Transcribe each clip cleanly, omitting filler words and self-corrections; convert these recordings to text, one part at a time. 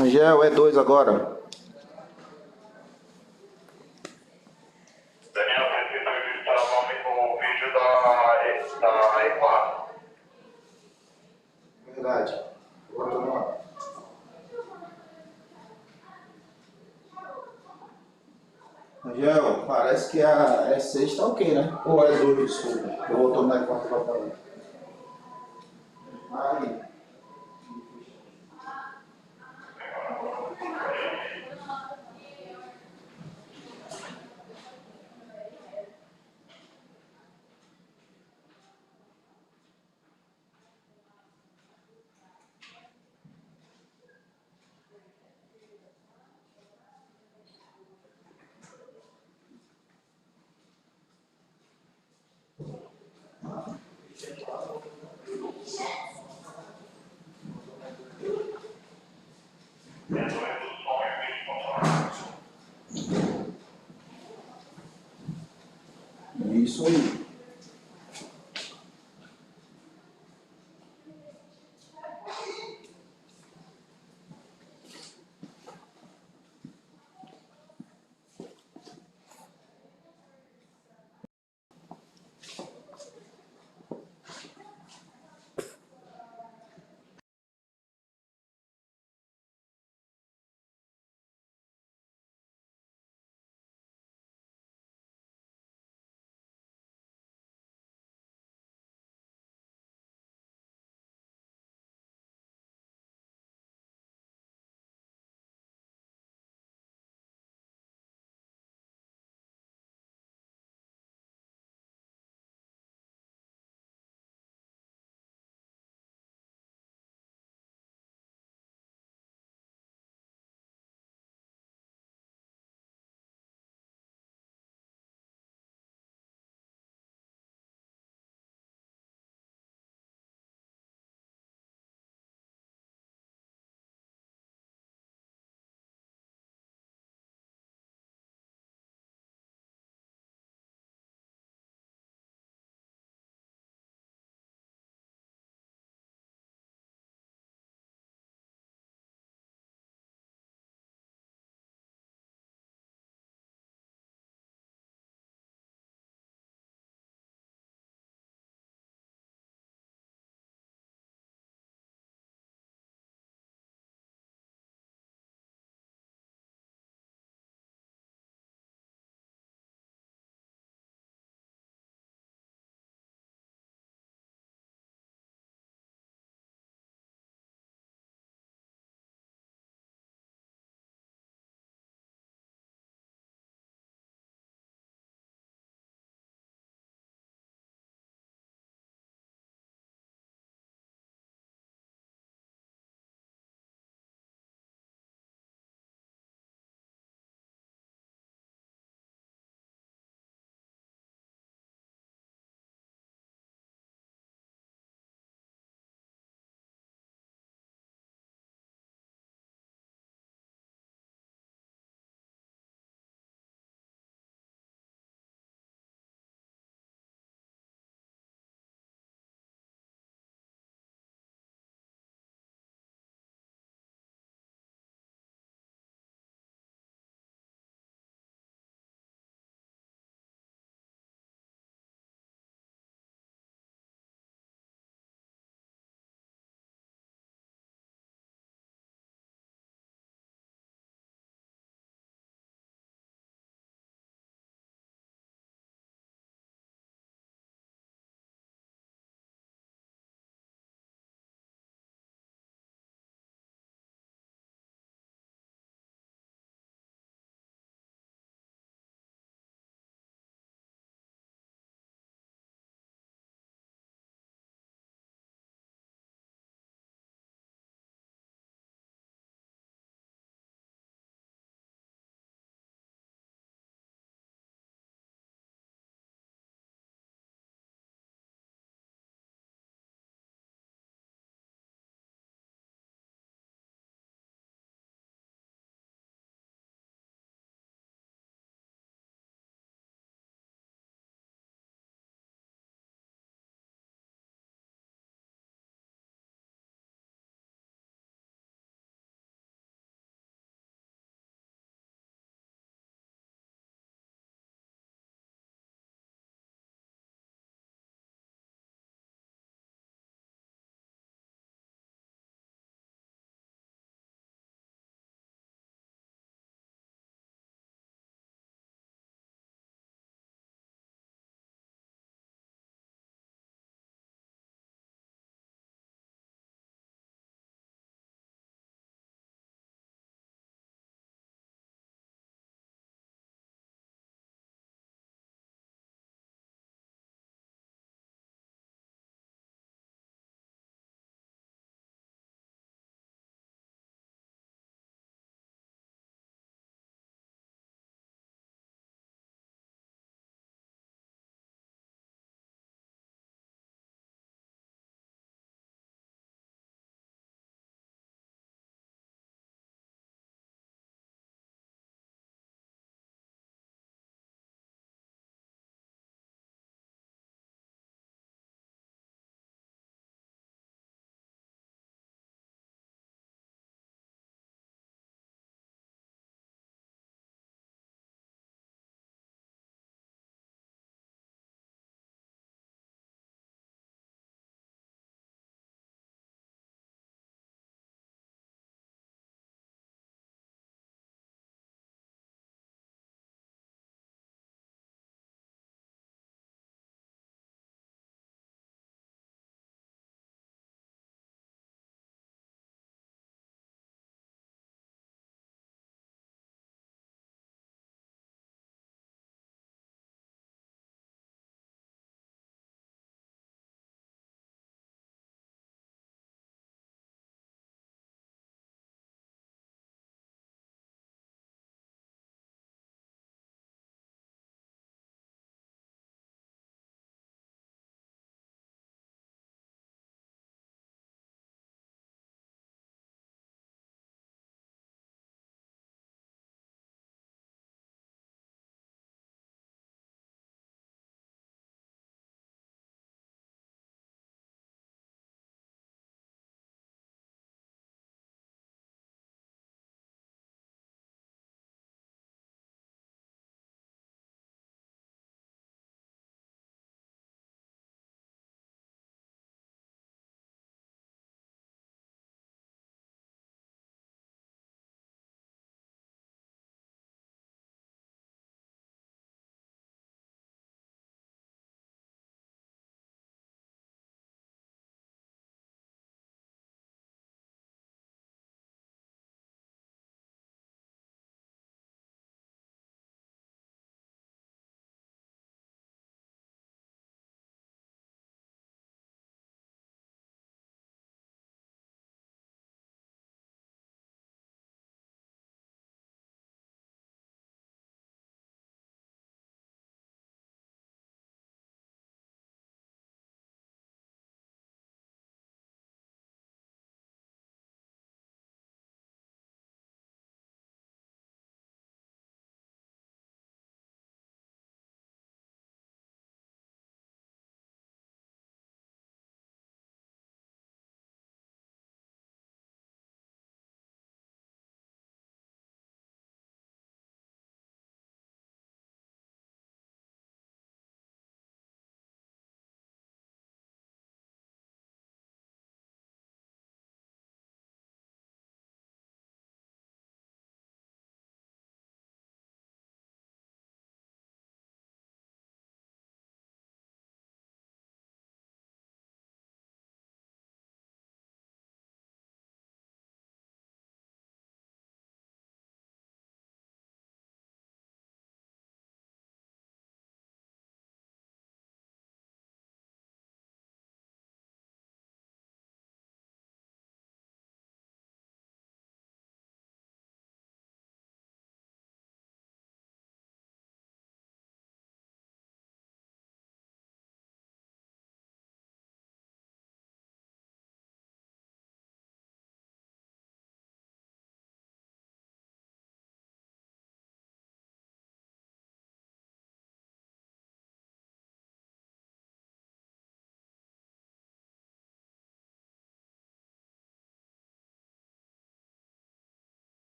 Angel, é dois agora. Daniel, preciso registrar o vídeo da E4. Verdade. Bota no ar. Angel, parece que a E6 tá ok, né? Ou é 2, desculpa. Eu voltou na E4 pra falar. Aí. Isso aí.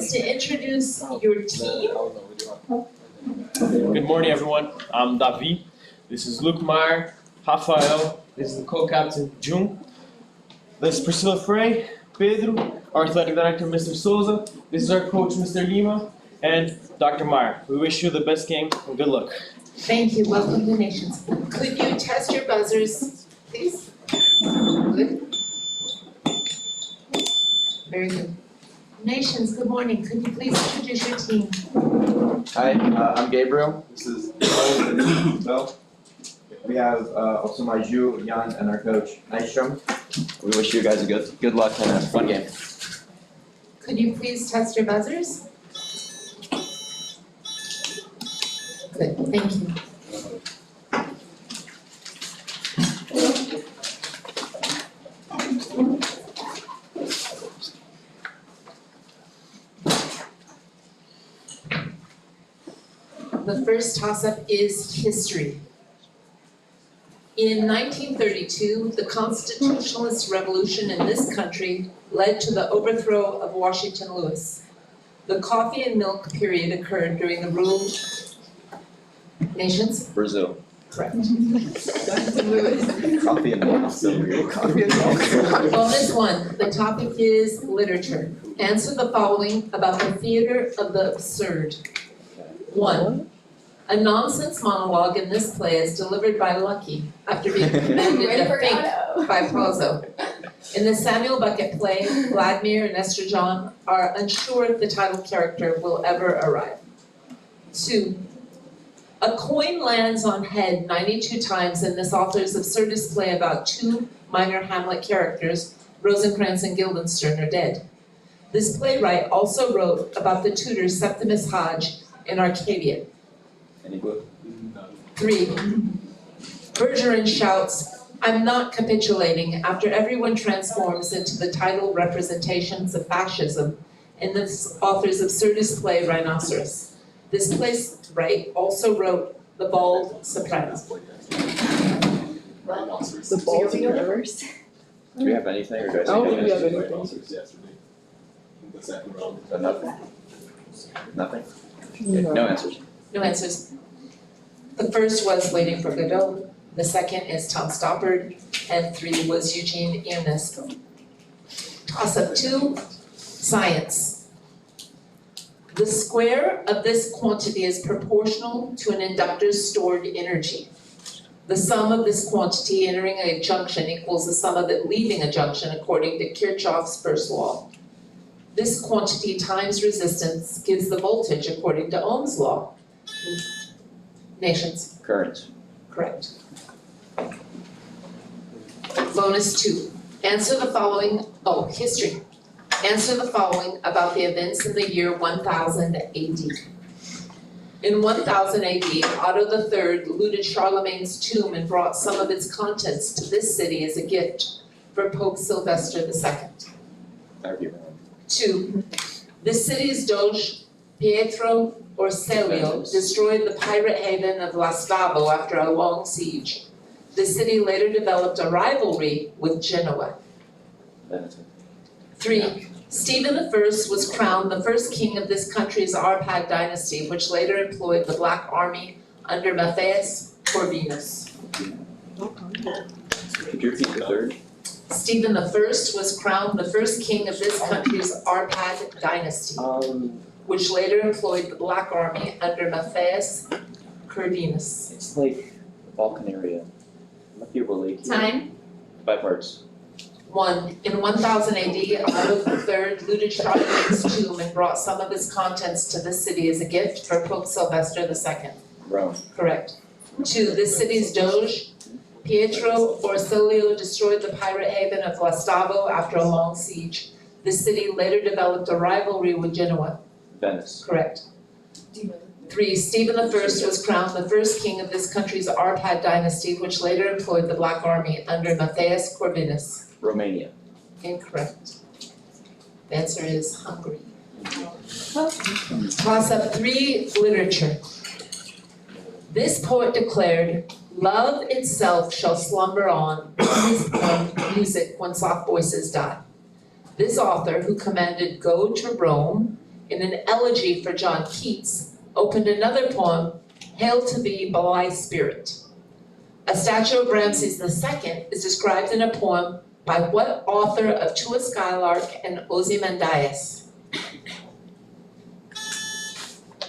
please to introduce your team? Good morning, everyone. I'm Davi. This is Luke Meyer, Rafael. This is the co-captain, June. This is Priscilla Frey, Pedro, our athletic director, Mr. Souza. This is our coach, Mr. Lima, and Dr. Meyer. We wish you the best game and good luck. Thank you, welcome to Nations. Could you test your buzzers, please? Good. Very good. Nations, good morning. Could you please introduce your team? Hi, I'm Gabriel. This is Bell. We have also my Ju, Jan, and our coach, Nystrom. We wish you guys a good luck and a fun game. Could you please test your buzzers? Good, thank you. The first toss-up is history. In 1932, the Constitutionalist Revolution in this country led to the overthrow of Washington Lewis. The coffee and milk period occurred during the rule nations? Brazil. Correct. Coffee and milk. So weird. Coffee and milk. Bonus one, the topic is literature. Answer the following about the theater of the absurd. 1. A nonsense monologue in this play is delivered by Lucky after being commanded to think by Plazo. In the Samuel Beckett play, Vladimir and Estragon are unsure if the title character will ever arrive. 2. A coin lands on head 92 times in this author's absurdist play about two minor Hamlet characters, Rosencrantz and Guildenstern, are dead. This playwright also wrote about the tutor Septimus Hodge in Arcadia. Any clue? 3. Bergeron shouts, "I'm not capitulating," after everyone transforms into the title representations of fascism in this author's absurdist play, Rhinoceros. This playwright also wrote The Bald Soprano. The Bald Universe. Do we have anything or do I say Oh, anything? we have anything. So nothing? Nothing? Okay, No. no answers. No answers. The first was Waiting for Godot, the second is Tom Stoppard, and 3 was Eugene Ionesco. Toss-up 2, science. The square of this quantity is proportional to an inductor's stored energy. The sum of this quantity entering a junction equals the sum of it leaving a junction according to Kirchhoff's first law. This quantity times resistance gives the voltage according to Ohm's law. Nations, Currents. correct. Bonus 2, answer the following, history. Answer the following about the events in the year 1000 AD. In 1000 AD, Otto III looted Charlemagne's tomb and brought some of its contents to this city as a gift for Pope Sylvester II. Argument. 2. The city's doge, Pietro Orselio, destroyed the pirate haven of Lastavo after a long siege. The city later developed a rivalry with Genoa. Venice. 3. Stephen I was crowned the first king of this country's Arpad dynasty, which later employed the Black Army under Matthias Corvinus. Could you repeat the third? Stephen I was crowned the first king of this country's Arpad dynasty, which later employed the Black Army under Matthias Corvinus. It's like the Balkan area. Might be related. Time. 5 parts. 1. In 1000 AD, Otto III looted Charlemagne's tomb and brought some of his contents to this city as a gift for Pope Sylvester II. Rome. Correct. 2. This city's doge, Pietro Orsilio, destroyed the pirate haven of Lastavo after a long siege. This city later developed a rivalry with Genoa. Venice. Correct. 3. Stephen I was crowned the first king of this country's Arpad dynasty, which later employed the Black Army under Matthias Corvinus. Romania. Incorrect. The answer is Hungary. Toss-up 3, literature. This poet declared, "Love itself shall slumber on his music when soft voices die." This author, who commanded "Go to Rome," in an elegy for John Keats, opened another poem, Hail to Thee, Blithe Spirit. A statue of Ramses II is described in a poem by what author of To a Skylark and Ozymandias?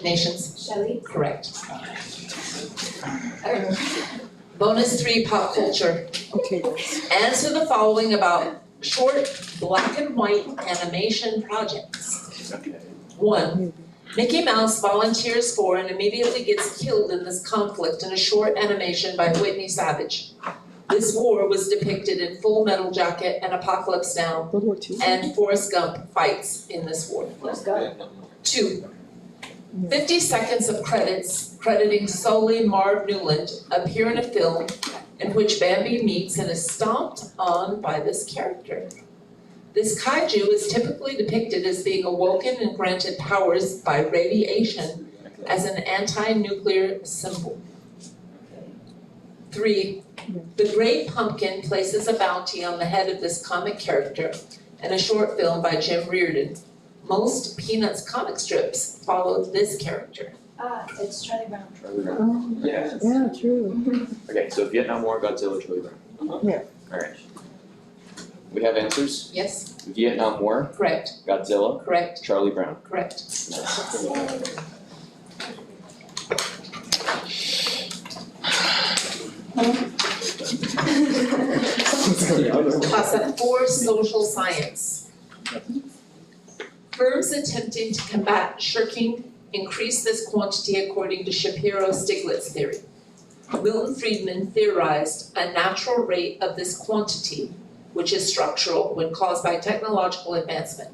Nations? Shelley? Correct. Bonus 3, pop culture. Okay. Answer the following about short black and white animation projects. 1. Mickey Mouse volunteers for and immediately gets killed in this conflict in a short animation by Whitney Savage. This war was depicted in Full Metal Jacket and Apocalypse Now, World War II. and Forrest Gump fights in this war. Let's go. 2. 50 seconds of credits crediting solely Marv Newland appear in a film in which Bambi meets and is stomped on by this character. This kaiju is typically depicted as being awoken and granted powers by radiation as an anti-nuclear symbol. 3. The Great Pumpkin places a bounty on the head of this comic character in a short film by Jim Reardon. Most Peanuts comic strips follow this character. It's Charlie Brown. Oh, Yeah. yeah, true. Okay, so Vietnam War, Godzilla, Charlie Brown. Yeah. Alright. We have answers. Yes, Vietnam War, correct, Godzilla, correct, Charlie Brown. correct. Toss up 4, social science. Firms attempting to combat shirking increase this quantity according to Shapiro-Stiglitz theory. Milton Friedman theorized a natural rate of this quantity, which is structural when caused by technological advancement.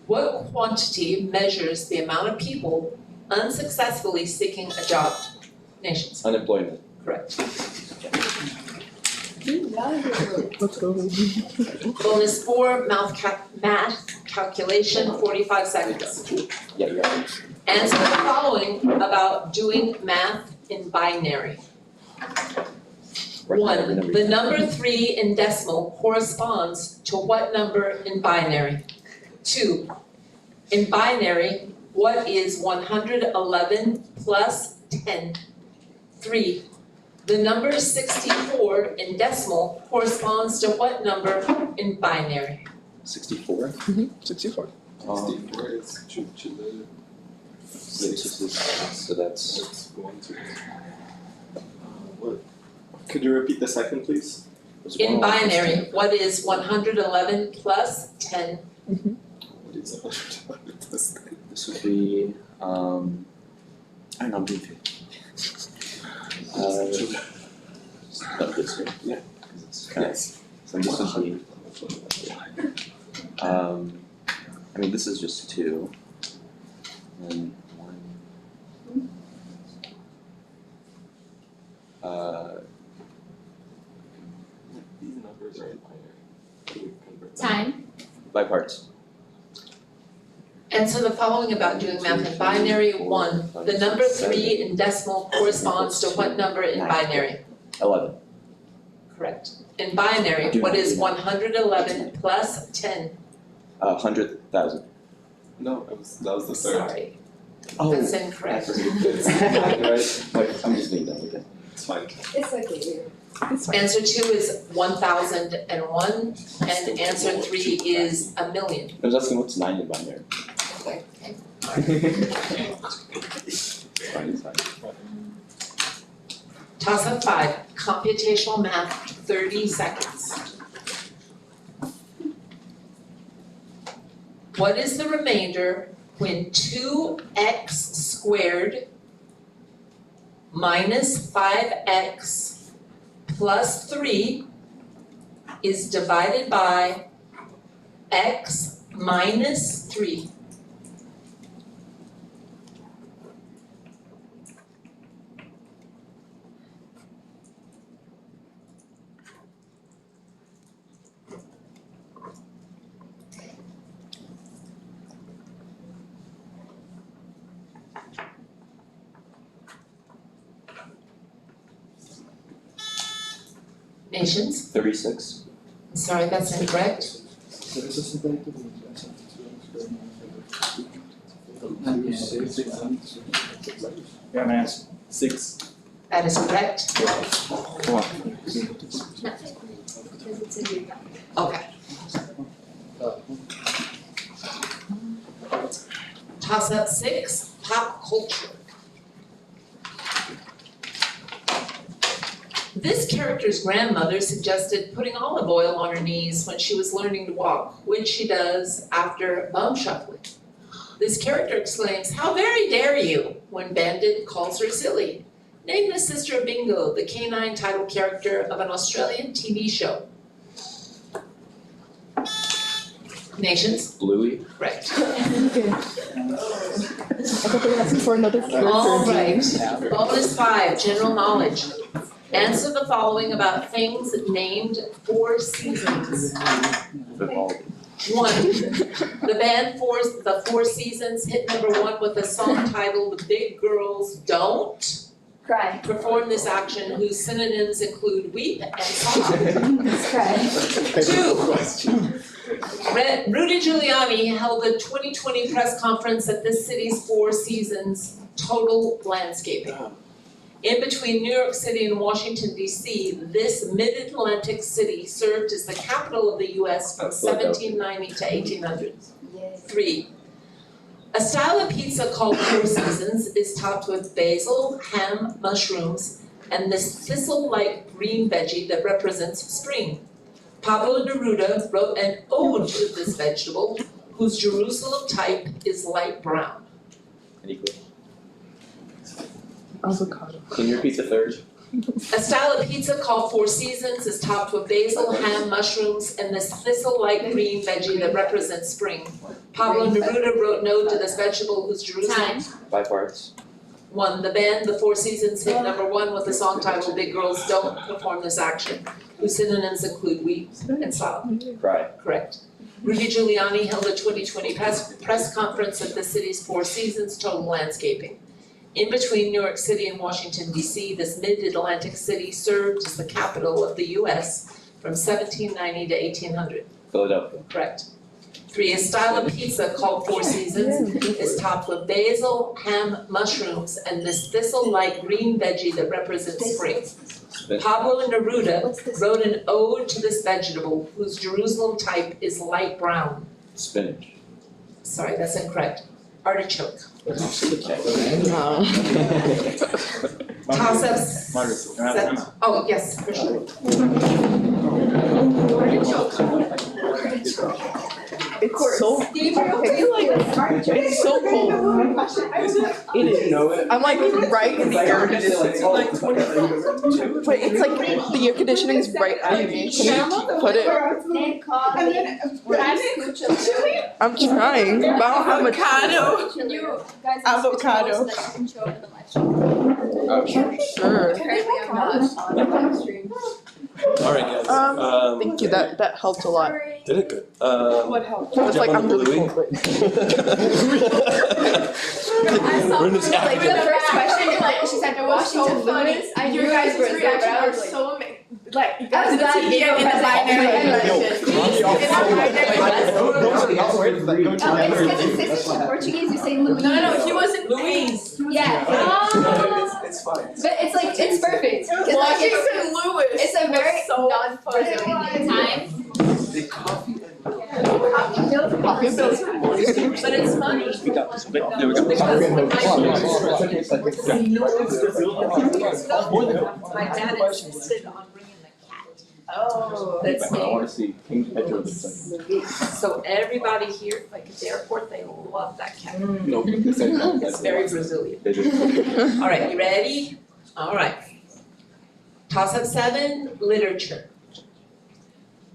What quantity measures the amount of people unsuccessfully seeking a job? Nations, Unemployment. correct. Let's go. Bonus 4, math calculation, 45 seconds. Yeah, you're right. Answer the following about doing math in binary. 1, the number 3 in decimal corresponds to what number in binary? 2, in binary, what is 111 plus 10? 3, the number 64 in decimal corresponds to what number in binary? 64. 64. So that's. Could you repeat the second, please? In binary, what is 111 plus 10? What is 111 plus 10? This would be, I don't know, maybe. Not this one. Yeah. Okay, so this would be, I mean, this is just 2. And 1. These numbers are in binary. Can we convert them? Time. By parts. Answer the following about doing math in binary. 1, the number 3 in decimal corresponds to what number in binary? 11. Correct. In binary, what is 111 plus 10? 100,000. No, that was the third. Sorry, Oh, that's incorrect. Right? like, I'm just being done with it. It's fine. It's okay. Answer 2 is 1001, and answer 3 is 1,000,000. I was asking what's 9 in binary. It's fine, it's fine. Toss up 5, computational math, 30 seconds. What is the remainder when 2x squared minus 5x plus 3 is divided by x minus 3? Nations? 36. Sorry, that's incorrect. Yeah, man. 6. That is correct. Okay. Toss up 6, pop culture. This character's grandmother suggested putting olive oil on her knees when she was learning to walk, which she does after bum shuffling. This character exclaims, "How very dare you!" when Bandit calls her silly. Name the sister of Bingo, the canine title character of an Australian TV show. Nations? Bluey. Right. Okay. I thought they were asking for another character. All right. Bonus 5, general knowledge. Answer the following about things named 4 seasons. Vivaldi. 1. The band The Four Seasons hit number 1 with a song titled Big Girls Don't Cry. Perform This Action, whose synonyms include weep and sob. Cry. 2. Rudy Giuliani held a 2020 press conference at this city's Four Seasons total landscaping. In between New York City and Washington, D.C., this mid-Atlantic city served as the capital of the U.S. from 1790 to 1800. 3. A style of pizza called Four Seasons is topped with basil, ham, mushrooms, and this thistle-like green veggie that represents spring. Pablo Neruda wrote an ode to this vegetable, whose Jerusalem type is light brown. Any clue? Avocado. Can you repeat the third? A style of pizza called Four Seasons is topped with basil, ham, mushrooms, and this thistle-like green veggie that represents spring. Pablo Neruda wrote an ode to this vegetable, whose Jerusalem. 5 parts. 1. The band The Four Seasons hit number 1 with the song titled Big Girls Don't Perform This Action, whose synonyms include weep and sob. Cry. Correct. Rudy Giuliani held a 2020 press conference at the city's Four Seasons total landscaping. In between New York City and Washington, D.C., this mid-Atlantic city served as the capital of the U.S. from 1790 to 1800. Philadelphia. Correct. 3. A style of pizza called Four Seasons is topped with basil, ham, mushrooms, and this thistle-like green veggie that represents spring. Pablo Neruda wrote an ode to this vegetable, whose Jerusalem type is light brown. Spinach. Sorry, that's incorrect. Artichoke. Toss-ups. Oh, yes, for sure. It's so. I feel like it's so cold. It is. I'm like right in the air conditioning. Wait, it's like the air conditioning is right under me. Can you put it? I'm trying, but I don't have a avocado. Avocado. Sure. Alright guys. Thank you. That helped a lot. Did it good. What helped? It's like I'm really cold. We're in this Like the first question, like she said, Washington Louis. I knew you guys were there, but I was like, so amazing. Like, you I was glad you in the binary it's because it's in Portuguese, you say Louis. No, he wasn't Louise. Yeah. It's fine. But it's like, it's perfect. 'Cause like Washington Lewis. it's a very so non-Brazilian time. The coffee. But it's funny. Because when my dad insisted on bringing the cat. Oh. That's I want to see King Pedro the second. So everybody here, like at the airport, they love that cat. No, the second. It's very Brazilian. They do. All right, you ready? All right. Toss up 7, literature.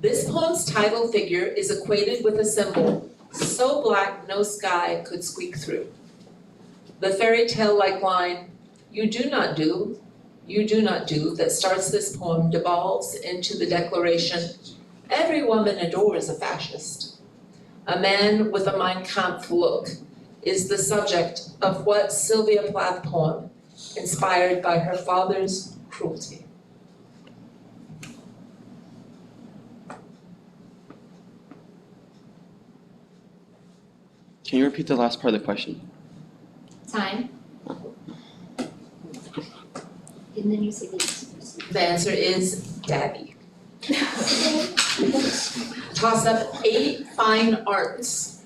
This poem's title figure is equated with a symbol so black no sky could squeak through. The fairy tale-like line, you do not do, that starts this poem devolves into the declaration, every woman adores a fascist. A man with a Mein Kampf look is the subject of what Sylvia Plath poem, inspired by her father's cruelty. Can you repeat the last part of the question? Time. And then you say these. The answer is Daddy. Toss up 8 fine arts.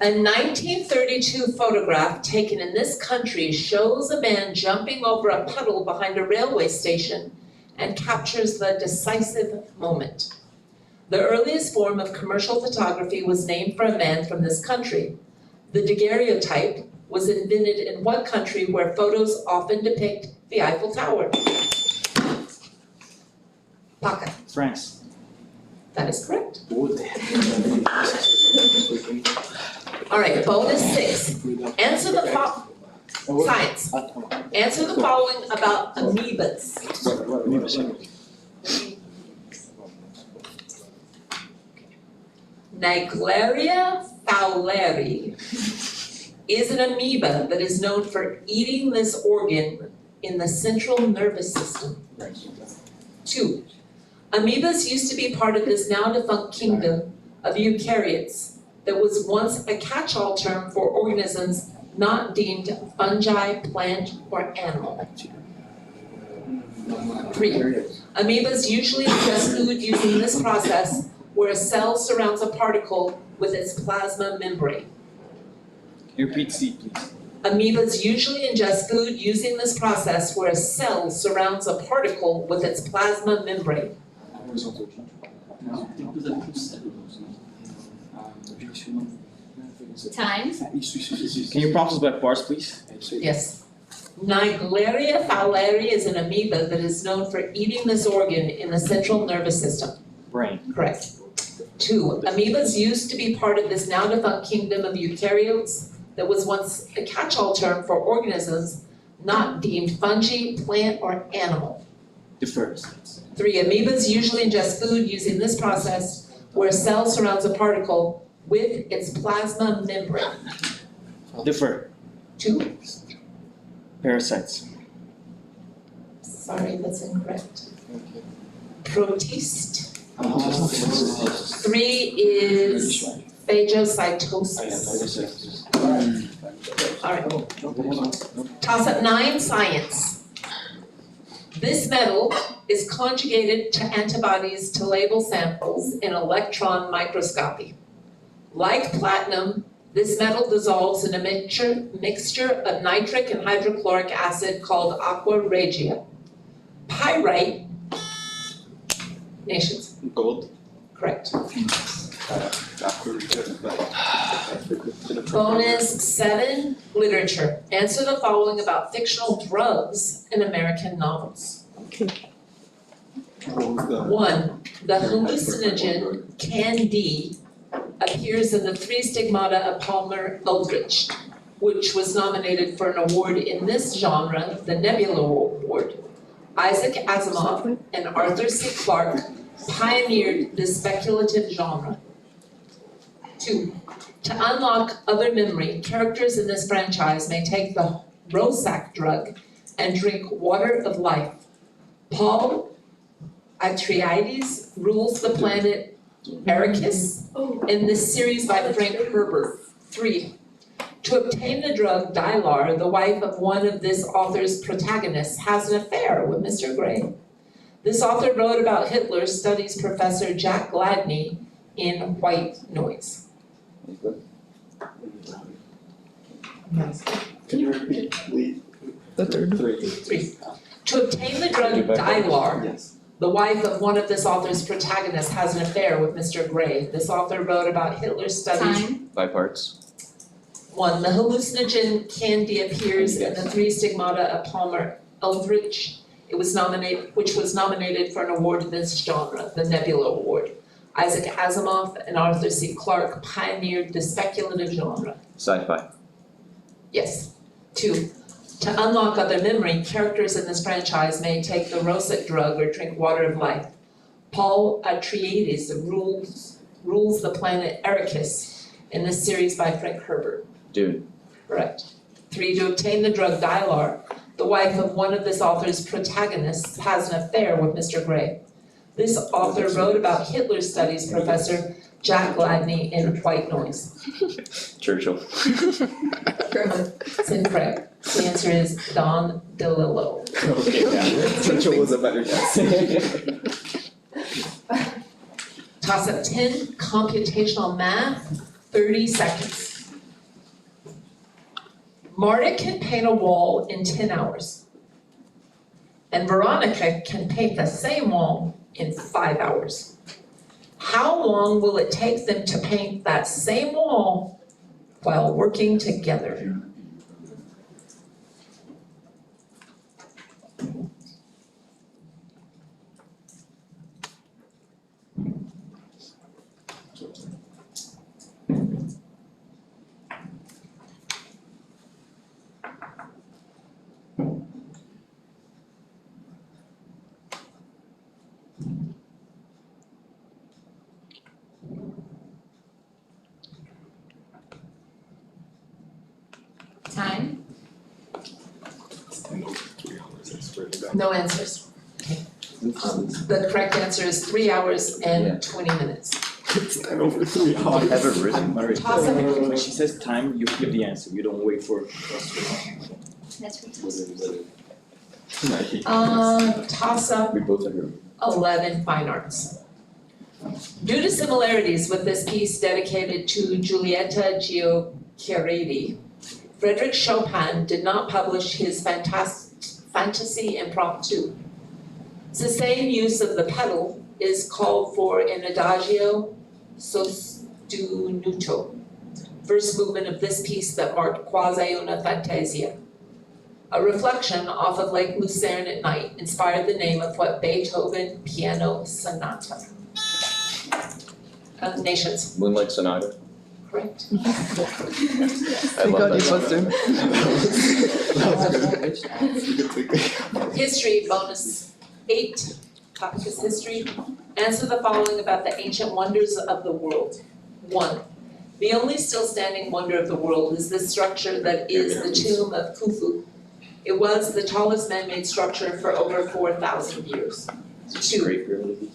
A 1932 photograph taken in this country shows a man jumping over a puddle behind a railway station and captures the decisive moment. The earliest form of commercial photography was named for a man from this country. The daguerreotype was invented in what country where photos often depict the Eiffel Tower? Paca, France. that is correct. All right, bonus 6. Answer the science. Answer the following about amoebas. Naegleria fowleri is an amoeba that is known for eating this organ in the central nervous system. 2. Amoebas used to be part of this now defunct kingdom of eukaryotes that was once a catch-all term for organisms not deemed fungi, plant, or animal. 3. Amoebas usually ingest food using this process where a cell surrounds a particle with its plasma membrane. Can you repeat C, please? Amoebas usually ingest food using this process where a cell surrounds a particle with its plasma membrane. Time. Can you prompt us by parts, please? Yes. Naegleria fowleri is an amoeba that is known for eating this organ in the central nervous system. Brain. Correct. 2. Amoebas used to be part of this now defunct kingdom of eukaryotes that was once a catch-all term for organisms not deemed fungi, plant, or animal. Defer. 3. Amoebas usually ingest food using this process where a cell surrounds a particle with its plasma membrane. Defer. 2. Parasites. Sorry, that's incorrect. Protist. 3 is phagocytosis. Alright. Toss up 9, science. This metal is conjugated to antibodies to label samples in electron microscopy. Like platinum, this metal dissolves in a mixture of nitric and hydrochloric acid called aqua regia. Pyrite, nations, Gold. correct. Bonus 7, literature. Answer the following about fictional drugs in American novels. 1, the hallucinogen Can-D appears in the 3 Stigmata of Palmer Eldritch, which was nominated for an award in this genre, the Nebula Award. Isaac Asimov and Arthur C. Clarke pioneered this speculative genre. 2, to unlock other memory, characters in this franchise may take the Rosac drug and drink water of life. Paul Atreides rules the planet Arrakis in this series by Frank Herbert. 3, to obtain the drug Dylar, the wife of one of this author's protagonists has an affair with Mr. Grey. This author wrote about Hitler, studies Professor Jack Gladney in White Noise. Can you repeat, please? The third. 3, to obtain the drug Dylar, Yes. the wife of one of this author's protagonists has an affair with Mr. Grey. This author wrote about Hitler's studies. Time. By parts. 1, the hallucinogen Can-D appears in the 3 Stigmata of Palmer Eldritch. Which was nominated for an award in this genre, the Nebula Award. Isaac Asimov and Arthur C. Clarke pioneered the speculative genre. Sci-fi. Yes. 2, to unlock other memory, characters in this franchise may take the Rosac drug or drink water of life. Paul Atreides rules the planet Arrakis in this series by Frank Herbert. Dune. Correct. 3, to obtain the drug Dylar, the wife of one of this author's protagonists has an affair with Mr. Grey. This author wrote about Hitler's studies Professor Jack Gladney in White Noise? Churchill. It's incorrect. The answer is Don DeLillo. Okay, yeah. Churchill was a better guess. Toss up 10, computational math, 30 seconds. Marta can paint a wall in 10 hours. And Veronica can paint the same wall in 5 hours. How long will it take them to paint that same wall while working together? Time? No answers. Okay. The correct answer is 3 hours and 20 minutes. It's 10 over 3 hours. Ever risen. Toss up. When she says time, you give the answer, you don't wait for. That's Toss up We both agree. 11, fine arts. Due to similarities with this piece dedicated to Giulietta Giochiardi, Frédéric Chopin did not publish his Fantasy Impromptu. Sustained use of the pedal is called for in Adagio sostenuto, first movement of this piece that marked quasi una fantasia. A reflection off of Lake Lucerne at night inspired the name of what Beethoven piano sonata. Nations, Moonlight Sonata. correct? I love that song. History bonus 8, topic is history. Answer the following about the ancient wonders of the world. 1. The only still standing wonder of the world is this structure that is the tomb of Khufu. It was the tallest man-made structure for over 4,000 years. 2.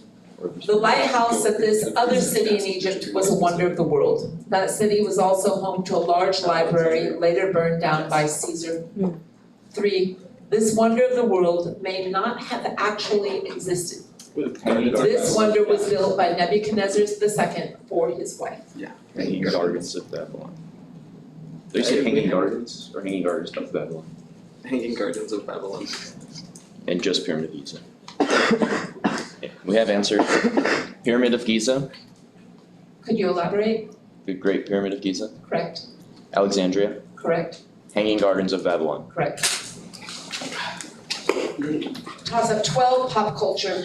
The lighthouse of this other city in Egypt was a wonder of the world. That city was also home to a large library, later burned down by Caesar. 3. This wonder of the world may not have actually existed. This wonder was built by Nebuchadnezzar II for his wife. Hanging Gardens of Babylon. Did you say Hanging Gardens or Hanging Gardens of Babylon? Hanging Gardens of Babylon. And just Pyramid of Giza. We have answered Pyramid of Giza, Could you elaborate? the Great Pyramid of Giza, Correct, Alexandria, correct, Hanging Gardens of Babylon. correct. Toss up 12, pop culture.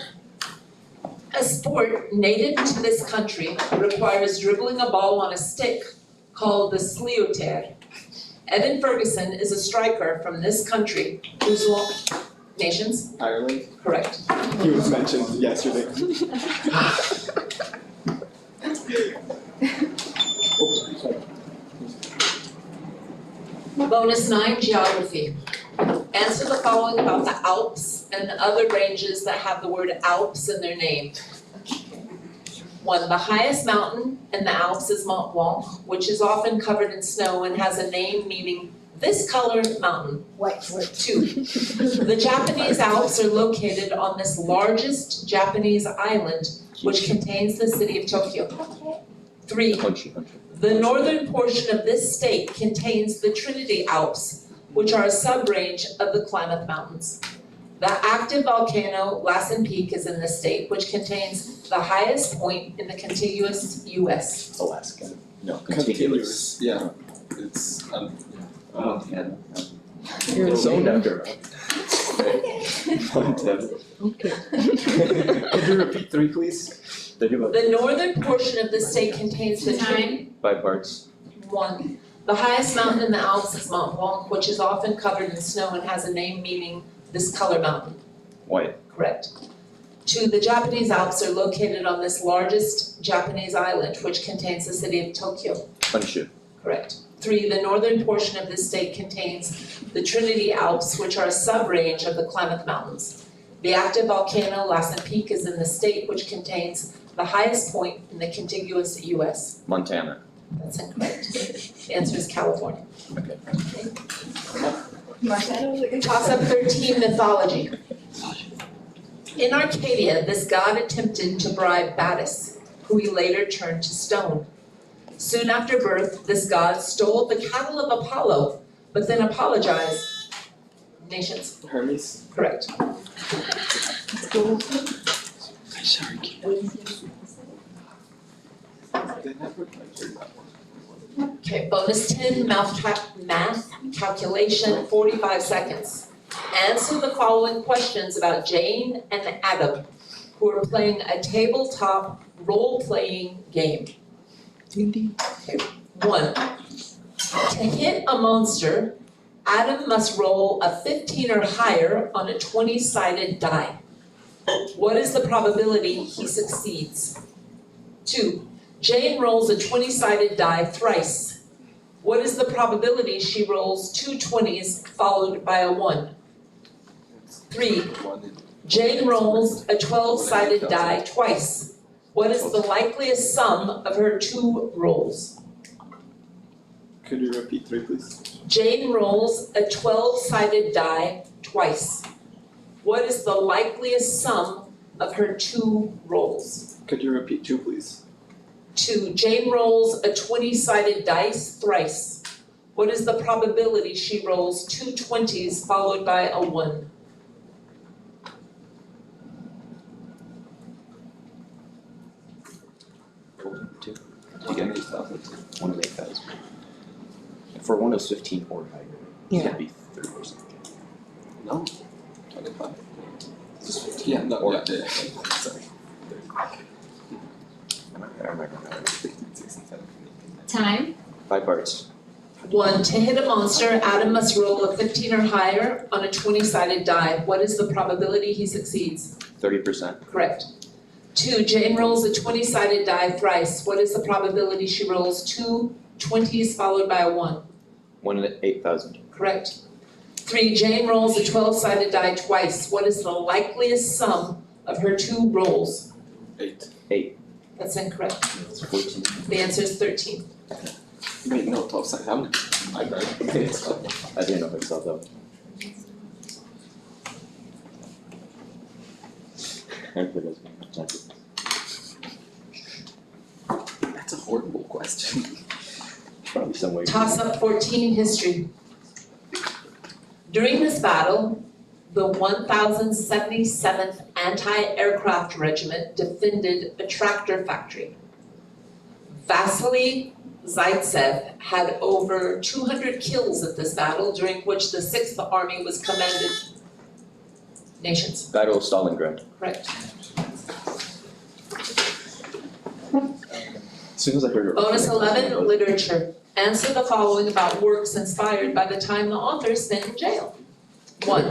A sport native to this country requires dribbling a ball on a stick called the sliotar. Evan Ferguson is a striker from this country whose nations? Ireland. Correct. He was mentioned yesterday. Bonus 9, geography. Answer the following about the Alps and other ranges that have the word Alps in their name. 1, the highest mountain in the Alps is Mont Blanc, which is often covered in snow and has a name meaning this color mountain. 2, the Japanese Alps are located on this largest Japanese island, which contains the city of Tokyo. 3, the northern portion of this state contains the Trinity Alps, which are a sub-range of the Klamath Mountains. The active volcano Lassen Peak is in this state, which contains the highest point in the contiguous US. Alaska. No, contiguous. Yeah. It's Montana. You're zoned after. Montana. Okay. Could you repeat 3, please? The northern portion of the state contains the Trinity. 5 parts. 1, the highest mountain in the Alps is Mont Blanc, which is often covered in snow and has a name meaning this color mountain. White. Correct. 2, the Japanese Alps are located on this largest Japanese island, which contains the city of Tokyo. Honshu. Correct. 3, the northern portion of this state contains the Trinity Alps, which are a sub-range of the Klamath Mountains. The active volcano Lassen Peak is in the state, which contains the highest point in the contiguous US? Montana. That's incorrect. The answer is California. Okay. Toss up 13, mythology. In Arcadia, this god attempted to bribe Battus, who he later turned to stone. Soon after birth, this god stole the cattle of Apollo, but then apologized. Nations. Hermes. Correct. Okay, bonus 10, math calculation, 45 seconds. Answer the following questions about Jane and Adam, who are playing a tabletop role-playing game. Okay, 1. To hit a monster, Adam must roll a 15 or higher on a 20-sided die. What is the probability he succeeds? 2. Jane rolls a 20-sided die thrice. What is the probability she rolls 2 20s followed by a 1? 3. Jane rolls a 12-sided die twice. What is the likeliest sum of her 2 rolls? Could you repeat 3, please? Jane rolls a 12-sided die twice. What is the likeliest sum of her 2 rolls? Could you repeat 2, please? 2. Jane rolls a 20-sided dice thrice. What is the probability she rolls 2 20s followed by a 1? Two. You get 8,000. 1 is 8,000. For one is 15 or higher. Yeah. It'd be 30%. No. 25. Just 15. Yeah, no, Or- yeah. Sorry. I'm not gonna have 15, 16, 17. Time. 5 parts. 1. To hit a monster, Adam must roll a 15 or higher on a 20-sided die. What is the probability he succeeds? 30%. Correct. 2. Jane rolls a 20-sided die thrice. What is the probability she rolls 2 20s followed by a 1? 1 in 8,000. Correct. 3. Jane rolls a 12-sided die twice. What is the likeliest sum of her 2 rolls? 8. That's incorrect. It's 14. The answer is 13. Wait, no, 12 seconds. How many? I got it. I didn't know if I saw that. That's a horrible question. Probably some way. Toss up 14, history. During this battle, the 1077th Anti-Aircraft Regiment defended a tractor factory. Vasily Zaitsev had over 200 kills at this battle, during which the 6th Army was commanded. Nations. Battle of Stalingrad. Correct. As soon as I heard it. Bonus 11, literature. Answer the following about works inspired by the time the author spent in jail. 1.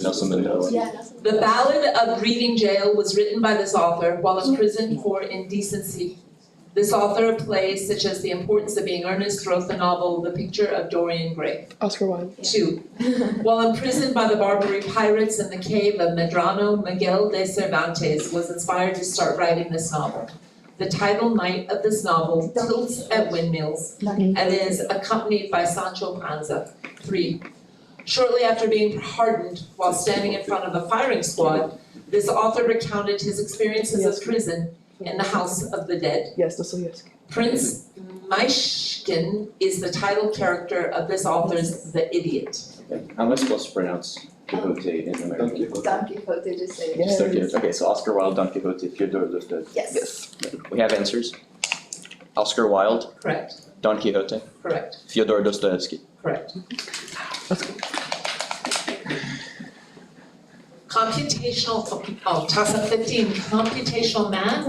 Nelson Mandela. The Ballad of Reading Jail was written by this author while in prison for indecency. This author of plays such as The Importance of Being Earnest wrote the novel The Picture of Dorian Gray. Oscar Wilde. 2. While imprisoned by the Barbary pirates in the cave of Medrano, Miguel de Cervantes was inspired to start writing this novel. The title knight of this novel tilts at windmills and is accompanied by Sancho Panza. 3. Shortly after being pardoned while standing in front of a firing squad, this author recounted his experiences of prison in the House of the Dead. Yes, Dostoevsky. Prince Myshkin is the title character of this author's The Idiot. Okay. How am I supposed to pronounce Quixote in American? Don Quixote, just say it. Yes. Okay, so Oscar Wilde, Don Quixote, Fyodor Dostoevsky. Yes. We have answers. Oscar Wilde, Correct, Don Quixote, correct, Fyodor Dostoevsky. correct. Computational, toss up 15, computational math,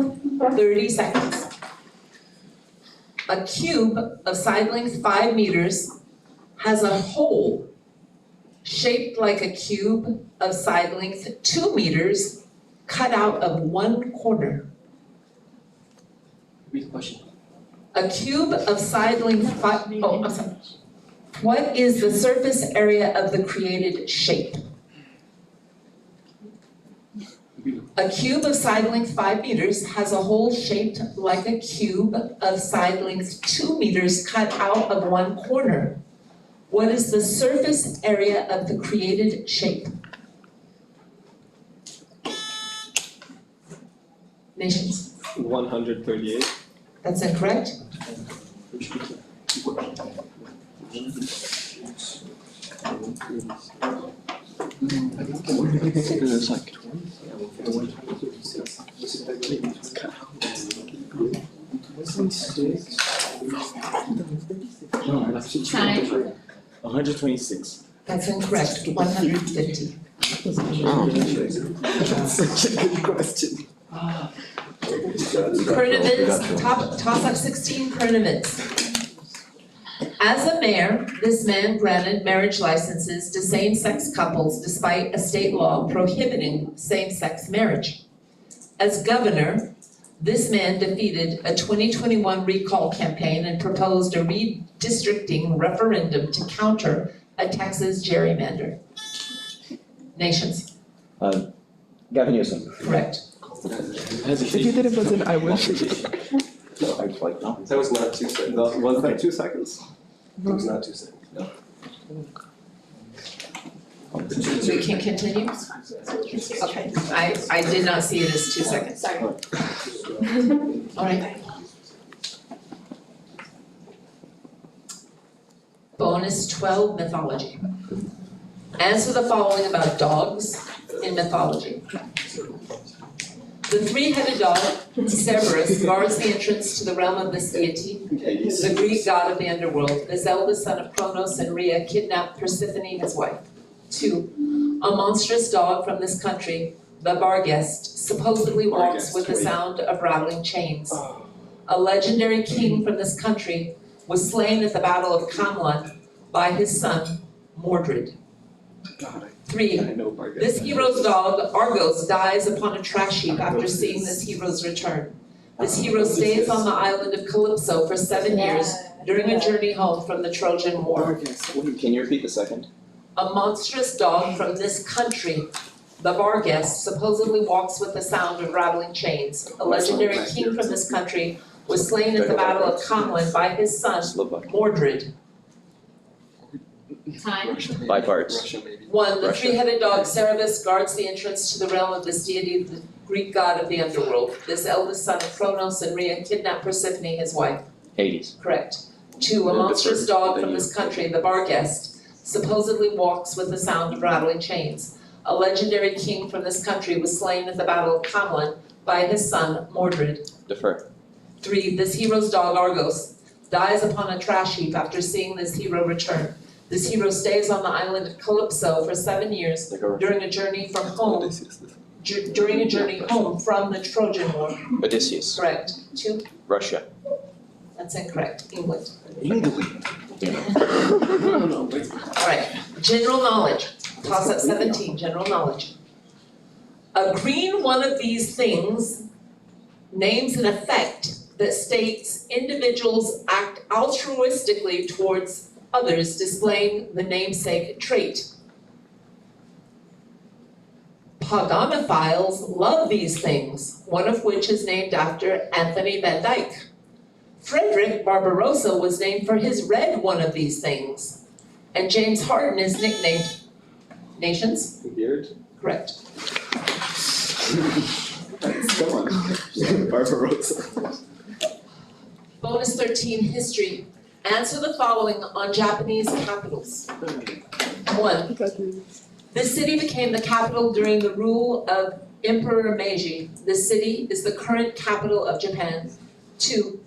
30 seconds. A cube of side length 5 meters has a hole shaped like a cube of side length 2 meters cut out of one corner. Read the question. A cube of side length 5, I'm sorry. What is the surface area of the created shape? A cube of side length 5 meters has a hole shaped like a cube of side length 2 meters cut out of one corner. What is the surface area of the created shape? Nations. 138. That's incorrect. It's like Time. 126. That's incorrect. 150. Current events, toss-up 16 current events. As a mayor, this man granted marriage licenses to same-sex couples despite a state law prohibiting same-sex marriage. As governor, this man defeated a 2021 recall campaign and proposed a redistricting referendum to counter a Texas gerrymander. Nations. Gavin Newsom. Correct. If you did it wasn't, I would. No, I was like, no. That was not 2 seconds. Was that 2 seconds? It was not 2 seconds. No. We can continue? Okay, I did not see it as 2 seconds. Sorry. All right. Bonus 12, mythology. Answer the following about dogs in mythology. The three-headed dog, Cerberus, guards the entrance to the realm of this deity, the Greek god of the underworld. This eldest son of Kronos and Rhea kidnapped Persephone, his wife. 2. A monstrous dog from this country, the Barghest, supposedly walks with the sound of rattling chains. A legendary king from this country was slain at the Battle of Camlan by his son, Mordred. 3. This hero's dog, Argos, dies upon a trash heap after seeing this hero's return. This hero stays on the island of Calypso for 7 years during a journey home from the Trojan War. Can you repeat the second? A monstrous dog from this country, the Barghest, supposedly walks with the sound of rattling chains. A legendary king from this country was slain at the Battle of Camlan by his son, Mordred. Time. By parts. 1. The three-headed dog Cerberus guards the entrance to the realm of this deity, the Greek god of the underworld. This eldest son of Kronos and Rhea kidnapped Persephone, his wife. Hades. Correct. 2. A monstrous dog from this country, the Barghest, supposedly walks with the sound of rattling chains. A legendary king from this country was slain at the Battle of Camlan by his son, Mordred. Defer. 3. This hero's dog, Argos, dies upon a trash heap after seeing this hero return. This hero stays on the island of Calypso for 7 years during a journey from home. During a journey home from the Trojan War. Odysseus. Correct. 2. Russia. That's incorrect. England. England. All right. General knowledge. Toss up 17. General knowledge. A green one of these things names an effect that states individuals act altruistically towards others, displaying the namesake trait. Paganophiles love these things, one of which is named after Anthony van Dyck. Frederick Barbarossa was named for his red one of these things. And James Harden is nicknamed Nations? Beard? Correct. Come on. Barbarossa. Bonus 13, history. Answer the following on Japanese capitals. 1. This city became the capital during the rule of Emperor Meiji. This city is the current capital of Japan. 2.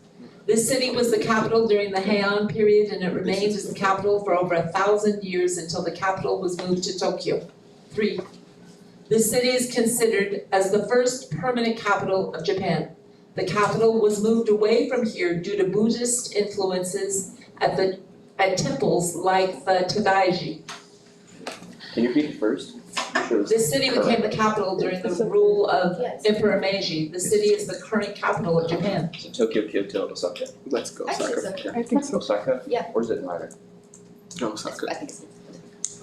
This city was the capital during the Heian period and it remained as the capital for over 1,000 years until the capital was moved to Tokyo. 3. This city is considered as the first permanent capital of Japan. The capital was moved away from here due to Buddhist influences at temples like the Todaiji. Can you repeat it first? This city became the capital during the rule of Emperor Meiji. The city is the current capital of Japan. So Tokyo, Kyoto, Osaka. Let's go, Actually, Osaka. it's okay. I think so. Osaka? Yeah. Or does it matter? No, Osaka. I think so.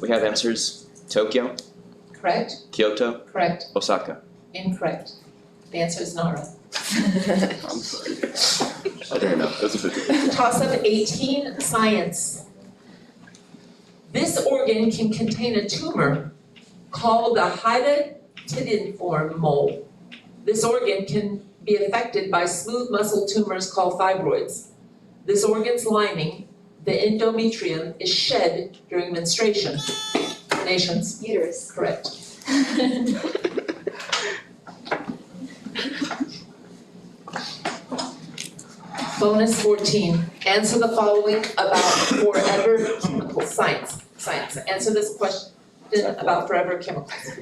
We have answers. Tokyo, Correct? Kyoto, Correct. Osaka. Incorrect. The answer is Nara. I'm sorry. Fair enough, that's a bit. Toss-up 18, science. This organ can contain a tumor called a hydatidinform mole. This organ can be affected by smooth muscle tumors called fibroids. This organ's lining, the endometrium, is shed during menstruation. Nations? Uterus. Correct. Bonus 14, answer the following about forever chemicals, science. Answer this question about forever chemicals.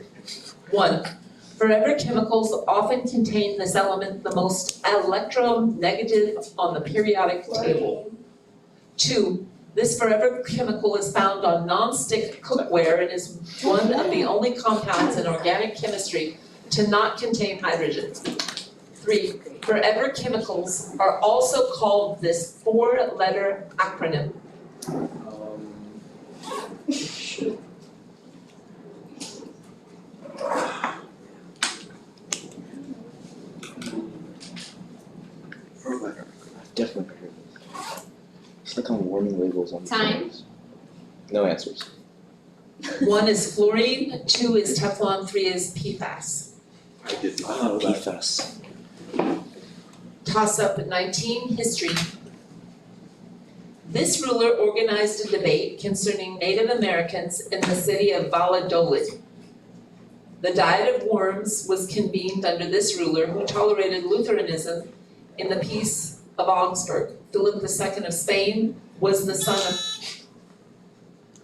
1, forever chemicals often contain this element, the most electronegative on the periodic table. 2, this forever chemical is found on non-stick cookware and is one of the only compounds in organic chemistry to not contain hydrogen. 3, forever chemicals are also called this 4-letter acronym. Shit. I've definitely heard this. It's like on warning labels on the Time. clothes. No answers. 1 is fluorine, 2 is Teflon, 3 is PFAS. I did not know that. PFAS. Toss-up 19, history. This ruler organized a debate concerning Native Americans in the city of Valladolid. The Diet of Worms was convened under this ruler who tolerated Lutheranism in the Peace of Augsburg. Philip II of Spain was the son of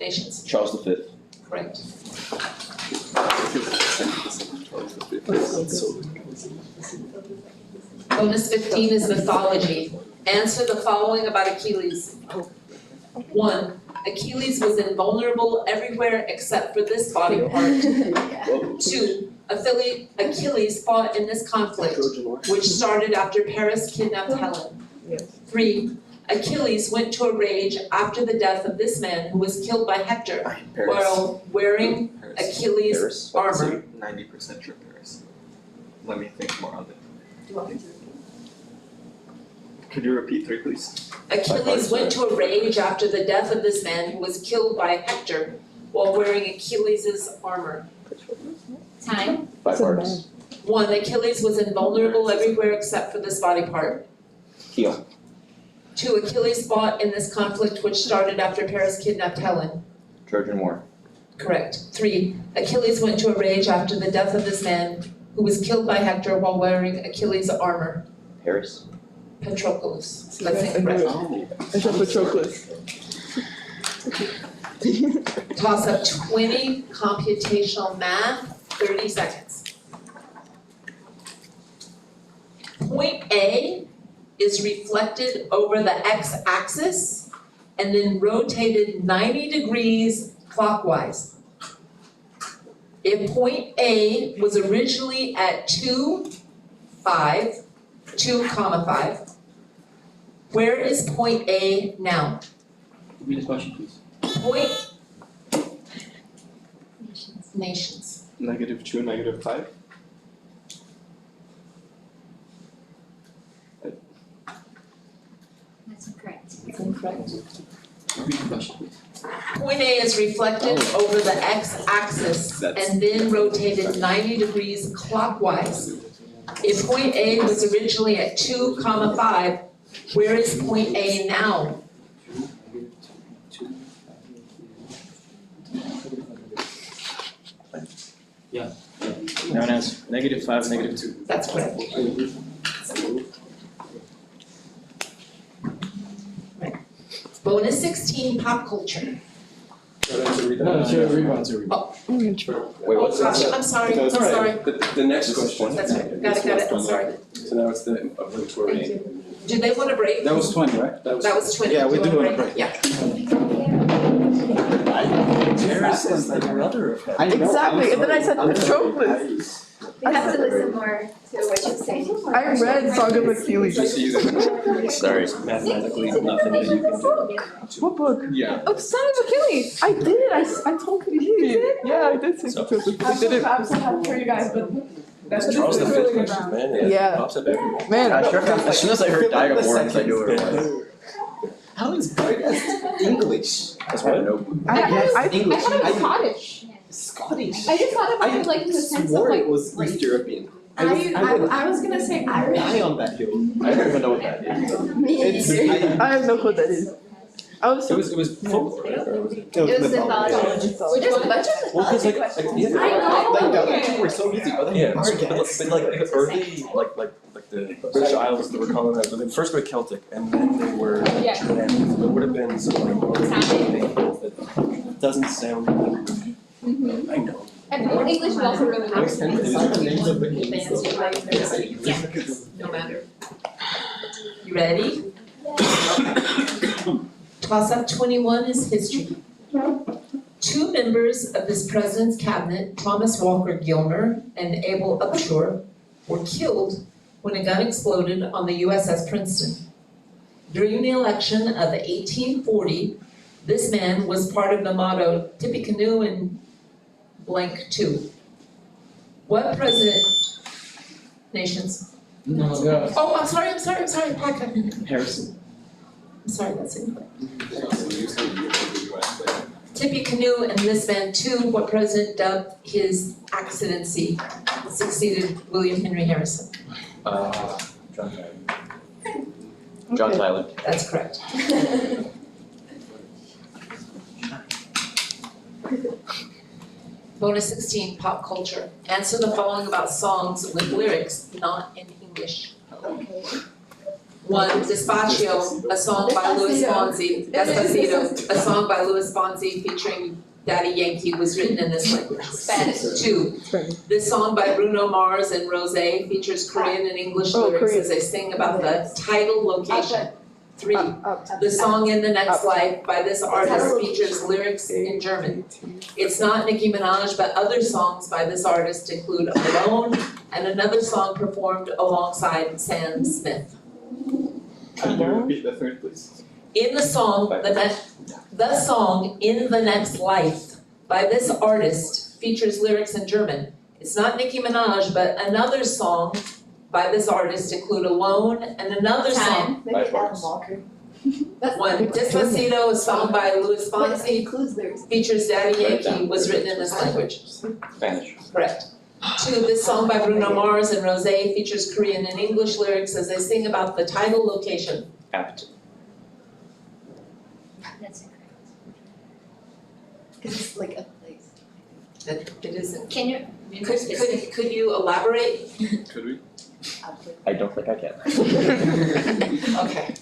nations. Charles V. Correct. Bonus 15 is mythology. Answer the following about Achilles. 1, Achilles was invulnerable everywhere except for this body part. 2, Achilles fought in this conflict, which started after Paris kidnapped Helen. 3, Achilles went to a rage after the death of this man who was killed by Hector while wearing Achilles' armor. 90% sure Paris. Let me think more on it. Could you repeat 3, please? Achilles went to a rage after the death of this man who was killed by Hector while wearing Achilles' armor. Time. 5 parts. 1, Achilles was invulnerable everywhere except for this body part. Heel. 2, Achilles fought in this conflict which started after Paris kidnapped Helen. Trojan War. Correct. 3, Achilles went to a rage after the death of this man who was killed by Hector while wearing Achilles' armor. Paris. Patroclus. That's incorrect. I said Patroclus. Toss up 20, computational math, 30 seconds. Point A is reflected over the x-axis and then rotated 90 degrees clockwise. If point A was originally at 2, 5, where is point A now? Read the question, please. Point nations. -2, -5? That's incorrect. Incorrect. Read the question, please. Point A is reflected over the x-axis and then rotated 90 degrees clockwise. If point A was originally at 2, 5, where is point A now? Now an answer. -5, -2. That's correct. Right. Bonus 16, pop culture. No, it's your answer. Wait, Oh what's gosh, that? I'm sorry, No, I'm it's all right. sorry. The next question. That's right, got it, I'm sorry. So now it's the obligatory. Thank you. Do they want a break? That was 20, right? That was 20. Yeah, we Do you do want want a break. Yeah. Paris is like a brother of Exactly, and then I said Patroclus. You have to listen more to what you're saying. I read Song of Achilles. Sorry. mathematically nothing that you can do. What book? Yeah. Oh, Son of Achilles. I did. I told you. You did? Yeah, I did say Patroclus. I did it. I'm so happy for you guys, but Charles V pictures, man. It Yeah. pops up everywhere. Man, Yeah, sure. As soon as I heard Diagon Warrens, I knew what it was. How is Vargas English? That's what I know. I English. thought it was Scottish. Scottish. I just thought about it like in the sense of swore like. it was like- East European. I was gonna say Irish. Die on that hill. I don't even know what that is. Me It's, neither. I have no clue what that is. I was It was folklore, right? Or was it? it was It was mythology. mythology. Which There's a one? bunch of Well, cause mythology questions. yeah, I know. Like the other two were so easy, but then yeah, Vargas. but like the early, like the British Isles that were colonized, they first were Celtic and then they were Yeah. Germanic. There would have been some like modern that doesn't sound Mhm. I know. And English was also really I nice. tend to decide the names of the kings. Fancy though. like this. Yeah. No matter. You ready? Toss-up 21 is history. Two members of this president's cabinet, Thomas Walker Gilmer and Abel Upshur, were killed when a gun exploded on the USS Princeton. During the election of 1840, this man was part of the motto Tippecanoe and blank two. What president, nations? Oh, I'm sorry, back up. Harrison. I'm sorry, that's incorrect. Tippecanoe and this man too, what president dubbed his accidency, succeeded William Henry Harrison. John Tyler. John Tyler. That's correct. Bonus 16, pop culture. Answer the following about songs with lyrics not in English. One, Despacio, a song by Louis Fonsi. Despacito, a song by Louis Fonsi featuring Daddy Yankee was written in this language. Spanish. Two, this song by Bruno Mars and Rosé features Korean and English Oh, lyrics Korean. as they sing about the title location. Three, Up. the song In the Next Up. Life by this artist features lyrics in German. It's not Nicki Minaj, but other songs by this artist include Alone and another song performed alongside Sam Smith. Can you repeat the third, please? In the song, the song In the Next Life by this artist features lyrics in German. It's not Nicki Minaj, but another song by this artist include Alone and another song. Maybe Alan Walker. That's One, Despacito, a song by Louis But it Fonsi, includes lyrics. features Daddy Yankee, was written in this language. Spanish. Correct. Two, this song by Bruno Mars and Rosé features Korean and English lyrics as they sing about the title location. Apt. That's incorrect. Cause it's like a place. It isn't. Can you? Could you elaborate? Could we? I don't think I can. Okay.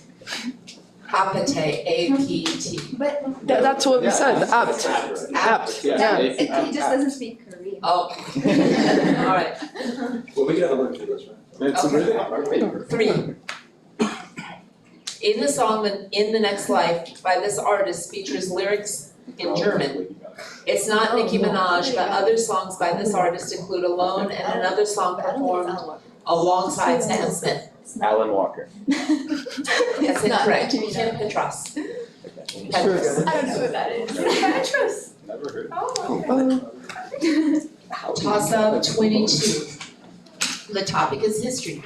Apate, A-P-T. But That's what we said, apt. Apt. Yeah. he just doesn't speak Korean. Oh. Alright. Well, we can have a look at this, right? It's Okay. our paper. Three. In the song In the Next Life by this artist features lyrics in German. It's not Nicki Minaj, but other songs by this artist include Alone and another song performed alongside Sam Smith. Alan Walker. That's incorrect. Kim Petras. Petras. I don't know who that is. Petrus. Never heard. Toss up 22. The topic is history.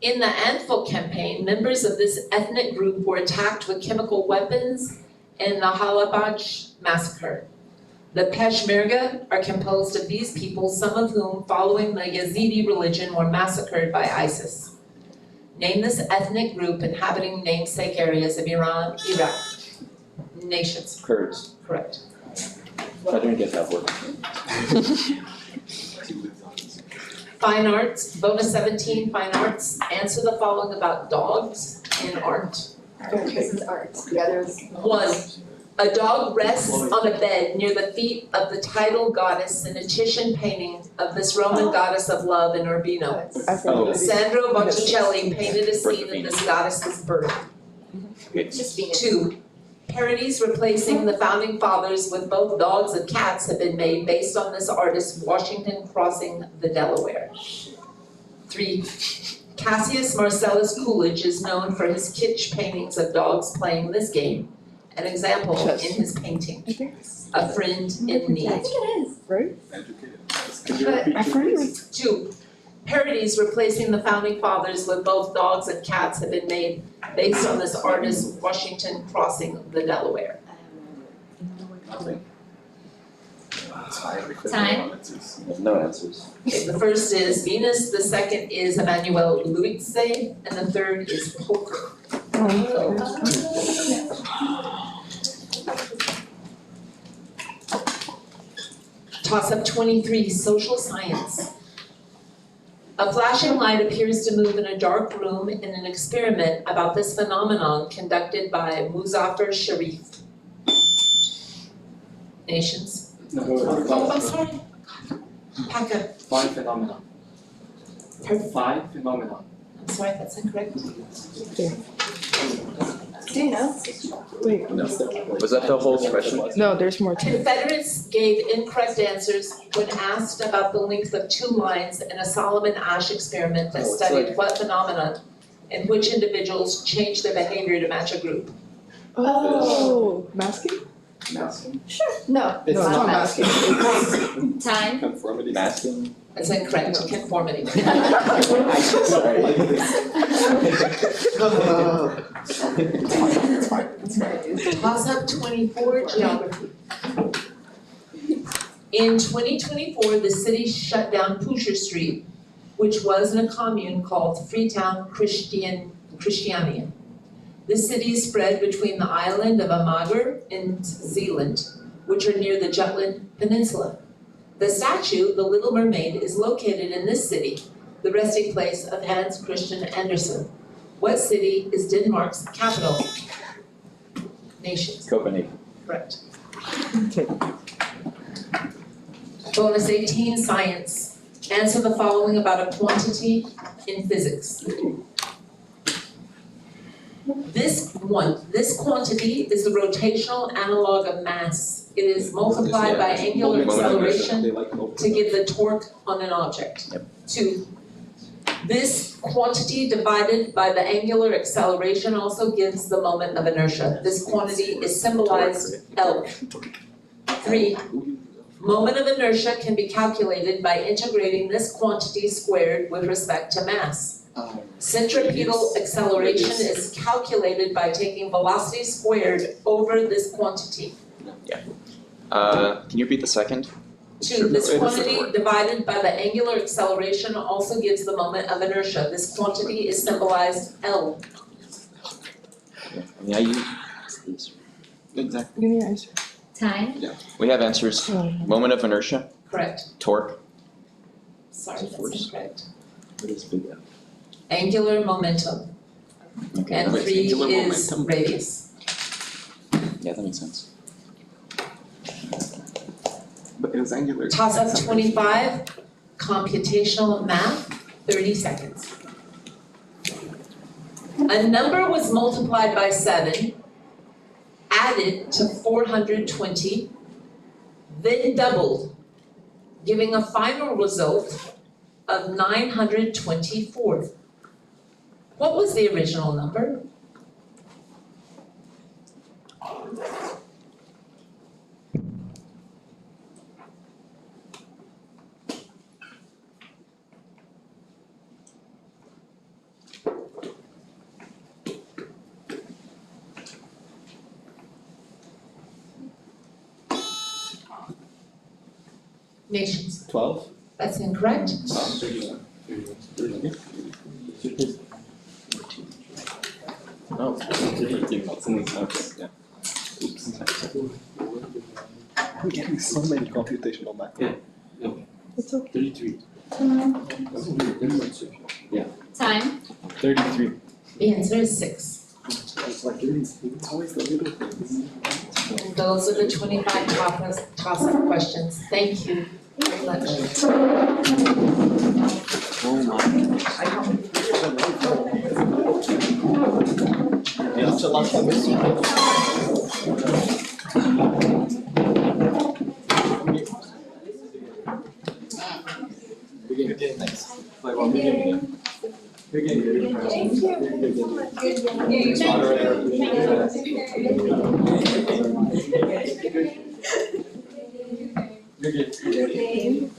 In the Antful campaign, members of this ethnic group were attacked with chemical weapons in the Halabaj massacre. The Peshmerga are composed of these people, some of whom, following the Yazidi religion, were massacred by ISIS. Name this ethnic group inhabiting namesake areas of Iran, Iraq. Nations, Kurds. correct. I didn't get that word. Fine arts, bonus 17, fine arts. Answer the following about dogs in art. This is art. The others. One, a dog rests on a bed near the feet of the title goddess in a Titian painting of this Roman goddess of love in Urbino. Oh. Sandro Botticelli painted a scene of this goddess's birth. Just Venus. Two, parodies replacing the founding fathers with both dogs and cats have been made based on this artist Washington crossing the Delaware. Three, Cassius Marcellus Coolidge is known for his kitsch paintings of dogs playing this game. An example in his painting. a friend in need. I think it is. Could you repeat? 2, parodies replacing the founding fathers with both dogs and cats have been made based on this artist Washington crossing the Delaware. Nothing. Time. No answers. Okay, the first is Venus, the second is Emmanuel Luitze, and the third is poker. Toss-up 23, social science. A flashing light appears to move in a dark room in an experiment about this phenomenon conducted by Muzaffar Sharif. Nations. Oh, I'm sorry. Paca. 5 phenomena. Pardon? 5 phenomena. I'm sorry, that's incorrect. Do you know? Wait, No. Was that the whole question? no, there's more to it. Confederates gave incorrect answers when asked about the length of 2 lines in a Solomon Asch experiment that studied what phenomenon in which individuals changed their behavior to match a group. Oh, masking? No. It's No, not masking. Time. Conformity. Masking. That's incorrect, conformity. Sorry. Toss up 24, geography. In 2024, the city shut down Pusher Street, which was in a commune called Freetown Christiania. The city is spread between the island of Amager and Zeeland, which are near the Jutland Peninsula. The statue, the Little Mermaid, is located in this city, the resting place of Hans Christian Andersen. What city is Denmark's capital? Nations. Copenhagen. Correct. Bonus 18, science. Answer the following about a quantity in physics. This quantity is the rotational analog of mass. It is multiplied by angular acceleration to give the torque on an object. 2, this quantity divided by the angular acceleration also gives the moment of inertia. This quantity is symbolized L. 3, moment of inertia can be calculated by integrating this quantity squared with respect to mass. Centripetal acceleration is calculated by taking velocity squared over this quantity. Can you repeat the second? 2, this quantity divided by the angular acceleration also gives the moment of inertia. This quantity is symbolized L. Yeah, you. Exactly. Give me your answer. Time. We have answers. Moment of inertia, Correct. torque. Sorry, that's incorrect. What is big F? Angular momentum. Okay. And Wait, 3 angular is momentum. radius. Yeah, that makes sense. But it was angular. Toss up 25, computational math, 30 seconds. A number was multiplied by 7, added to 420, then doubled, giving a final result of 924. What was the original number? Nations. 12? That's incorrect. Oh, something else. Yeah. Oops. I'm getting so many computational math. Yeah. It's okay. 33. Time. 33. The answer is 6. It's like it's always the little things. And those are the 25 toss-up questions. Thank you very much. Oh my. Ja, co masz na myśli? Good game. Nice. Like, well, good game. Good game. Good game. Thank you. Good game. Good game.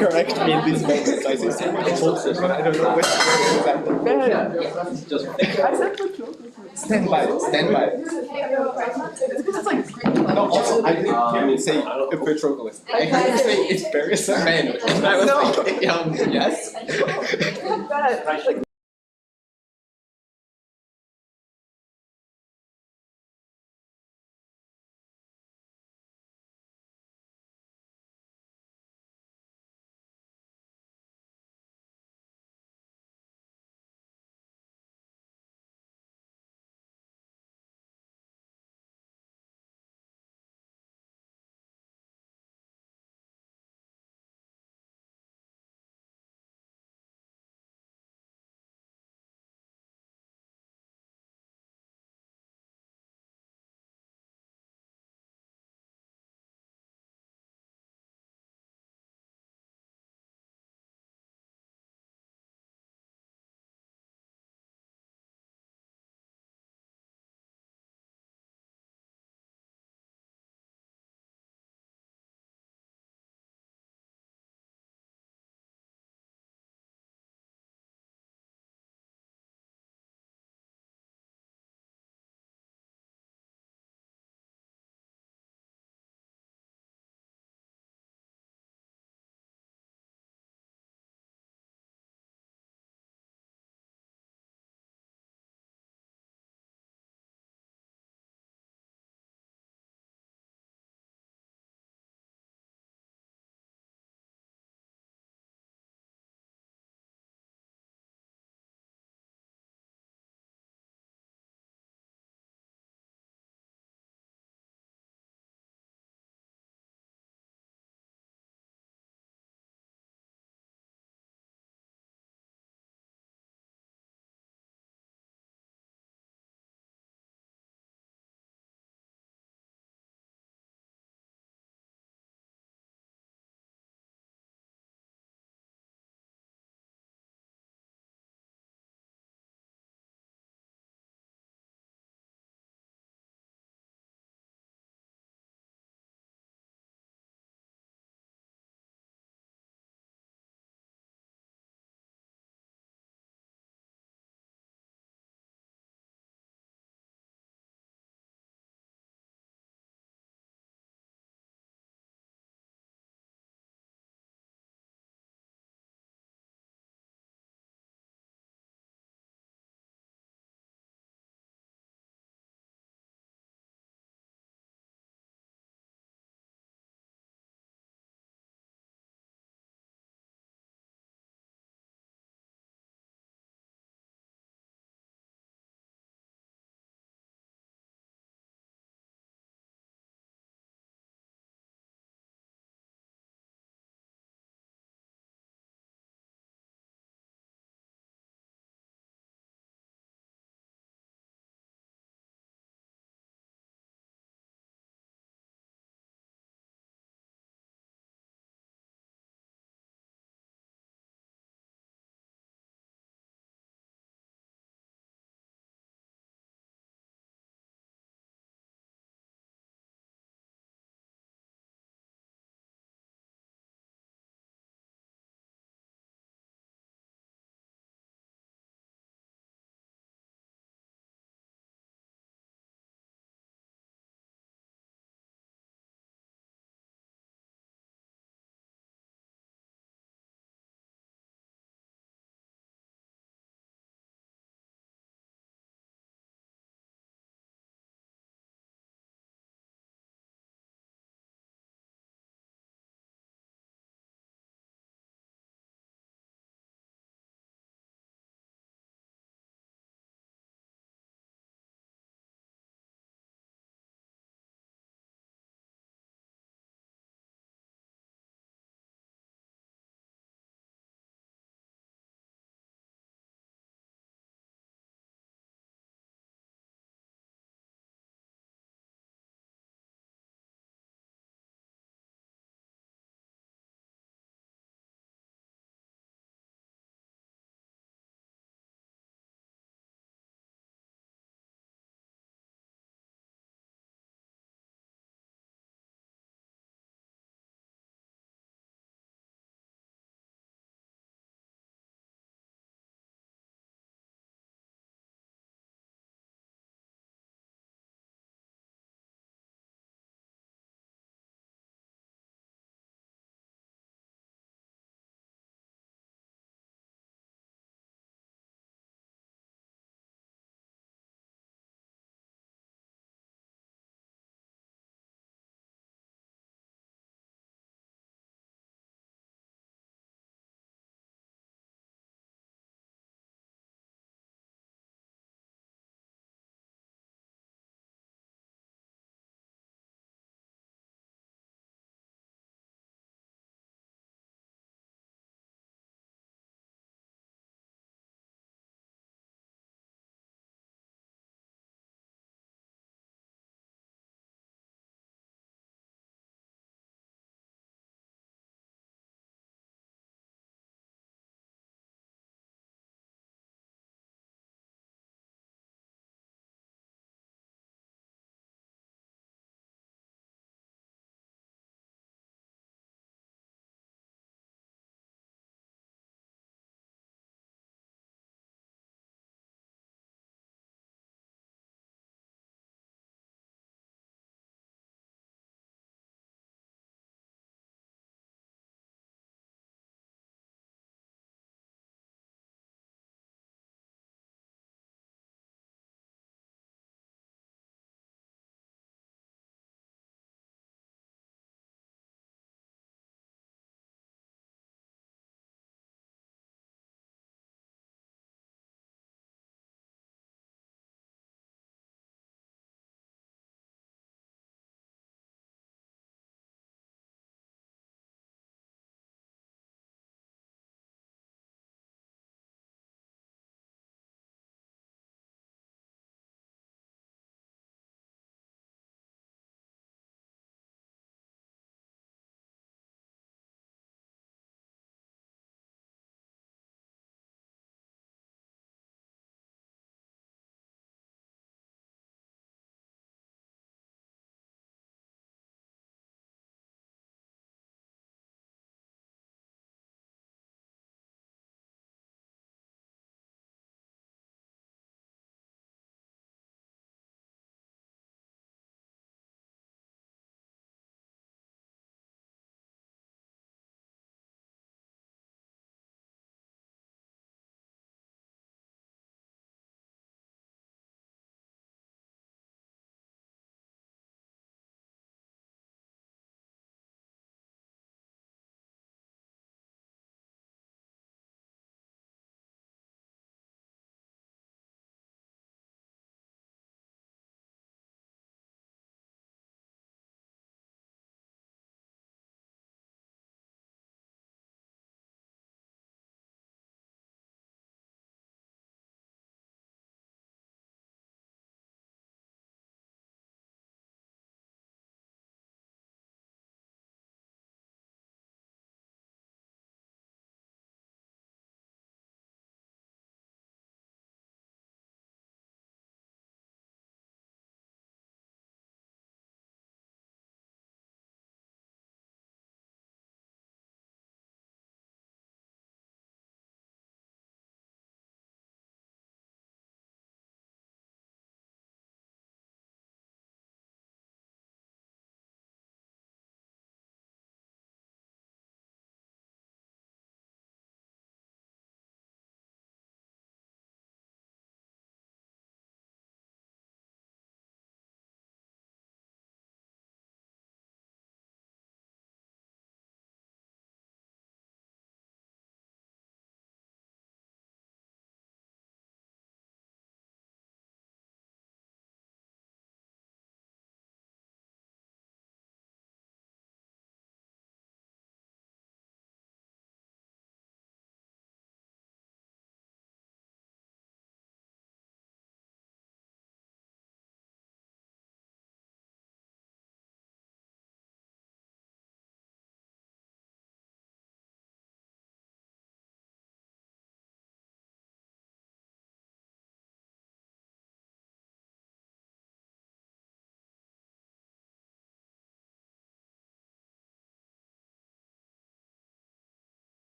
Correct me in these moments. I say so much bullshit, but I don't know which I said the joke. Stand by. No, also, I didn't say a Patroclus. I didn't say it's Paris and Man. And I was like, yes. That,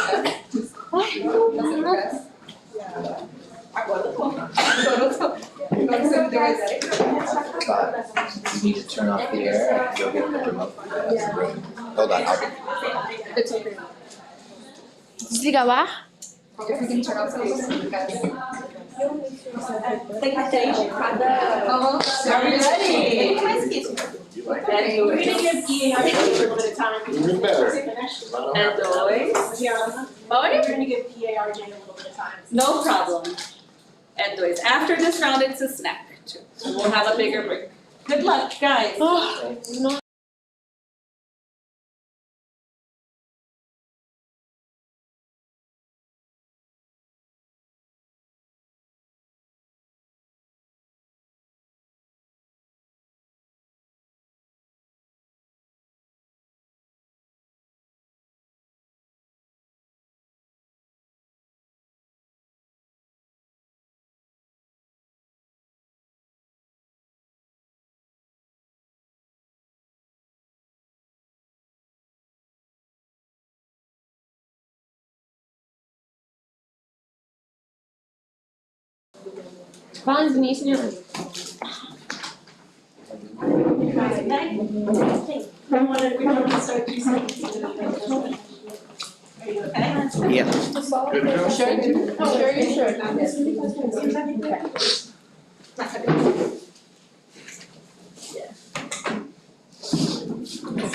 You need to turn off the air and go get the remote. Hold on, It's okay. Desliga lá? If we can turn off the AC. Are we ready? We're gonna give EAR a little bit of time. Even better. And dois. We're gonna give EAR a little bit of time. No problem. And dois. After this round, it's a snack too. So we'll have a bigger break. Good luck, guys. Vamos, Vinícius. We want to start using. Are you okay? Yeah. Let's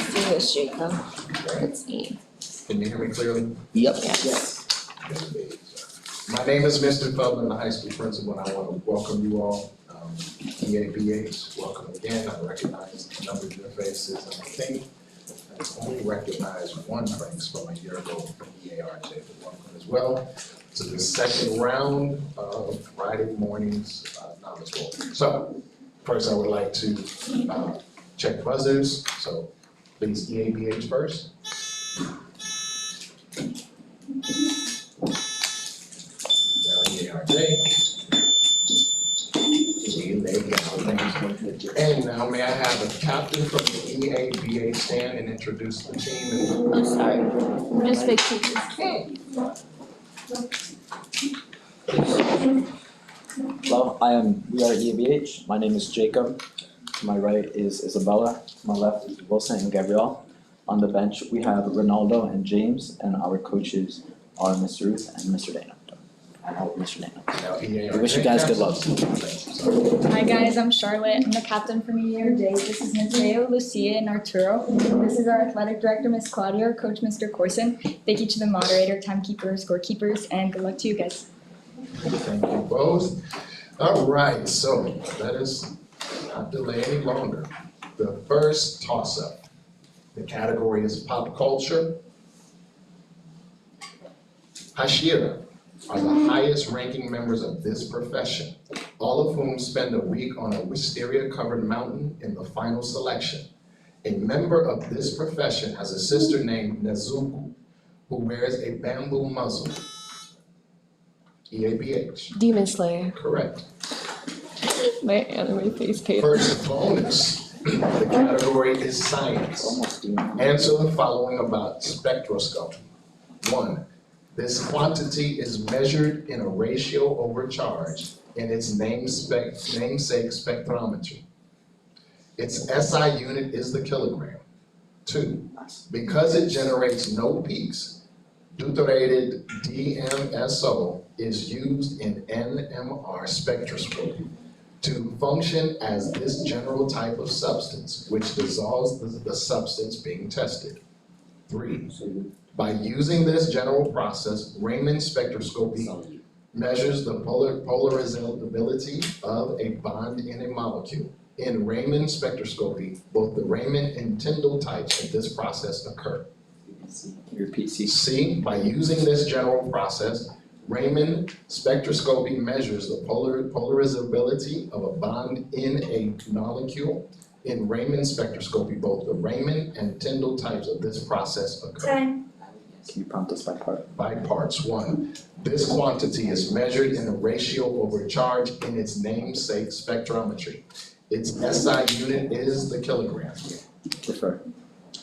do this, Jacob. Let's see. Can you hear me clearly? Yep. My name is Mr. Feldman, the high school principal, and I want to welcome you all. EABH, welcome again. I recognize a number of your faces, and I think I only recognize one face from a year ago from EARJ, but welcome as well to the second round of Friday morning's knowledge bowl. So, first I would like to check buzzers, so please EABH first. EARJ. And now may I have a captain from the EABA stand and introduce the team? Oh, sorry. I'm just fixing Hello, we are EABH. My name is Jacob. To my right is Isabella. To my left is Wilson and Gabrielle. On the bench, we have Ronaldo and James, and our coaches are Miss Ruth and Mr. Dana. I hope Mr. Dana. We wish you guys good luck. Hi guys, I'm Charlotte. I'm the captain from EARJ. This is Mateo, Lucia, and Arturo. This is our athletic director, Miss Claudia, our coach, Mr. Corson. Thank you to the moderator, timekeeper, scorekeepers, and good luck to you guys. Thank you both. All right, so let us not delay any longer. The first toss-up. The category is pop culture. Hashira are the highest ranking members of this profession, all of whom spend a week on a wisteria-covered mountain in the final selection. A member of this profession has a sister named Nezuko, who wears a bamboo muzzle. EABH. Demon Slayer. Correct. My anime face paint. First bonus. The category is science. Answer the following about spectroscopy. 1. This quantity is measured in a ratio over charge in its namesake spectrometry. Its SI unit is the kilogram. 2. Because it generates no peaks, deuterated DMSO is used in NMR spectroscopy to function as this general type of substance, which dissolves the substance being tested. 3. By using this general process, Raman spectroscopy measures the polarizability of a bond in a molecule. In Raman spectroscopy, both the Raman and Tyndall types of this process occur. Repeat C. C, by using this general process, Raman spectroscopy measures the polarizability of a bond in a molecule. In Raman spectroscopy, both the Raman and Tyndall types of this process occur. Time. Can you prompt us by part? By parts. 1. This quantity is measured in a ratio over charge in its namesake spectrometry. Its SI unit is the kilogram. Refer.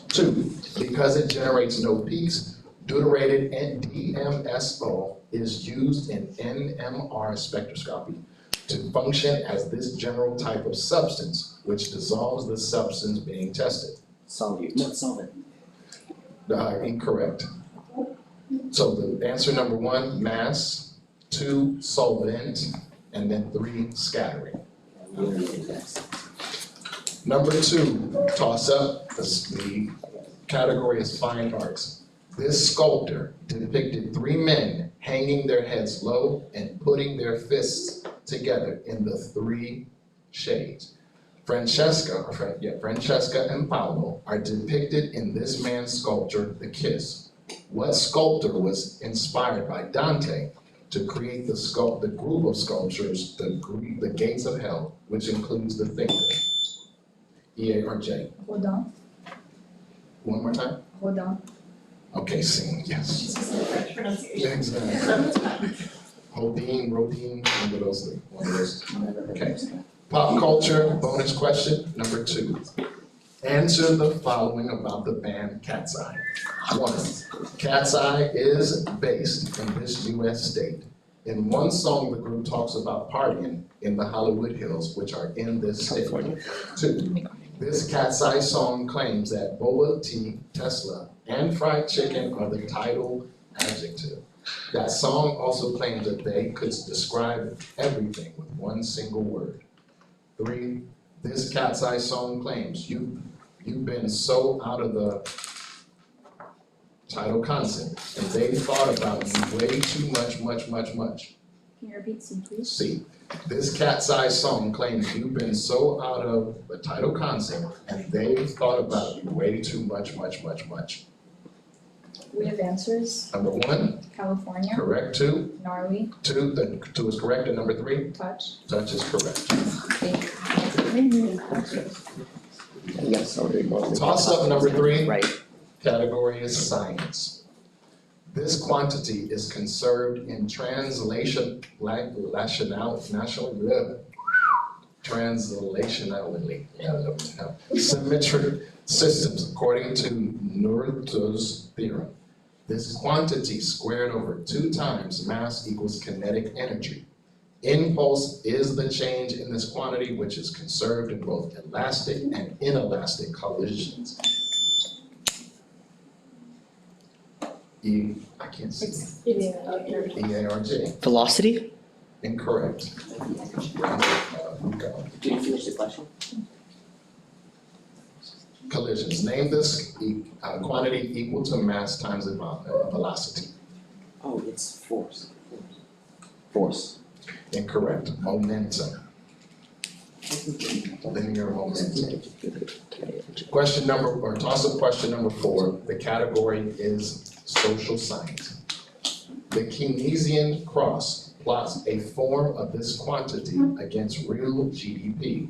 2. Because it generates no peaks, Deuterated DMSO is used in NMR spectroscopy to function as this general type of substance which dissolves the substance being tested. Solute. No, solvent. Incorrect. So the answer number 1, mass, 2, solvent, and then 3, scattering. Number 2, toss up, the category is fine arts. This sculptor depicted 3 men hanging their heads low and putting their fists together in the 3 shades. Francesca and Paolo are depicted in this man's sculpture, The Kiss. What sculptor was inspired by Dante to create the group of sculptures, the Gates of Hell, which includes the finger? EA or J? Rodin. One more time? Rodin. Okay, sing, yes. French pronunciation. Yeah, exactly. Rodin, one of those. Okay. Pop culture, bonus question, number 2. Answer the following about the band Cat's Eye. 1, Cat's Eye is based in this US state. In one song, the group talks about partying in the Hollywood Hills, which are in this state. 2, this Cat's Eye song claims that boba tea, Tesla, and fried chicken are the title adjective. That song also claims that they could describe everything with one single word. 3, this Cat's Eye song claims you've been so out of the title concept, and they thought about you way too much. Can you repeat C, please? C, this Cat's Eye song claims you've been so out of the title concept, and they've thought about you way too much. We have answers. Number 1, California. correct. 2, Gnarly. 2 is correct, and number 3, Touch. touch is correct. Toss up number 3, Right. category is science. This quantity is conserved in translationally, symmetric systems according to Newton's theorem. This quantity squared over 2 times mass equals kinetic energy. Impulse is the change in this quantity which is conserved in both elastic and inelastic collisions. I can't see. EARJ. Velocity? Incorrect. Did you finish the question? Collisions. Name this quantity equal to mass times the velocity. Oh, it's force. Force. Incorrect. Momentum. Linear momentum. Question number, or toss up question number 4. The category is social science. The Keynesian cross plots a form of this quantity against real GDP.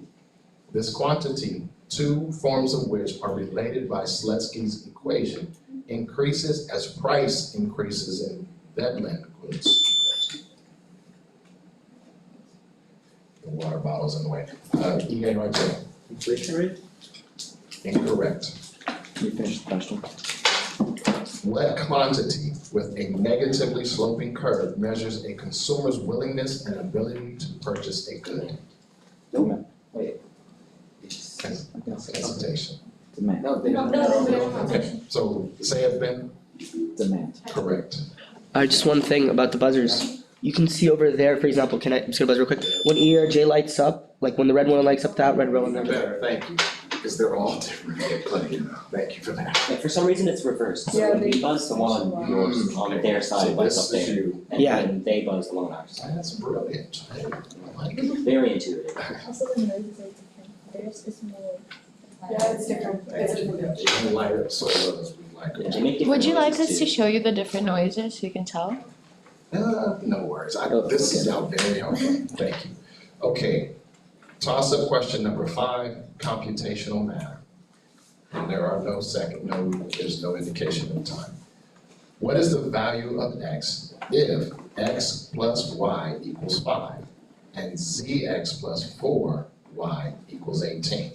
This quantity, 2 forms of which are related by Slutsky's equation, increases as price increases in Veblen goods. The water bottle's in the way. EARJ. Inflation rate? Incorrect. You finished the question. What quantity with a negatively sloping curve measures a consumer's willingness and ability to purchase a good? Hesitation. Demand. Okay, so say it, Ben. Demand. Correct. Just one thing about the buzzers. You can see over there, for example, I'm just gonna buzz real quick. When ERJ lights up, like when the red one lights up, that red one. Better, thank you, because they're all different. Thank you for that. And for some reason, it's reversed. So Yeah, when they- we buzz the one on yours, on their side, So lights this up is there. you. And Yeah. then they buzz the one on our side. That's brilliant. I like it. Very intuitive. Also, the noises are different. Theirs is more. Yeah, it's different. It's different. They don't light up so well as we like Yeah, it. they make different Would you like noises us too. to show you the different noises so you can tell? No worries, this is now very helpful, thank you. Okay, toss up question number 5, computational math. And there are there's no indication of time. What is the value of x if x plus y equals 5 and zx plus 4y equals 18?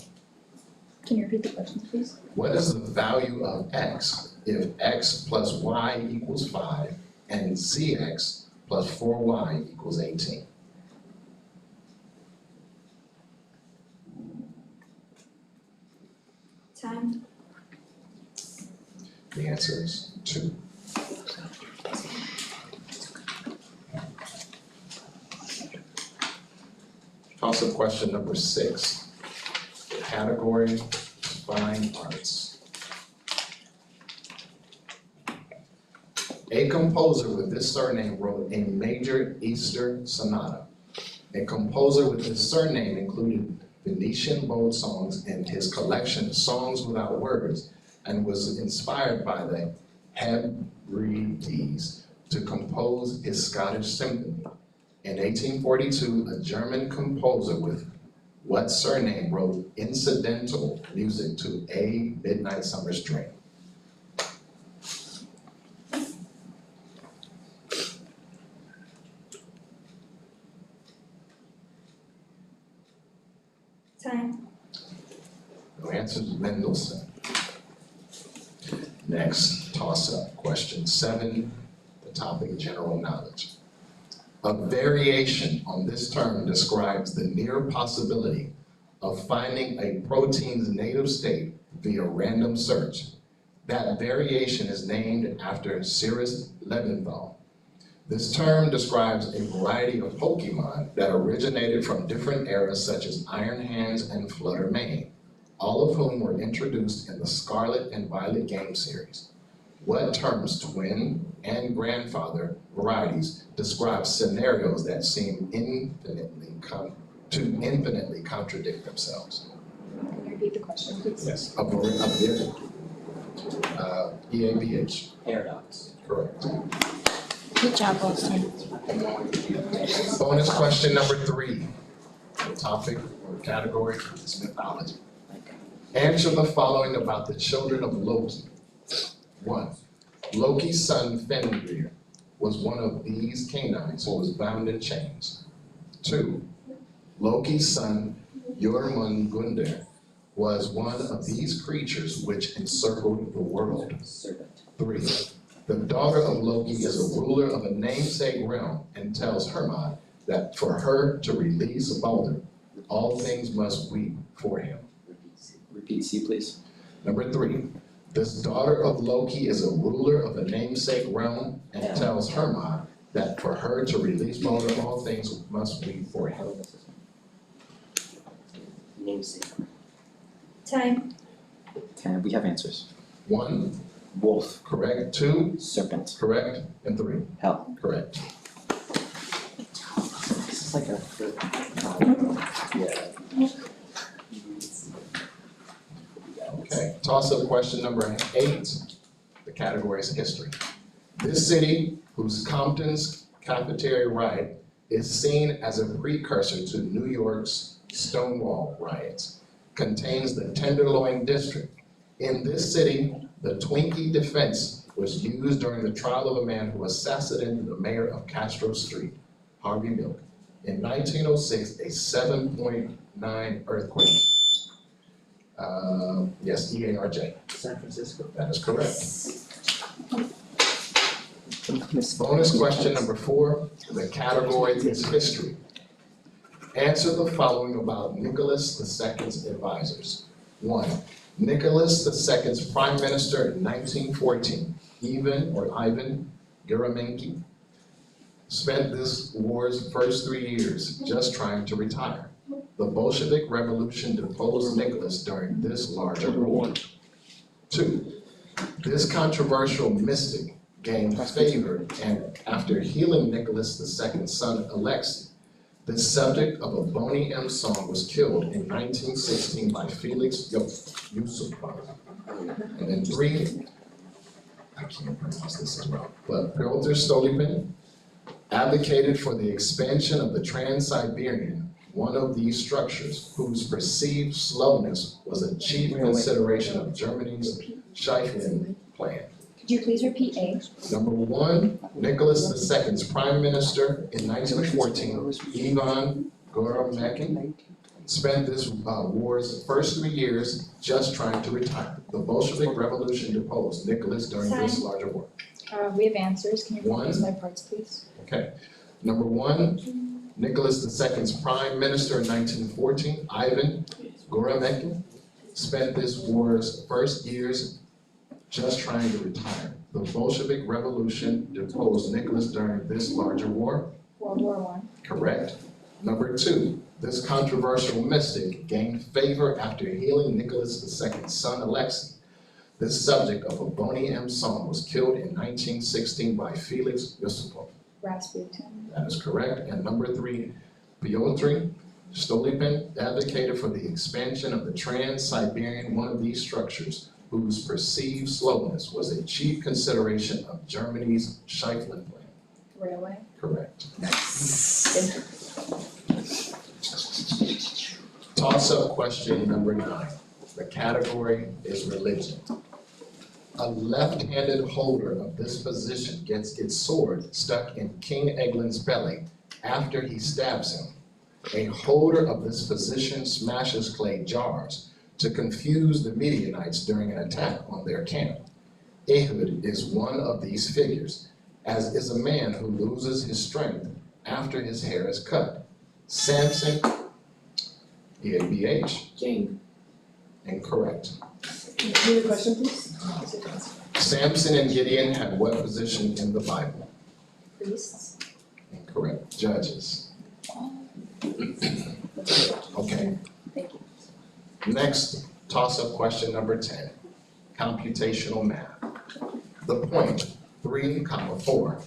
Can you repeat the question, please? What is the value of x if x plus y equals 5 and zx plus 4y equals 18? Time. The answer is 2. Also question number 6. Category Fine Arts. A composer with this surname wrote a major Easter sonata. A composer with this surname included Venetian bold songs in his collection Songs Without Words, and was inspired by the Hebrides to compose his Scottish symphony. In 1842, a German composer with what surname wrote incidental music to A Midnight Summer's Dream? Time. No answer is Mendelssohn. Next, toss-up, question 7, the topic general knowledge. A variation on this term describes the near possibility of finding a protein's native state via random search. That variation is named after Cyrus Leventhal. This term describes a variety of Pokemon that originated from different eras such as Iron Hands and Flutter Mane, all of whom were introduced in the Scarlet and Violet game series. What terms, twin and grandfather varieties, describe scenarios that seem infinitely contradict themselves? Can you repeat the question, please? Yes. EABH. Paradox. Correct. Good job, Wilson. Bonus question number 3. The topic or category is mythology. Answer the following about the children of Loki. 1. Loki's son Fenrir was one of these canines who was bound in chains. 2. Loki's son Jormungandr was one of these creatures which encircled the world. 3. The daughter of Loki is a ruler of a namesake realm and tells Hermod that for her to release Baldur, all things must weep for him. Repeat C, please. Number 3, this daughter of Loki is a ruler of a namesake realm and tells Hermod that for her to release Baldur, all things must weep for him. Namesake. Time. And we have answers. 1, Wolf. correct. 2, Serpent. correct. And 3, Hell. correct. This is like a yeah. Okay, toss-up question number 8. The category is history. This city, whose Compton's cafeteria riot is seen as a precursor to New York's Stonewall riots, contains the Tenderloin District. In this city, the Twinkie defense was used during the trial of a man who assassinated the mayor of Castro Street, Harvey Milk. In 1906, a 7.9 earthquake. Yes, EARJ. San Francisco. That is correct. Bonus question number 4, the category is history. Answer the following about Nicholas II's advisors. 1, Nicholas II's prime minister in 1914, Ivan Gerasimov, spent this war's first 3 years just trying to retire. The Bolshevik Revolution deposed Nicholas during this larger war. 2, this controversial mystic gained favor, and after healing Nicholas II's son Alexei, the subject of a Boney M song was killed in 1916 by Felix Yusupov. And then 3, I can't pronounce this as well, but Pyotr Stolypin advocated for the expansion of the Trans-Siberian, one of these structures whose perceived slowness was a chief consideration of Germany's Schlieffen Plan. Could you please repeat A? Number 1, Nicholas II's prime minister in 1914, Ivan Gerasimov, spent this war's first 3 years just trying to retire. The Bolshevik Revolution deposed Nicholas during this larger war. We have answers. Can you One. repeat my parts, please? Okay. Number 1, Nicholas II's prime minister in 1914, Ivan Goromenko, spent this war's first years just trying to retire. The Bolshevik Revolution deposed Nicholas during this larger war. World War I. Correct. Number 2, this controversial mystic gained favor after healing Nicholas II's son Alexei. This subject of a Boni M song was killed in 1916 by Felix Yusupov. Rasputin. That is correct. And number 3, Pyotr Stolypin advocated for the expansion of the Trans-Siberian, one of these structures, whose perceived slowness was a chief consideration of Germany's Scheifelen plan. Railway. Correct. Thank you. Toss-up question number 9. The category is religion. A left-handed holder of this position gets its sword stuck in King Eglin's belly after he stabs him. A holder of this position smashes clay jars to confuse the Midianites during an attack on their camp. Ehud is one of these figures, as is a man who loses his strength after his hair is cut. Samson, EABH. Jane. Incorrect. Repeat the question, please. Samson and Gideon had what position in the Bible? Priests. Incorrect. Judges. Okay. Thank you. Next, toss-up question number 10. Computational math. The point 3, 4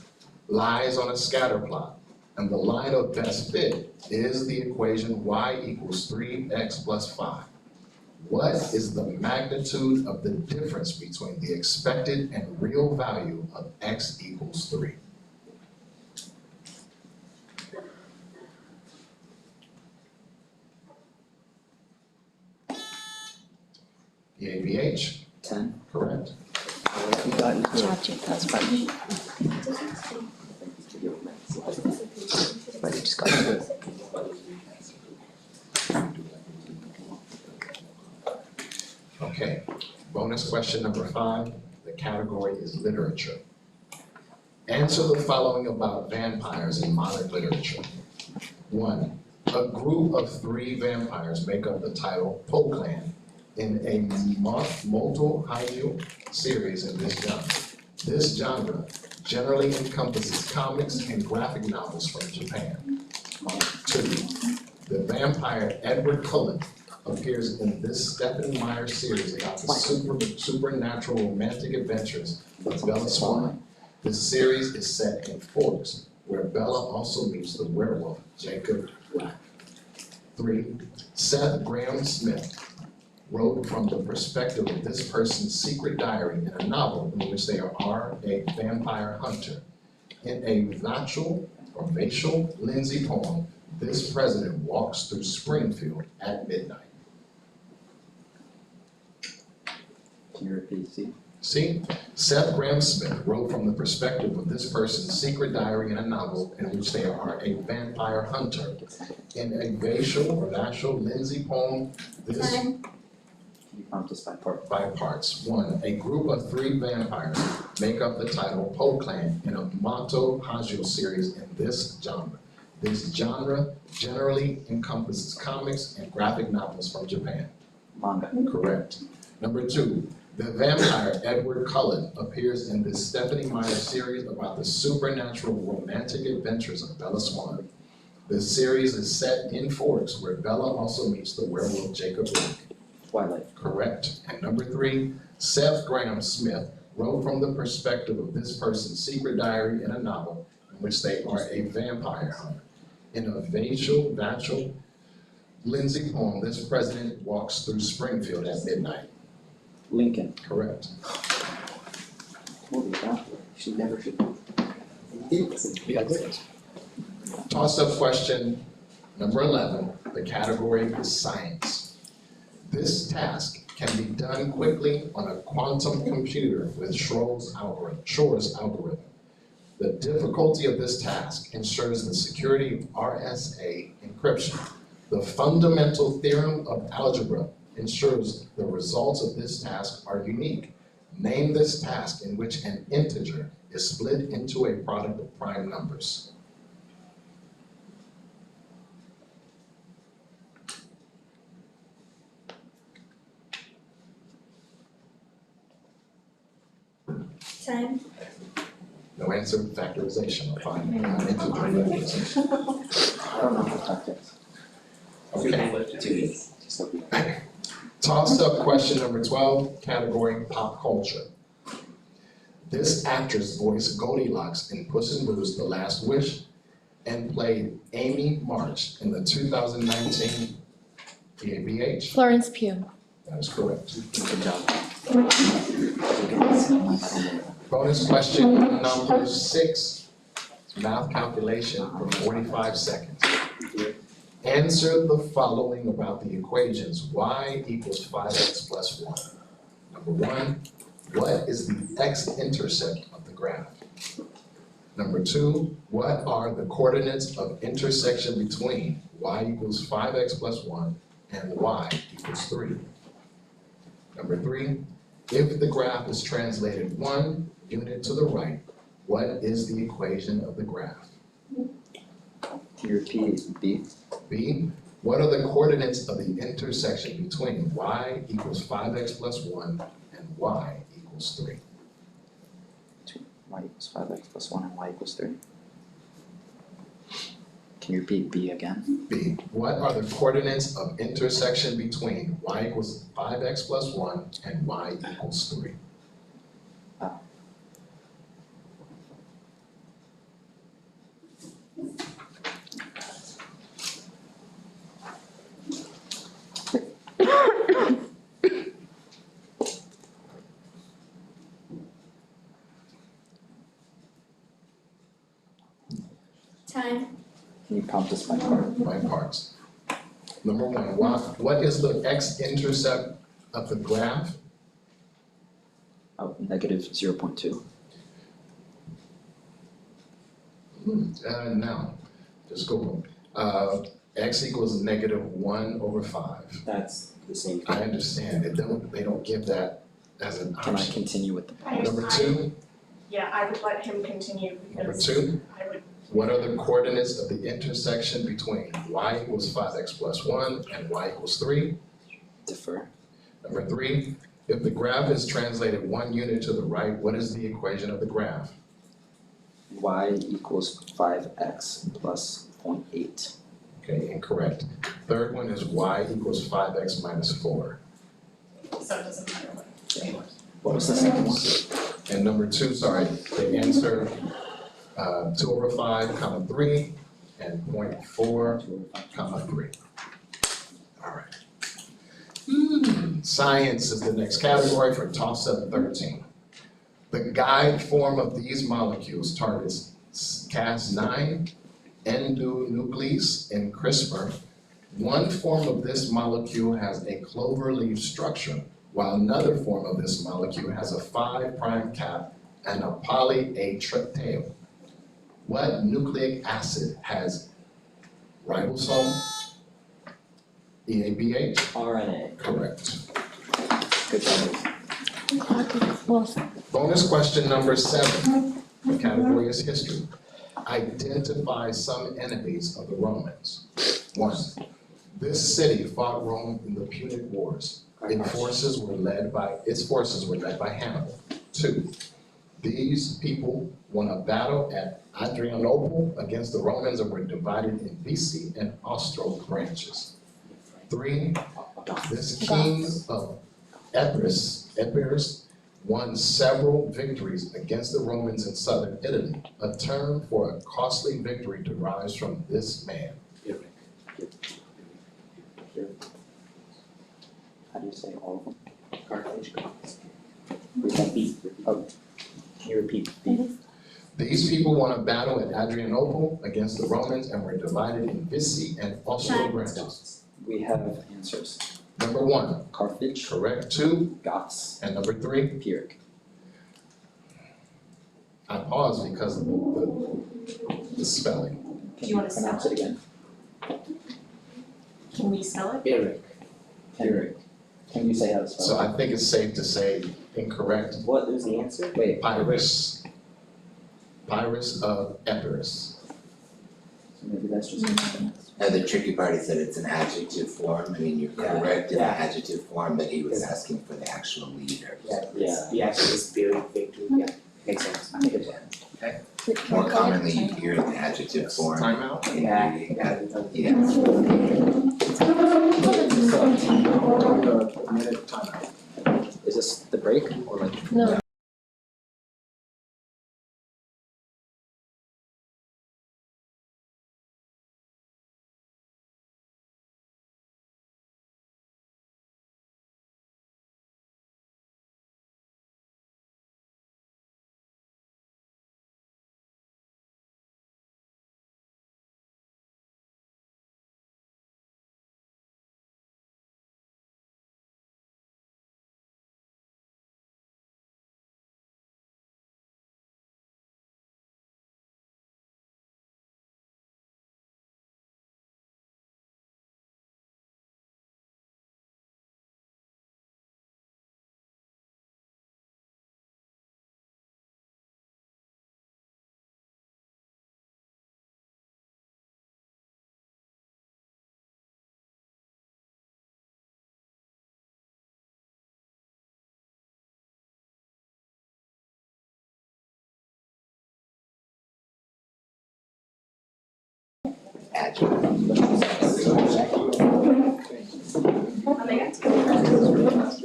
lies on a scatter plot, and the line of best fit is the equation y equals 3x plus 5. What is the magnitude of the difference between the expected and real value of x equals 3? EABH. 10. Correct. We got into Job, Jake. That's fine. But you just got into it. Okay, bonus question number 5. The category is literature. Answer the following about vampires in modern literature. 1, a group of 3 vampires make up the title Poclan in a multi-hygieal series in this genre. This genre generally encompasses comics and graphic novels from Japan. 2, the vampire Edward Cullen appears in this Stephen Meyer series about the supernatural romantic adventures of Bella Swan. This series is set in Forks, where Bella also meets the werewolf Jacob Black. 3, Seth Graham Smith wrote from the perspective of this person's secret diary in a novel in which they are a vampire hunter. In a Vachel Lindsay poem, this president walks through Springfield at midnight. Can you repeat C? See, Seth Graham Smith wrote from the perspective of this person's secret diary in a novel in which they are a vampire hunter. In a Vachel Lindsay poem, this Can you count this by part? by parts. 1, a group of 3 vampires make up the title Poclan in a multi-hygieal series in this genre. This genre generally encompasses comics and graphic novels from Japan. Manga. Correct. Number 2, the vampire Edward Cullen appears in this Stephenie Meyer series about the supernatural romantic adventures of Bella Swan. This series is set in Forks, where Bella also meets the werewolf Jacob Black. Twilight. Correct. And number 3, Seth Graham Smith wrote from the perspective of this person's secret diary in a novel in which they are a vampire hunter. In a Vachel Lindsay poem, this president walks through Springfield at midnight. Lincoln. Correct. Holy cow. She never should. Toss-up question number 11. The category is science. This task can be done quickly on a quantum computer with Shor's algorithm. The difficulty of this task ensures the security of RSA encryption. The fundamental theorem of algebra ensures the results of this task are unique. Name this task in which an integer is split into a product of prime numbers. Time. No answer, factorization, or finding integer factorization. I don't know how to factor. Okay. Toss up question number 12, category pop culture. This actress voiced Goldilocks in Puss in Boots: The Last Wish and played Amy March in the 2019 PABH. Florence Pugh. That is correct. Good job. Bonus question number 6, math calculation for 45 seconds. Answer the following about the equations y equals 5x plus 1. Number 1, what is the x-intercept of the graph? Number 2, what are the coordinates of intersection between y equals 5x plus 1 and y equals 3? Number 3, if the graph is translated 1 unit to the right, what is the equation of the graph? Can you repeat B? B, what are the coordinates of the intersection between y equals 5x plus 1 and y equals 3? Y equals 5x plus 1 and y equals 3. Can you repeat B again? B, what are the coordinates of intersection between y equals 5x plus 1 and y equals 3? Time. Can you count this by part? By parts. Number 1, what is the x-intercept of the graph? Oh, negative 0.2. No, just go. X equals negative 1 over 5. That's the same. I understand, they don't give that as an Can I option. continue with the Number 2, Yeah, I would let him continue number because 2, I would, what are the coordinates of the intersection between y equals 5x plus 1 and y equals 3? defer? Number 3, if the graph is translated 1 unit to the right, what is the equation of the graph? Y equals 5x plus 0.8. Okay, incorrect. Third one is y equals 5x minus 4. so it doesn't matter what. What was the second one? And number 2, sorry, the answer 2 over 5, comma 3, and 0.4, comma 3. All right. Science is the next category for toss-up 13. The guide form of these molecules targets Cas9 endonuclease in CRISPR. One form of this molecule has a clover leaf structure, while another form of this molecule has a 5' cap and a poly-A tail. What nucleic acid has ribosome, EABH? RNA. Correct. Good job. Bonus question number 7. The category is history. Identify some enemies of the Romans. 1. This city fought Rome in the Punic Wars. Its forces were led by Hannibal. 2. These people won a battle at Adrianople against the Romans and were divided in Vici and Ostro branches. 3. This king of Epirus won several victories against the Romans in southern Italy. A term for a costly victory derives from this man. How do you say all of them? Carthage. Repeat. Oh, can you repeat? These people won a battle at Adrianople against the Romans and were divided in Vici and Ostro branches. We have answers. Number 1, Carthage. correct. 2, Goths. and number 3, Pyrrhic. I paused because of the spelling. Can you pronounce it again? Can we spell it? Eric. Can you say how to spell So I think it's safe to say incorrect. What is the answer? Wait. Pyrrhus. Pyrrhus of Epirus. So maybe that's just. The tricky part is that it's an adjective form. I mean, you're correct in the adjective form, but he was asking for the actual leader. Yeah, the actual is very victory, yeah, makes sense, I think it's Okay. More commonly, you hear the adjective form. Timeout? Yeah. Minute timeout. Is this the break or like? No.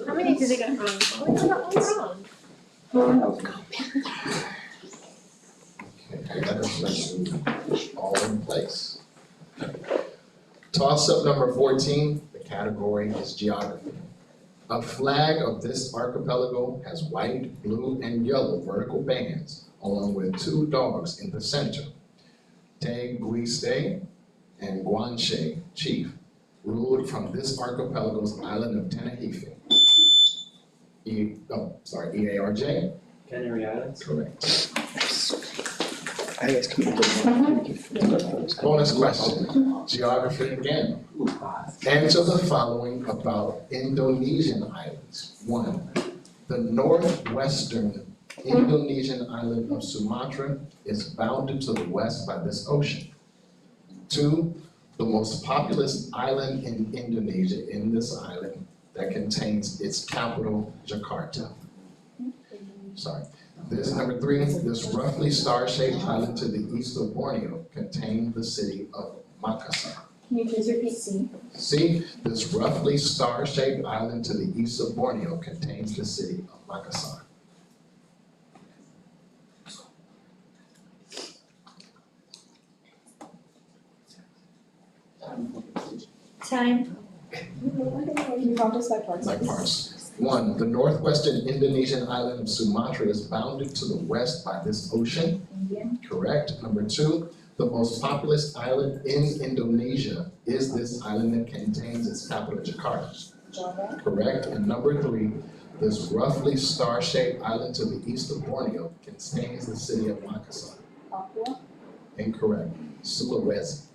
How many did they get wrong? Oh, they got one wrong. Okay, letters all in place. Toss up number 14, the category is geography. A flag of this archipelago has white, blue, and yellow vertical bands, along with two dogs in the center. Teguise and Guanche chief ruled from this archipelago's island of Tenerife. EARJ? Canary Islands? Correct. I guess Bonus question, geography again. Answer the following about Indonesian islands. 1, the northwestern Indonesian island of Sumatra is bounded to the west by this ocean. 2, the most populous island in Indonesia in this island that contains its capital, Jakarta. Sorry. This number 3, this roughly star-shaped island to the east of Borneo contains the city of Makassar. Can you please repeat C? C, this roughly star-shaped island to the east of Borneo contains the city of Makassar. Time. Can you prompt us by parts? Like parts. 1, the northwestern Indonesian island of Sumatra is bounded to the west by this ocean. Indian. Correct. Number 2, the most populous island in Indonesia is this island that contains its capital, Jakarta. Java. Correct. And number 3, this roughly star-shaped island to the east of Borneo contains the city of Makassar. Papua. Incorrect. Sulawesi.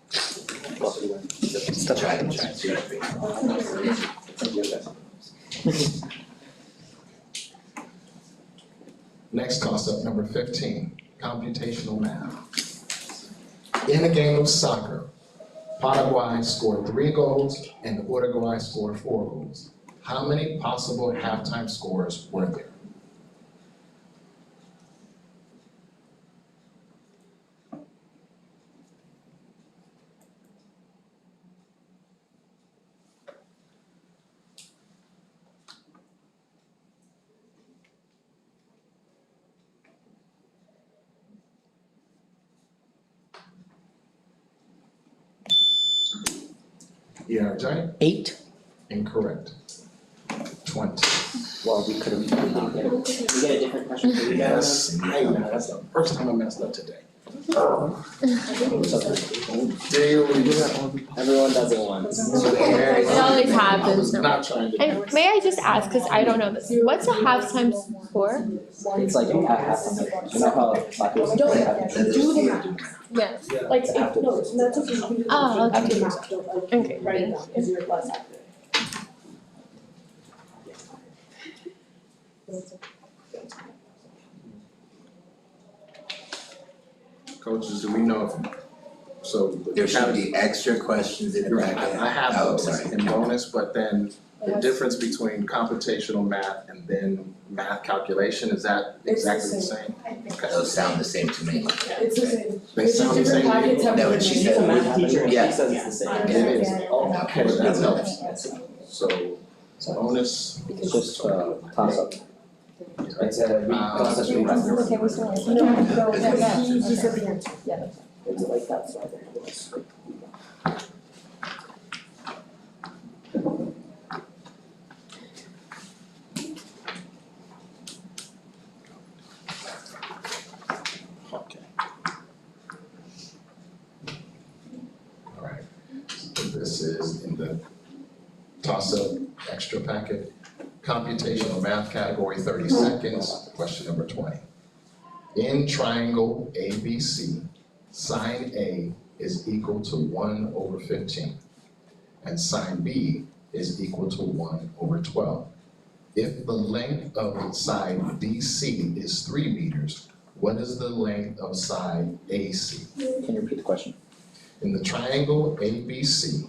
Next toss-up, number 15, computational math. In a game of soccer, Paraguay scored 3 goals and Uruguay scored 4 goals. How many possible halftime scores were there? ERJ? 8. Incorrect. 20. Well, we could have, we get a different question for you guys. Yes, I know, that's the first time I messed up today. Everyone does it once. It always happens. Not trying to. And may I just ask, because I don't know this, what's a halftime for? It's like at halftime. You know how soccer is Don't do the Yes. Like after. No, that's okay. Oh, okay. Okay. Right, is your class after. Coaches, do we know if, so. There should be extra questions in the back. I have Oh, those sorry. in bonus, but then the difference between computational math and then math calculation, is that exactly the same? Okay. Those sound the same to me. It's the same. They sound the same. That what she said. Yeah. She says it's the same. It is. Okay. Okay, that helps. So, bonus. It's just toss up. It's a process Okay, we're still in. No, he said the answer. Yeah. It's like that slide. Okay. All right, so this is in the toss-up extra packet. Computational math category, 30 seconds, question number 20. In triangle ABC, sine A is equal to 1/15, and sine B is equal to 1/12. If the length of side BC is 3 meters, what is the length of side AC? Can you repeat the question? In the triangle ABC,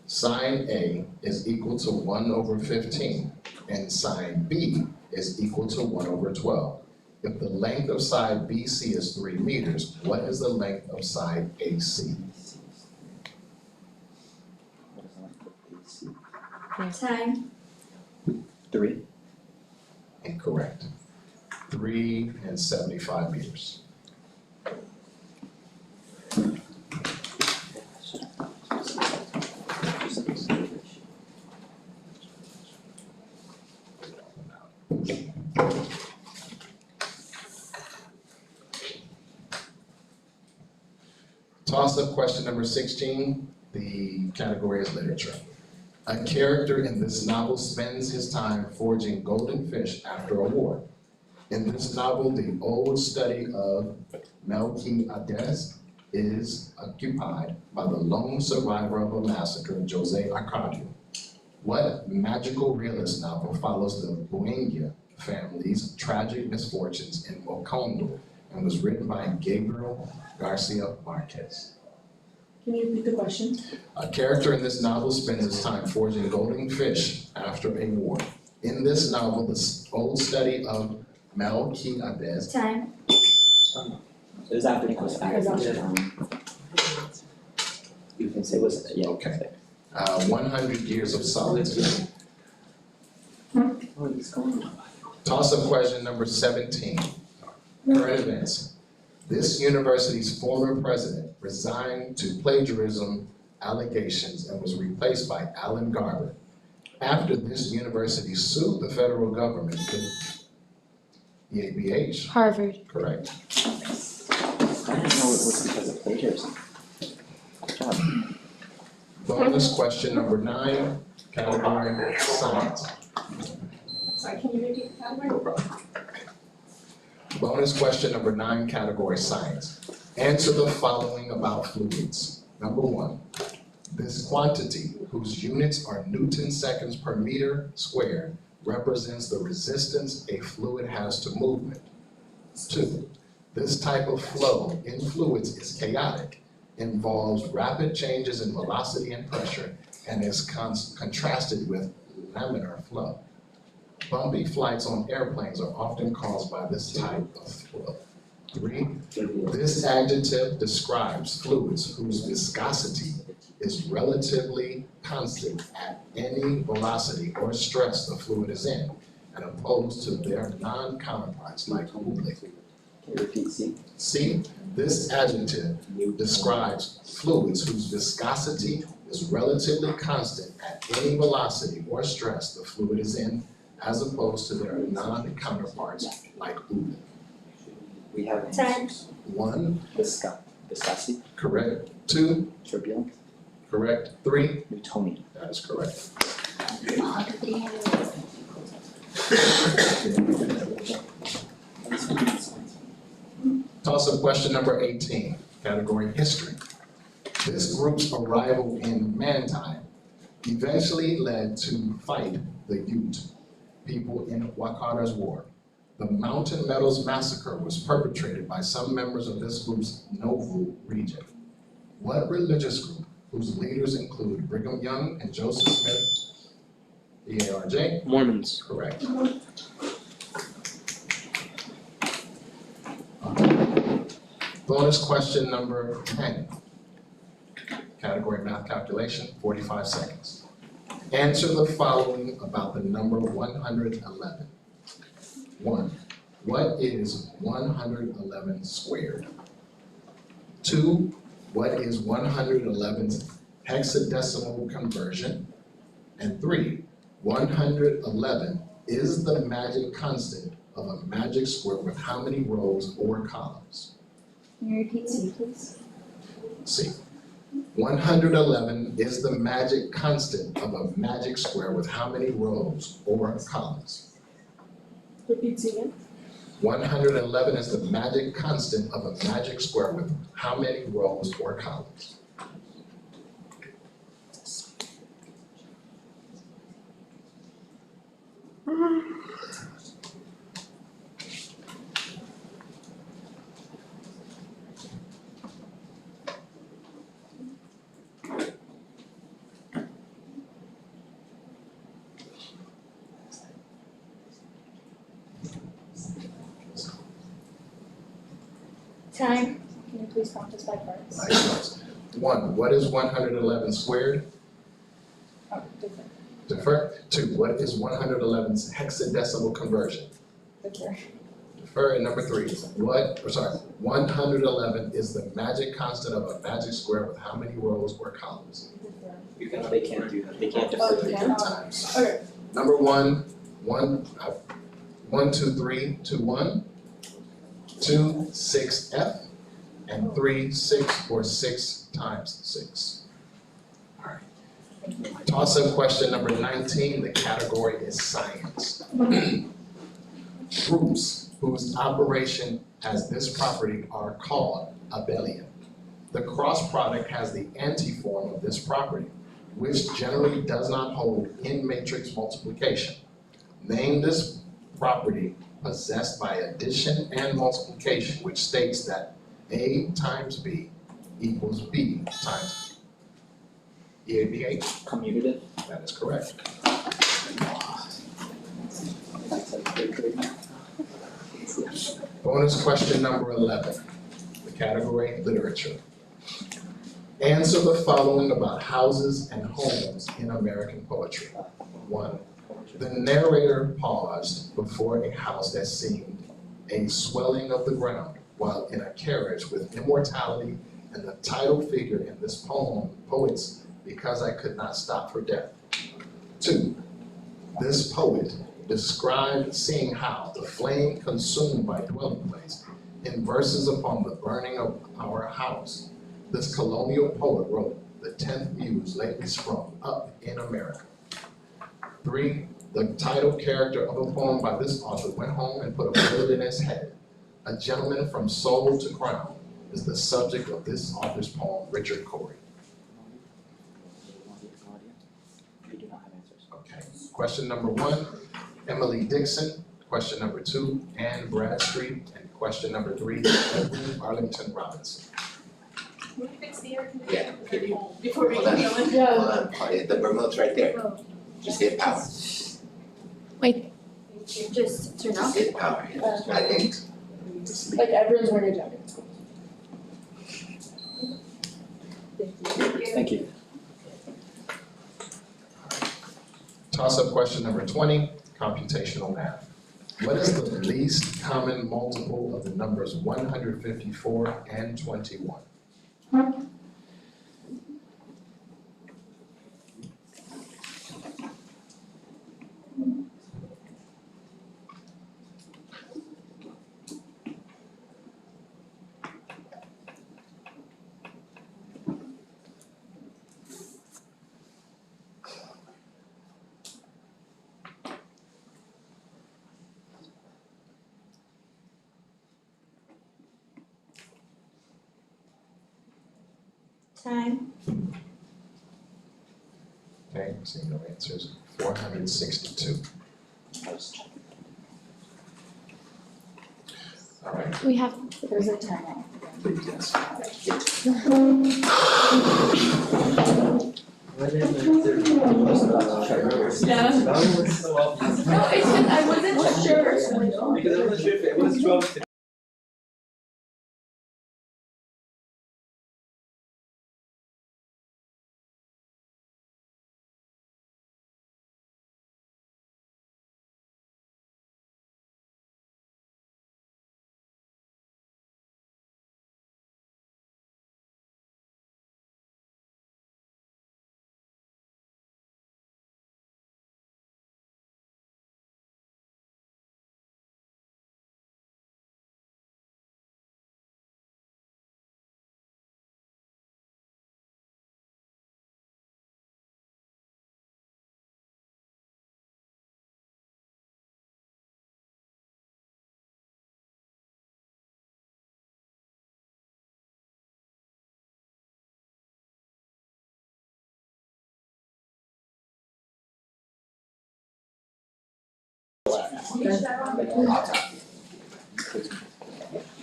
sine A is equal to 1/15, and sine B is equal to 1/12. If the length of side BC is 3 meters, what is the length of side AC? Time. 3. Incorrect. 3 and 75 meters. Toss-up question number 16, the category is literature. A character in this novel spends his time forging golden fish after a war. In this novel, the old study of Melquiades is occupied by the lone survivor of a massacre, Jose Arcadio. What magical realist novel follows the Buendia family's tragic misfortunes in Mocondo and was written by Gabriel Garcia Marquez? Can you repeat the question? A character in this novel spends his time forging golden fish after a war. In this novel, the old study of Melquiades. Time. It was after Nicholas. You can say was yeah. Okay. 100 Years of Solitude. Toss-up question number 17. Current events. This university's former president resigned to plagiarism allegations and was replaced by Alan Garber. After this university sued the federal government, EABH. Harvard. Correct. I didn't know it was because of plagiarism. Good job. Bonus question number 9, category science. Sorry, can you repeat the category? No problem. Bonus question number 9, category science. Answer the following about fluids. Number 1, this quantity, whose units are Newton seconds per meter squared, represents the resistance a fluid has to movement. 2, this type of flow in fluids is chaotic, involves rapid changes in velocity and pressure, and is contrasted with laminar flow. Bumpy flights on airplanes are often caused by this type of flow. 3, this adjective describes fluids whose viscosity is relatively constant at any velocity or stress the fluid is in, and opposed to their non-counterparts like oblique. Can you repeat C? C, this adjective describes fluids whose viscosity is relatively constant at any velocity or stress the fluid is in, as opposed to their non-counterparts like oblique. We have Time. 1, Viscosity. correct. 2, Turbulent. correct. 3, Newtonian. that is correct. Toss-up question number 18, category history. This group's arrival in Mantine eventually led to fight the Ute people in Wakata's War. The Mountain Meadows Massacre was perpetrated by some members of this group's Nauvoo region. What religious group, whose leaders include Brigham Young and Joseph Smith, BARJ? Mormons. Correct. Bonus question number 10. Category math calculation, 45 seconds. Answer the following about the number 111. 1. What is 111 squared? 2. What is 111's hexadecimal conversion? And 3. 111 is the magic constant of a magic square with how many rows or columns? Can you repeat C, please? C. 111 is the magic constant of a magic square with how many rows or columns? Repeat again. 111 is the magic constant of a magic square with how many rows or columns? Time. Can you please prompt us by parts? Nice. 1. What is 111 squared? Oh, different. Defer. 2. What is 111's hexadecimal conversion? Different. Defer. And number 3. 111 is the magic constant of a magic square with how many rows or columns? They can't do that. They can't defer. Times. Okay. Number 1, 1, 2, 3, 2, 1. 2, 6, F. And 3, 6, or 6 times 6. All right. Toss-up question number 19, the category is science. Groups whose operation has this property are called abelian. The cross product has the antiform of this property, which generally does not hold in matrix multiplication. Name this property possessed by addition and multiplication, which states that A times B equals B times EABH. Commutative. That is correct. Bonus question number 11, the category literature. Answer the following about houses and homes in American poetry. 1. The narrator paused before a house that seemed a swelling of the ground while in a carriage with immortality and the title figure in this poem, poet's Because I Could Not Stop for Death. 2. This poet described seeing how the flame consumed by dwelling place in verses upon the burning of our house. This colonial poet wrote, the 10th muse lately sprung up in America. 3. The title character of a poem by this author went home and put a bullet in his head. A gentleman from soul to crown is the subject of this author's poem, Richard Cory. Okay. Question number 1, Emily Dixon. Question number 2, Anne Bradstreet. And question number 3, Edwin Arlington Robinson. Can we fix the air Yeah, can you, before we hold on, go in? hold on, the remote's right there. Just hit power. Wait. Just turn Just hit power, I think. Like everyone's wearing a jacket. Thank you. Toss-up question number 20, computational math. What is the least common multiple of the numbers 154 and 21? Time. Okay, seeing no answers, 462. All right. We have, there's a timeout. Yeah. No, it's just, I wasn't sure. Because I wasn't sure if it was 12.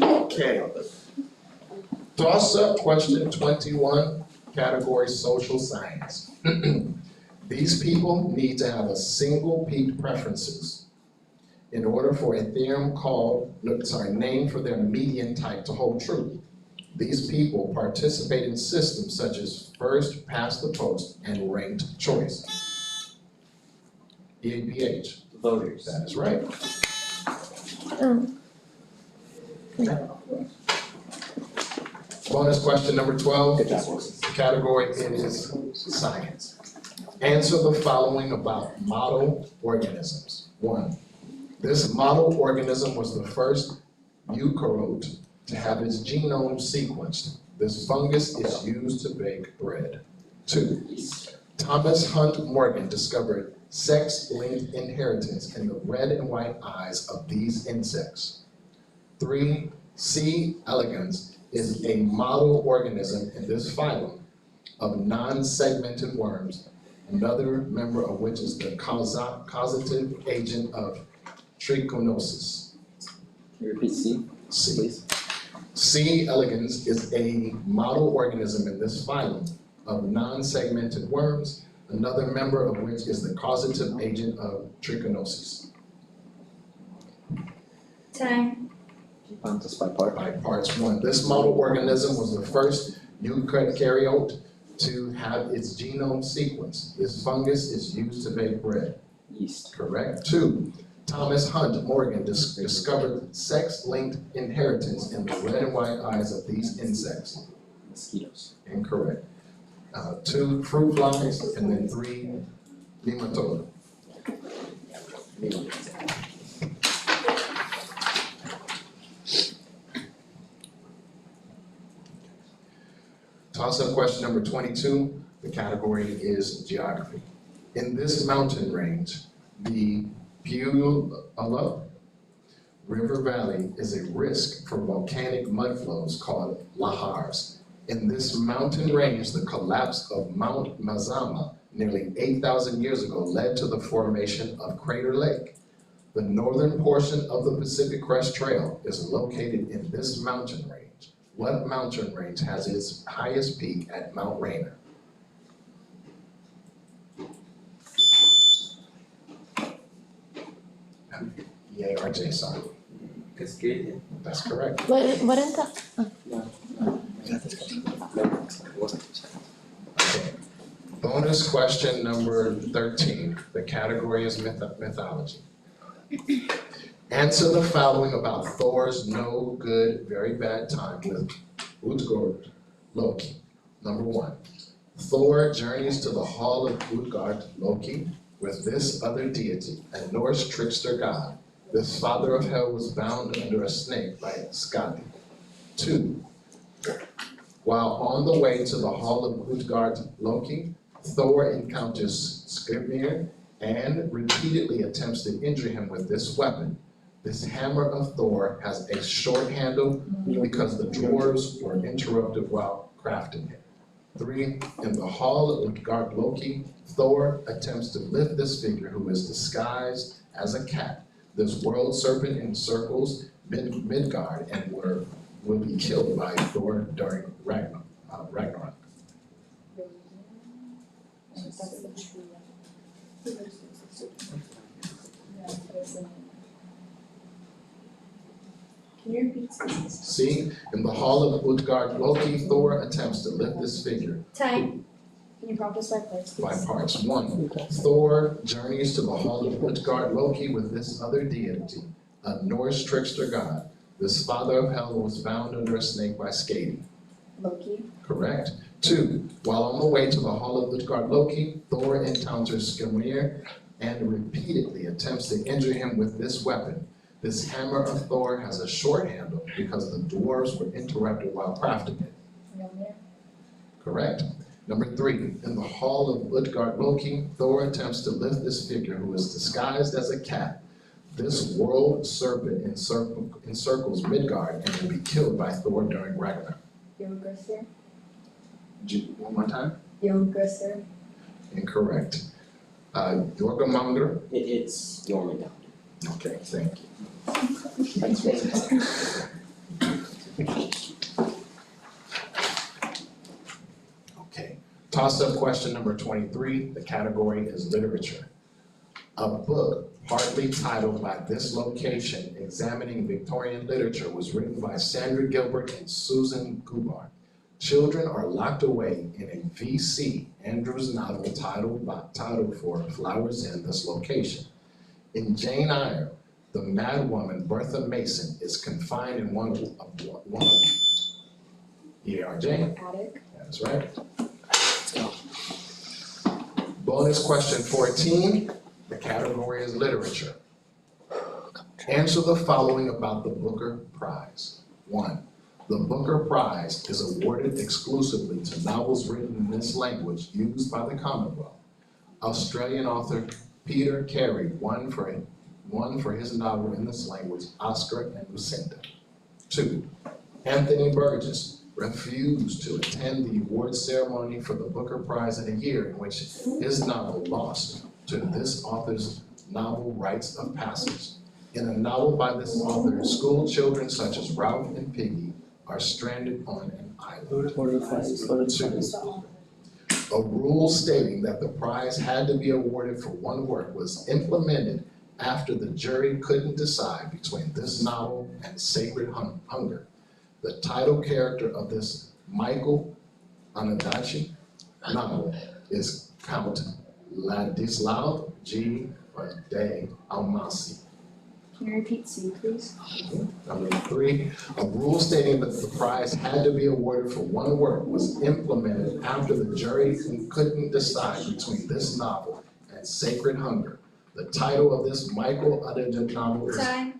Okay. Toss up question 21, category social science. These people need to have a single peak preferences in order for a theorem named for their median type to hold true. These people participate in systems such as first past the post and ranked choice. EAPH. Voters. That is right. Bonus question number 12. The category is science. Answer the following about model organisms. 1. This model organism was the first eukaryote to have its genome sequenced. This fungus is used to bake bread. 2. Thomas Hunt Morgan discovered sex-linked inheritance in the red and white eyes of these insects. 3. C. elegans is a model organism in this phylum of non-segmented worms, another member of which is the causative agent of trichinosis. Can you repeat C? C. Please. C. elegans is a model organism in this phylum of non-segmented worms, another member of which is the causative agent of trichinosis. Time. Just by part. By parts. 1. This model organism was the first eukaryote to have its genome sequenced. This fungus is used to bake bread. Yeast. Correct. 2. Thomas Hunt Morgan discovered sex-linked inheritance in the red and white eyes of these insects. Mosquitoes. Incorrect. 2. Fruit flies, and then 3. Nematode. Toss-up question number 22. The category is geography. In this mountain range, the Puyallup River Valley is a risk for volcanic mudflows called lahars. In this mountain range, the collapse of Mount Mazama nearly 8,000 years ago led to the formation of Crater Lake. The northern portion of the Pacific Crest Trail is located in this mountain range. What mountain range has its highest peak at Mount Rainier? Yay or J, sorry. Cascadia. That's correct. What is that? Okay. Bonus question number 13. The category is mythology. Answer the following about Thor's no good, very bad time with Utgard Loki. Number 1. Thor journeys to the hall of Utgard Loki with this other deity, a Norse trickster god. This father of hell was bound under a snake by Skadi. 2. While on the way to the hall of Utgard Loki, Thor encounters Skirnir and repeatedly attempts to injure him with this weapon. This hammer of Thor has a short handle because the dwarves were interrupted while crafting it. 3, in the hall of Utgard Loki, Thor attempts to lift this figure who is disguised as a cat. This world serpent encircles Midgard and will be killed by Thor during Ragnarok. Can you repeat? C, in the hall of Utgard Loki, Thor attempts to lift this figure. Time. Can you prompt us by parts, please? By parts. 1, Thor journeys to the hall of Utgard Loki with this other deity, a Norse trickster god. This father of hell was bound under a snake by Skadi. Loki. Correct. 2, while on the way to the hall of Utgard Loki, Thor encounters Skirmir and repeatedly attempts to injure him with this weapon. This hammer of Thor has a short handle because the dwarves were interrupted while crafting it. Mjolnir. Correct. Number 3, in the hall of Utgard Loki, Thor attempts to lift this figure who is disguised as a cat. This world serpent encircles Midgard and will be killed by Thor during Ragnarok. Jormungandr. One more time? Jormungandr. Incorrect. Jormungandr. It's Jormungandr. Okay, thank you. Okay, toss-up question number 23. The category is literature. A book partly titled by this location examining Victorian literature was written by Sandra Gilbert and Susan Gubar. Children are locked away in a V.C. Andrews novel titled for Flowers in this location. In Jane Eyre, the madwoman Bertha Mason is confined in one of E.R. Jane. Attic. That's right. Bonus question 14. The category is literature. Answer the following about the Booker Prize. 1. The Booker Prize is awarded exclusively to novels written in this language used by the Commonwealth. Australian author Peter Carey won for his novel in this language, Oscar and Lucinda. 2. Anthony Burgess refused to attend the award ceremony for the Booker Prize in a year in which his novel lost to this author's novel Rites of Passage. In a novel by this author, school children such as Ralph and Piggy are stranded on an island. 2. A rule stating that the prize had to be awarded for one work was implemented after the jury couldn't decide between this novel and Sacred Hunger. The title character of this Michael Ondaatje novel is Count Ladislav G. de Almasi. Can you repeat C, please? Number 3, a rule stating that the prize had to be awarded for one work was implemented after the jury couldn't decide between this novel and Sacred Hunger. The title of this Michael Ondaatje novel is Time.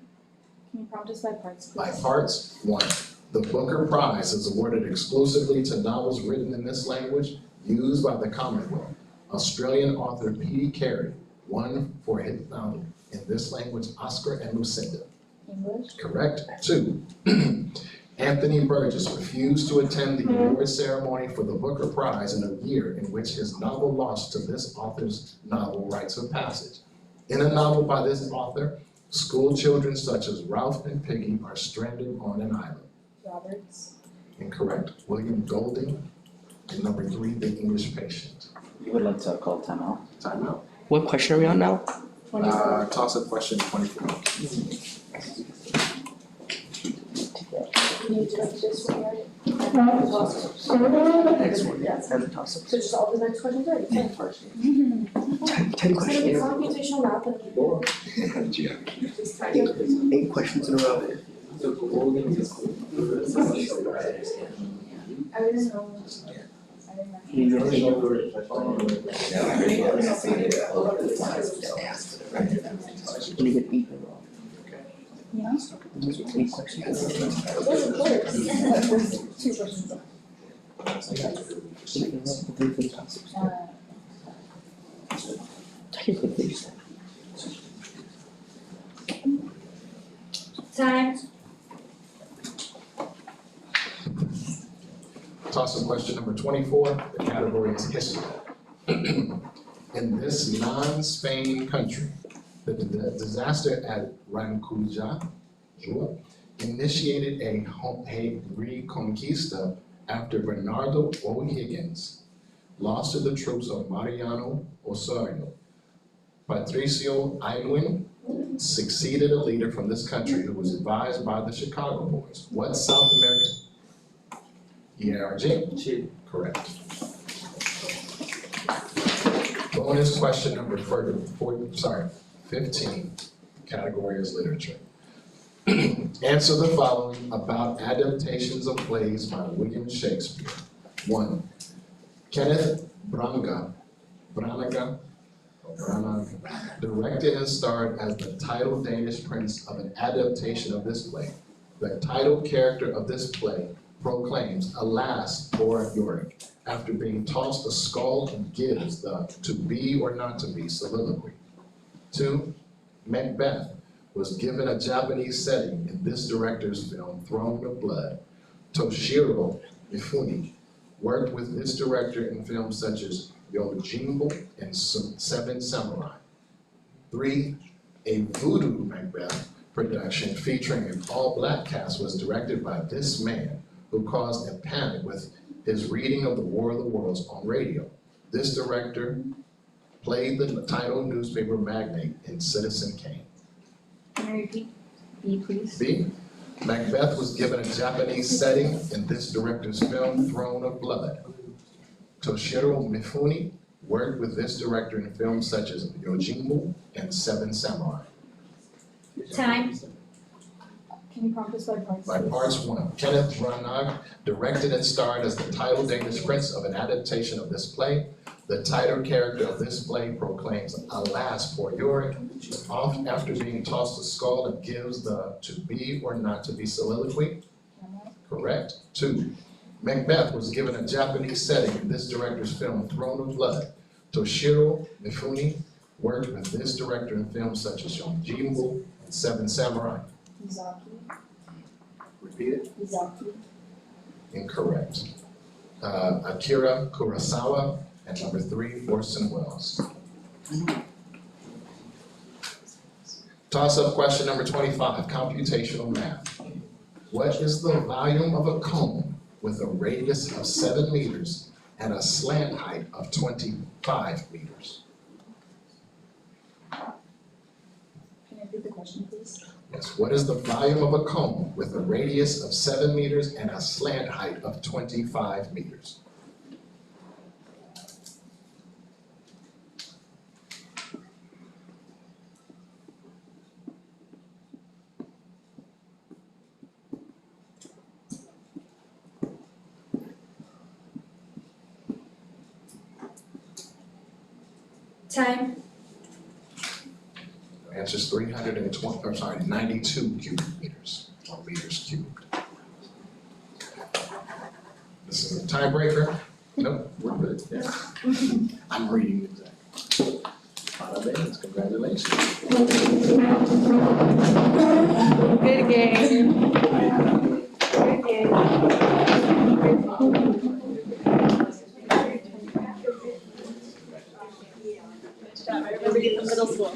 Can you prompt us by parts, please? by parts. 1, the Booker Prize is awarded exclusively to novels written in this language used by the Commonwealth. Australian author P.D. Carey won for his novel in this language, Oscar and Lucinda. English. Correct. 2, Anthony Burgess refused to attend the award ceremony for the Booker Prize in a year in which his novel lost to this author's novel, Rites of Passage. In a novel by this author, school children such as Ralph and Piggy are stranded on an island. Roberts. Incorrect. William Golding. And number 3, The English Patient. You would like to call timeout? Timeout. What question are we on now? Toss-up question 24. Can you do like this one, right? Next one. Yes. And the toss-up. So just all the next questions, right? 10 questions. 10 questions. It's not computational math, but Eight questions in a row. I didn't know. When you get 8 in a row. Yeah. 8 questions. There's 2 questions. Technically, Time. toss up question number 24. The category is history. In this non-Spain country, the disaster at Rancujá initiated a reconquista after Bernardo O'Higgins lost to the troops of Mariano Osorio. Patricio Aylwin succeeded a leader from this country who was advised by the Chicago Boys. What South American? ERG? Correct. Bonus question number 15. Category is literature. Answer the following about adaptations of plays by William Shakespeare. 1. Kenneth Branagh directed and starred as the title Danish prince of an adaptation of this play. The title character of this play proclaims, "Alas, poor Yorick," after being tossed a skull and gives the "to be or not to be" soliloquy. 2. Macbeth was given a Japanese setting in this director's film, Throne of Blood. Toshiro Mifune worked with this director in films such as Yojimbo and Seven Samurai. 3. A Voodoo Macbeth production featuring an all-black cast was directed by this man, who caused a panic with his reading of the War of the Worlds on radio. This director played the title newspaper magnate in Citizen Kane. Can I repeat? B, please. B. Macbeth was given a Japanese setting in this director's film, Throne of Blood. Toshiro Mifune worked with this director in films such as Yojimbo and Seven Samurai. Time. Can you prompt us by parts? By parts 1. Kenneth Branagh directed and starred as the title Danish prince of an adaptation of this play. The title character of this play proclaims, "Alas, poor Yorick," after being tossed a skull and gives the "to be or not to be" soliloquy. Correct. 2. Macbeth was given a Japanese setting in this director's film, Throne of Blood. Toshiro Mifune worked with this director in films such as Yojimbo and Seven Samurai. Izaki. Repeat it. Izaki. Incorrect. Akira Kurosawa, and number 3, Orson Welles. Toss-up question number 25, computational math. What is the volume of a cone with a radius of 7 meters and a slant height of 25 meters? Can I repeat the question, please? Yes, what is the volume of a cone with a radius of 7 meters and a slant height of 25 meters? Time. The answer is 92 cubic meters, or meters cubed. This is a tiebreaker. Nope, we're good. Yeah. I'm reading exactly. Bada bing, congratulations. Good game. Good game. Good job, everybody in the middle school.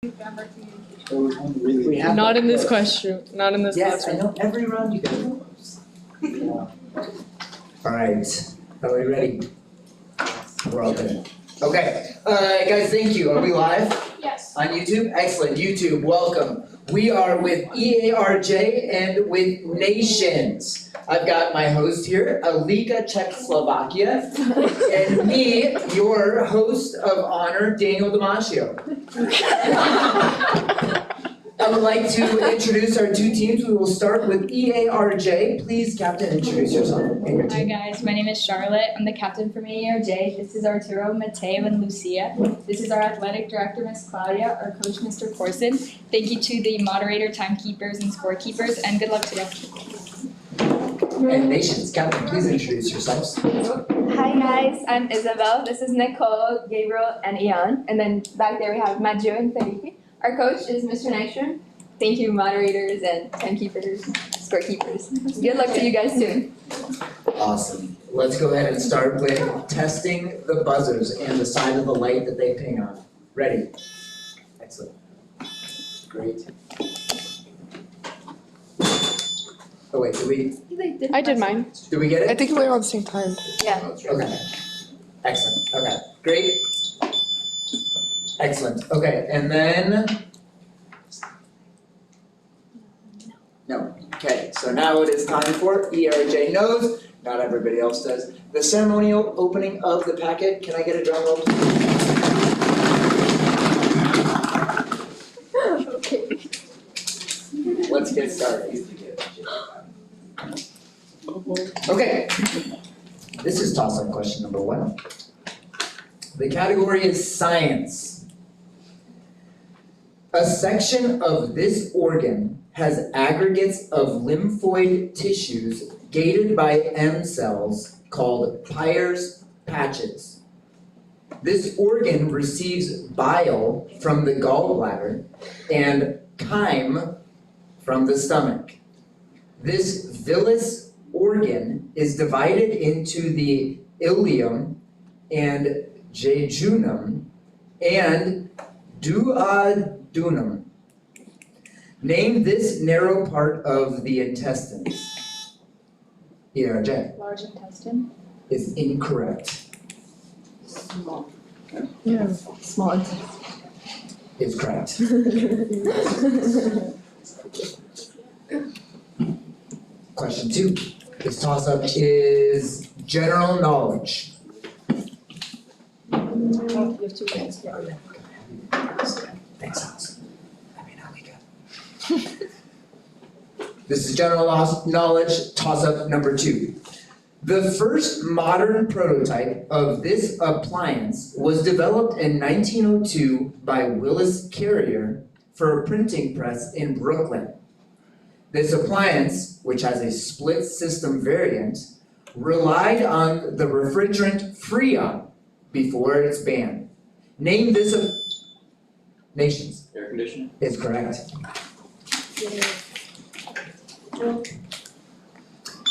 We have Not in this question, not in this Yes, I classroom. know every round you guys. Alright, are we ready? We're all good. Okay, guys, thank you. Are we live? Yes. On YouTube? Excellent, YouTube, welcome. We are with EARJ and with Nations. I've got my host here, Alika Czechoslovakia, and me, your host of honor, Daniel Damasio. I would like to introduce our two teams. We will start with EARJ. Please, Captain, introduce yourself and your Hi team. guys, my name is Charlotte. I'm the captain from EARJ. This is Arturo, Mateo, and Lucia. This is our athletic director, Miss Claudia, our coach, Mr. Corson. Thank you to the moderator, timekeepers, and scorekeepers, and good luck today. And Nations, Captain, please introduce yourselves. Hi guys, I'm Isabel. This is Nicole, Gabriel, and Ian. And then back there we have Matthew and Felipe. Our coach is Mr. Nystrom. Thank you, moderators and timekeepers, scorekeepers. Good luck to you guys soon. Awesome. Let's go ahead and start with testing the buzzers and the side of the light that they ping on. Ready? Excellent. Great. Oh wait, did we I did mine. get it? I think we were all at the same time. Yeah. Okay. Excellent. Okay. Great. Excellent. Okay, and then. No. Okay, so now it is time for ERJ knows. Not everybody else does. The ceremonial opening of the packet. Can I get a drum roll? Okay. Let's get started. Okay. This is toss-up question number 1. The category is science. A section of this organ has aggregates of lymphoid tissues gated by M cells called Peyer's patches. This organ receives bile from the gallbladder and chyme from the stomach. This villous organ is divided into the ileum and jejunum and duodenum. Name this narrow part of the intestines. ERJ Large intestine. is incorrect. Small. Yeah. Small intestine. Is correct. Question 2. This toss-up is general knowledge. You have 2 points. Thanks, Hans. This is general knowledge, toss-up number 2. The first modern prototype of this appliance was developed in 1902 by Willis Carrier for a printing press in Brooklyn. This appliance, which has a split system variant, relied on the refrigerant Freon before its ban. Name this Nations. Air conditioner? Is correct.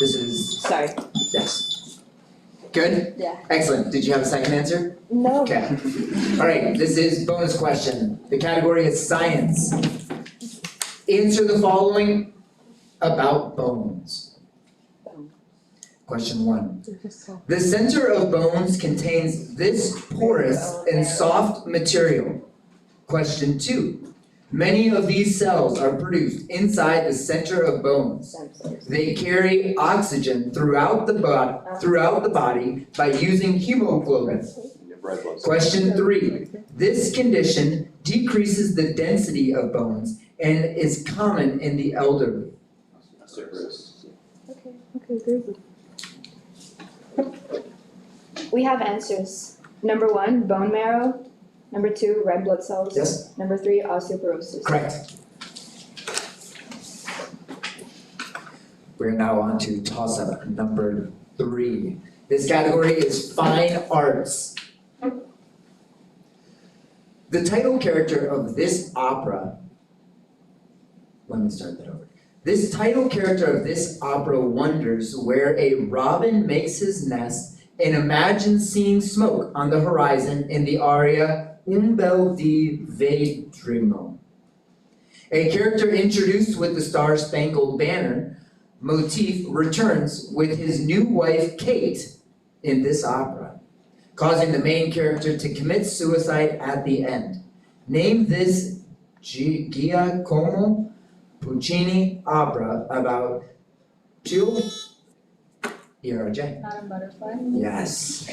This is. Sorry. Yes. Good? Yeah. Excellent. Did you have a second answer? No. Okay. All right, this is bonus question. The category is science. Answer the following about bones. Question 1. The center of bones contains this porous and soft material. Question 2. Many of these cells are produced inside the center of bones. They carry oxygen throughout the body by using hemoglobin. Question 3. This condition decreases the density of bones and is common in the elderly. Okay, very good. We have answers. Number 1, bone marrow. Number 2, red blood cells. Yes. Number 3, osteoporosis. Correct. We're now on to toss-up number 3. This category is fine arts. The title character of this opera, let me start that over. This title character of this opera wonders where a robin makes his nest and imagines seeing smoke on the horizon in the aria, Umbel de Vedrimo. A character introduced with the Star Spangled Banner motif returns with his new wife Kate in this opera, causing the main character to commit suicide at the end. Name this Giacomo Puccini opera about Jill ERJ. Madam Butterfly. Yes.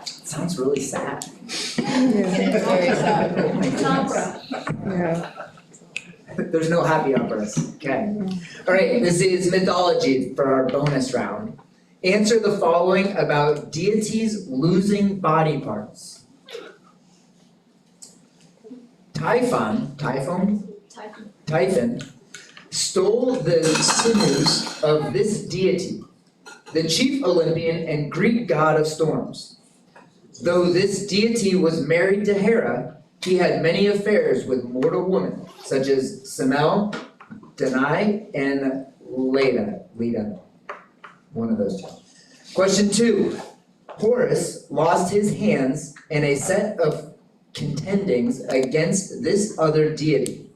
Sounds really sad. Yeah. Very sad. It's an opera. Yeah. There's no happy operas. Okay. All right, this is mythology for our bonus round. Answer the following about deities losing body parts. Typhon stole the sinews of this deity, the chief Olympian and Greek god of storms. Though this deity was married to Hera, he had many affairs with mortal women, such as Semele, Danae, and Leda, one of those two. Question 2. Horus lost his hands in a set of contendings against this other deity,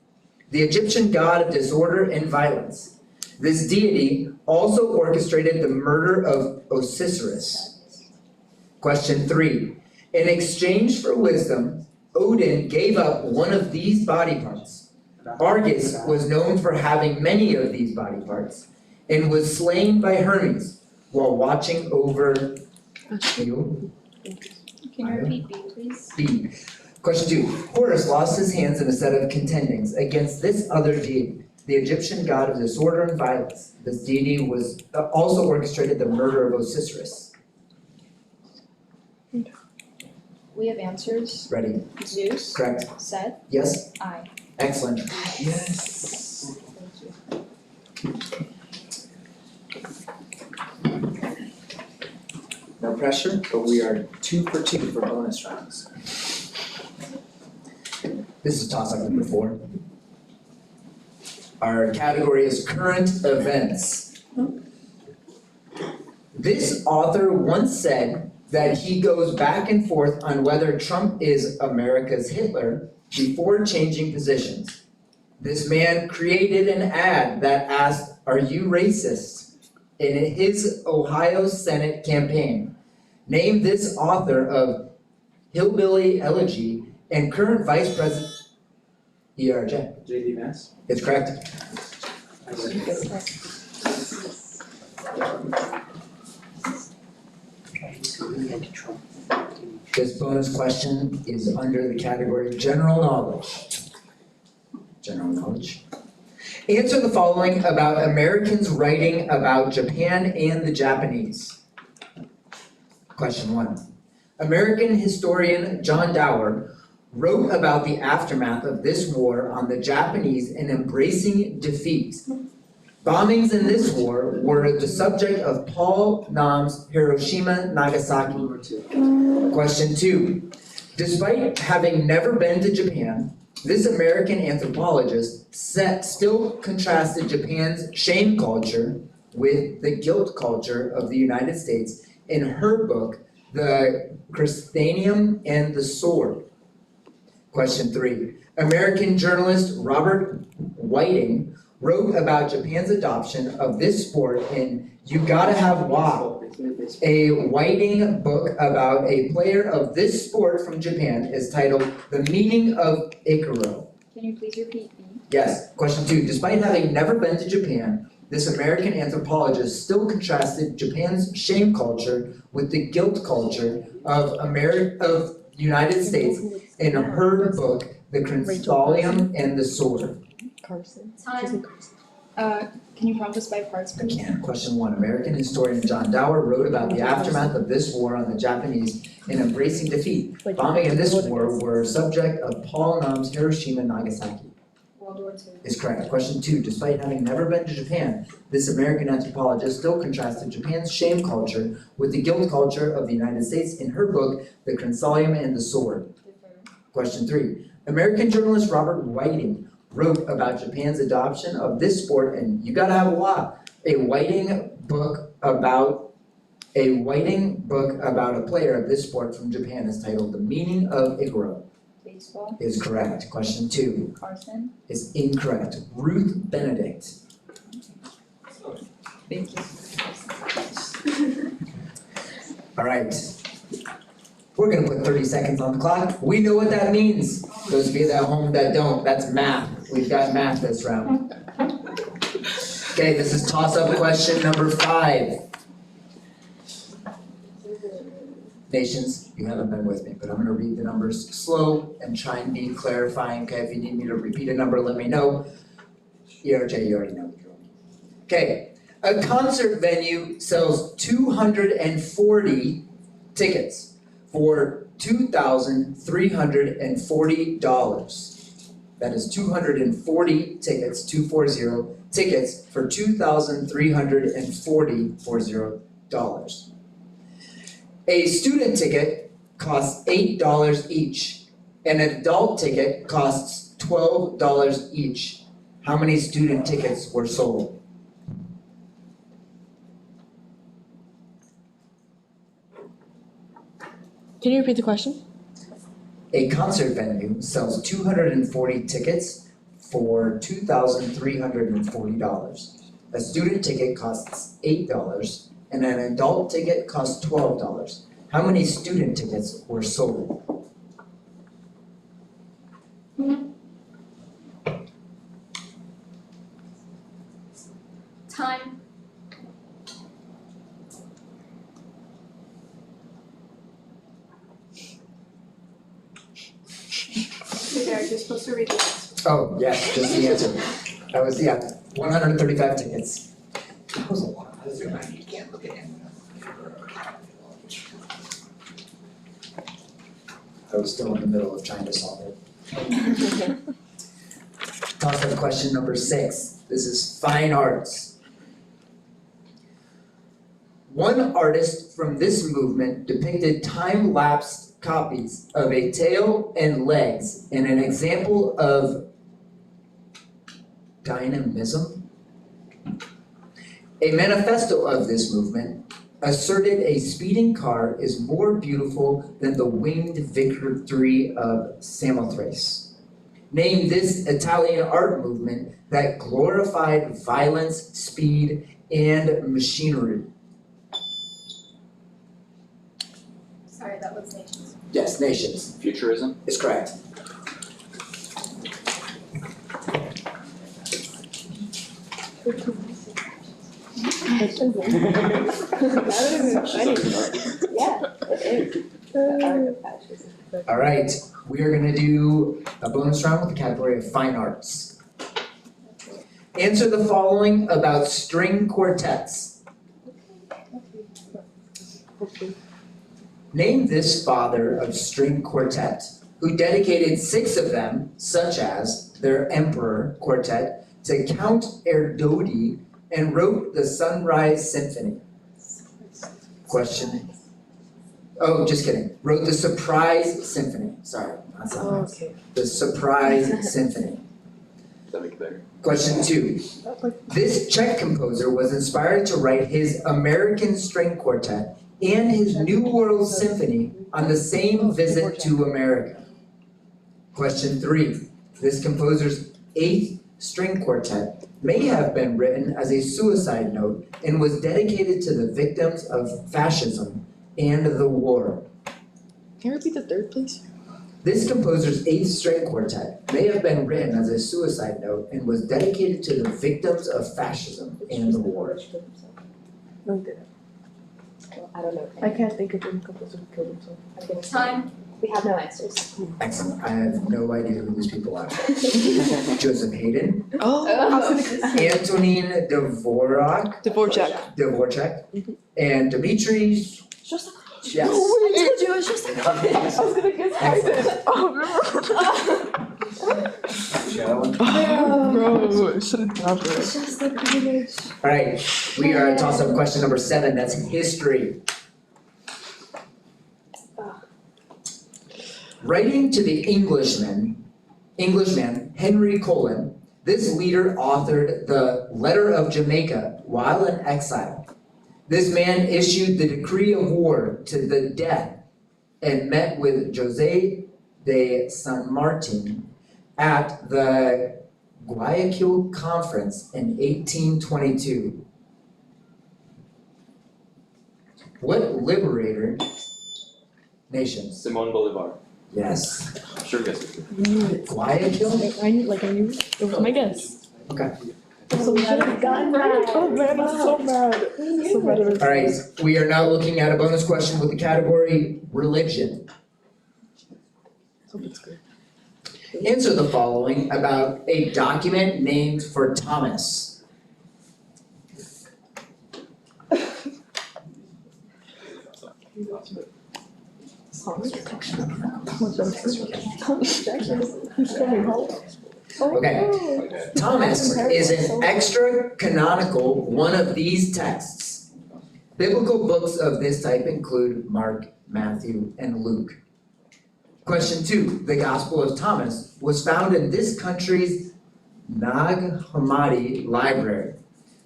the Egyptian god of disorder and violence. This deity also orchestrated the murder of Osiris. Question 3. In exchange for wisdom, Odin gave up one of these body parts. Argus was known for having many of these body parts and was slain by Hermes while watching over you. Can you repeat B, please? B. Question 2. Horus lost his hands in a set of contendings against this other deity, the Egyptian god of disorder and violence. This deity was also orchestrated the murder of Osiris. We have answers. Ready? Zeus. Correct. Seth. Yes? I. Excellent. Yes. No pressure, but we are 2 for 2 for bonus rounds. This is a toss-up number 4. Our category is current events. This author once said that he goes back and forth on whether Trump is America's Hitler before changing positions. This man created an ad that asked, "Are you racist?" in his Ohio Senate campaign. Name this author of Hillbilly Elegy and current Vice President ERJ. J.D. Vance. It's correct. This bonus question is under the category general knowledge. General knowledge. Answer the following about Americans writing about Japan and the Japanese. Question 1. American historian John Dower wrote about the aftermath of this war on the Japanese in Embracing Defeat. Bombings in this war were the subject of Paul Nam's Hiroshima Nagasaki. Question 2. Despite having never been to Japan, this American anthropologist still contrasted Japan's shame culture with the guilt culture of the United States in her book, The Christianium and the Sword. Question 3. American journalist Robert Whiting wrote about Japan's adoption of this sport in You Gotta Have Wa, a Whiting book about a player of this sport from Japan is titled The Meaning of Ikaro. Can you please repeat B? Yes. Question 2. Despite having never been to Japan, this American anthropologist still contrasted Japan's shame culture with the guilt culture of United States in her book, The Crystalium and the Sword. Time. Can you prompt us by parts, please? Question 1. American historian John Dower wrote about the aftermath of this war on the Japanese in Embracing Defeat. Bombing in this war were subject of Paul Nam's Hiroshima Nagasaki. World War II. Is correct. Question 2. Despite having never been to Japan, this American anthropologist still contrasted Japan's shame culture with the guilt culture of the United States in her book, The Crystalium and the Sword. Question 3. American journalist Robert Whiting wrote about Japan's adoption of this sport, and You Gotta Have a Whiting book about a writing book about a player of this sport from Japan is titled The Meaning of Igoro. Baseball. Is correct. Question 2 Carson. is incorrect. Ruth Benedict. Thank you. All right. We're gonna put 30 seconds on the clock. We know what that means. Those of you at home that don't, that's math. We've got math this round. Okay, this is toss-up question number 5. Nations, you haven't been with me, but I'm gonna read the numbers slow and try and be clarifying, okay? If you need me to repeat a number, let me know. ERJ, you already know the drill. Okay, a concert venue sells 240 tickets for $2,340. That is 240 tickets, 240 tickets for $2,340. A student ticket costs $8 each. An adult ticket costs $12 each. How many student tickets were sold? Can you repeat the question? A concert venue sells 240 tickets for $2,340. A student ticket costs $8 and an adult ticket costs $12. How many student tickets were sold? Time. Eric, you're supposed to read this. Oh, yes, just the answer. That was, 135 tickets. That was a lot. You can't look at him. I was still in the middle of trying to solve it. Toss up question number 6. This is fine arts. One artist from this movement depicted time-lapsed copies of a tail and legs in an example of dynamism. A manifesto of this movement asserted a speeding car is more beautiful than the winged victory of Samothrace. Name this Italian art movement that glorified violence, speed, and machinery. Sorry, that was Nations. Yes, Nations. Futurism? Is correct. All right, we are gonna do a bonus round with the category of fine arts. Answer the following about string quartets. Name this father of string quartet who dedicated 6 of them, such as their Emperor Quartet, to Count Erdődy and wrote the Sunrise Symphony. Question. Oh, just kidding. Wrote the Surprise Symphony. Sorry, not Sunrise. Okay. The Surprise Symphony. Does that make it better? Question 2. This Czech composer was inspired to write his American String Quartet and his New World Symphony on the same visit to America. Question 3. This composer's 8th string quartet may have been written as a suicide note and was dedicated to the victims of fascism and the war. Can you repeat the third, please? This composer's 8th string quartet may have been written as a suicide note and was dedicated to the victims of fascism and the war. I don't know. I can't think of any composer who killed himself. Time. We have no answers. Excellent. I have no idea who these people are. Joseph Haydn, Oh, Antonin Dvorak, Dvorak. and Dmitri. Yes. I told you it was just like I was gonna guess Haydn. Bro, should have done it. Just like English. All right, we are at toss-up question number 7. That's history. Writing to the Englishman Henry Colin, this leader authored the Letter of Jamaica while in exile. This man issued the decree of war to the death and met with Jose de San Martin at the Guayaquil Conference in 1822. What liberator nation? Simon Bolivar. Yes. I'm sure guess it. Guayaquil? I knew it was my guess. Okay. I'm so mad. Oh man, I'm so mad. So mad. Alright, we are now looking at a bonus question with the category religion. Answer the following about a document named for Thomas. Okay, Thomas is an extra canonical one of these texts. Biblical books of this type include Mark, Matthew, and Luke. Question 2, the Gospel of Thomas was found in this country's Nag Hammadi library.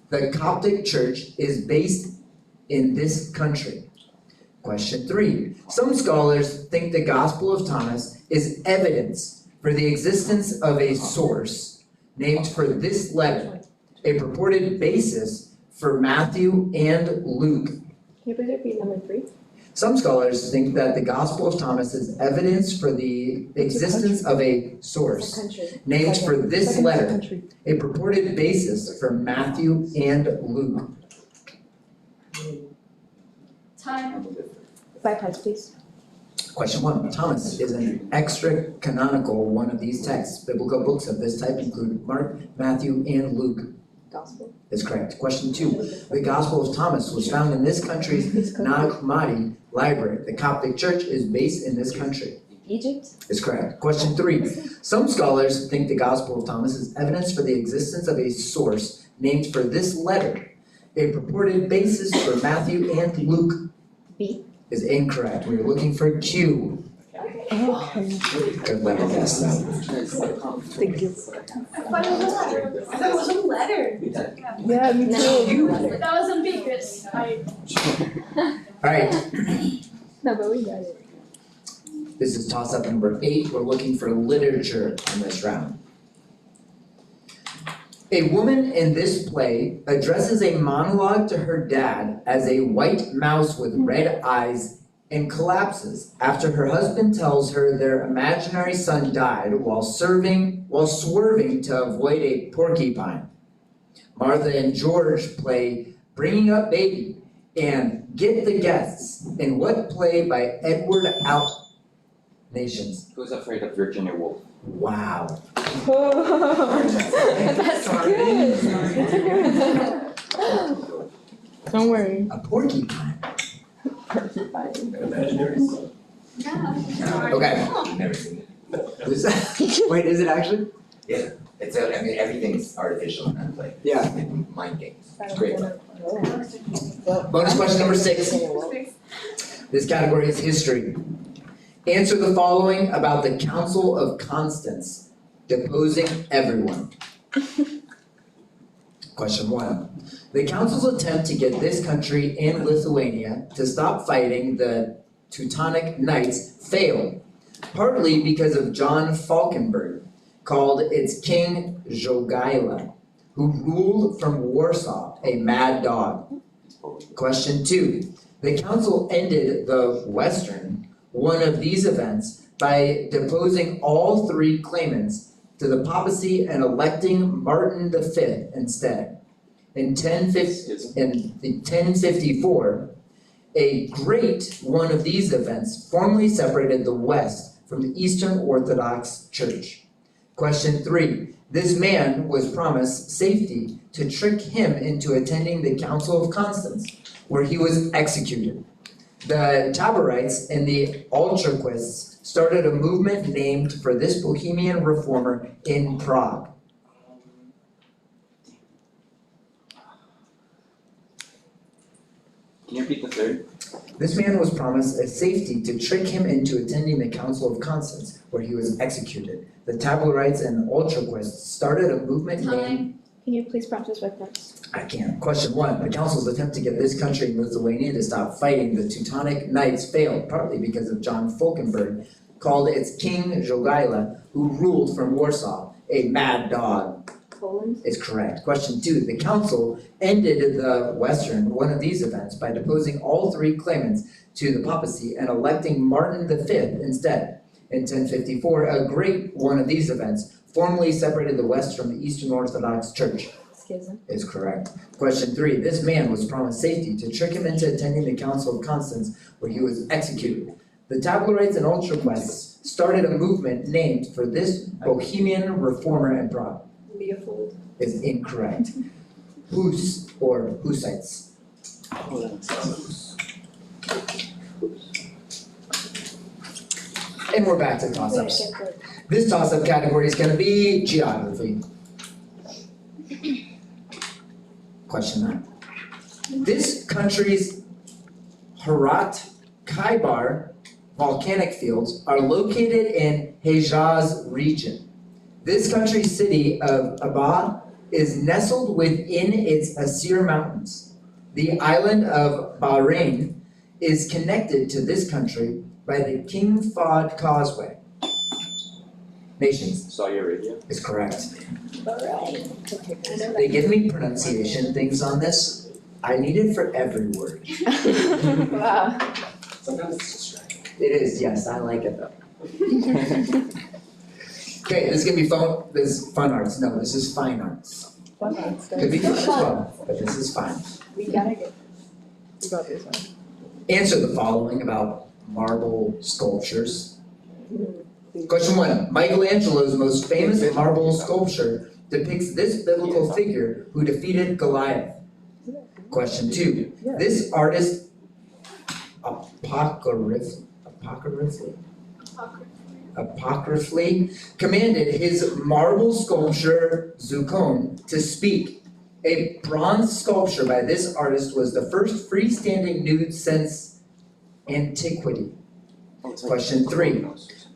The Coptic Church is based in this country. Question 3, some scholars think the Gospel of Thomas is evidence for the existence of a source named for this letter, a purported basis for Matthew and Luke. Can you please repeat number 3? Some scholars think that the Gospel of Thomas is evidence for the existence of a source named for this letter, a purported basis for Matthew and Luke. Time. 5 times, please. Question 1, Thomas is an extra canonical one of these texts. Biblical books of this type include Mark, Matthew, and Luke. Gospel. Is correct. Question 2, the Gospel of Thomas was found in this country's Nag Hammadi library. The Coptic Church is based in this country. Egypt. Is correct. Question 3, some scholars think the Gospel of Thomas is evidence for the existence of a source named for this letter, a purported basis for Matthew and Luke. B. Is incorrect. We're looking for Q. Good letter guess though. Thank you. That was a letter. Yeah, me too. That was a big guess. Alright, No, but we got it. this is toss up number 8. We're looking for literature in this round. A woman in this play addresses a monologue to her dad as a white mouse with red eyes and collapses after her husband tells her their imaginary son died while swerving to avoid a porcupine. Martha and George play Bringing Up Baby and Get the Guests in what play by Edward Out Nations? Who's Afraid of Virginia Woolf? Wow. That's good. Don't worry. A porcupine. Imaginary. Okay. Never seen Wait, is it actually? it. It's I mean, everything's artificial in that play. Yeah. Mind games. It's great. Bonus question number 6. This category is history. Answer the following about the Council of Constance deposing everyone. Question 1. The council's attempt to get this country and Lithuania to stop fighting the Teutonic Knights failed, partly because of John Falkenberg, called its king Jogaila, who ruled from Warsaw, a mad dog. Question 2. The council ended the Western, one of these events, by deposing all 3 claimants to the papacy and electing Martin V instead. In 1054, a great one of these events formally separated the West from the Eastern Orthodox Church. Question 3. This man was promised safety to trick him into attending the Council of Constance, where he was executed. The Taborites and the Utraquists started a movement named for this Bohemian reformer in Prague. Can you repeat the third? This man was promised a safety to trick him into attending the Council of Constance, where he was executed. The Taborites and Utraquists started a movement named Can you please prompt us with first? I can. Question 1. The council's attempt to get this country, Lithuania, to stop fighting the Teutonic Knights failed, partly because of John Falkenberg, called its king Jogaila, who ruled from Warsaw, a mad dog. Poland? Is correct. Question 2. The council ended one of these events by deposing all 3 claimants to the papacy and electing Martin V instead. In 1054, a great one of these events formally separated the West from the Eastern Orthodox Church. Schism. Is correct. Question 3. This man was promised safety to trick him into attending the Council of Constance, where he was executed. The Tabloids and Ultraquests started a movement named for this Bohemian reformer and prophet. Leopold. Is incorrect. Hus or Hussites. And we're back to toss-ups. This toss-up category is gonna be geography. Question 9. This country's Herat Khyber volcanic fields are located in Hejaz region. This country's city of Abad is nestled within its Asir Mountains. The island of Bahrain is connected to this country by the King Fahd Causeway. Nations. Saudi Arabia. Is correct. Alright. They give me pronunciation things on this. I need it for every word. Wow. Sometimes it's distracting. It is, yes, I like it though. Okay, this is gonna be fun, this is fun arts, no, this is fine arts. Fun arts. Could be fun as well, but this is fine. We gotta get. You got this one. Answer the following about marble sculptures. Question 1, Michelangelo's most famous marble sculpture depicts this biblical figure who defeated Goliath. Question 2, this artist apocryphally commanded his marble sculpture Zucone to speak. A bronze sculpture by this artist was the first freestanding nude since antiquity. Question 3.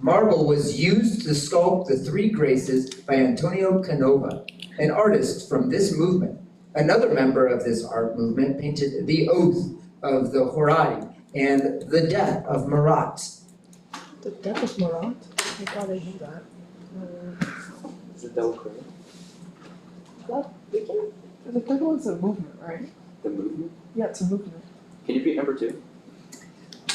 Marble was used to sculpt the Three Graces by Antonio Canova, an artist from this movement. Another member of this art movement painted the Oath of the Horadi and the Death of Marat. The death of Marat? I thought I knew that. Is it Delacroix? Well, we can. The third one's a movement, right? The movement? Yeah, it's a movement. Can you repeat number 2?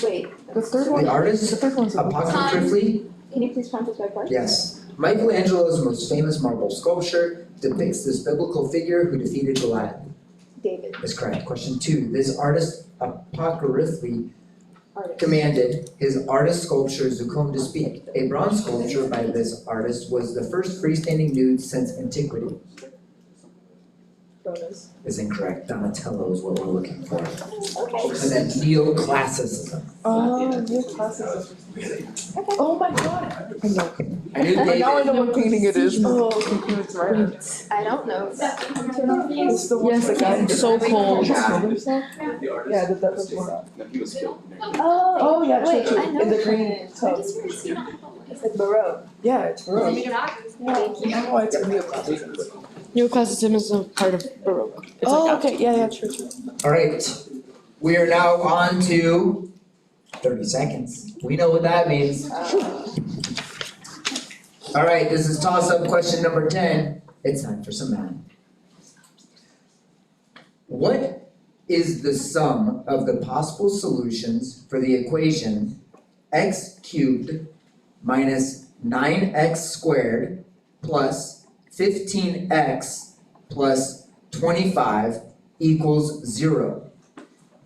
Wait. The third one. The artist The third one's a movement. apocryphally. Can you please prompt us by part? Yes. Michelangelo's most famous marble sculpture depicts this biblical figure who defeated Goliath. David. Is correct. Question 2. This artist apocryphally Artist. commanded his artist sculpture Zucone to speak. A bronze sculpture by this artist was the first freestanding nude since antiquity. Bonus. Is incorrect. Donatello is what we're looking for. Okay. And then neoclassicism. Oh, new classes. Oh my god. I know. I knew And now I David. know what painting it is. Oh, okay, it's right. I don't know. It's the one that got so cold. Yeah, the death of Marat. No, he was killed. Oh, yeah, wait, true, I true. know In the that. green tub. It's like Baroque. Yeah, it's Baroque. Thank you. Oh, it's a neoclassicism. Neoclassicism is a part of Baroque. It's Oh, like okay, yeah, true, true. All right. We are now on to 30 seconds. We know what that means. All right, this is toss-up question number 10. It's time for some math. What is the sum of the possible solutions for the equation x cubed minus 9x squared plus 15x plus 25 equals 0?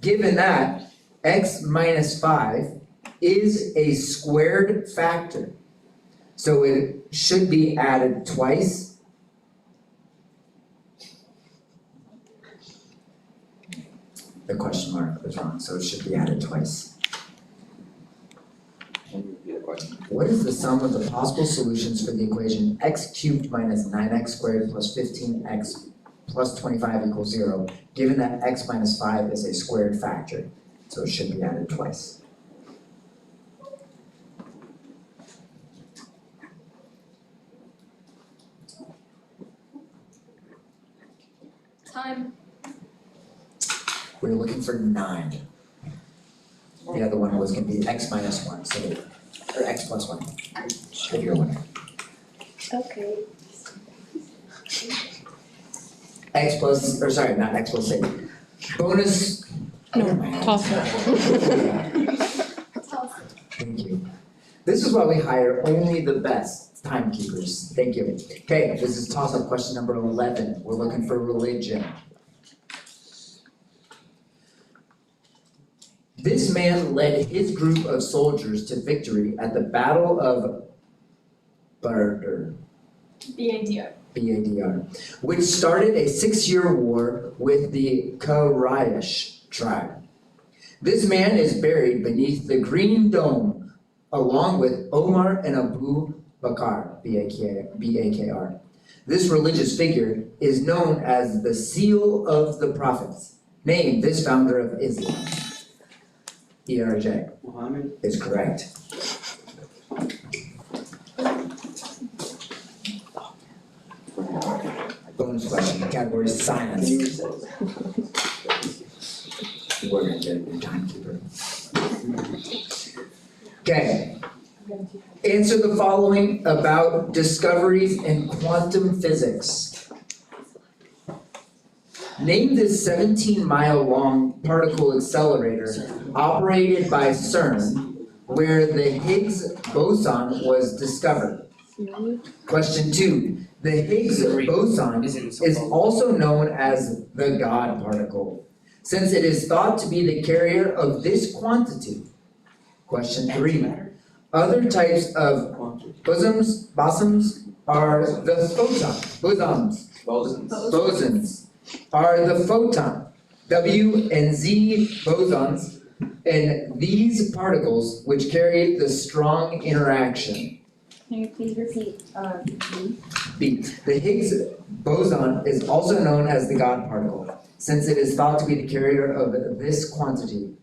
Given that x minus 5 is a squared factor, so it should be added twice. The question mark was wrong, so it should be added twice. Can you repeat the question? What is the sum of the possible solutions for the equation x cubed minus 9x squared plus 15x plus 25 equals 0, given that x minus 5 is a squared factor, so it should be added twice? Time. We're looking for 9. The other one was gonna be x minus 1, so, or x plus 1. If you're winner. Okay. X plus, or sorry, not x plus 8. Bonus. Toss Thank you. This is why we hire only the best timekeepers. Thank you. Okay, this is toss-up question number 11. We're looking for religion. This man led his group of soldiers to victory at the Battle of Badr, B-A-D-R, which started a 6-year war with the Quraysh tribe. This man is buried beneath the Green Dome, along with Omar and Abu Bakr, B-A-K-R. This religious figure is known as the Seal of the Prophets. Name this founder of Islam. ERJ. Muhammad is correct. Bonus question, category is science. We're gonna get a timekeeper. Okay. Answer the following about discoveries in quantum physics. Name this 17-mile-long particle accelerator operated by CERN where the Higgs boson was discovered. Question 2. The Higgs boson is also known as the God particle, since it is thought to be the carrier of this quantity. Question 3. Other types of bosons are the bosons are the photon, W and Z bosons, and these particles which carry the strong interaction. Can you please repeat, B. The Higgs boson is also known as the God particle, since it is thought to be the carrier of this quantity.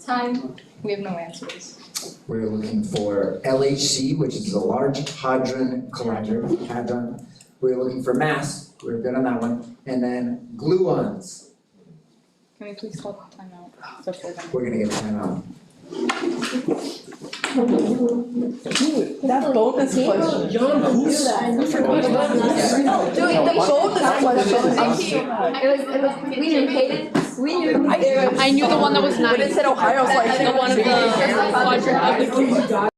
Time. We have no answers. We're looking for LHC, which is the Large Hadron Collider, hadron. We're looking for mass, we're good on that one, and then gluons. Can we please call time out before then? We're gonna get time out. That bonus question. John, who's? I forgot about this. Dude, the bonus question. We knew I knew the one that was 9. When it said Ohio, I was like, The one of the quadrant of the cube.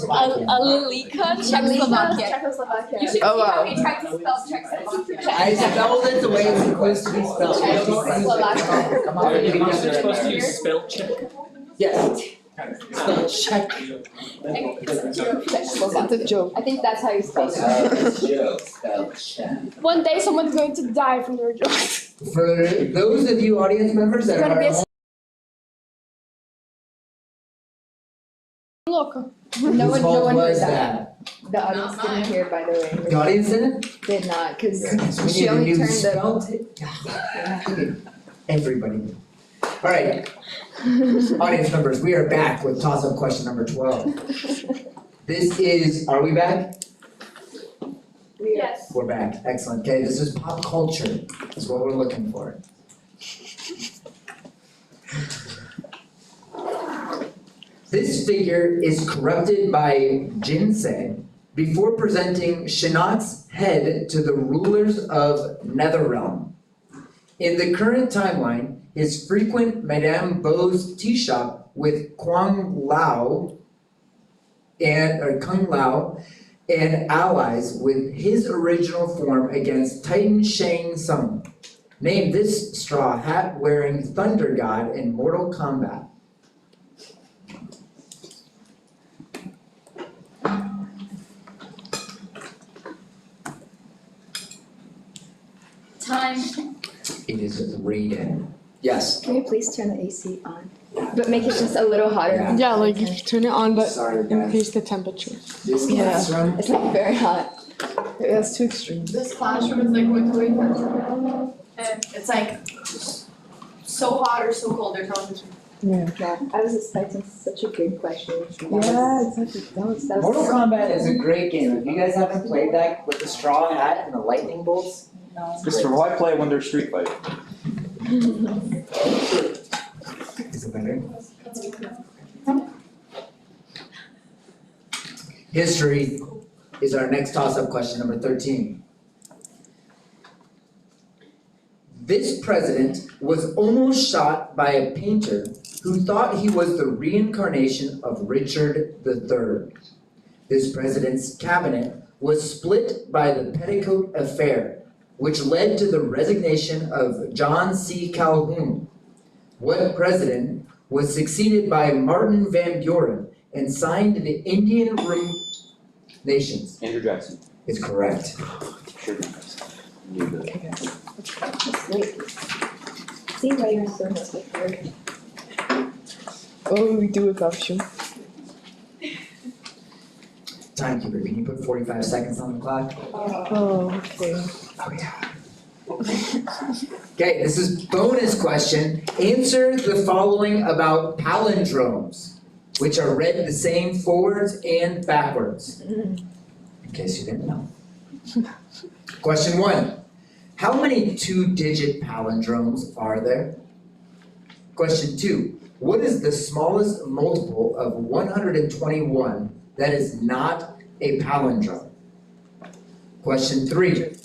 Alilika, Czechoslovakia. You should see Oh, wow. how he tried to spell Czechoslovakia. I spelled it the way it's supposed to be spelled. Czechoslovakia. Come on, Are you supposed to use spell check? Yes. Spell check. It's a joke. I think that's how you spell it. Spell check. One day someone's going to die from their jokes. For those of you audience members that It's gonna be are. Look. No Whose one fault heard was that. that? The audience didn't hear, by the way. The audience didn't? Did not, cause We she need a only new turned the. spell Everybody. Alright, audience members, we are back with toss-up question number 12. This is, are we back? Yes. We're back, excellent. Okay, this is pop culture, is what we're looking for. This figure is corrupted by Jinsei before presenting Shinnok's head to the rulers of Netherrealm. In the current timeline, his frequent Madame Bo's tea shop with Kung Lao and allies with his original form against Titan Shang Tsung. Name this straw hat wearing thunder god in Mortal Kombat. Time. It is Raiden. Yes. Can you please turn the AC on? But make it just a little hotter. Yeah, like you turn it on, but Sorry, guys. increase the temperature. This Yeah. classroom. It's like very hot. That's too extreme. This classroom is like going to and it's like so hot or so cold, they're telling us. Yeah. Yeah, I was expecting such a good question. Yeah, exactly. That was Mortal Kombat is a great game. If you guys haven't played that with the straw hat and the lightning bolts, Christopher, why play when there's Street Fighter? is it better? History is our next toss-up question, number 13. This president was almost shot by a painter who thought he was the reincarnation of Richard III. This president's cabinet was split by the Petticoat Affair, which led to the resignation of John C. Calhoun. What president was succeeded by Martin Van Buren and signed the Indian Nations? Andrew Jackson. Is correct. Sure. Knew that. Wait. See why you're so much before. What would we do without you? Timekeeper, can you put 45 seconds on the clock? Oh, okay. Oh, yeah. Okay, this is bonus question. Answer the following about palindromes, which are read the same forwards and backwards. In case you didn't know. Question 1. How many 2-digit palindromes are there? Question 2. What is the smallest multiple of 121 that is not a palindrome? Question 3.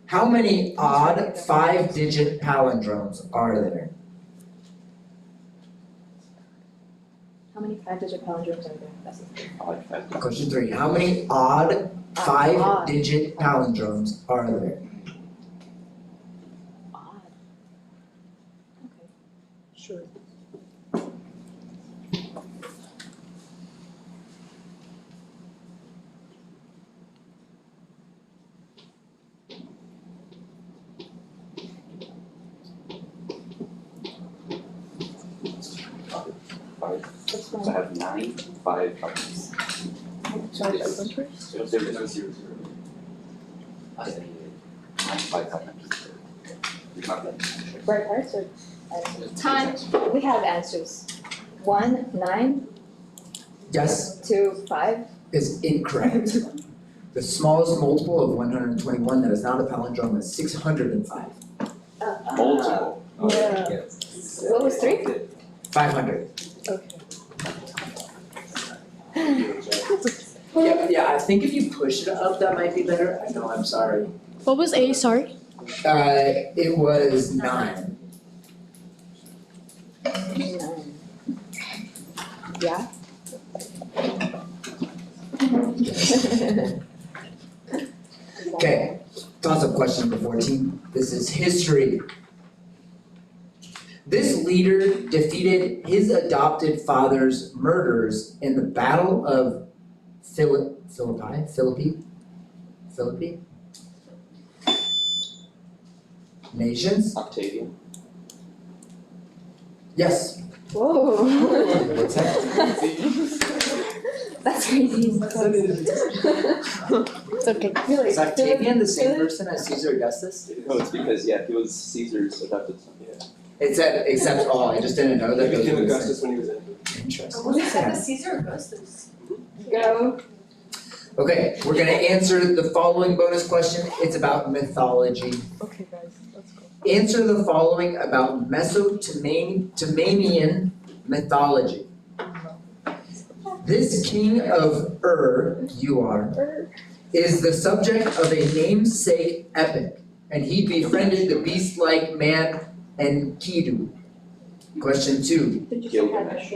How many odd 5-digit palindromes are there? How many 5-digit palindromes are there? That's it. Question 3. How many odd 5-digit palindromes are there? Odd. Okay. Sure. So I have 9, 5 others. Sorry, Yes. So there's no 0, 0. I said 9, 5 others. You're not that. Right parts or answers? Time. We have answers. 1, 9, Yes, 2, 5. is incorrect. The smallest multiple of 121 that is not a palindrome is 605. Multiple. Yeah. What was 3? 500. Okay. Yeah, I think if you push it up, that might be better. I know, I'm sorry. What was A, sorry? It was 9. 9. Yeah? Okay, toss-up question number 14. This is history. This leader defeated his adopted father's murderers in the Battle of Philippi? Nations? Octavian. Yes. Whoa. What's that? That's crazy. It's okay. Really? Is Octavian the same person as Caesar Augustus? No, it's because, yeah, he was Caesar's adopted son. Yeah. It said, except, I just didn't know that He those became were the Augustus same. when he was in. Interesting. What is that, the Caesar Augustus? Go. Okay, we're gonna answer the following bonus question. It's about mythology. Okay, guys, let's go. Answer the following about Mesopotamian mythology. This king of is the subject of a namesake epic, and he befriended the beast-like man Enkidu. Question 2. Gilgamesh.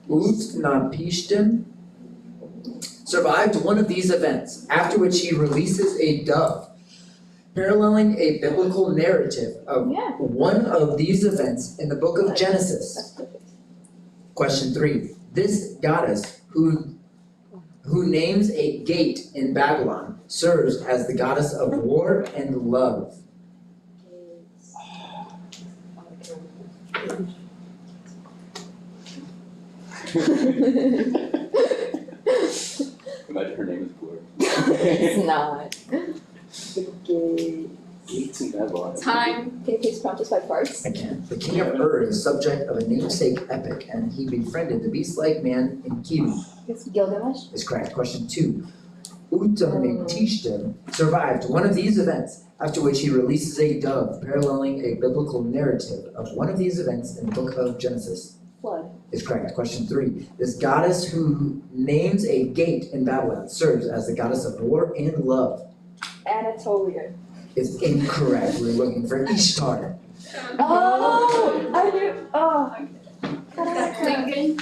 Utnapishtim survived one of these events, after which he releases a dove, paralleling a biblical narrative of one of these events in the book of Genesis. Question 3. This goddess who names a gate in Babylon serves as the goddess of war and love. Imagine her name is Glor. It's not. Gates in Babylon. Time. Can you please prompt us by parts? I can. The king of is subject of a namesake epic, and he befriended the beast-like man Enkidu. Gilgamesh? Is correct. Question 2. Utnapishtim survived one of these events, after which he releases a dove, paralleling a biblical narrative of one of these events in the book of Genesis. Flood. Is correct. Question 3. This goddess who names a gate in Babylon serves as the goddess of war and love. Anatolia. Is incorrect. We're looking for Ishtar. Oh, I knew. Oh. Lincoln.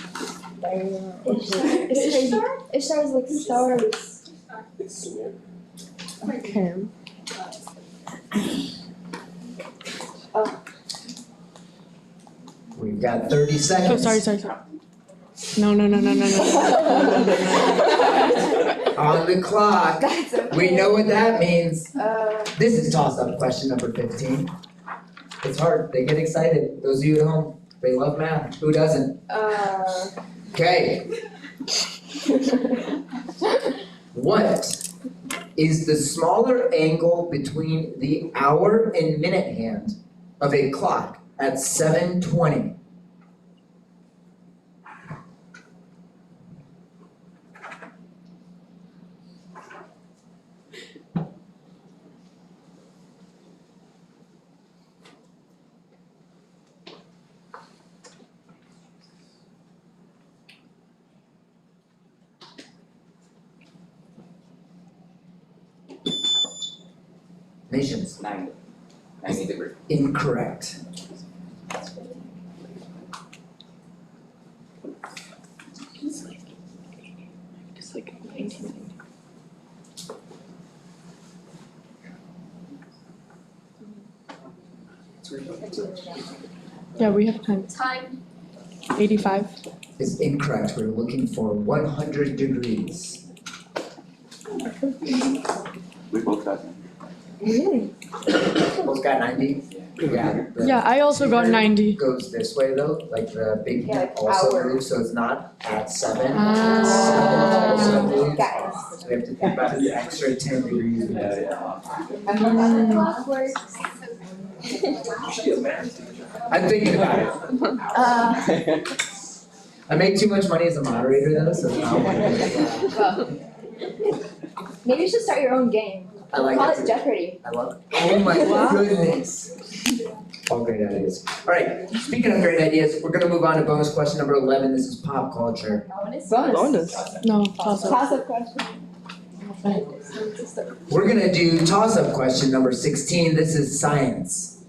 Ishtar is like stars. It's Sumir. Okay. We've got 30 seconds. Oh, sorry. No. On the clock. That's okay. We know what that means. This is toss-up question number 15. It's hard. They get excited. Those of you at home, they love math. Who doesn't? Okay. What is the smaller angle between the hour and minute hand of a clock at 7:20? Nations. 90 degrees. Incorrect. It's like 1990. Yeah, we have time. Time. 85. Is incorrect. We're looking for 100 degrees. We both got 90. Really? Both got 90? Yeah. Yeah, I also got 90. Goes this way though, like the big Yeah, like also hour. moves, so it's not at 7. Ah. 7 also moves. Guys. So we have to think about an extra 10 degrees. I'm thinking about it. I make too much money as a moderator though, so it's not Well, maybe you should start your own game. I like Call it it too. Jeopardy. I love it. Oh my goodness. All great ideas. All right, speaking of great ideas, we're gonna move on to bonus question number 11. This is pop culture. Bonus. No, toss-up. Toss-up question. We're gonna do toss-up question number 16. This is science.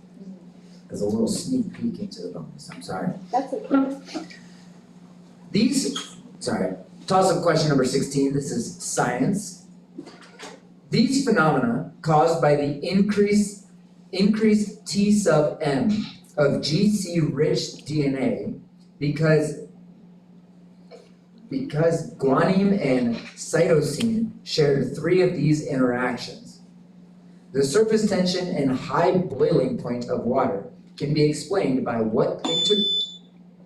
There's a little sneak peek into the bonus, I'm sorry. That's okay. Toss-up question number 16. This is science. These phenomena caused by the increased T sub M of GC-rich DNA because guanine and cytosine shared 3 of these interactions. The surface tension and high boiling point of water can be explained by what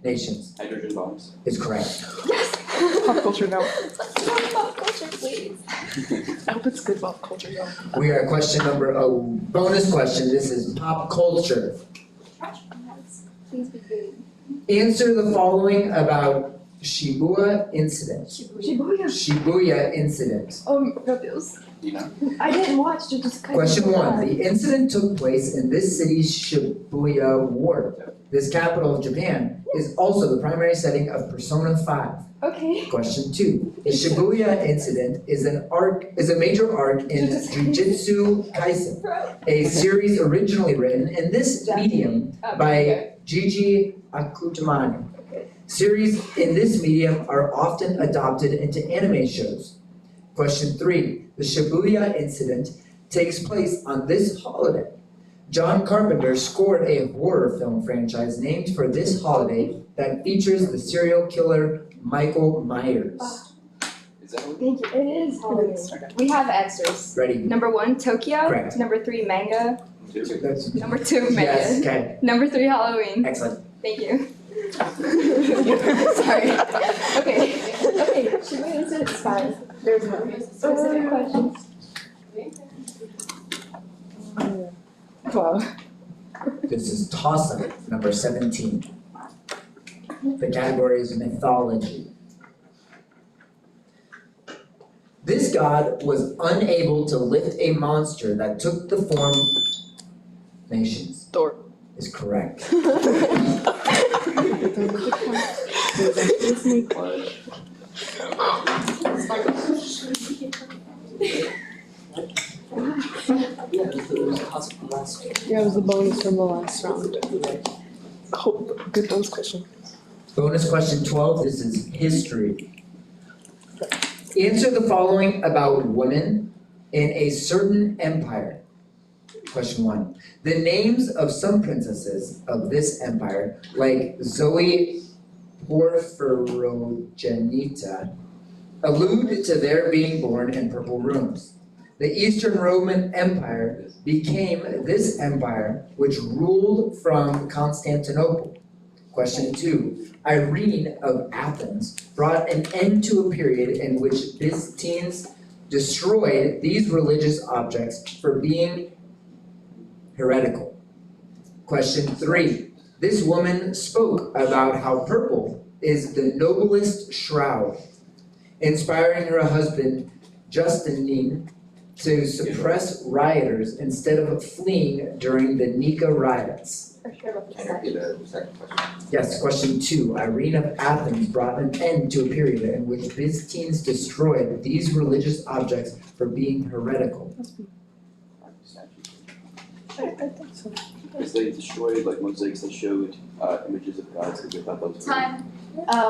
Nations Hydrogen bombs. is correct. Pop culture now. Pop culture, please. I hope it's good pop culture now. We are at question bonus question. This is pop culture. Please be good. Answer the following about Shibuya incident. Shibuya incident. Oh, meu Deus. You know? I didn't watch, just kind of. Question 1. The incident took place in this city's Shibuya ward. This capital of Japan is also the primary setting of Persona 5. Okay. Question 2. The Shibuya incident is a major arc in Jujutsu Kaisen, a series originally written in this medium by Gigi Akutamani. Series in this medium are often adopted into anime shows. Question 3. The Shibuya incident takes place on this holiday. John Carpenter scored a horror film franchise named for this holiday that features the serial killer Michael Myers. Is that what? Thank you. It is Halloween. We have answers. Ready? Number 1, Tokyo. Correct. Number 3, manga. That's- Number 2, manga. Yes, okay. Number 3, Halloween. Excellent. Thank you. Sorry. Okay. Shibuya incident is fine. There's no specific questions. Wow. This is toss-up number 17. The category is mythology. This god was unable to lift a monster that took the form. Nations. Thor. Is correct. Yeah, it was the bonus from the last round. Oh, good bonus question. Bonus question 12, this is history. Answer the following about women in a certain empire. Question 1. The names of some princesses of this empire, like Zoe Porphyrogenita, allude to their being born in purple rooms. The Eastern Roman Empire became this empire which ruled from Constantinople. Question 2. Irene of Athens brought an end to a period in which Byzantines destroyed these religious objects for being heretical. Question 3. This woman spoke about how purple is the noblest shroud, inspiring her husband Justinian to suppress rioters instead of fleeing during the Nika riots. Can I repeat the second question? Yes, question 2. Irene of Athens brought an end to a period in which Byzantines destroyed these religious objects for being heretical. Because they destroyed like mosaics that showed images of gods because they thought those were. Time.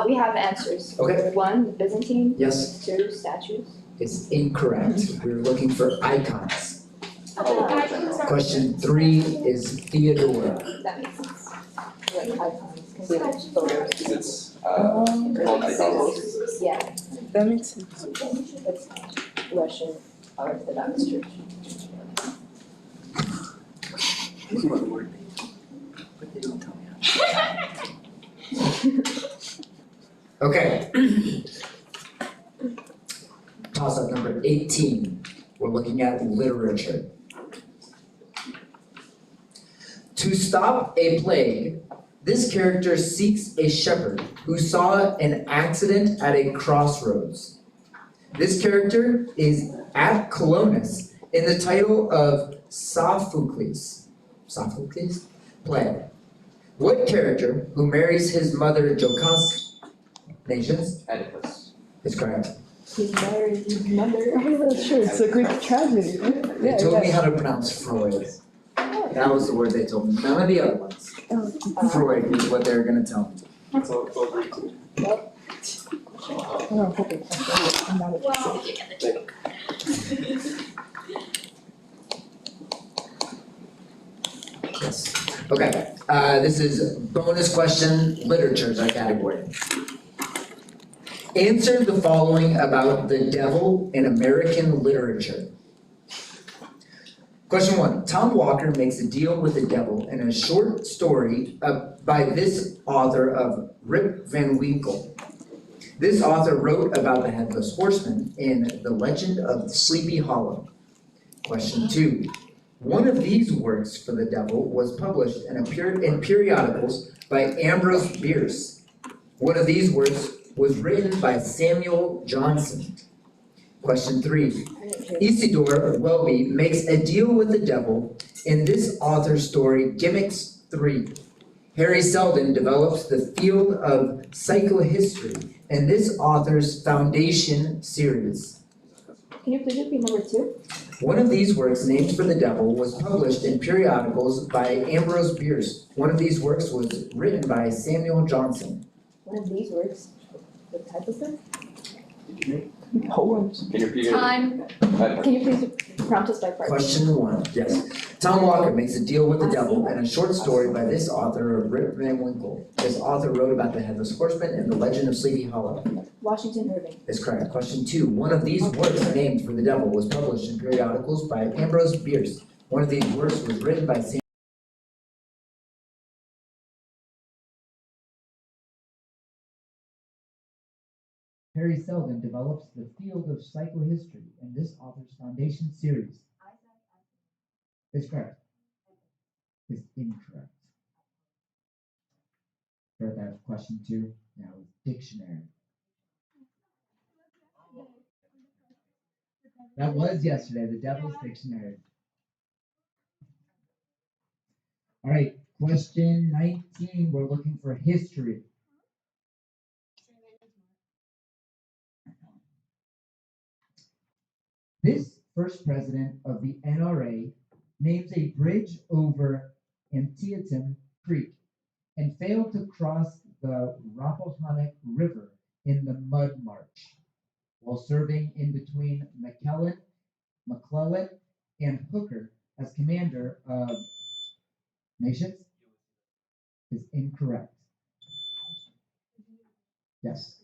We have answers. Okay. 1, the Byzantine. Yes. 2, statues. It's incorrect. We're looking for icons. Icons are- Question 3 is Theodora. That makes sense. Like icons, considered photos. Because it's called idols. Yeah, That makes sense. it's Russian Orthodox Church. Okay. Toss-up number 18. We're looking at literature. To stop a plague, this character seeks a shepherd who saw an accident at a crossroads. This character is Colonus in the title of Sophocles' play. What character who marries his mother Jocasta? Nations? Oedipus. Is correct. He married his mother. Oh, that's true. It's a Greek tragedy. They told me how to pronounce Freud. That was the word they told me. None of the other ones. Freud is what they were gonna tell me. It's all Greek too. Oh, okay. I'm not Well, you get the joke. Yes. Okay, this is bonus question, literature is our category. Answer the following about the devil in American literature. Question 1. Tom Walker makes a deal with the devil in a short story by this author of Rip Van Winkle. This author wrote about the Headless Horseman in The Legend of Sleepy Hollow. Question 2. One of these works for the devil was published in periodicals by Ambrose Bierce. One of these works was written by Samuel Johnson. Question 3. Isidore Welby makes a deal with the devil in this author's story, Gimmicks 3. Harry Seldon develops the field of psychohistory in this author's Foundation series. Can you please repeat number 2? One of these works, named for the devil, was published in periodicals by Ambrose Bierce. One of these works was written by Samuel Johnson. One of these works. What type of book? Poems. Can you repeat it? Time. Can you please prompt us by part? Question 1, yes. Tom Walker makes a deal with the devil in a short story by this author of Rip Van Winkle. This author wrote about the Headless Horseman and the Legend of Sleepy Hollow. Washington Irving. Is correct. Question 2, one of these works named for the devil was published in periodicals by Ambrose Bierce. One of these works was written by Sam. Harry Seldon develops the field of psychohistory in this author's Foundation series. Is correct. Is incorrect. Start that with question 2. Now with dictionary. That was yesterday, the Devil's Dictionary. All right, question 19. We're looking for history. This first president of the NRA names a bridge over Antietam Creek and failed to cross the Rappahannock River in the Mud March while serving in between McClellan and Hooker as commander of nations is incorrect. Yes.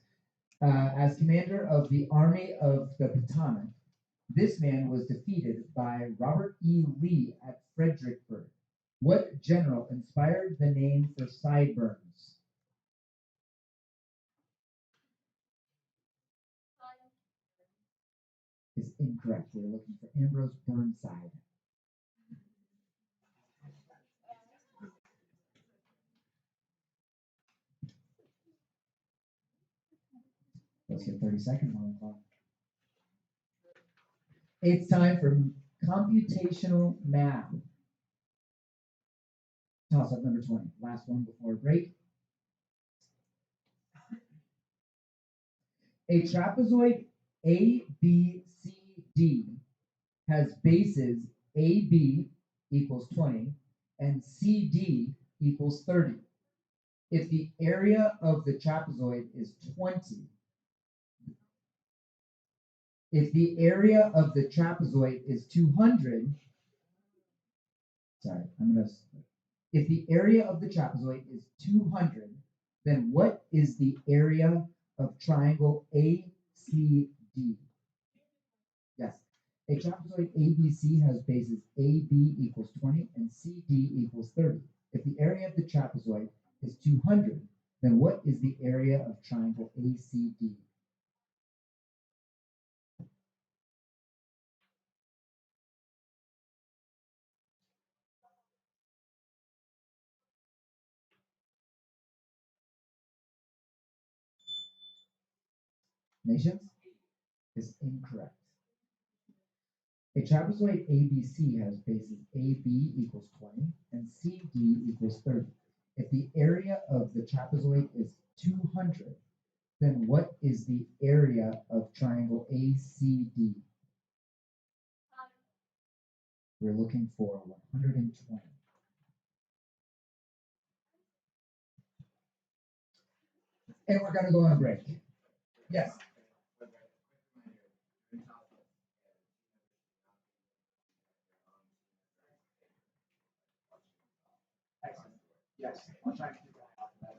As commander of the Army of the Potomac, this man was defeated by Robert E. Lee at Fredericksburg. What general inspired the name for sideburns? Is incorrect. We're looking for Ambrose Burnside. Let's get 30 seconds on the clock. It's time for computational math. Toss up number 20. Last one before break. A trapezoid ABCD has bases AB equals 20 and CD equals 30. If the area of the trapezoid is 20, if the area of the trapezoid is 200, if the area of the trapezoid is 200, then what is the area of triangle ACD? Yes, a trapezoid ABC has bases AB equals 20 and CD equals 30. If the area of the trapezoid is 200, then what is the area of triangle ACD? Nations is incorrect. A trapezoid ABC has bases AB equals 20 and CD equals 30. If the area of the trapezoid is 200, then what is the area of triangle ACD? We're looking for 120. And we're going to go on a break. Yes. Excellent. Yes, I'll try to keep an eye out for that.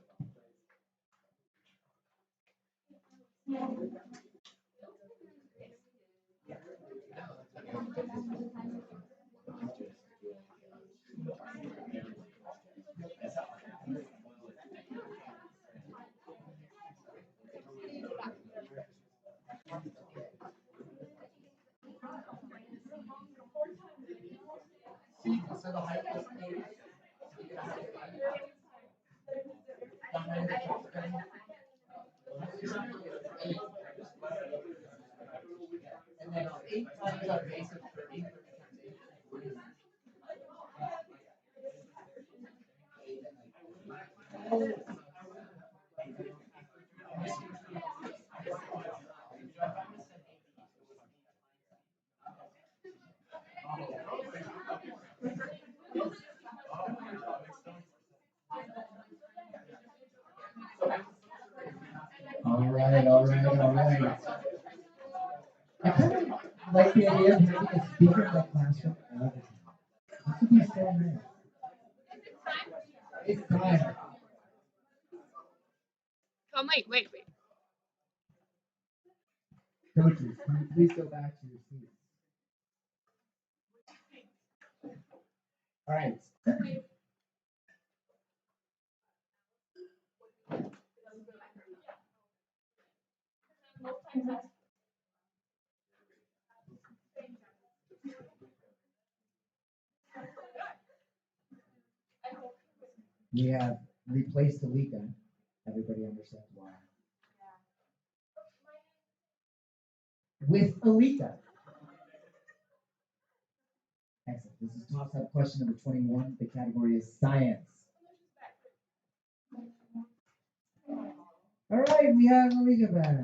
So the height is 8. And then 8 times our base of 30, 30 times 8 is 40. All right. I kind of like the idea of having a speaker in the classroom all the time. That would be so nice. It's time. Come, wait. Coaches, can you please go back to your seats? All right. We have replaced Alika. Everybody understands why. With Alika. Excellent. This is toss-up question number 21. The category is science. All right, we have Alika back.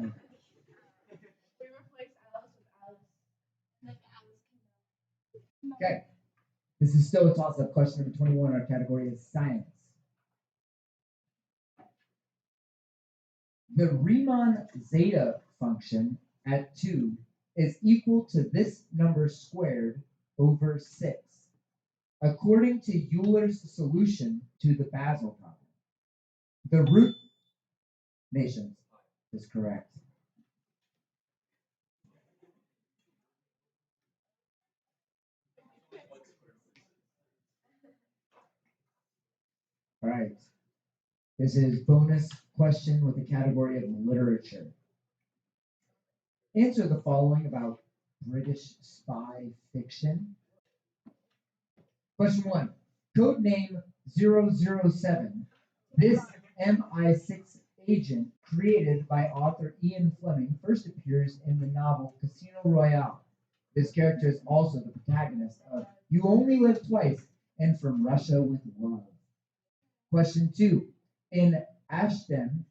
Okay. This is still a toss-up question number 21. Our category is science. The Riemann zeta function at 2 is equal to this number squared over 6, according to Euler's solution to the Basel problem. The root nations is correct. All right. This is bonus question with the category of literature. Answer the following about British spy fiction. Question 1. Code name 007. This MI6 agent created by author Ian Fleming first appears in the novel Casino Royale. This character is also the protagonist of You Only Live Twice and From Russia with Love. Question 2. In Ashendon,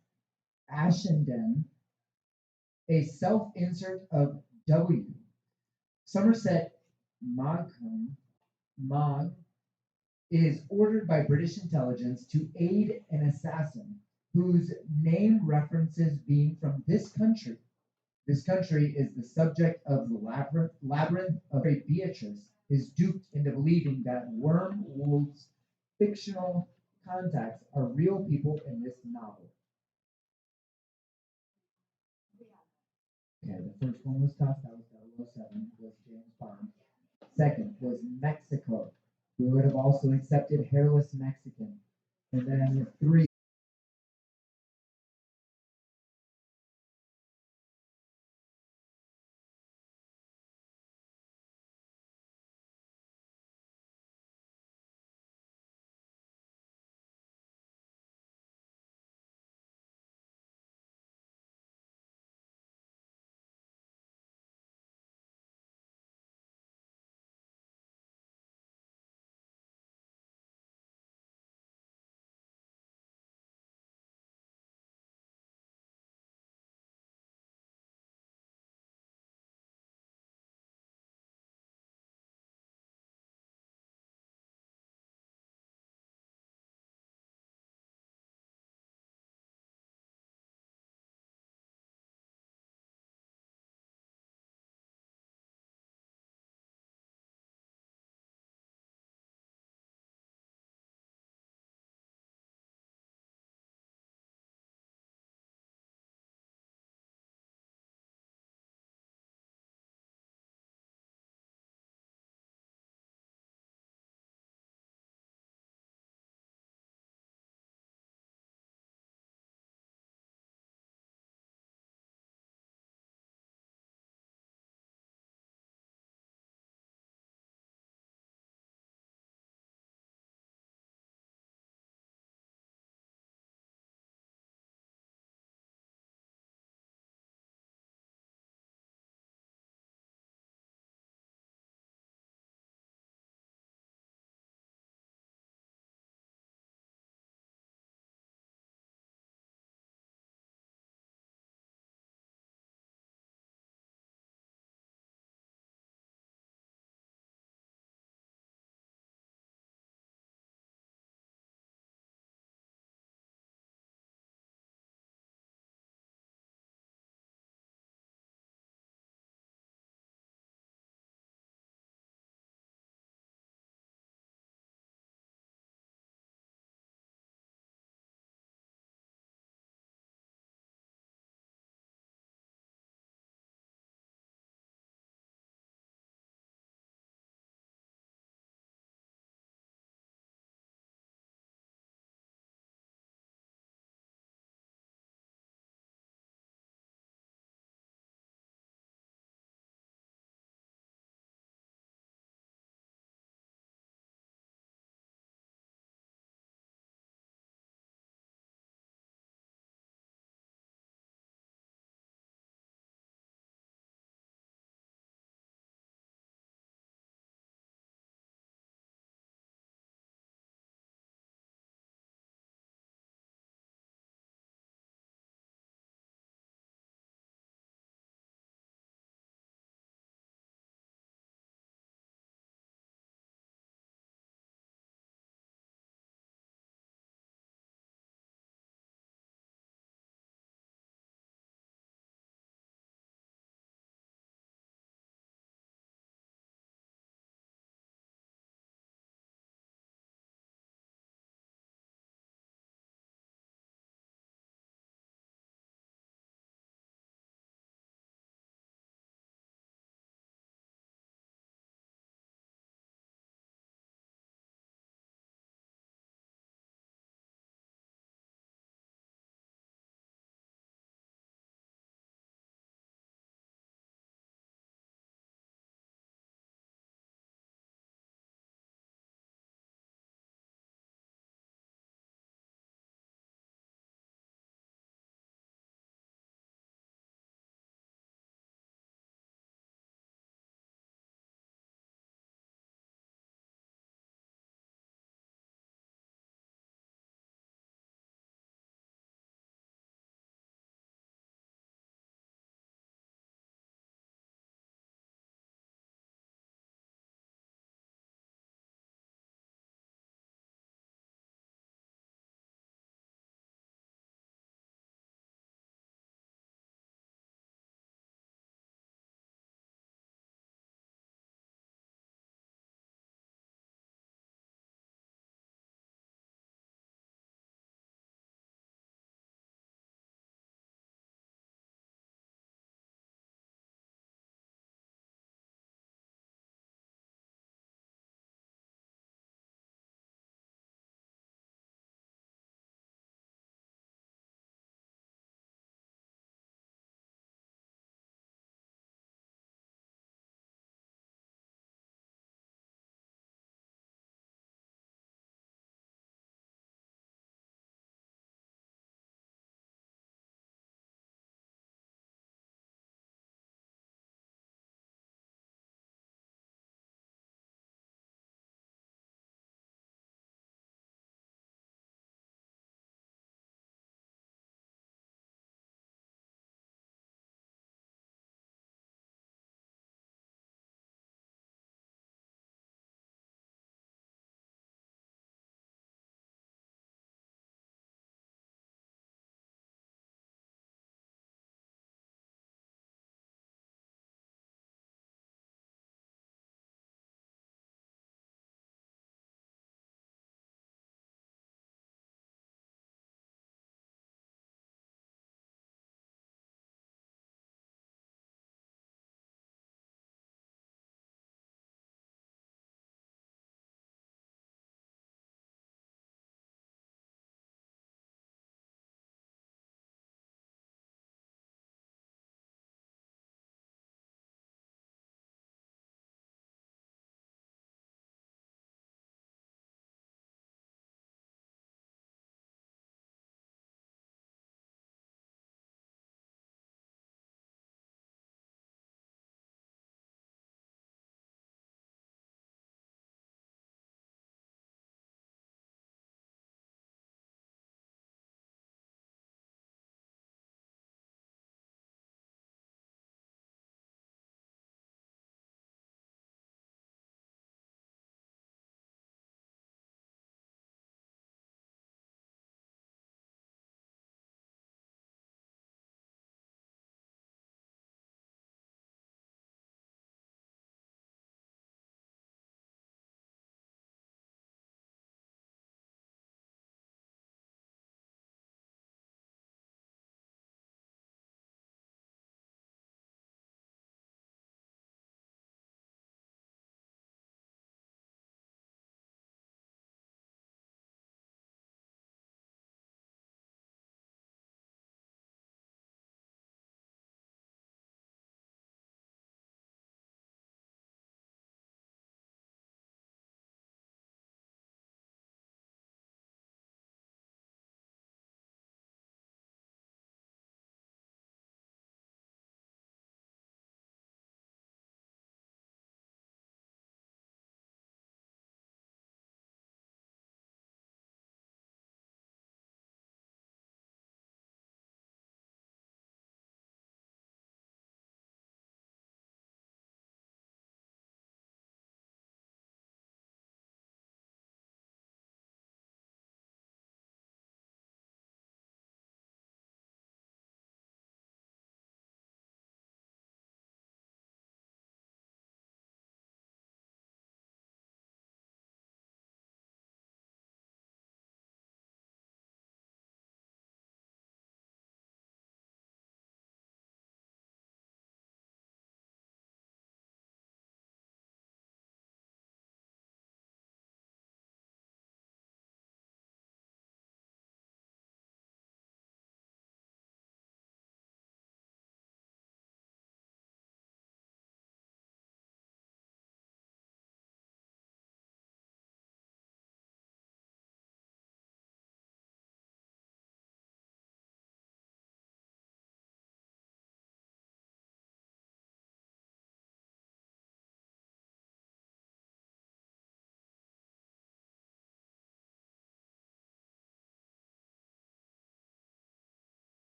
a self-insert of W, Somerset Maugham is ordered by British intelligence to aid an assassin whose name references being from this country. This country is the subject of the labyrinth of a Beatrice is duped into believing that Wormwood's fictional contacts are real people in this novel. Okay, the first one was tough. That was 007. Was James Bond. Second was Mexico. We would have also accepted hairless Mexican. And then 3.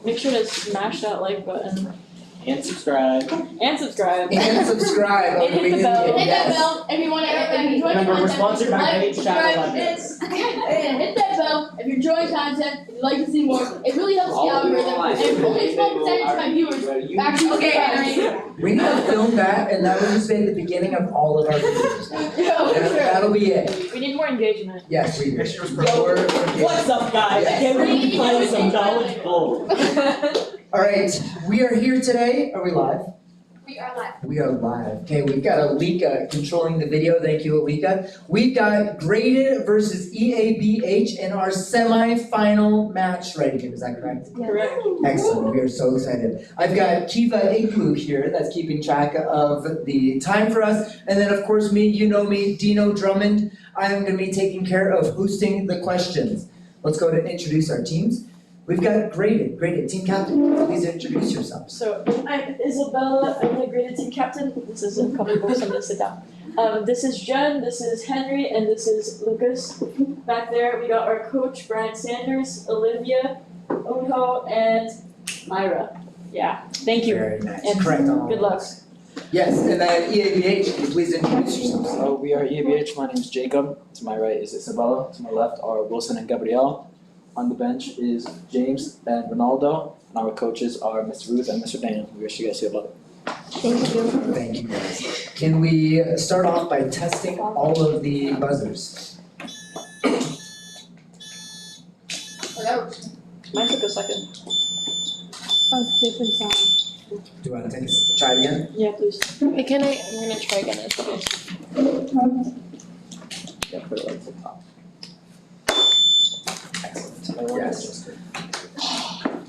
make sure to smash that like button. And subscribe. And subscribe. And subscribe. And hit the bell. Hit that Yes. bell if you want to, if you enjoy Remember, we're content, sponsored by like, Raid subscribe, Shadow and hit that bell if you're enjoying content, if you'd like to see more. It really helps the algorithm, and only a small percentage of my viewers actually subscribe. We need to film that, and that will just be at the beginning of all of our videos. That'll be it. We need more engagement. Yes, we do. What's up, guys? Can we play some Knowledge Bowl? All right, we are here today. Are we live? We are live. We are live. Okay, we've got Alika controlling the video. Thank you, Alika. We've got Graded versus EABH in our semi-final match right here. Is that correct? Correct. Excellent. We are so excited. I've got Kiva Iglu here that's keeping track of the time for us. And then, of course, me, you know me, Dino Drummond. I am going to be taking care of hosting the questions. Let's go ahead and introduce our teams. We've got Graded. Graded, team captain. Please introduce yourself. So I'm Isabella, I'm the graded team captain. This is a couple books, I'm gonna sit down. This is Jen, this is Henry, and this is Lucas. Back there, we got our coach, Brian Sanders, Olivia, Unho, and Myra. Yeah, thank you. Very nice. And Correct. good luck. Yes, and then EABH, can you please introduce yourselves? So we are EABH. My name is Jacob. To my right is Isabella. To my left are Wilson and Gabrielle. On the bench is James and Ronaldo. And our coaches are Mr. Ruth and Mr. Daniel. We wish you guys good luck. Thank you. Thank you, guys. Can we start off by testing all of the buzzers? Mine took a second. Oh, it's different sound. Do you want to take a try it again? Yeah, please. Hey, I'm gonna try again as well. Yeah, put it right to the top. Yes.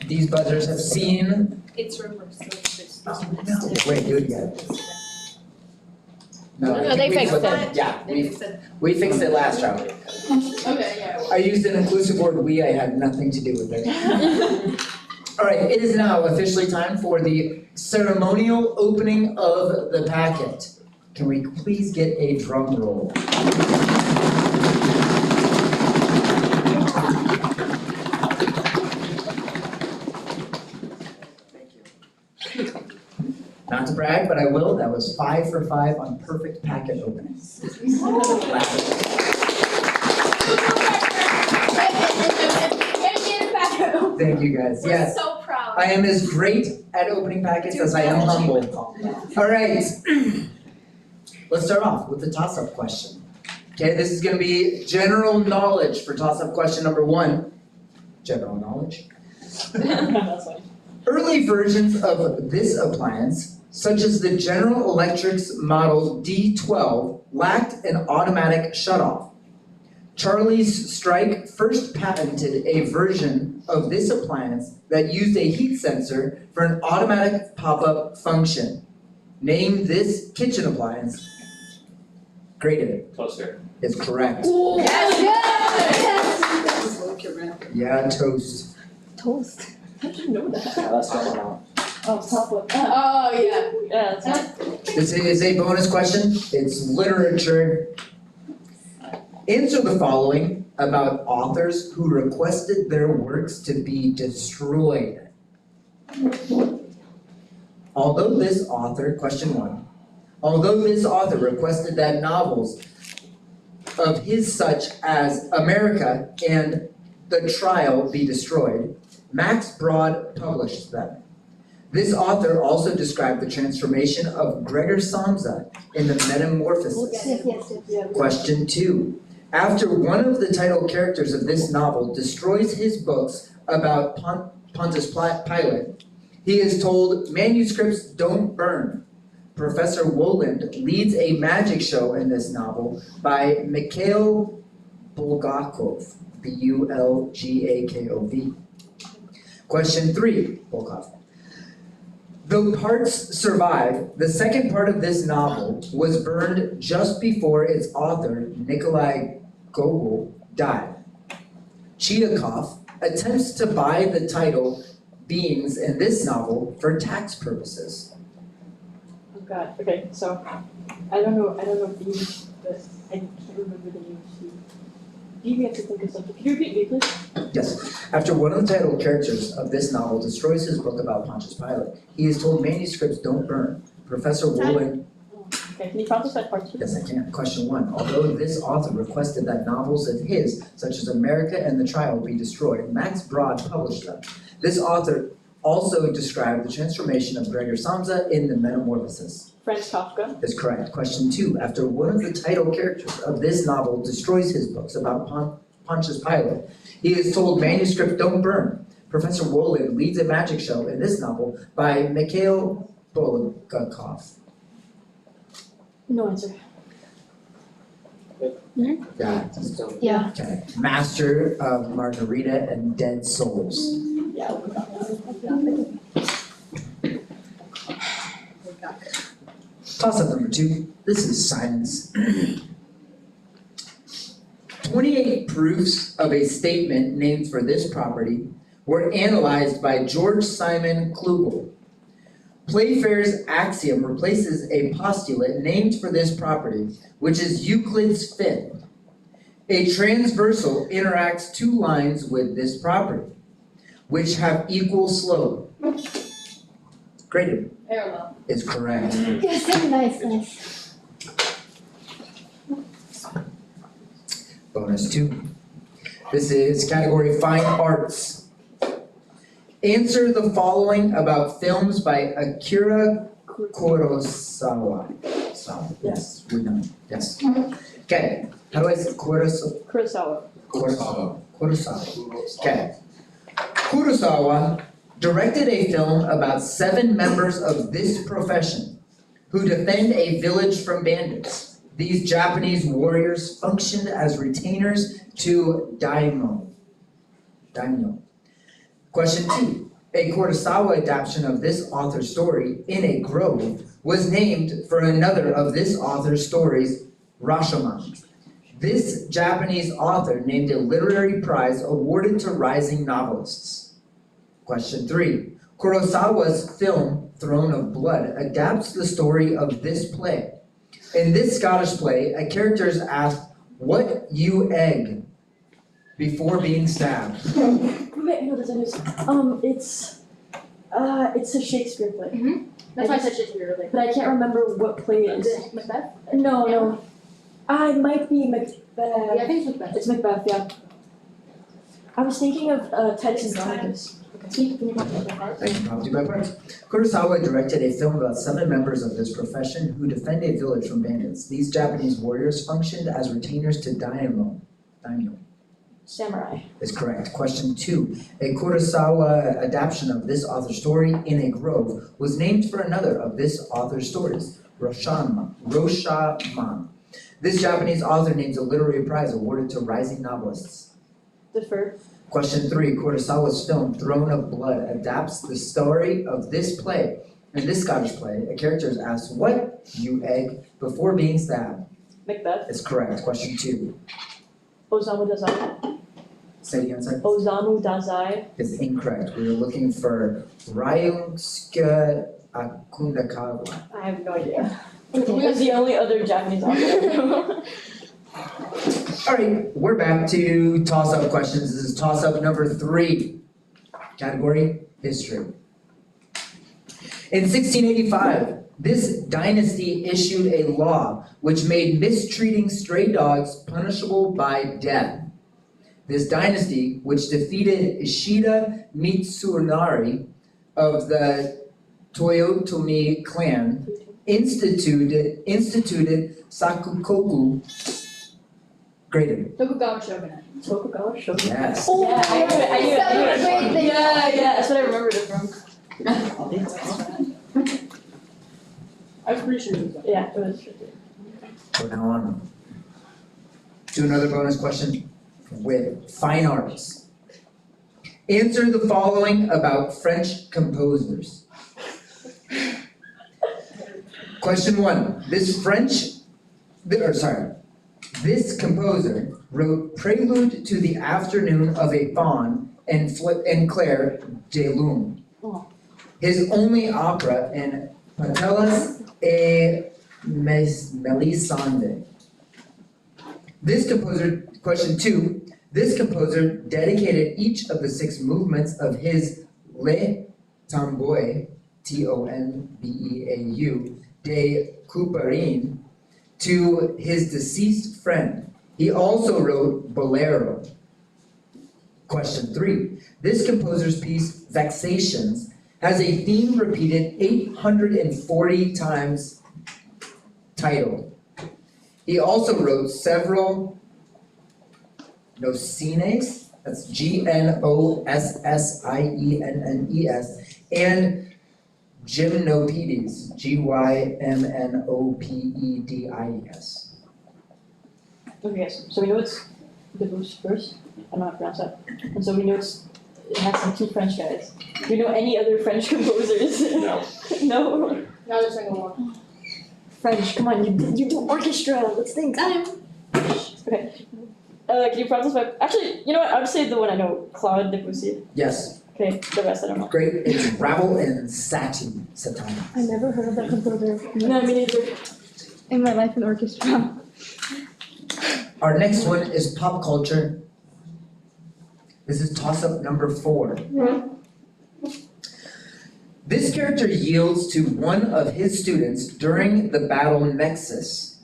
These buzzers have seen. It's reversed. No, wait, do it again. No, I No, think they we fixed put- it. Yeah, They fixed it. we fixed it last round. Okay, yeah. I used an inclusive word, we, I had nothing to do with it. All right, it is now officially time for the ceremonial opening of the packet. Can we please get a drum roll? Not to brag, but I will, that was 5 for 5 on perfect packet openings. Thank you guys, yes. We're so proud. I am as great at opening packets as I am humble. All right. Let's start off with the toss-up question. Okay, this is gonna be general knowledge for toss-up question number 1. General knowledge. That's fine. Early versions of this appliance, such as the General Electric's model D12, lacked an automatic shutoff. Charlie's Strike first patented a version of this appliance that used a heat sensor for an automatic pop-up function. Name this kitchen appliance. Graded. Toaster. Is correct. Yes, Yeah, toast. Toast. How did you know that? Yeah, that's going on. Oh, top left. Oh, yeah. Yeah, that's fine. This is a bonus question. It's literature. Answer the following about authors who requested their works to be destroyed. Although this author, question 1, although this author requested that novels of his such as America and The Trial be destroyed, Max Brod published them. This author also described the transformation of Gregor Samsa in the Metamorphosis. Question 2. After one of the title characters of this novel destroys his books about Pontius Pilate, he is told manuscripts don't burn. Professor Woland leads a magic show in this novel by Mikhail Bulgakov, B-U-L-G-A-K-O-V. Question 3, Bulgakov. Though parts survive, the second part of this novel was burned just before its author, Nikolai Gogol, died. Chetakov attempts to buy the title beings in this novel for tax purposes. Oh god, okay, so I don't know these, but I can't remember the names too. You have to think of something. Can you repeat me, please? Yes. After one of the title characters of this novel destroys his book about Pontius Pilate, he is told manuscripts don't burn. Professor Woolen. Okay, can you prompt us that part two? Yes, I can. Question 1. Although this author requested that novels of his, such as America and the Trial, be destroyed, Max Brod published them. This author also described the transformation of Gregor Samsa in the Metamorphosis. Franz Kafka. Is correct. Question 2. After one of the title characters of this novel destroys his books about Pontius Pilate, he is told manuscripts don't burn. Professor Wolin leads a magic show in this novel by Mikhail Bulgakov. No answer. Yeah. Yeah. Okay. Master of Margarita and Dead Souls. Yeah. Toss-up number 2. This is science. 28 proofs of a statement named for this property were analyzed by George Simon Klugel. Playfair's axiom replaces a postulate named for this property, which is Euclid's fifth. A transversal interacts two lines with this property, which have equal slope. Graded Parallel. is correct. Yes, nice. Bonus 2. This is category Fine Arts. Answer the following about films by Akira Kurosawa. Yes, we know. Yes. Okay. How do I say Kurosawa. Kurosawa. Okay. Kurosawa directed a film about 7 members of this profession who defend a village from bandits. These Japanese warriors functioned as retainers to daimyo. Question 2. A Kurosawa adaptation of this author's story, In a Grove, was named for another of this author's stories, Rashomon. This Japanese author named a literary prize awarded to rising novelists. Question 3. Kurosawa's film, Throne of Blood, adapts the story of this play. In this Scottish play, a character is asked, "What you egg?" before being stabbed. Wait, no, there's a news. It's a Shakespeare play. Mm-hmm. That's why I said Shakespeare earlier. But I can't remember what play it is. Is it Macbeth? No. I might be Macbeth. Yeah, I think it's Macbeth. It's Macbeth, yeah. I was thinking of Titus Andronicus. Can you talk about that? I can probably do by parts. Kurosawa directed a film about 7 members of this profession who defend a village from bandits. These Japanese warriors functioned as retainers to daimyo. Samurai. Is correct. Question 2. A Kurosawa adaptation of this author's story, In a Grove, was named for another of this author's stories, Rashomon. This Japanese author names a literary prize awarded to rising novelists. Defer. Question 3. Kurosawa's film, Throne of Blood, adapts the story of this play. In this Scottish play, a character is asked, "What you egg?" before being stabbed. Macbeth. Is correct. Question 2. Osamu Dazai. Say it again, sorry. Osamu Dazai. Is incorrect. We are looking for Ryusuke Akundakawa. I have no idea. That's the only other Japanese author. Alright, we're back to toss-up questions. This is toss-up number 3. Category, history. In 1685, this dynasty issued a law which made mistreating stray dogs punishable by death. This dynasty, which defeated Ishida Mitsunari of the Toyotomi clan, instituted Sakukoku. Graded. Tokugawa Shogunate. Tokugawa Shogunate. Yes. Oh, yeah, I knew it. Yeah, that's what I remembered it from. I was pretty sure it was that. Yeah, it was tricky. We're now on to another bonus question with fine arts. Answer the following about French composers. Question 1. This composer wrote Prelude to the Afternoon of a Faun and Claire de Lune. His only opera in Patelas et Melisande. Question 2, this composer dedicated each of the 6 movements of his Le Tombeau, Tonbeau, de Couperin to his deceased friend. He also wrote Bolero. Question 3, this composer's piece, Vexations, has a theme repeated 840 times title. He also wrote several Nosines, that's Gnossienes, and Gymnopedies, Gymnopedis. Okay, guys, so we know it's Debussy first, I don't know how to pronounce that. And so we know it has some 2 French guys. Do we know any other French composers? No. No? No, there's like one. French, come on, you do orchestra, let's think. Okay. Can you pronounce this by, actually, you know what, I would say the one I know, Claude Debussy. Yes. Okay, the rest I don't know. Great, it's Ravel and Satie. I never heard of that composer. No, me neither. In my life in orchestra. Our next one is pop culture. This is toss-up number 4. This character yields to one of his students during the battle Nexus.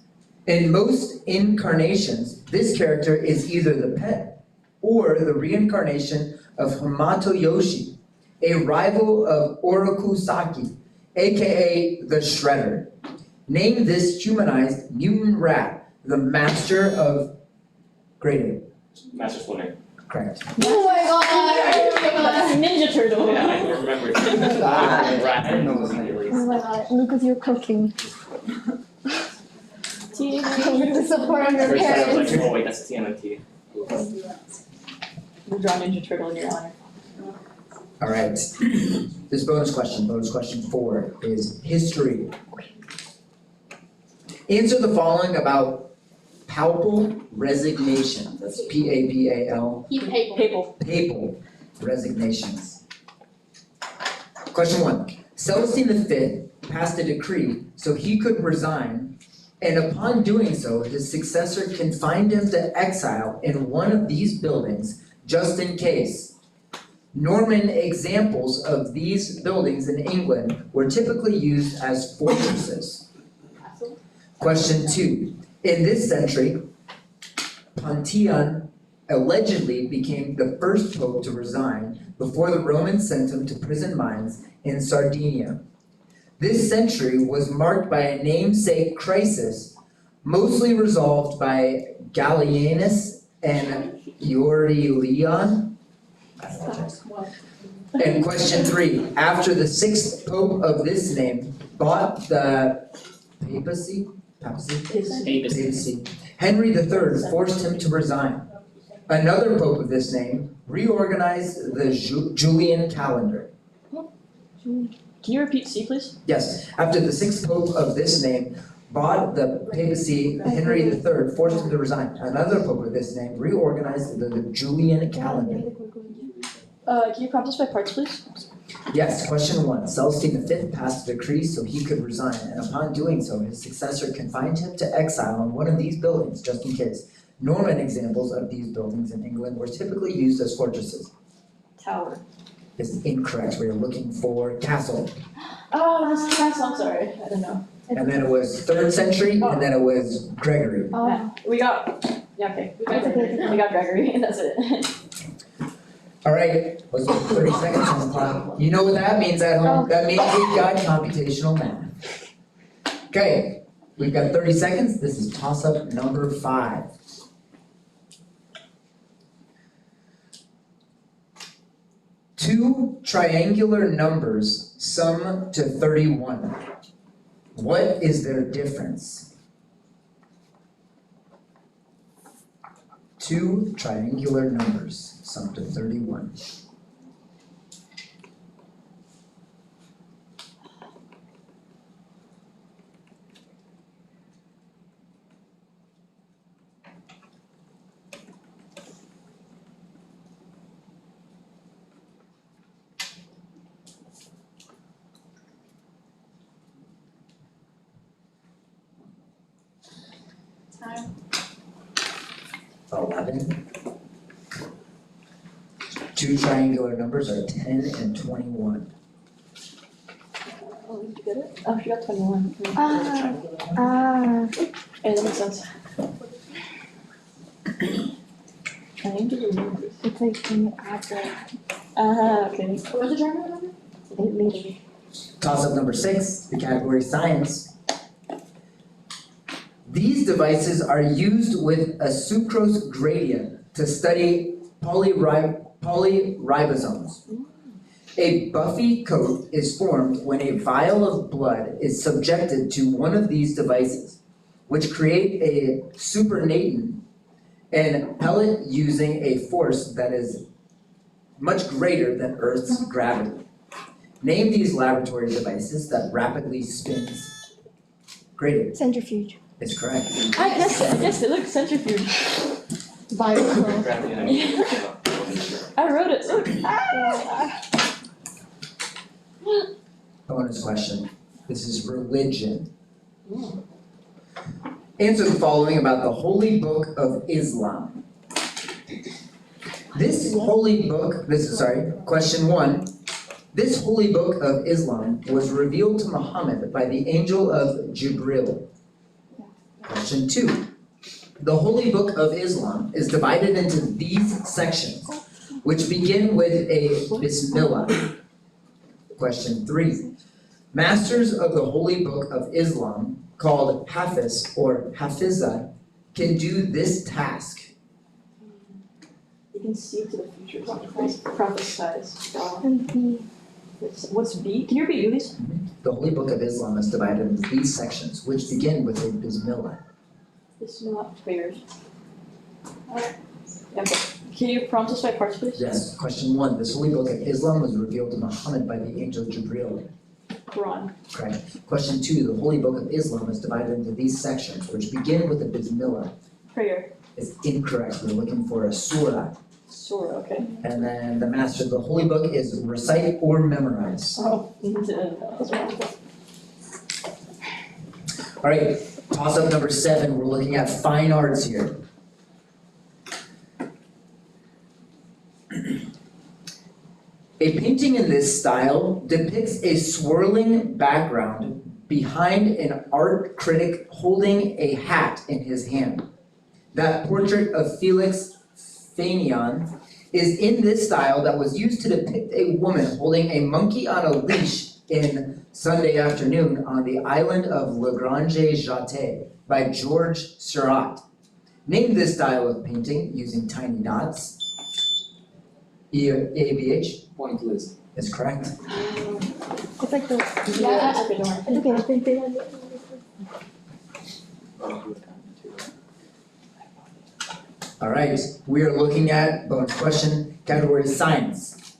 In most incarnations, this character is either the pet or the reincarnation of Hamato Yoshi, a rival of Oroku Saki, aka the Shredder. Name this humanized mutant rat, the master of grading. Master Splinter. Correct. Oh my god! Ninja Turtle. Yeah, I don't remember. I didn't know it was Hercules. Oh my god, Lucas, you're cooking. The support of your First time I was parents. like, oh wait, that's TMNT. We'll draw Ninja Turtle in your honor. All right. This bonus question 4, is history. Answer the following about papal resignation. That's P-A-P-A-L. Papal. Papal resignations. Question 1. Celestine V passed a decree so he could resign, and upon doing so, his successor confined him to exile in one of these buildings just in case. Norman examples of these buildings in England were typically used as fortresses. Question 2. In this century, Pontian allegedly became the first pope to resign before the Romans sent him to prison mines in Sardinia. This century was marked by a namesake crisis, mostly resolved by Gallienus and Aurelian. And question 3, after the 6th pope of this name bought the papacy, Henry III forced him to resign. Another pope of this name reorganized the Julian calendar. Can you repeat C, please? Yes, after the 6th pope of this name bought the papacy, Henry III forced him to resign. Another pope of this name reorganized the Julian calendar. Can you prompt us by parts, please? Yes, question 1. Celestine V passed a decree so he could resign, and upon doing so, his successor confined him to exile in one of these buildings, just in case. Norman examples of these buildings in England were typically used as fortresses. Tower. This is incorrect. We are looking for castle. Oh, this is castle, I'm sorry, I don't know. And then it was 3rd century, and then it was Gregory. Yeah, we got Gregory, and that's it. All right, let's put 30 seconds on the clock. You know what that means at home? That means we've got computational math. Okay, we've got 30 seconds. This is toss-up number 5. Two triangular numbers sum to 31. What is their difference? 2 triangular numbers sum to 31. Time. 11. Two triangular numbers are 10 and 21. Oh, did you get it? Oh, she got 21. Hey, that makes sense. Triangular. It's like when you add the. Okay. What's the triangle number? 8 meters. Toss-up number 6, the category science. These devices are used with a sucrose gradient to study polyribosomes. A buffy coat is formed when a vial of blood is subjected to one of these devices, which create a supernatant and pellet using a force that is much greater than Earth's gravity. Name these laboratory devices that rapidly spins gradient. Centrifuge. It's correct. I guessed it. Look, centrifuge. Bioflow. I wrote it. Look. Bonus question. This is religion. Answer the following about the Holy Book of Islam. Question 1. This Holy Book of Islam was revealed to Muhammad by the angel of Jibril. Question 2. The Holy Book of Islam is divided into these sections, which begin with a Bismillah. Question 3. Masters of the Holy Book of Islam, called Hafiz or Hafiza, can do this task. You can see to the future. Prophesize. And B. What's B? Can you repeat these? The Holy Book of Islam is divided into these sections, which begin with a Bismillah. This is not prayers. Okay. Can you prompt us by parts, please? Yes. Question 1. This Holy Book of Islam was revealed to Muhammad by the angel Jibril. Quran. Correct. Question 2. The Holy Book of Islam is divided into these sections, which begin with a Bismillah. Prayer. It's incorrect. We're looking for a surah. Surah, okay. And then the master of the Holy Book is recite or memorize. Oh, that's wrong. All right, toss up number 7. We're looking at fine arts here. A painting in this style depicts a swirling background behind an art critic holding a hat in his hand. That portrait of Felix Fainéant is in this style that was used to depict a woman holding a monkey on a leash in Sunday Afternoon on the island of Le Grange Jatte by Georges Seurat. Name this style of painting using tiny dots. EABH? Pointless. Is correct. It's like the. Yeah, okay, don't worry. It's okay, I think they have. All right, we are looking at bonus question, category science.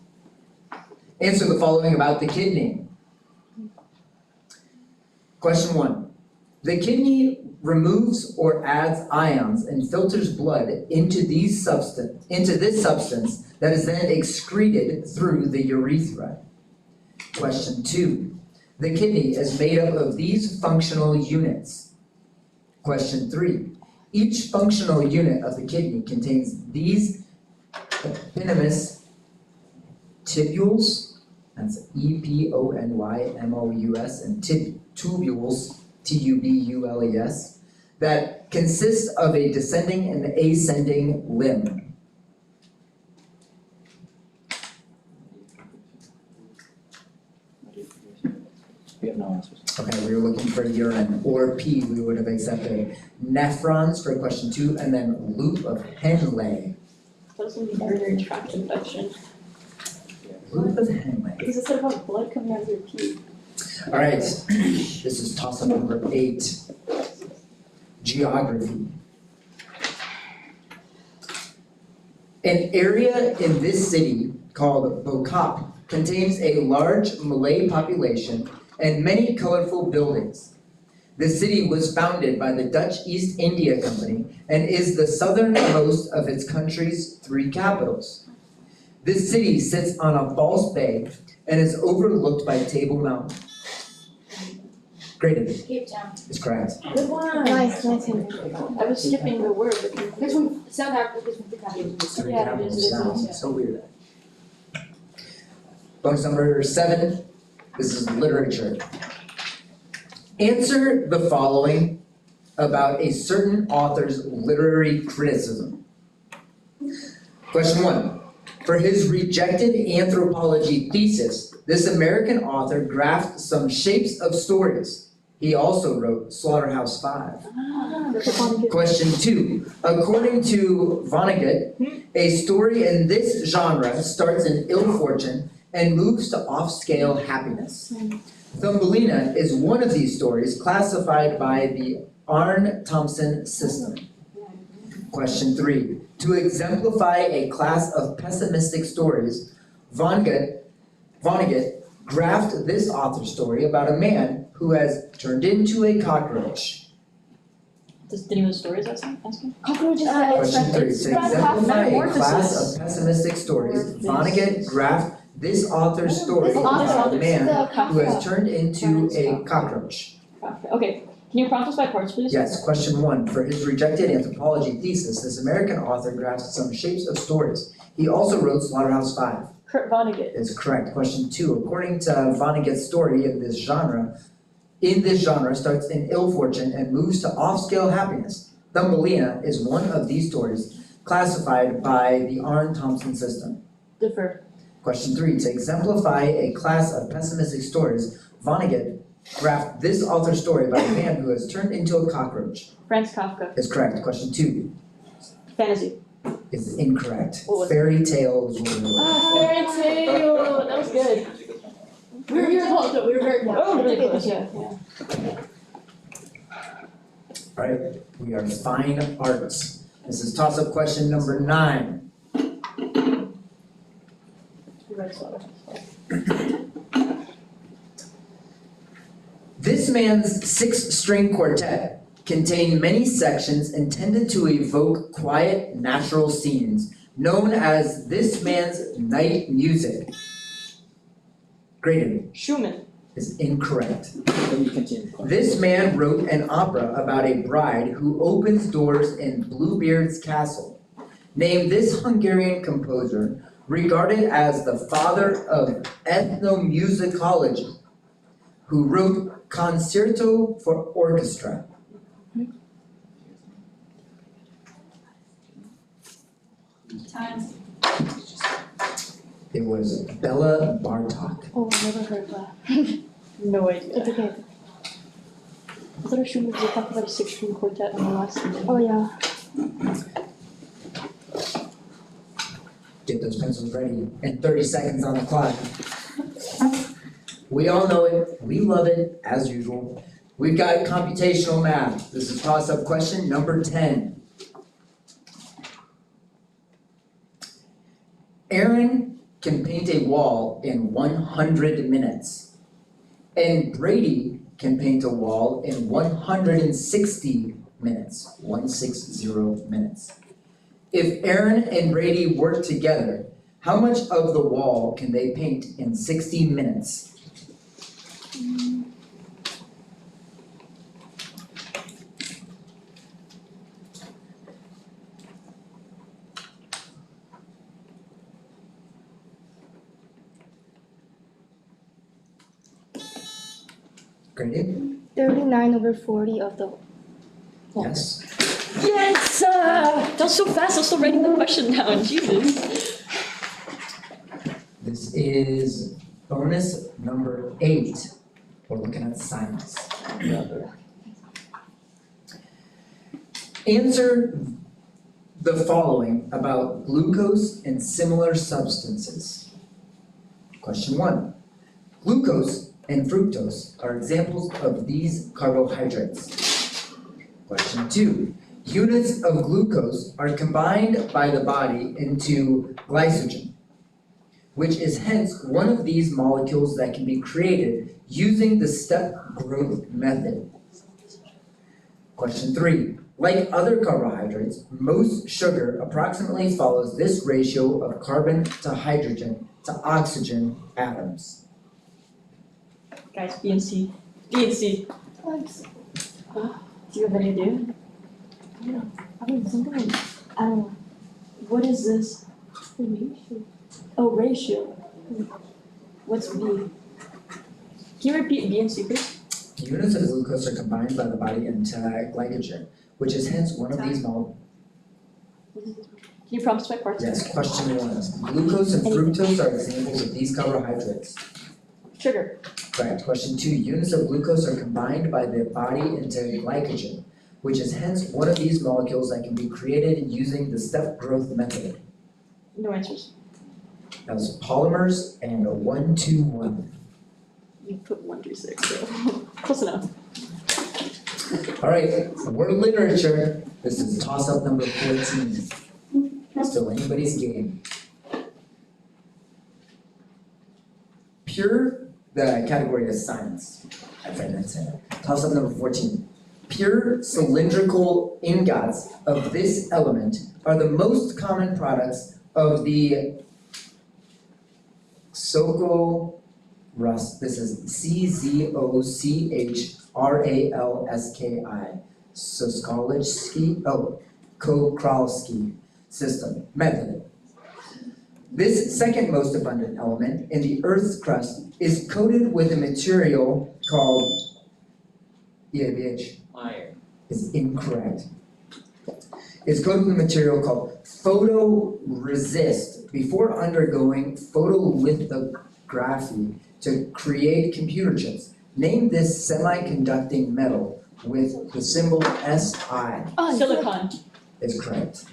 Answer the following about the kidney. Question 1. The kidney removes or adds ions and filters blood into this substance that is then excreted through the urethra. Question 2. The kidney is made up of these functional units. Question 3. Each functional unit of the kidney contains these eponymous tubules, that's EPONYMOUS, and tubules, TUBULES, that consist of a descending and ascending limb. We have no answers. Okay, we were looking for urine, or P, we would have accepted nephrons for question 2, and then loop of Henle. That's gonna be urinary tract infection. Loop of Henle. Because it said about blood coming out of your pee. All right, this is toss-up number 8. Geography. An area in this city called Bokap contains a large Malay population and many colorful buildings. The city was founded by the Dutch East India Company and is the southernmost of its country's 3 capitals. This city sits on a false bay and is overlooked by Table Mountain. Graded Cape Town. is correct. Good one. Nice, nice. I was skipping the word, but. This one, South Africa, this one, the capital. Three Yeah, it capitals is, sound, so weird. Bonus number 7, this is literature. Answer the following about a certain author's literary criticism. Question 1. For his rejected anthropology thesis, this American author graphed some shapes of stories. He also wrote Slaughterhouse-Five. Question 2. According to Vonnegut, a story in this genre starts in ill fortune and moves to off-scale happiness. Thumbelina is one of these stories classified by the Arne-Thompson system. Question 3. To exemplify a class of pessimistic stories, Vonnegut graphed this author's story about a man who has turned into a cockroach. Does the name of the story is asking? Cockroaches. Question 3. To exemplify a class of pessimistic stories, Vonnegut graphed this author's story about a man who has turned into a cockroach. Okay, can you prompt us by parts, please? Yes, question 1. For his rejected anthropology thesis, this American author graphed some shapes of stories. He also wrote Slaughterhouse-Five. Kurt Vonnegut. Is correct. Question 2. According to Vonnegut's story in this genre starts in ill fortune and moves to off-scale happiness. Thumbelina is one of these stories classified by the Arne-Thompson system. Differ. Question 3. To exemplify a class of pessimistic stories, Vonnegut graphed this author's story about a man who has turned into a cockroach. Franz Kafka. Is correct. Question 2. Fantasy. Is incorrect. What was Fairy tale is what it was. Fairy tale. That was good. We were close, though. We were very close. Oh, really close, yeah. Alright, we are fine arts. This is toss-up question number 9. This man's 6-string quartet contained many sections intended to evoke quiet, natural scenes, known as this man's night music. Graded. Schumann. Is incorrect. This man wrote an opera about a bride who opens doors in Bluebeard's castle. Named this Hungarian composer, regarded as the father of ethnomusicology, who wrote Concerto for Orchestra. Time. It was Bella Bartok. Oh, I never heard that. No idea. It's okay. I thought Schumann was talking about a 6-string quartet in the last one. Oh, yeah. Get those pencils ready, and 30 seconds on the clock. We all know it, we love it, as usual. We've got computational math. This is toss-up question number 10. Aaron can paint a wall in 100 minutes. And Brady can paint a wall in 160 minutes, 160 minutes. If Aaron and Brady work together, how much of the wall can they paint in 60 minutes? Grady? 39/40 of the. Yes. Yes! That was so fast, I was still writing the question down, Jesus. This is bonus number 8. We're looking at science. Answer the following about glucose and similar substances. Question 1. Glucose and fructose are examples of these carbohydrates. Question 2. Units of glucose are combined by the body into glycogen, which is hence one of these molecules that can be created using the step growth method. Question 3. Like other carbohydrates, most sugar approximately follows this ratio of carbon to hydrogen to oxygen atoms. Guys, B and C. B and C. Do you have any idea? I don't know. What is this? Oh, ratio. What's B? Can you repeat B and C, please? Units of glucose are combined by the body into glycogen, which is hence one of these Can you prompt by parts? Yes, question 1. Glucose and fructose are examples of these carbohydrates. Sugar. Correct. Question 2. Units of glucose are combined by the body into glycogen, which is hence one of these molecules that can be created using the step growth method. No answers. That was polymers and a 1, 2, 1. You put 1 through 6, so close enough. All right, word literature. This is toss-up number 14. Still anybody's game. The category is science. I tried to say that. Toss-up number 14. Pure cylindrical ingots of this element are the most common products of the this is CZOCHRALSKI, Czochralski system method. This second most abundant element in the Earth's crust is coated with a material called EABH. Iron. Is incorrect. It's coated with a material called photoresist before undergoing photolithography to create computer chips. Name this semiconducting metal with the symbol SI. Silicon. Is correct.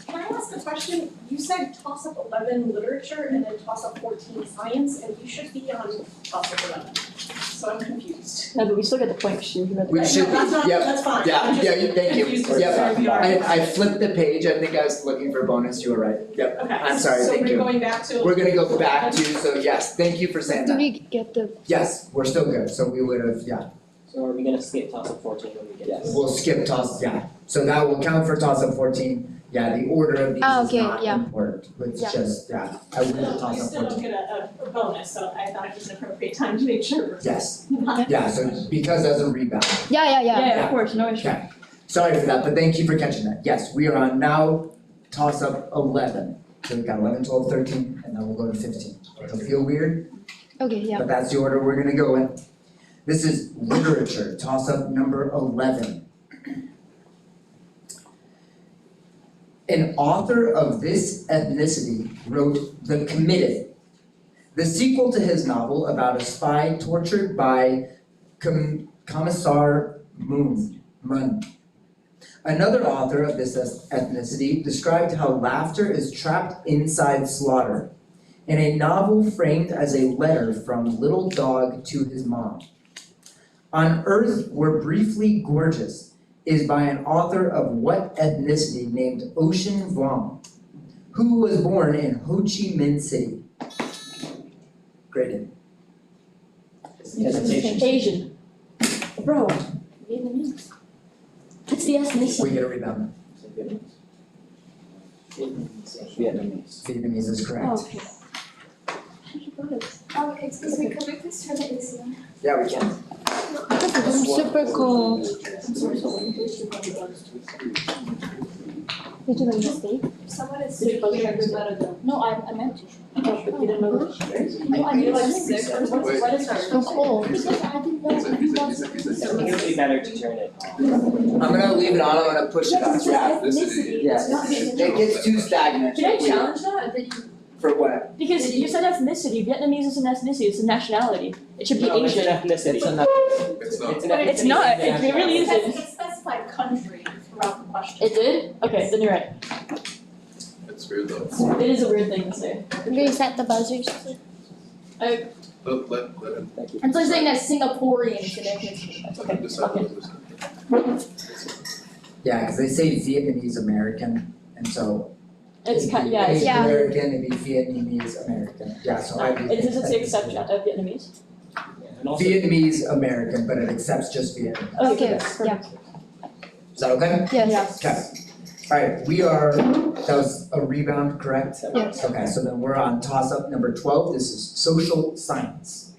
Can I ask a question? You said toss-up 11 literature and then toss-up 14 science, and you should be on toss-up 11. So I'm confused. No, but we still get the point, she read the We should be, That's not, yep, that's fine. yeah, I'm just yeah, thank you, confused as to yep. where we are. I flipped the page, I think I was looking for bonus, you were right, yep. Okay. I'm sorry, thank So you. we're going back to. We're gonna go back to, so yes, thank you for saying Do that. we get the? Yes, we're still good, so we would have, yeah, So are we gonna skip toss-up 14 when we get to we'll skip toss, yeah. So that will count for toss-up 14, yeah, the order of these Oh, is okay, not yeah. important, it's Yeah. just, yeah, I would have You tossed up still don't 14. get a bonus, so I thought it was an appropriate time to make sure. Yes, yeah, so because that's a rebound. Yeah. Yeah, of course, no issue. Okay, sorry for that, but thank you for catching that. Yes, we are on now toss-up 11. So we've got 11, 12, 13, and then we'll go to 15. It'll feel weird, Okay, yeah. but that's the order we're gonna go in. This is literature, toss-up number 11. An author of this ethnicity wrote The Committed, the sequel to his novel about a spy tortured by Commissar Munn. Another author of this ethnicity described how laughter is trapped inside slaughter, in a novel framed as a letter from little dog to his mom. On Earth, We're Briefly Gorgeous is by an author of what ethnicity named Ocean Vuong, who was born in Ho Chi Minh City. Graded. Asian. Bro. Vietnamese. It's the ethnicity. We get a rebound. Vietnamese. Vietnamese is correct. Oh, okay. Oh, okay, excuse me, could we please turn the AC on? Yeah, we can. I'm super cold. Did you like the steak? Someone is Did you sick bug here. her? No, I meant to. Oh, but you didn't know that? No, I You're like didn't. sick or what? What is her? I'm cold. So It would be better to turn it off. I'm gonna leave it on, I'm gonna push it up, yeah. Ethnicity. Yeah, it gets too stagnant. Can I challenge that? For what? Because you said ethnicity, Vietnamese is an ethnicity, it's a nationality. It should be No, it's Asian. an ethnicity. It's not. It's not, it really isn't. It specified country throughout the question. It did? Okay, then you're right. It's weird though. It is a weird thing to say. Reset the buzzers. I, Let him It's like saying that Singaporean is an ethnicity. that's okay. decide Okay. what this is. Yeah, because they say Vietnamese American, and so. It's kind, yeah, it's, Asian American, it'd be Vietnamage American, yeah, so I do. it does it say exception of Vietnamese? And also, Vietnamese American, but it accepts just Vietnam. Okay, yeah. Is that okay? Yes. Okay. Alright, we are, that was a rebound, correct? Yes. Okay, so then we're on toss-up number 12, this is social science.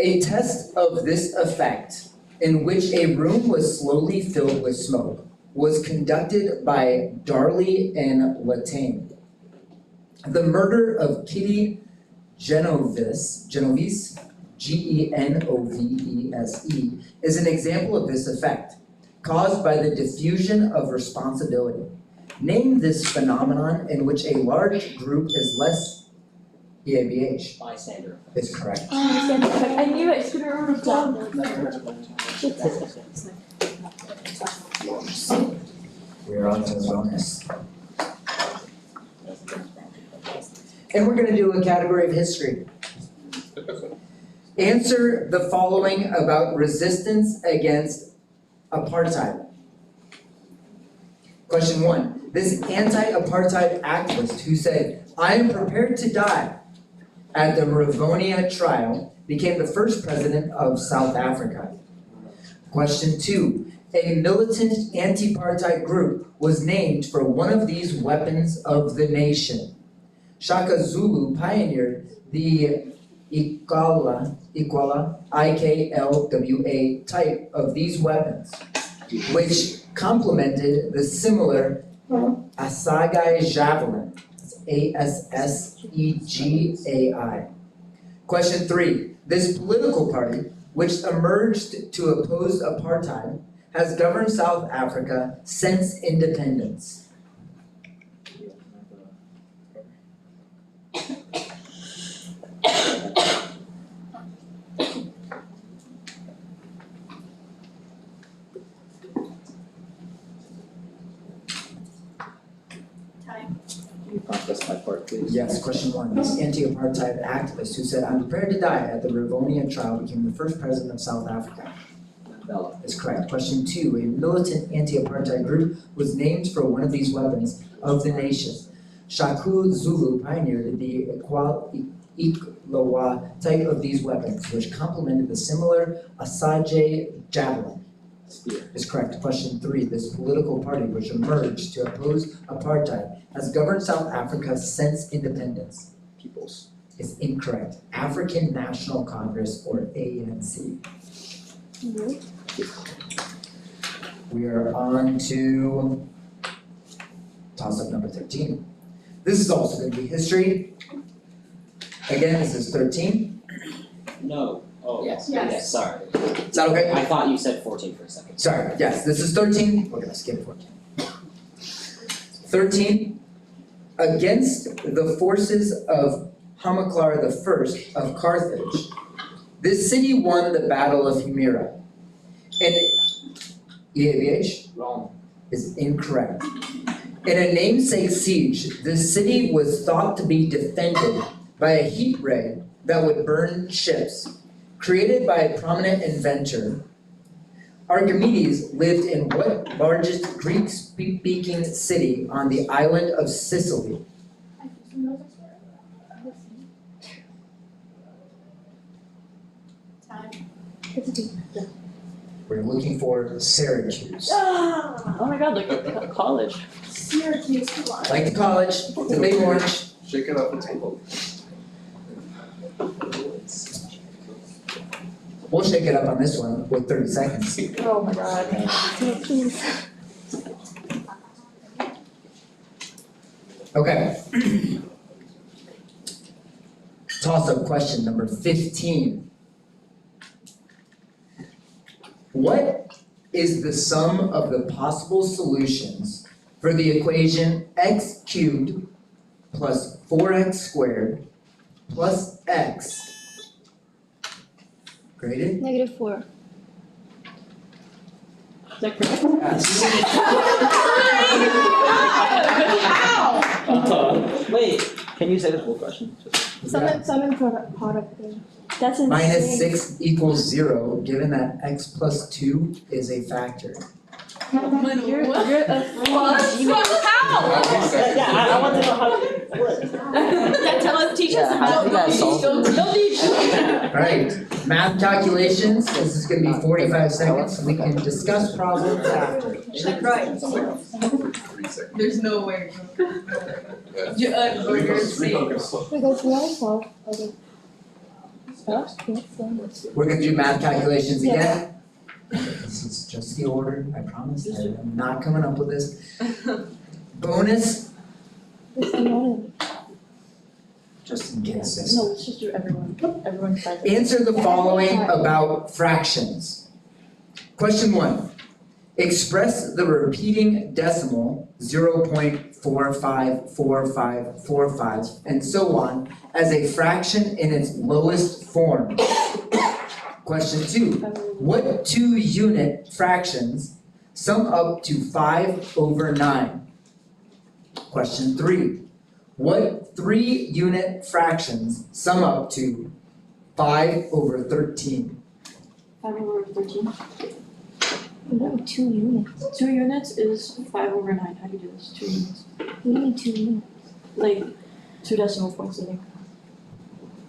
A test of this effect, in which a room was slowly filled with smoke, was conducted by Darley and Latane. The murder of Kitty Genovese, Genovese, is an example of this effect, caused by the diffusion of responsibility. Name this phenomenon in which a large group is less EABH. Bystander. Is correct. I knew it, could have wrote it down. We're on to the bonus. And we're gonna do a category of history. Answer the following about resistance against apartheid. Question 1. This anti-apartheid activist who said, "I am prepared to die," at the Rivonia trial, became the first president of South Africa. Question 2. A militant anti-apartheid group was named for one of these weapons of the nation. Shaka Zulu pioneered the Ikwala, IKLWA type of these weapons, which complemented the similar Assegai Javelin, ASSEGAI. Question 3. This political party, which emerged to oppose apartheid, has governed South Africa since independence. Can you process my part, please? Yes, question 1. This anti-apartheid activist who said, "I'm prepared to die," at the Rivonia trial became the first president of South Africa. Mandela. Is correct. Question 2. A militant anti-apartheid group was named for one of these weapons of the nation. Shaku Zulu pioneered the Ikwala type of these weapons, which complemented the similar Assegai Javelin. Spear. Is correct. Question 3. This political party, which emerged to oppose apartheid, has governed South Africa since independence. Peoples. Is incorrect. African National Congress, or ANC. We are on to toss-up number 13. This is also going to be history. Again, this is 13. No. Oh, Yes. yes, sorry. Is that okay? I thought you said 14 for a second. Sorry, yes, this is 13. We're gonna skip 14. 13. Against the forces of Hamilcar I of Carthage, this city won the Battle of Himera. And EABH? Wrong. Is incorrect. In a namesake siege, the city was thought to be defended by a heat ray that would burn ships. Created by a prominent inventor, Archimedes lived in what largest Greek-speaking city on the island of Sicily? We're looking for Syracuse. Oh my god, like a college. Syracuse, come on. Like the college, the big orange. Shake it up and table. We'll shake it up on this one with 30 seconds. Oh my god. Okay. Toss-up question number 15. What is the sum of the possible solutions for the equation x cubed plus 4x squared plus x graded? -4. Is that correct? Wait, can you say the full question? Summon product thing. That's insane. Minus 6 equals 0, given that x plus 2 is a factor. You're a How? Yeah, I want to know how it works. Teach us how. Alright, math calculations, this is gonna be 45 seconds, we can discuss problems after. There's no way. Refocus. Wait, guys, we already solved. Okay. We're gonna do math calculations again. This is just the order, I promise, I am not coming up with this. Bonus, just in case this. No, let's just do everyone five. Answer the following about fractions. Question 1. Express the repeating decimal 0.454545 and so on as a fraction in its lowest form. Question 2. What 2-unit fractions sum up to 5/9? Question 3. What 3-unit fractions sum up to 5/13? 5/13. No, 2 units. 2 units is 5/9. How do you do this? 2 units. What do you mean 2 units? Like 2 decimal points, I think.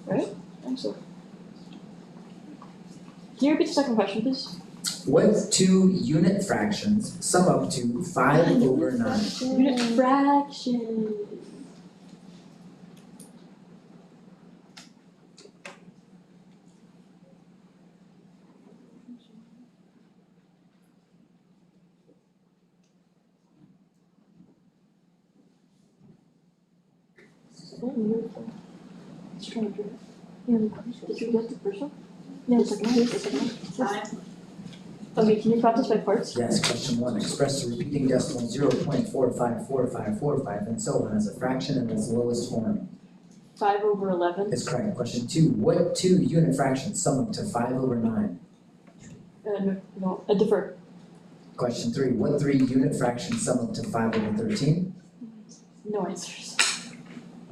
Right? I think so. Can you repeat the second question, please? What 2-unit fractions sum up to 5/9? Unit fraction. Let's try to do it. Did you get the first one? No. The second one? The second one? Okay, can you practice by parts? Yes, question 1. Express the repeating decimal 0.454545 and so on as a fraction in its lowest form. 5/11. Is correct. Question 2. What 2-unit fractions sum up to 5/9? No, I defer. Question 3. What 3-unit fractions sum up to 5/13? No answers.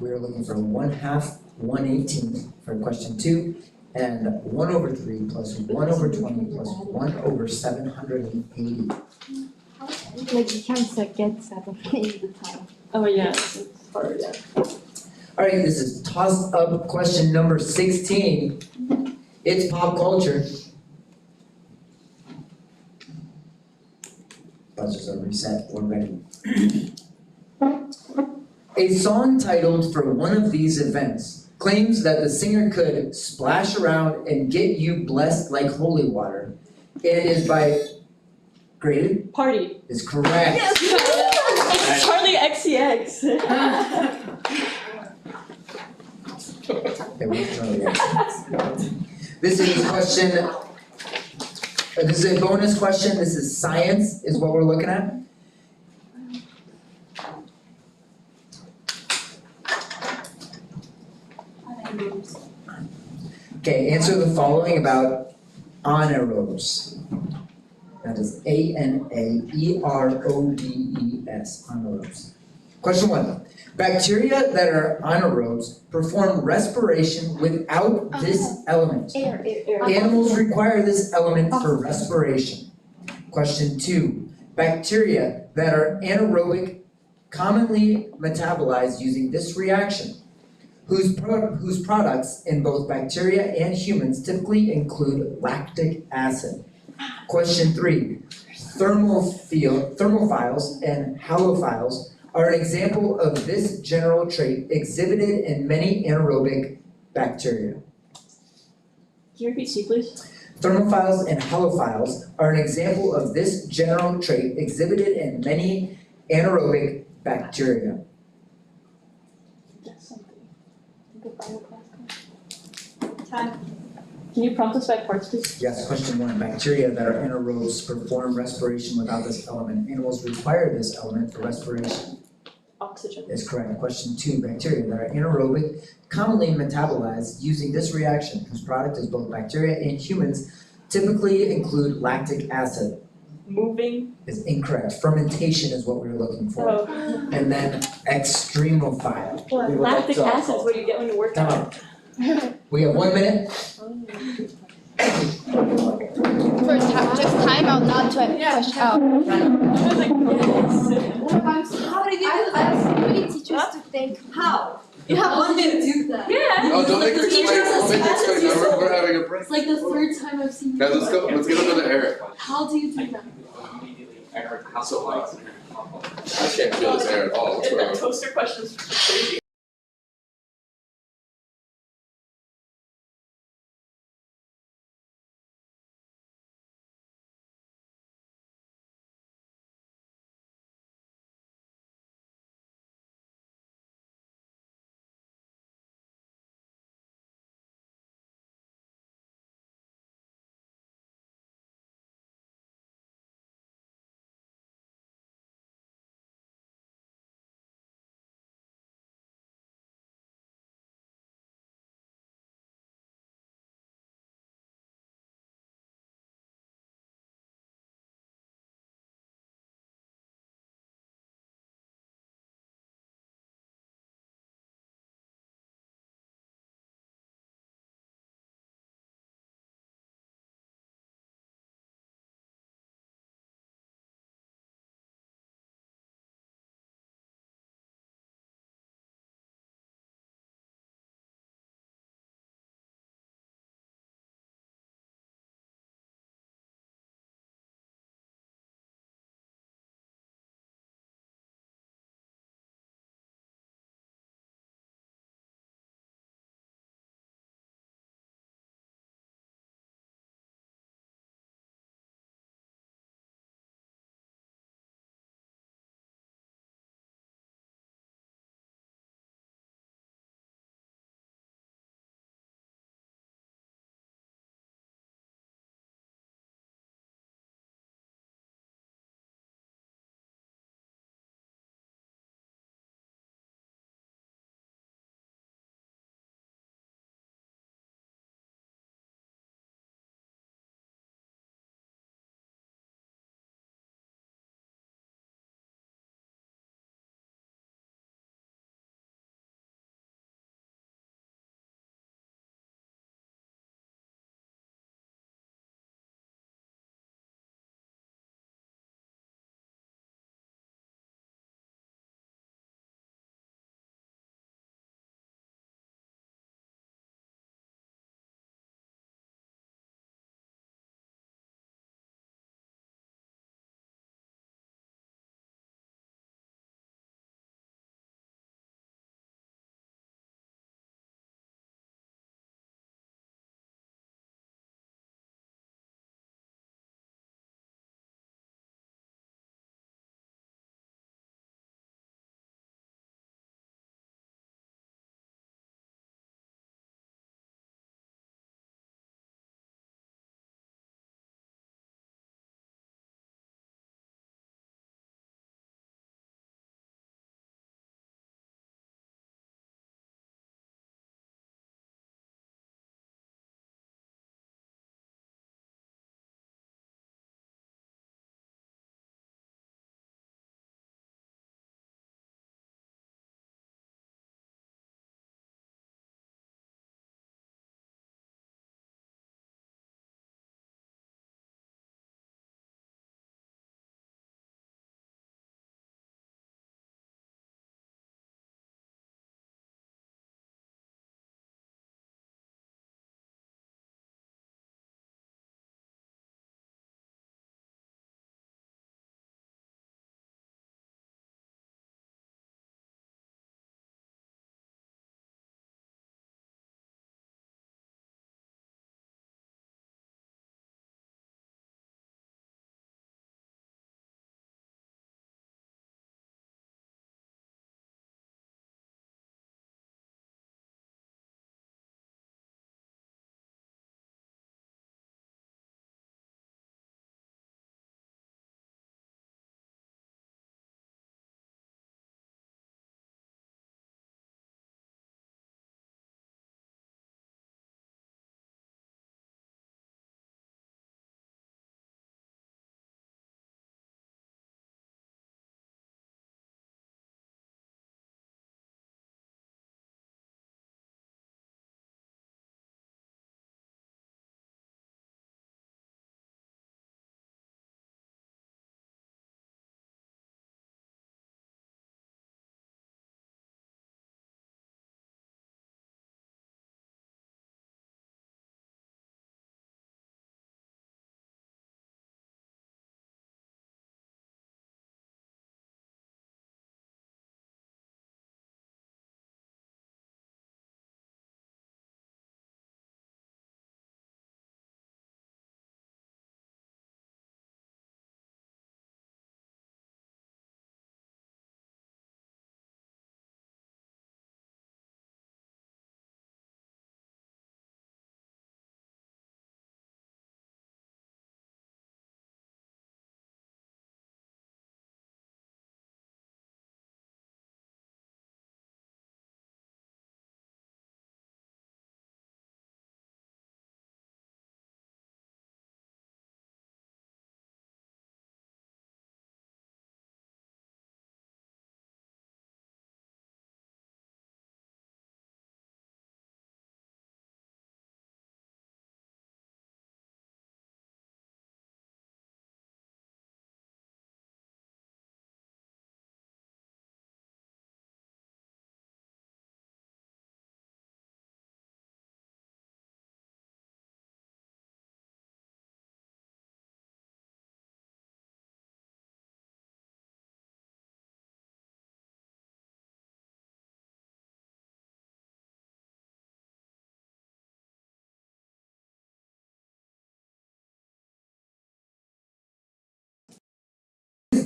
We are looking for 1/2, 1/18 for question 2, and 1/3 plus 1/20 plus 1/780. Like you can't get 7 the time. Oh yeah, it's hard, yeah. Alright, this is toss up question number 16. It's pop culture. Buzzers are reset, we're ready. A song titled for one of these events claims that the singer could splash around and get you blessed like holy water. It is by graded? Party. Is correct. Yes! It's Charlie XCX. It was Charlie XCX. This is a question, this is a bonus question, this is science is what we're looking at. Okay, answer the following about anaerobes. That is ANAEROBES, anaerobes. Question 1. Bacteria that are anaerobes perform respiration without this element. Air. Animals require this element for respiration. Question 2. Bacteria that are anaerobic commonly metabolize using this reaction, whose products in both bacteria and humans typically include lactic acid. Question 3. Thermophiles and halophiles are an example of this general trait exhibited in many anaerobic bacteria. Can you repeat C, please? Thermophiles and halophiles are an example of this general trait exhibited in many anaerobic bacteria. That's something. Think of bioclass. Time. Can you prompt us by parts, please? Yes, question 1. Bacteria that are anaerobes perform respiration without this element. Animals require this element for respiration. Oxygen. Is correct. Question 2. Bacteria that are anaerobic commonly metabolize using this reaction, whose product is both bacteria and humans typically include lactic acid. Moving. Is incorrect. Fermentation is what we're looking for. Oh. And then extremophile. What? Lactic acid is what you get when you work out. We have 1 minute. Just time out, not to push out. How did you do that? We need teachers to think. How? You have 1 minute to do that. Yeah. Oh, don't make her explain, don't make her explain, no, we're having a break. It's like the 3rd time I've seen you. Guys, let's go, let's get another air. How do you do that? So hot. I can't feel this air at all, what's wrong? Toaster questions crazy.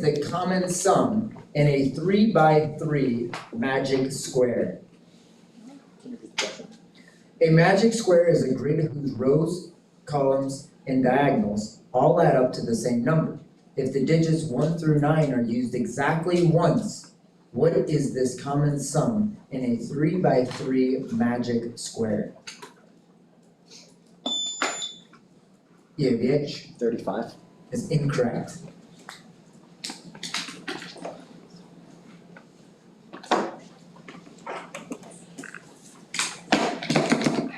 the common sum in a 3x3 magic square? A magic square is a grid whose rows, columns, and diagonals all add up to the same number. If the digits 1 through 9 are used exactly once, what is this common sum in a 3x3 magic square? EAVH 35. is incorrect.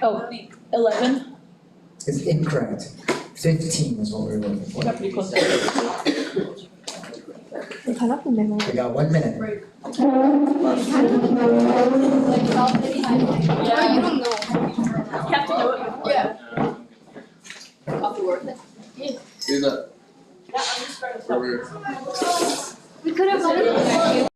Oh, 11. Is incorrect. 15 is what we were looking for. Got pretty close. We got 1 minute. Yeah, you don't know. You have to know it before. Yeah. Off the worth it. Yeah. Do that. Yeah, I'm just trying to tell. We could have done it.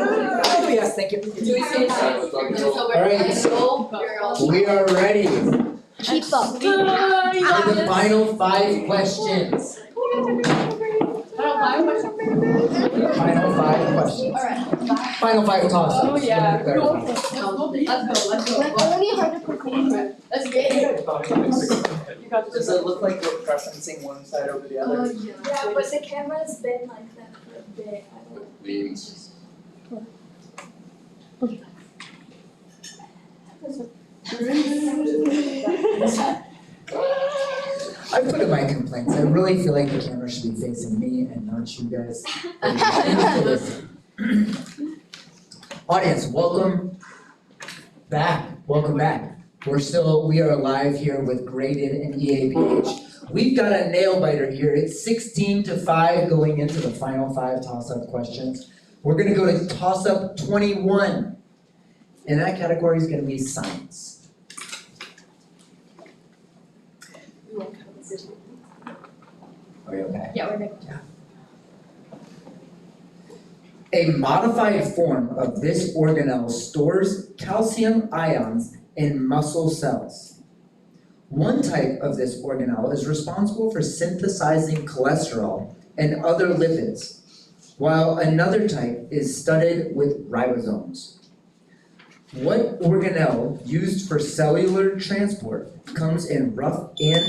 Oh, yes, thank you. Alright, we are ready for Keep up. the final 5 questions. Final 5 questions. Alright. Final 5 toss-ups. Oh, yeah. Let me clarify. Let's go. Only hard to put cool. Let's get it. Does it look like we're preferencing one side over the other? Yeah, but the camera's been like that for a bit. Leans. I put in my complaints. I really feel like the camera should be facing me and not you guys. Audience, welcome back. Welcome back. We are live here with Graded and EABH. We've got a nail biter here. It's 16-5 going into the final 5 toss-up questions. We're gonna go to toss-up 21. And that category is gonna be science. Are we okay? Yeah, we're good. A modified form of this organelle stores calcium ions in muscle cells. One type of this organelle is responsible for synthesizing cholesterol and other lipids, while another type is studded with ribosomes. What organelle used for cellular transport comes in rough and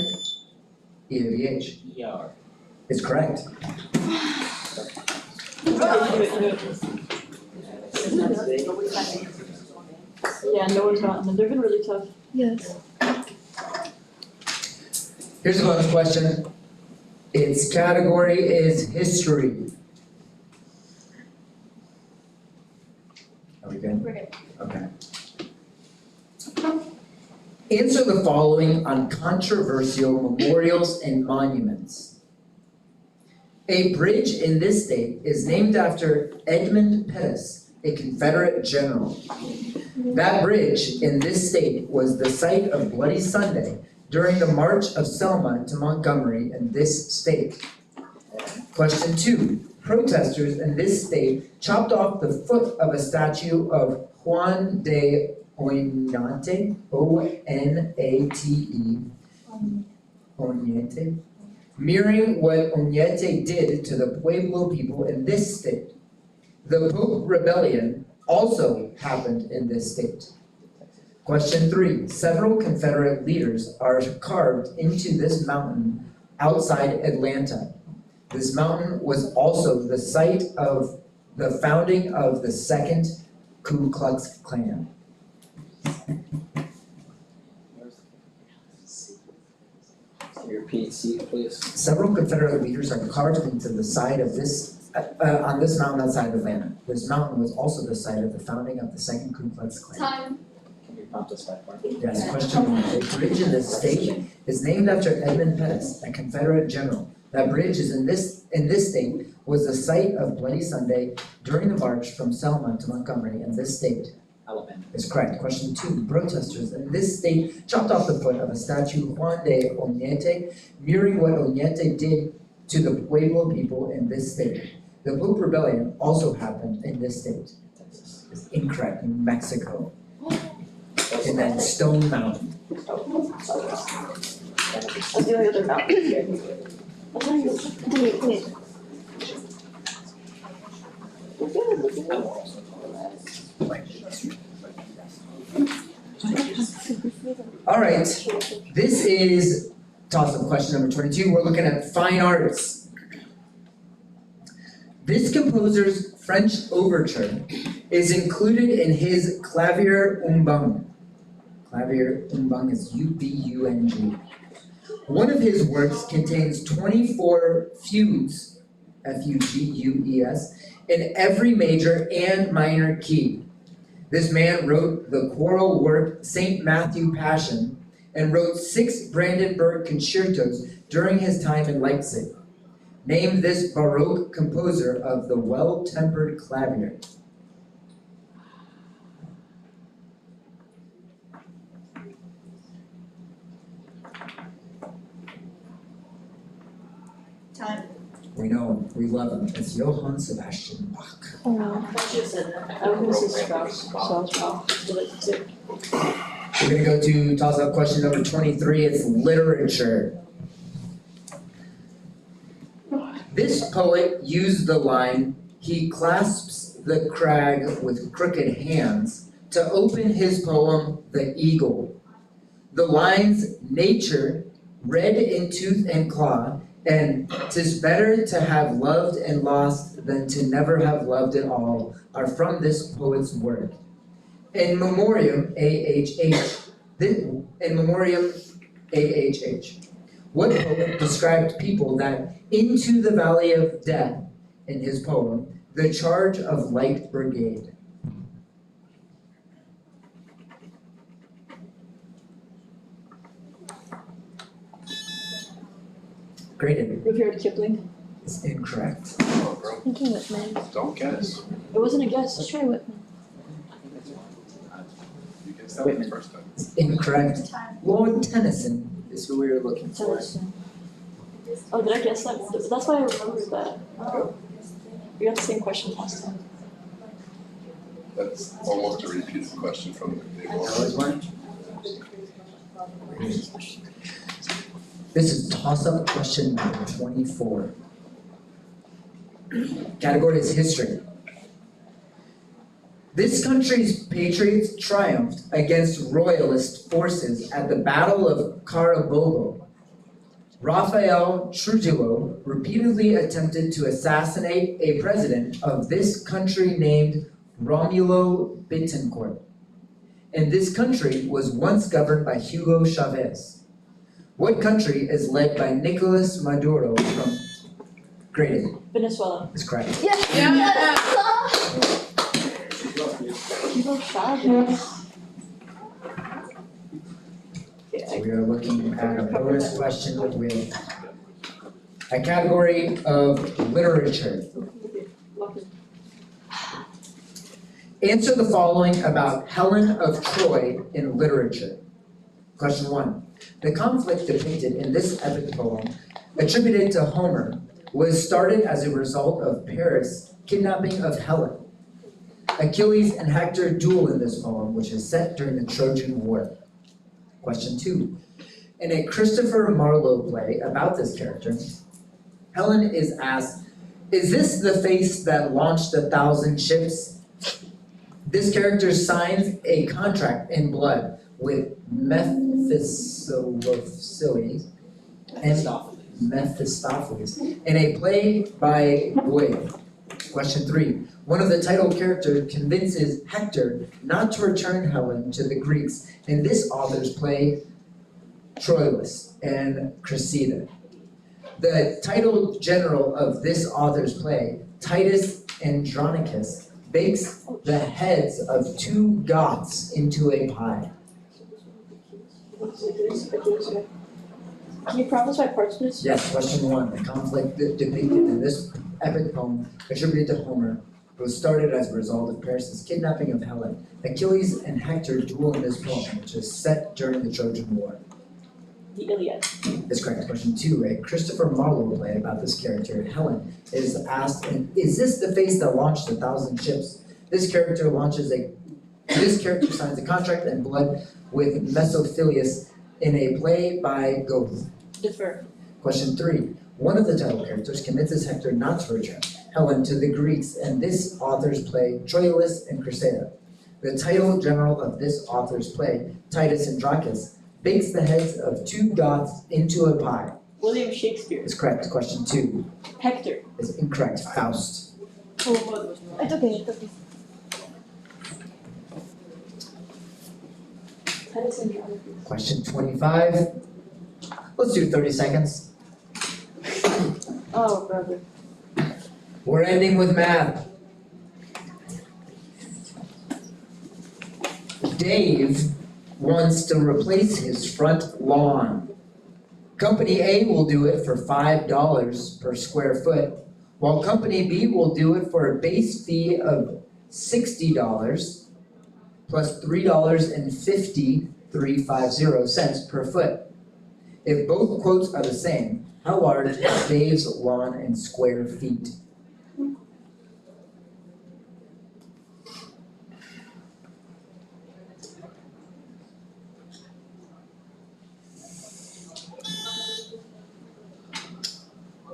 EAVH? ER. Is correct. Yeah, no one's gotten them. They've been really tough. Yes. Here's a bonus question. Its category is history. Are we good? We're good. Okay. Answer the following on controversial memorials and monuments. A bridge in this state is named after Edmund Pettus, a Confederate general. That bridge in this state was the site of Bloody Sunday during the March of Selma to Montgomery in this state. Question 2. Protesters in this state chopped off the foot of a statue of Juan de Oñate, O-N-A-T-E, Oñate, mirroring what Oñate did to the Pueblo people in this state. The Pope Rebellion also happened in this state. Question 3. Several Confederate leaders are carved into this mountain outside Atlanta. This mountain was also the site of the founding of the Second Ku Klux Klan. Repeat C, please. Several Confederate leaders are carved into the side of this on this mountain outside of Atlanta. This mountain was also the site of the founding of the Second Ku Klux Klan. Time. Can you prompt us back one? Yes, question one. A bridge in this state is named after Edmund Pettus, a Confederate general. That bridge is in this state was the site of Bloody Sunday during the march from Selma to Montgomery in this state. Alabama. Is correct. Question two, protesters in this state chopped off the foot of a statue Juan de Oñate, mirroring what Oñate did to the Pueblo people in this state. The Pope Rebellion also happened in this state. It's incorrect, in Mexico. And then Stone Mountain. That's the only other mountain here. That's not even. All right, this is toss-up question number 22. We're looking at fine arts. This composer's French overture is included in his Clavier Umbung. Clavier Umbung is U-B-U-N-G. One of his works contains 24 fugues, F-U-G-U-E-S, in every major and minor key. This man wrote the choral work St. Matthew Passion and wrote 6 Brandenburg concertos during his time in Leipzig. Name this Baroque composer of the Well-Tempered Clavier. Time. We know him, we love him. It's Johann Sebastian Bach. I just said that. I was gonna say Strauss, so We're gonna go to toss-up question number 23. It's literature. This poet used the line, "He clasps the crag with crooked hands," to open his poem, The Eagle. The lines, "Nature, red in tooth and claw," and "'Tis better to have loved and lost than to never have loved at all," are from this poet's work. In memoriam, AHH, what poet described people that into the valley of death in his poem, The Charge of Light Brigade? Graded. Rudyard Kipling. It's incorrect. I think he Whitman. Don't guess. It wasn't a guess. Let's try Whitman. You guessed that one the first time. It's incorrect. Lord Tennyson is who we were looking for. Tennyson. Oh, did I guess that? That's why I remember that. Oh. We got the same question last time. That's almost a repeated question from the big one. That was one. This is toss-up question number 24. Category is history. This country's patriots triumphed against royalist forces at the Battle of Carabobo. Rafael Trujillo repeatedly attempted to assassinate a president of this country named Romulo Bittencourt. And this country was once governed by Hugo Chavez. What country is led by Nicolas Maduro from Graded? Venezuela. Is correct. Hugo Chavez. We are looking at a bonus question with a category of literature. Answer the following about Helen of Troy in literature. Question 1. The conflict depicted in this epic poem, attributed to Homer, was started as a result of Paris' kidnapping of Helen. Achilles and Hector duel in this poem, which is set during the Trojan War. Question 2. In a Christopher Marlowe play about this character, Helen is asked, "Is this the face that launched 1,000 ships?" This character signs a contract in blood with Mephistopheles in a play by Boyd. Question 3. One of the title characters convinces Hector not to return Helen to the Greeks in this author's play Troilus and Cressida. The title general of this author's play, Titus Andronicus, bakes the heads of 2 Goths into a pie. Can you prompt us by parts, please? Yes, question 1. The conflict depicted in this epic poem, attributed to Homer, was started as a result of Paris' kidnapping of Helen. Achilles and Hector duel in this poem, which is set during the Trojan War. The Iliad. That's correct. Question 2. A Christopher Marlowe play about this character, Helen, is asked, is this the face that launched 1,000 ships? This character signs a contract in blood with Mesophilius in a play by Goethe. Defer. Question 3. One of the title characters convinces Hector not to return Helen to the Greeks in this author's play, Troilus and Cressida. The title general of this author's play, Titus Andronicus, bakes the heads of 2 Goths into a pie. William Shakespeare. Is correct. Question 2. Hector. Is incorrect. Faust. It's okay, it's okay. Question 25. Let's do 30 seconds. Oh, brother. We're ending with math. Dave wants to replace his front lawn. Company A will do it for $5 per square foot, while Company B will do it for a base fee of $60 plus $3.50 per foot. If both quotes are the same, how large is Dave's lawn in square feet?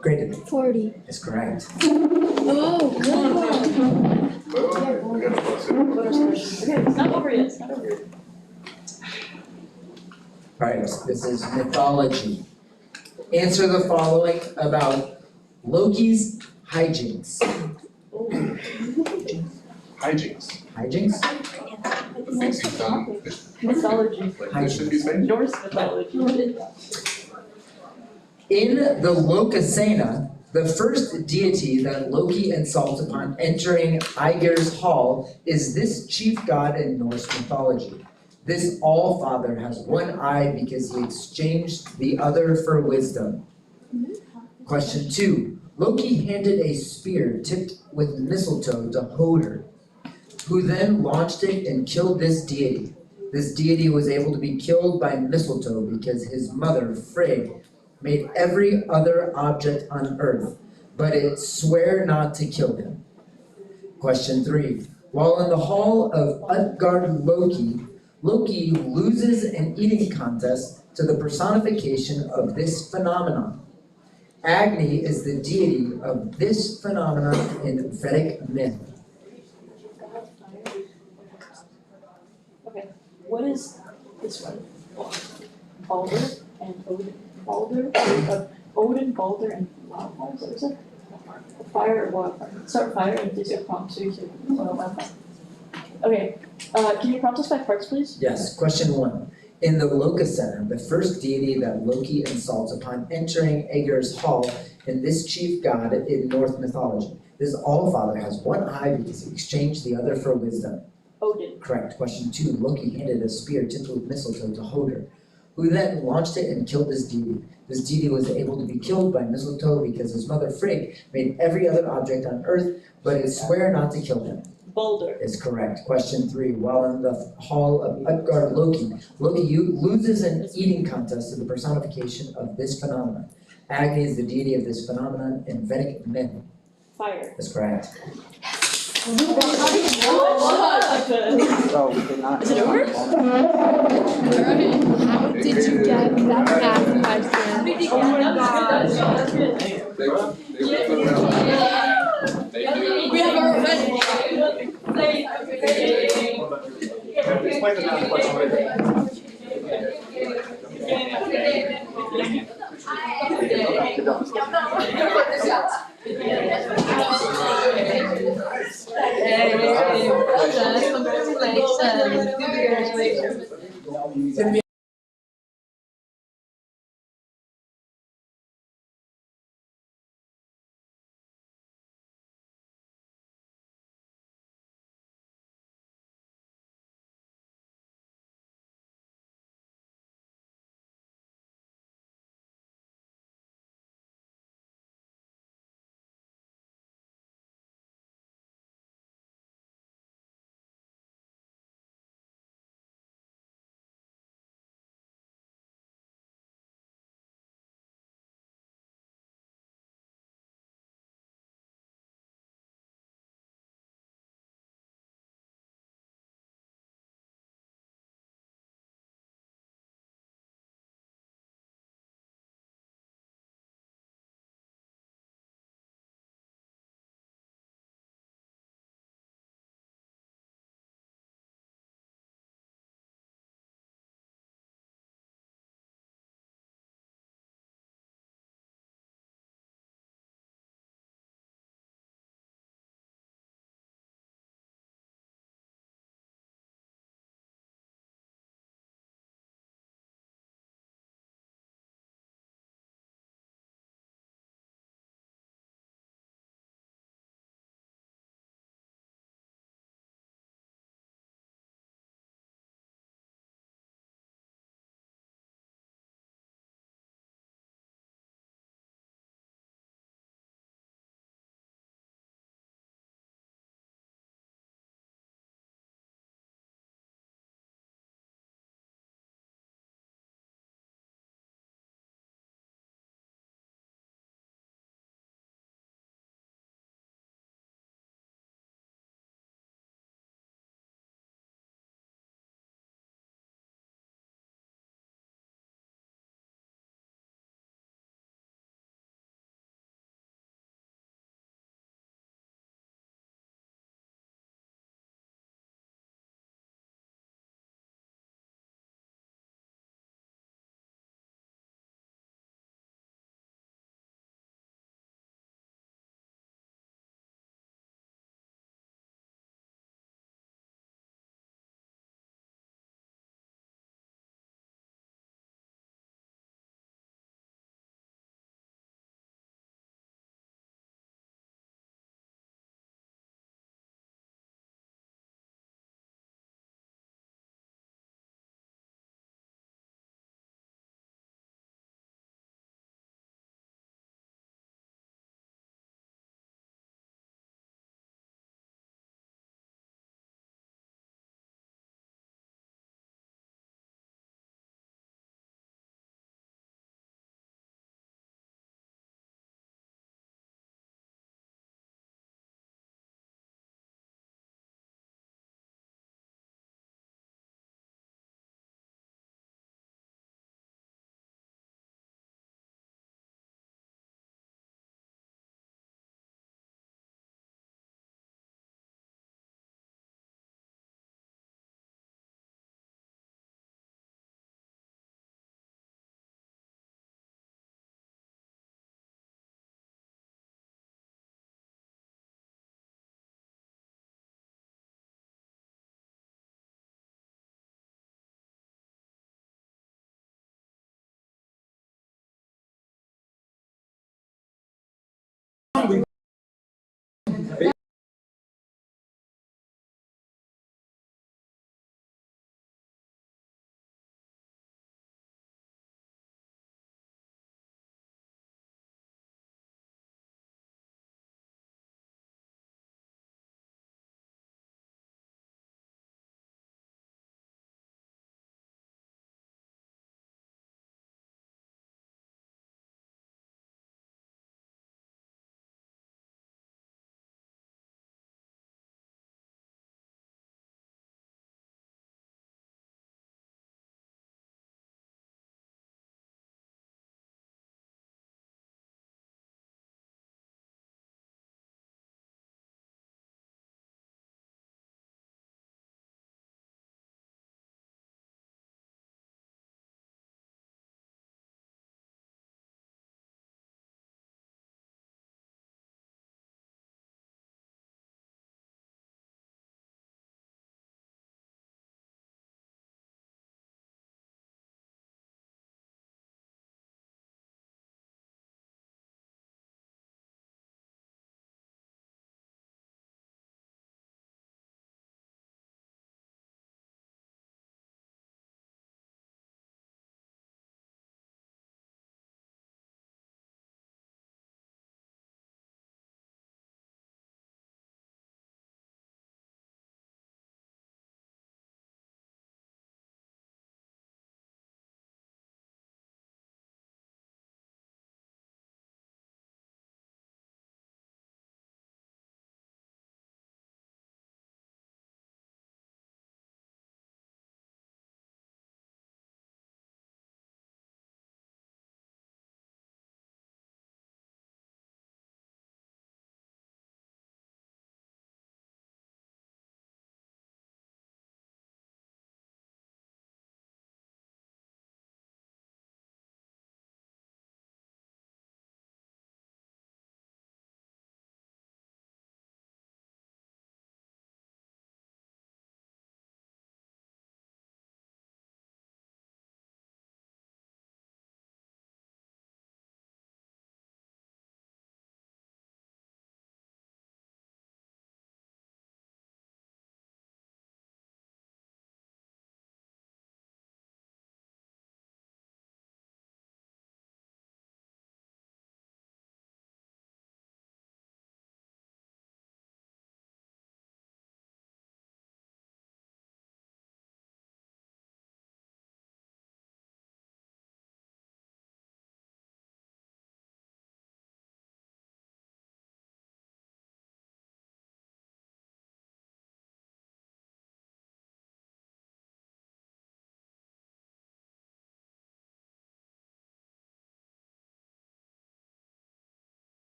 Great. 40. Is correct. Oh, good one. Okay, it's not over yet, it's not over yet. Alright, this is mythology. Answer the following about Loki's hijinks. Hijinks. Hijinks? Things he's done. Mythology. Like this should be made. Norse mythology. In the Lokasena, the first deity that Loki insults upon entering Aegir's hall is this chief god in Norse mythology. This All-Father has one eye because he exchanged the other for wisdom. Question 2. Loki handed a spear tipped with mistletoe to Hoder, who then launched it and killed this deity. This deity was able to be killed by mistletoe because his mother, Frigg, made every other object on earth, but it swore not to kill him. Question 3. While in the hall of Utgard Loki, Loki loses an eating contest to the personification of this phenomenon. Agni is the deity of this phenomenon in Vedic myth. Okay, what is this one? Balder and Odin. Balder, Odin, Balder, and wildfire, is that what it said? Fire or wildfire? Start fire and this is prompt, so you said wildfire. Okay, can you prompt us by parts, please? Yes, question 1. In the Lokasena, the first deity that Loki insults upon entering Aegir's hall in this chief god in Norse mythology. This All-Father has one eye because he exchanged the other for wisdom. Odin. Correct. Question 2. Loki handed a spear tipped with mistletoe to Hoder, who then launched it and killed this deity. This deity was able to be killed by mistletoe because his mother Frigg made every other object on earth, but it swore not to kill him. Balder. Is correct. Question 3. While in the hall of Utgard Loki, Loki loses an eating contest to the personification of this phenomenon. Agni is the deity of this phenomenon in Vedic myth. Fire. Is correct. Oh, So we did not. is it over? How did you get that math question? Oh my gosh. We have our wedding. Explain the math Congratulations.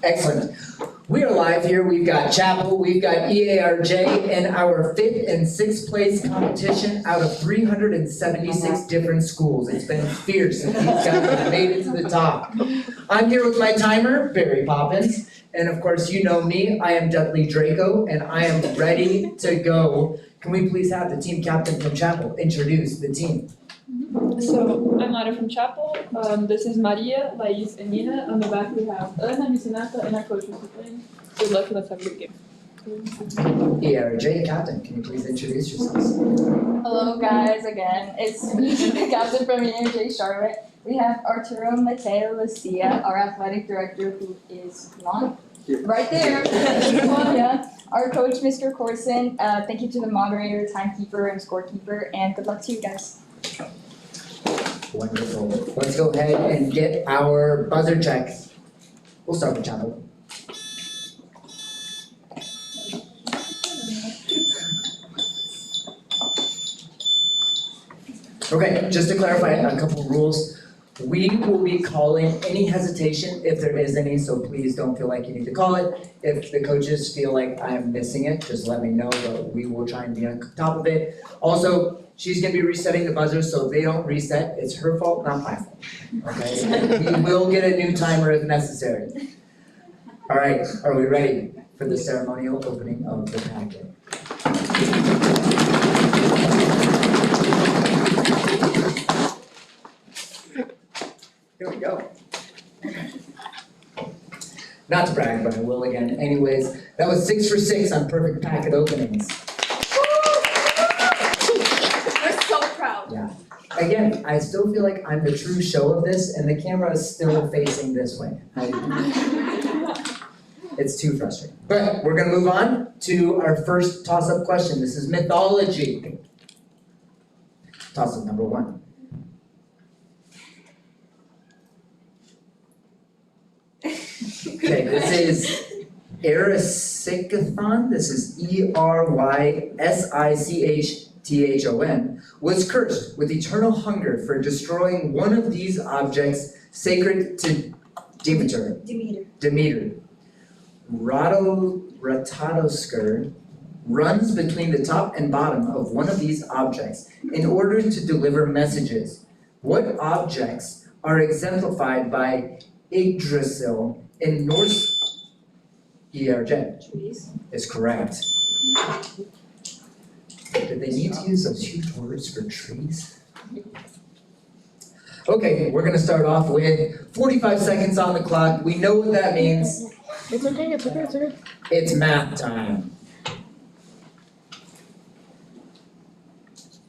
Excellent. We are live here. We've got Chapel, we've got EARJ in our 5th and 6th place competition out of 376 different schools. It's been fierce and these guys have made it to the top. I'm here with my timer, Barry Poppins. And of course, you know me, I am Dudley Draco and I am ready to go. Can we please have the team captain from Chapel introduce the team? So I'm Lara from Chapel. This is Maria, Lais, and Nina. On the back we have Ana, Miss Renata, and our coach, Mr. Blaine. Good luck and let's have a good game. EARJ captain, can you please introduce yourselves? Hello guys again. It's me, the captain from ERJ Charlotte. We have Arturo Mateo Lucia, our athletic director, who is not right there. Claudia, our coach, Mr. Corson. Thank you to the moderator, timekeeper, and scorekeeper, and good luck to you guys. Wonderful. Let's go ahead and get our buzzer checks. We'll start with Chapel. Okay, just to clarify a couple rules. We will be calling any hesitation if there is any, so please don't feel like you need to call it. If the coaches feel like I'm missing it, just let me know, but we will try and be on top of it. Also, she's gonna be resetting the buzzer, so if they don't reset, it's her fault, not my fault. Okay, we will get a new timer if necessary. All right, are we ready for the ceremonial opening of the packet? Here we go. Not to brag, but I will again. Anyways, that was 6 for 6 on perfect packet openings. We're so proud. Yeah. Again, I still feel like I'm the true show of this, and the camera is still facing this way. It's too frustrating. But we're gonna move on to our first toss-up question. This is mythology. Toss-up number 1. Okay, this is Erysichthon. This is Erysichthon, was cursed with eternal hunger for destroying one of these objects sacred to Demeter. Ratatoskr runs between the top and bottom of one of these objects in order to deliver messages. What objects are exemplified by Yggdrasil in Norse? ERJ is correct. Did they need to use those huge words for trees? Okay, we're gonna start off with 45 seconds on the clock. We know what that means. It's okay, it's okay, it's okay. It's math time.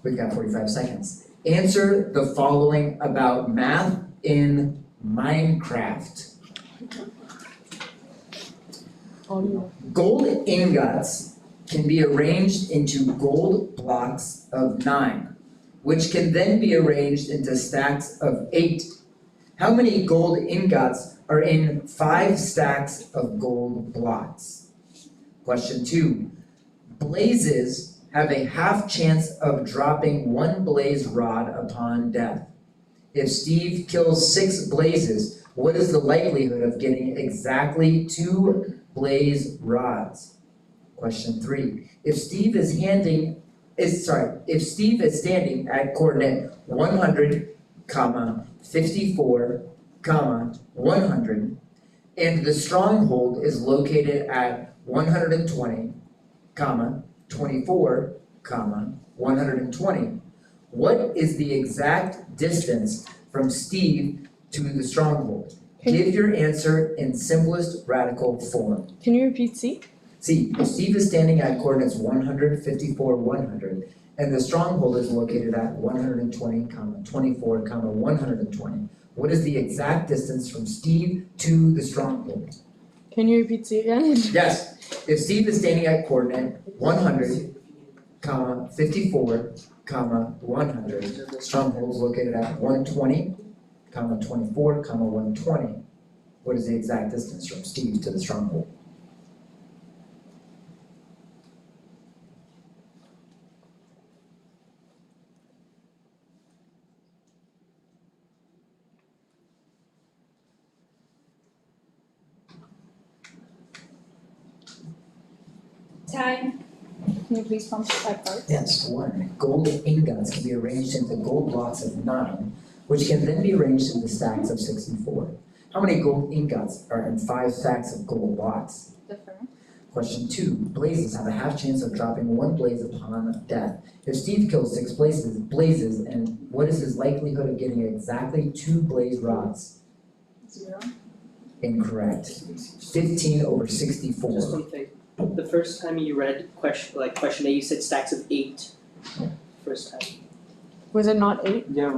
We've got 45 seconds. Answer the following about math in Minecraft. Gold ingots can be arranged into gold blocks of 9, which can then be arranged into stacks of 8. How many gold ingots are in 5 stacks of gold blocks? Question 2. Blazes have a half chance of dropping 1 blaze rod upon death. If Steve kills 6 blazes, what is the likelihood of getting exactly 2 blaze rods? Question 3. If Steve is standing at coordinate 100, 54, 100, and the stronghold is located at 120, 24, 120, what is the exact distance from Steve to the stronghold? Give your answer in simplest radical form. Can you repeat C? C. If Steve is standing at coordinates 100, 54, 100, and the stronghold is located at 120, 24, 120, what is the exact distance from Steve to the stronghold? Can you repeat C again? Yes. If Steve is standing at coordinate 100, 54, 100, stronghold is located at 120, 24, 120. What is the exact distance from Steve to the stronghold? Time. Can you please prompt the type part? Yes, 1. Gold ingots can be arranged into gold blocks of 9, which can then be arranged into stacks of 64. How many gold ingots are in 5 stacks of gold blocks? Differ. Question 2. Blazes have a half chance of dropping 1 blaze upon death. If Steve kills 6 blazes, and what is his likelihood of getting exactly 2 blaze rods? 0. Incorrect. 15 over Just 64. one thing. The first time you read question A, you said stacks of 8. First time. Was it not 8? Yeah,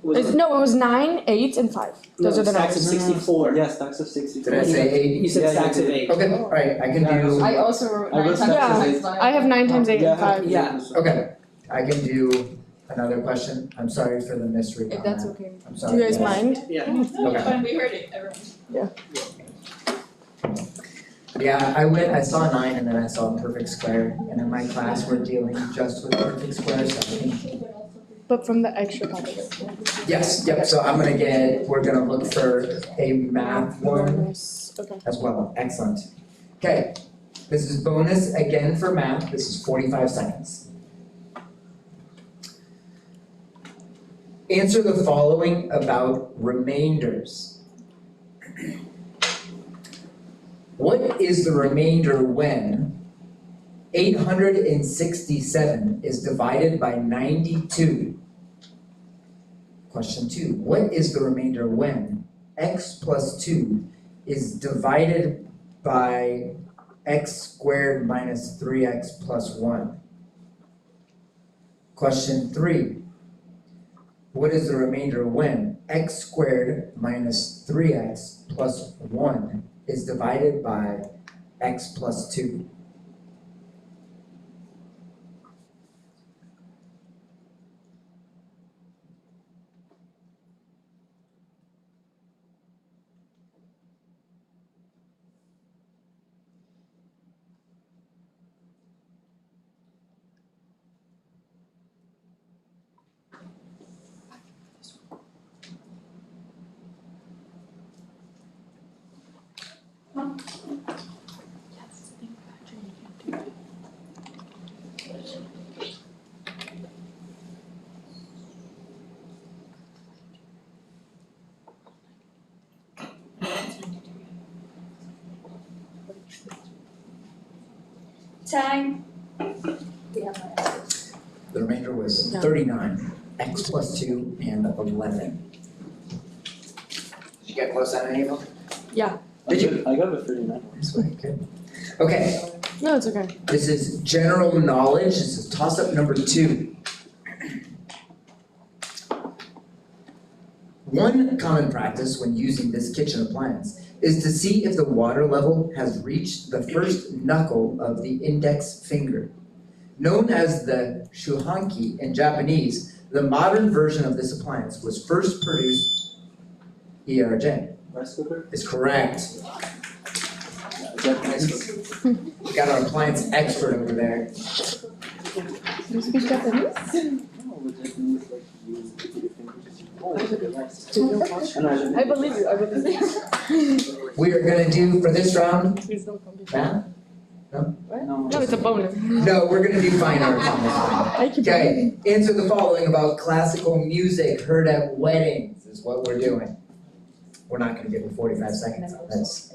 was No, it was 9, 8, and 5. Those are the stacks of numbers. 64. Yeah, stacks of 64. Did I say 8? You said Yeah, stacks you of did. 8. Okay, alright, I can do. I also wrote I 9 wrote times stacks of 8. 8. I have 9 times 8 and 5. Yeah. Okay, I can do another question. I'm sorry for the misread If on that's that. okay. I'm Do sorry. you guys guys. mind? Yeah. Okay. We heard it, everyone. Yeah, I saw 9 and then I saw a perfect square, and in my class, we're dealing just with perfect squares, so I think. But from the extra topic. Yes, yep, so we're gonna look for a math one Okay. as well, excellent. Okay, this is bonus again for math, this is 45 seconds. Answer the following about remainders. What is the remainder when 867 is divided by 92? Question 2, what is the remainder when x plus 2 is divided by x squared minus 3x plus 1? Question 3, what is the remainder when x squared minus 3x plus 1 is divided by x plus 2? Time. The remainder was 39, x plus 2 and 11. Did you get close on any of them? Yeah. Did you? I got a 39. Okay, No, it's okay. this is general knowledge, this is toss-up number 2. One common practice when using this kitchen appliance is to see if the water level has reached the first knuckle of the index finger. Known as the shuhanki in Japanese, the modern version of this appliance was first produced, ERJ. Rice cooker? Is correct. We got our appliance expert over there. Do you speak Japanese? I believe you, I believe you. We are gonna do for this round, Please don't come to math? No, it's a bonus. No, we're gonna do fine arts on this one. Okay, answer the following about classical music heard at weddings is what we're doing. We're not gonna give it 45 seconds on this.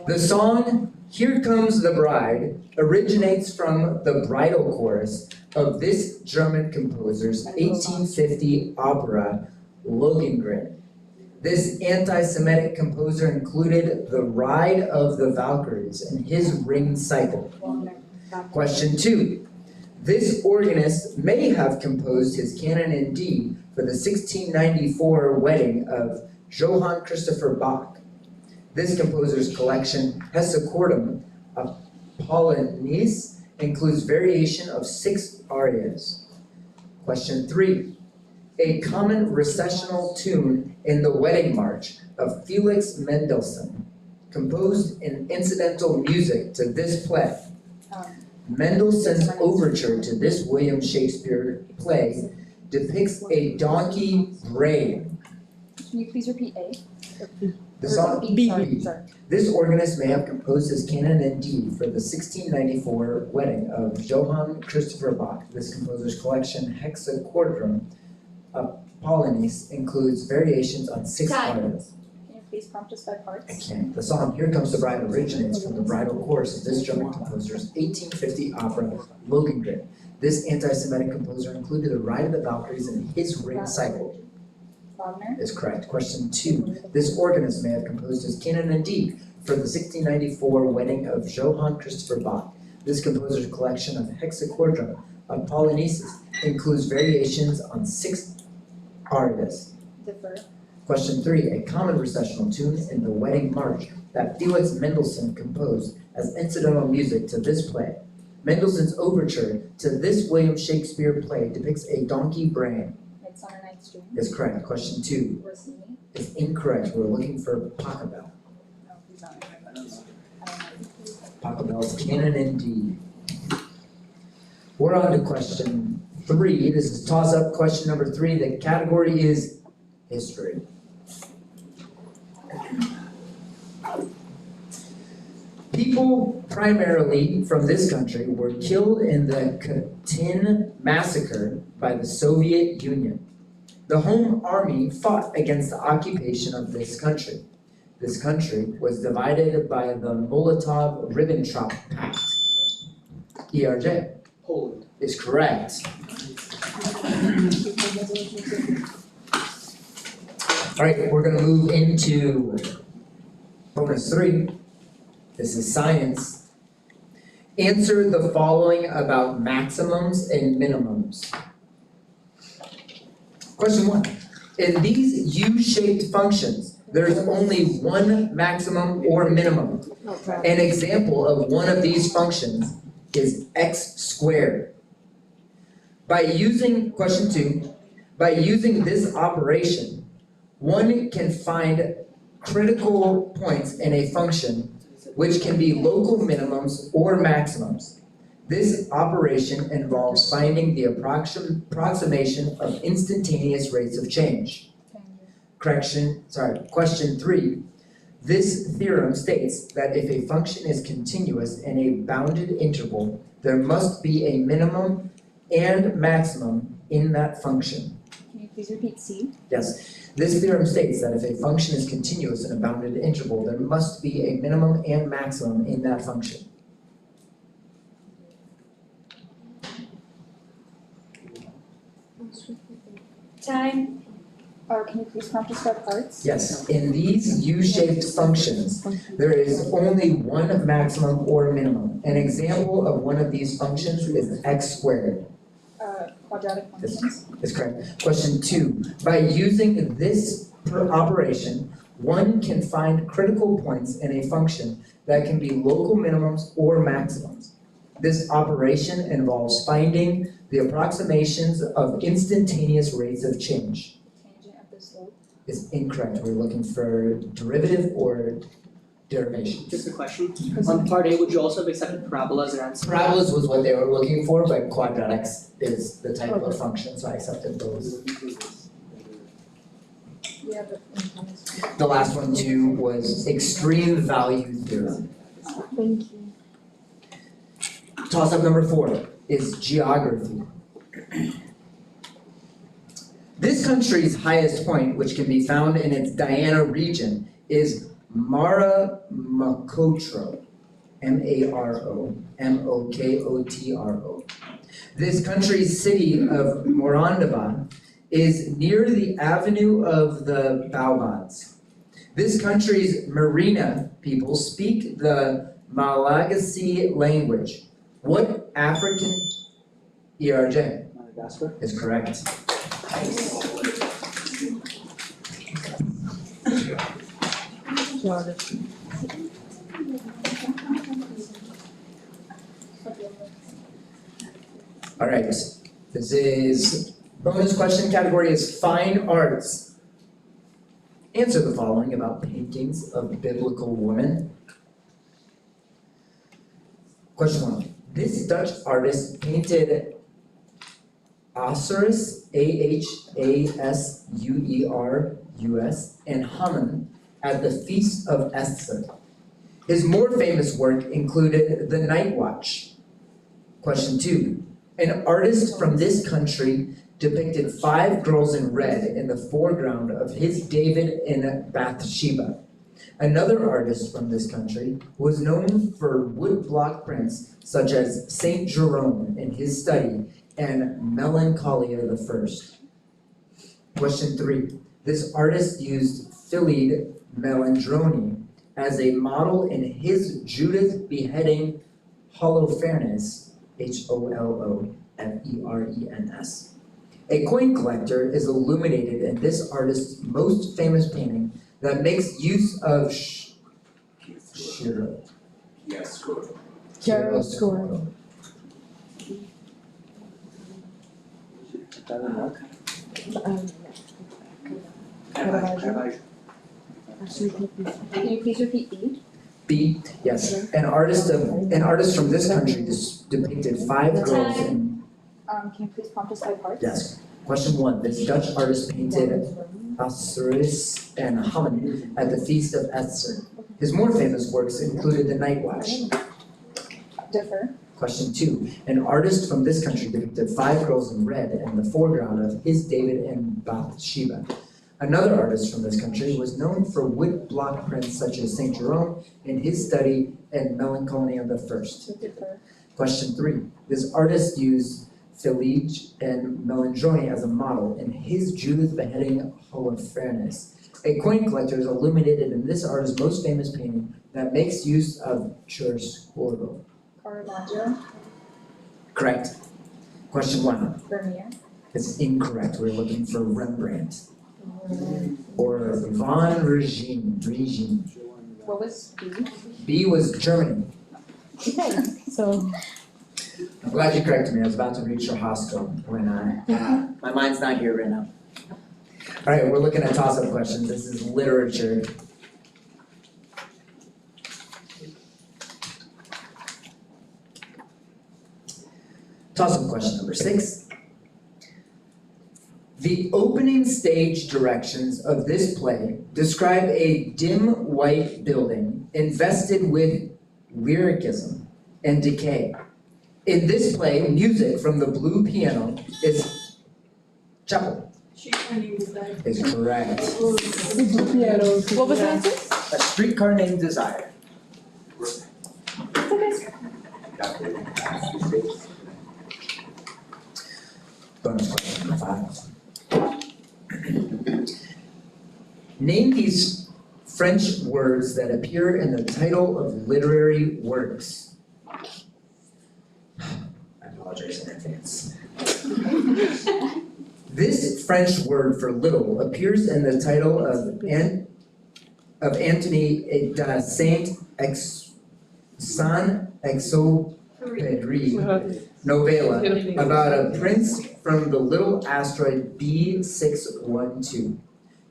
The song Here Comes the Bride originates from the bridal chorus of this German composer's 1850 opera Lohengrin. This anti-Semitic composer included the Ride of the Valkyries in his Ring Cycle. Question 2. This organist may have composed his canon in D for the 1694 wedding of Johann Christopher Bach. This composer's collection, Hesse Chordum Apollonies, includes variation of 6 arias. Question 3. A common recessional tune in the wedding march of Felix Mendelssohn, composed in incidental music to this play. Mendelssohn's overture to this William Shakespeare play depicts a donkey braying. Can you please repeat A? The song B. B. This organist may have composed his canon in D for the 1694 wedding of Johann Christopher Bach. This composer's collection Hexachordum Apollonius includes variations on 6 arias. Can you please prompt us by parts? Okay. The song Here Comes the Bride originates from the bridal chorus of this German composer's 1850 opera Lohengrin. This anti-Semitic composer included the Ride of the Valkyries in his ring cycle. Wagner. Is correct. Question 2. This organist may have composed his canon in D for the 1694 wedding of Johann Christopher Bach. This composer's collection of hexachordum Apollonius includes variations on 6 arias. Defer. Question 3. A common recessional tune in the wedding march that Felix Mendelssohn composed as incidental music to this play. Mendelssohn's overture to this William Shakespeare play depicts a donkey braying. Midsummer Night's Dream. Is correct. Question 2 Rossini. is incorrect. We're looking for Pachelbel. No, he's not. I don't know. Pachelbel's canon in D. We're on to question 3. This is toss-up. Question number 3. The category is history. People primarily from this country were killed in the Katyn massacre by the Soviet Union. The Home Army fought against the occupation of this country. This country was divided by the Molotov-Ribbentrop Pact. ERJ. Poland. Is correct. All right, we're gonna move into bonus 3. This is science. Answer the following about maximums and minimums. Question 1. In these U-shaped functions, there's only one maximum or minimum. An example of one of these functions is x squared. By using, question 2, by using this operation, one can find critical points in a function which can be local minimums or maximums. This operation involves finding the approximation of instantaneous rates of change. Question 3. This theorem states that if a function is continuous in a bounded interval, there must be a minimum and maximum in that function. Can you please repeat C? Yes. This theorem states that if a function is continuous in a bounded interval, there must be a minimum and maximum in that function. Time. Or can you please prompt us by parts? Yes, in these U-shaped functions, there is only one maximum or minimum. An example of one of these functions is x squared. Quadratic functions. Is correct. Question 2. By using this operation, one can find critical points in a function that can be local minimums or maximums. This operation involves finding the approximations of instantaneous rates of change. Tangent of the slope. Is incorrect. We're looking for derivative or derivation. Just a question. On part A, would you also have accepted parabola as an answer? Parabolas was what they were looking for, but quadratics is the type of function, so I accepted those. Yeah, but. The last one too was extreme value theorem. Thank you. Toss-up number 4 is geography. This country's highest point, which can be found in its Diana region, is Mara Mokotro, Maromokotro. This country's city of Morandaban is near the Avenue of the Baobabs. This country's Marina people speak the Malagasy language. What African ERJ Madagascar is correct? All right, this is bonus question. Category is fine arts. Answer the following about paintings of biblical women. Question 1. This Dutch artist painted Asuerus, Ahasuerus, and Haman at the Feast of Esther. His more famous work included The Night Watch. Question 2. An artist from this country depicted 5 girls in red in the foreground of his David in Bathsheba. Another artist from this country was known for woodblock prints such as Saint Jerome in his study and Melancholia I. Question 3. This artist used Philide Melandroni as a model in his Judith beheading Holofernes, Holoferens. A coin collector is illuminated in this artist's most famous painting that makes use of chiaroscuro. Can you please repeat B? B, yes. An artist from this country depicted 5 girls in. Can you please prompt us by parts? Yes. Question 1. This Dutch artist painted Osiris and Haman at the Feast of Esther. His more famous works included The Night Watch. Differ. Question 2. An artist from this country depicted 5 girls in red in the foreground of his David and Bathsheba. Another artist from this country was known for wood block prints such as Saint Jerome in his study and Melancholia I. Differ. Question 3. This artist used Philide and Melandroni as a model in his Judith beheading Holofernes. A coin collector is illuminated in this artist's most famous painting that makes use of chiaroscuro. Caravaggio. Correct. Question 1. Vermeer. It's incorrect. We're looking for Rembrandt. Or Van Rijn. What was B? B was Germany. Okay, so. I'm glad you corrected me. I was about to reach Roscoe when my mind's not here right now. All right, we're looking at toss-up questions. This is literature. Toss-up question number 6. The opening stage directions of this play describe a dim white building invested with lyricism and decay. In this play, music from the blue piano is chapel. Is correct. What was the answer? A Streetcar Named Desire. Bonus question number 5. Name these French words that appear in the title of literary works. I apologize in advance. This French word for little appears in the title of Antony de Saint-Exupéry novella about a prince from the little asteroid B612.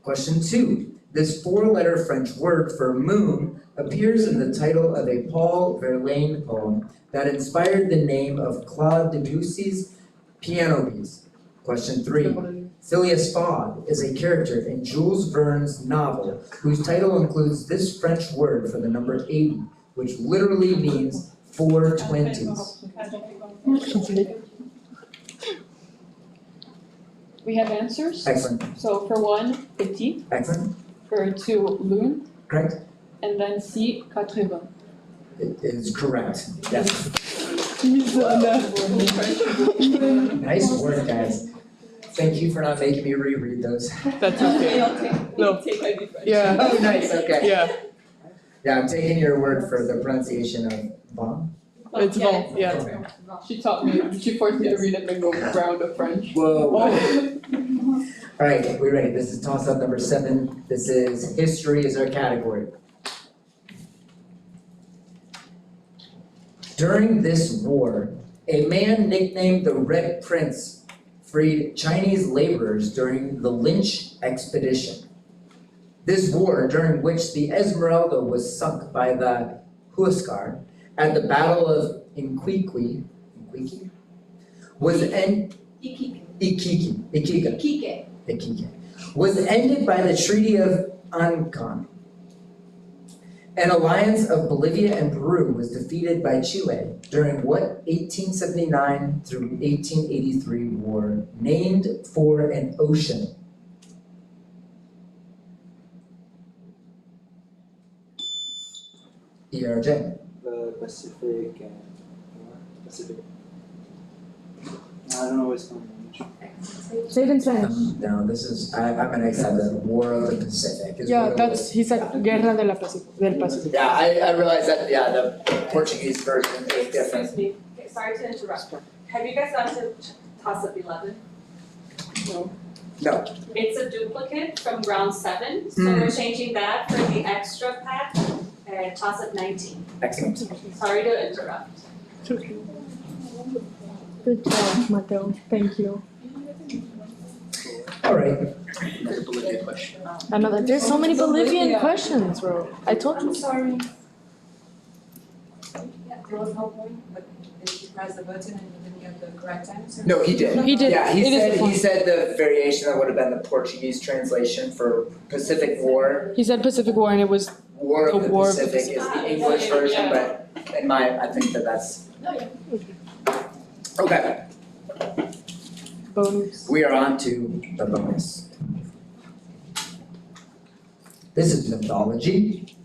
Question 2. This 4-letter French word for moon appears in the title of a Paul Verlaine poem that inspired the name of Claude Debussy's Piano Piece. Question 3. Phileas Fogg is a character in Jules Verne's novel whose title includes this French word for the number 80, which literally means 420s. We have answers. Excellent. So for 1, petit. Excellent. For 2, lune. Correct. And then C, 80. It is correct. Yes. Nice work, guys. Thank you for not making me reread those. That's okay. No. Yeah. Oh, nice. Okay. Yeah. Yeah, I'm taking your word for the pronunciation of bon. It's bon, yeah. Okay. She taught me, she forced me to read it and go round of French. Whoa. All right, we're ready. This is toss-up number 7. This is history is our category. During this war, a man nicknamed the Red Prince freed Chinese laborers during the Lynch Expedition. This war, during which the Esmeralda was sunk by the Huascar at the Battle of Iquique, was was ended by the Treaty of Ancon. An alliance of Bolivia and Peru was defeated by Chile during what 1879 through 1883 war named for an ocean? ERJ. The Pacific and Pacific. I don't know what's going on. Say it in Spanish. No, this is, I'm gonna accept that, War of the Pacific is Yeah, what it that's, was. he said Guerra del Pacífico. Yeah, I realize that, yeah, the Portuguese version is different. Excuse me, okay, sorry to interrupt. Have you guys gone to toss-up 11? No. It's a duplicate from round 7, so we're changing that for the extra pack, toss-up 19. Excellent. Sorry to interrupt. Good job, Mateo. Thank you. All right. Another Bolivia question. Another, there's so many Bolivian questions, bro. I told you. I'm sorry. Yeah, there was no point, but did you press the button and you didn't get the correct answer? No, he did. He did. Yeah, It is the he point. said the variation that would have been the Portuguese translation for Pacific War. He said Pacific War and it was War of The the War of the Pacific is the English version, but in my, I think that's. Okay, bonus. we are on to the bonus. This is mythology.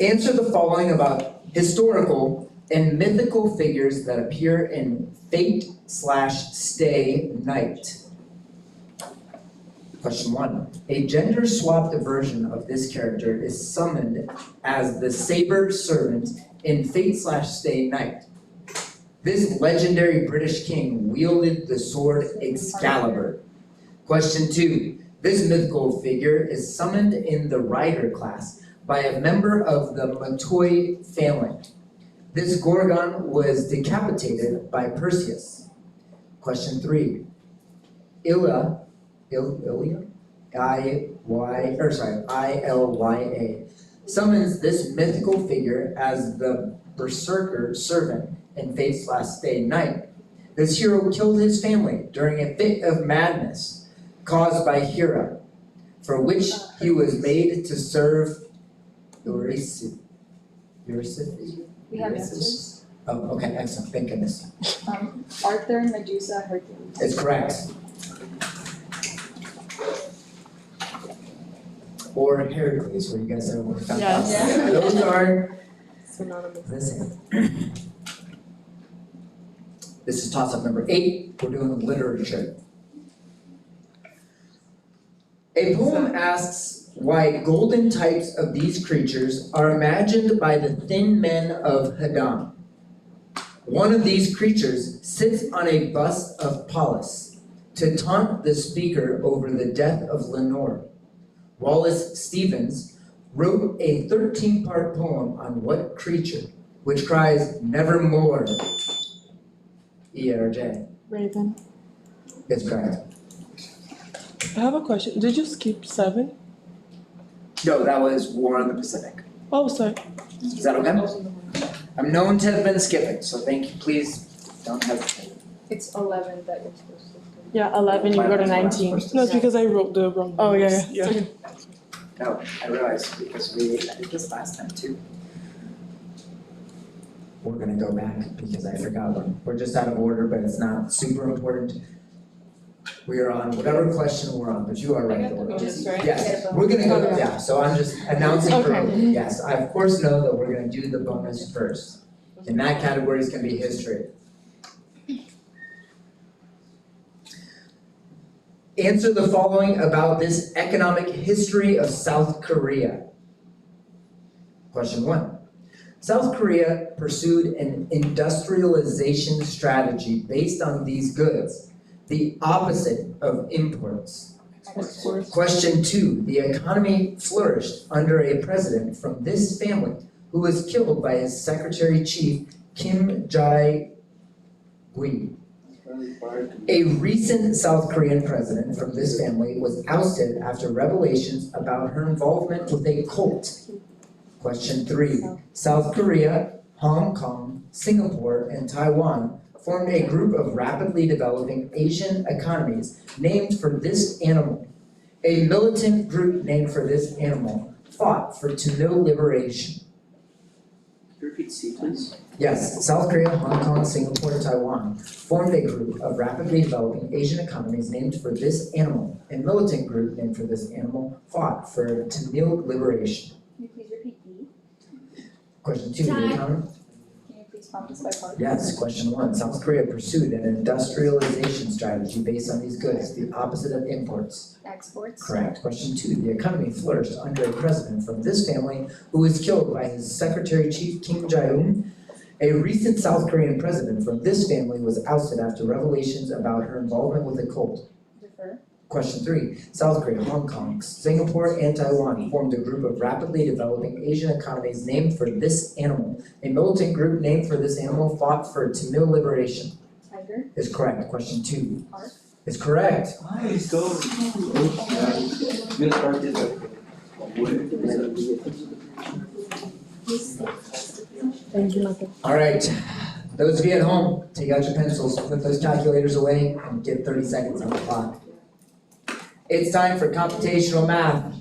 Answer the following about historical and mythical figures that appear in Fate/Stay Night. Question 1. A gender-swapped version of this character is summoned as the Saber Servant in Fate/Stay Night. This legendary British king wielded the sword Excalibur. Question 2. This mythical figure is summoned in the Rider class by a member of the Matoi family. This Gorgon was decapitated by Perseus. Question 3. Ilya, I-L-Y-A, summons this mythical figure as the Berserker servant in Fate/Stay Night. This hero killed his family during a fit of madness caused by Hera, for which he was made to serve Eurystheus. We have answers. Oh, okay, excellent, thank goodness. Arthur, Medusa, Hercules. It's correct. Or Heracles, where you guys are found out. Yes. Yeah. Those are Synonymous. the same. This is toss-up number 8, we're doing literature. A poem asks why golden types of these creatures are imagined by the thin men of Hadam. One of these creatures sits on a bust of Pallas to taunt the speaker over the death of Lenore. Wallace Stevens wrote a 13-part poem on what creature, which cries, "Nevermore." ERJ. Raven. It's correct. I have a question. Did you skip 7? No, that was War on the Pacific. Oh, sorry. Is that okay? I'm known to have been skipping, so thank you, please don't hesitate. It's 11 that you're supposed to do. Yeah, 11, you go to 19. No, it's because I wrote the wrong. Oh, yeah. No, I realized because I did this last time too. We're gonna go back because I forgot one. We're just out of order, but it's not super important. We are on whatever question we're on, but you are right. Yes, we're gonna go, yeah, so I'm just announcing for, yes, I of course know that we're gonna do the bonus first. And that category is gonna be history. Answer the following about this economic history of South Korea. Question 1. South Korea pursued an industrialization strategy based on these goods, the opposite of imports. Question 2. The economy flourished under a president from this family who was killed by his secretary-chief, Kim Jae-gui. A recent South Korean president from this family was ousted after revelations about her involvement with a cult. Question 3. South Korea, Hong Kong, Singapore, and Taiwan formed a group of rapidly developing Asian economies named for this animal. A militant group named for this animal fought for Tamil liberation? Repeat C, please. Yes, South Korea, Hong Kong, Singapore, and Taiwan formed a group of rapidly developing Asian economies named for this animal. A militant group named for this animal fought for Tamil liberation. Can you please repeat D? Question 2, the Time. economy. Can you please prompt us by part? Yes, question 1, South Korea pursued an industrialization strategy based on these goods, the opposite of imports. Exports. Correct. Question 2, the economy flourished under a president from this family who was killed by his secretary chief Kim Jong-un. A recent South Korean president from this family was ousted after revelations about her involvement with a cult. Defer. Question 3, South Korea, Hong Kong, Singapore, and Taiwan formed a group of rapidly developing Asian economies named for this animal. A militant group named for this animal fought for Tamil liberation. Tiger. Is correct. Question 2 Park. is correct. Nice, go. I'm gonna start this. Thank you, Michael. All right, those of you at home, take out your pencils, put those calculators away, and get 30 seconds on the clock. It's time for computational math.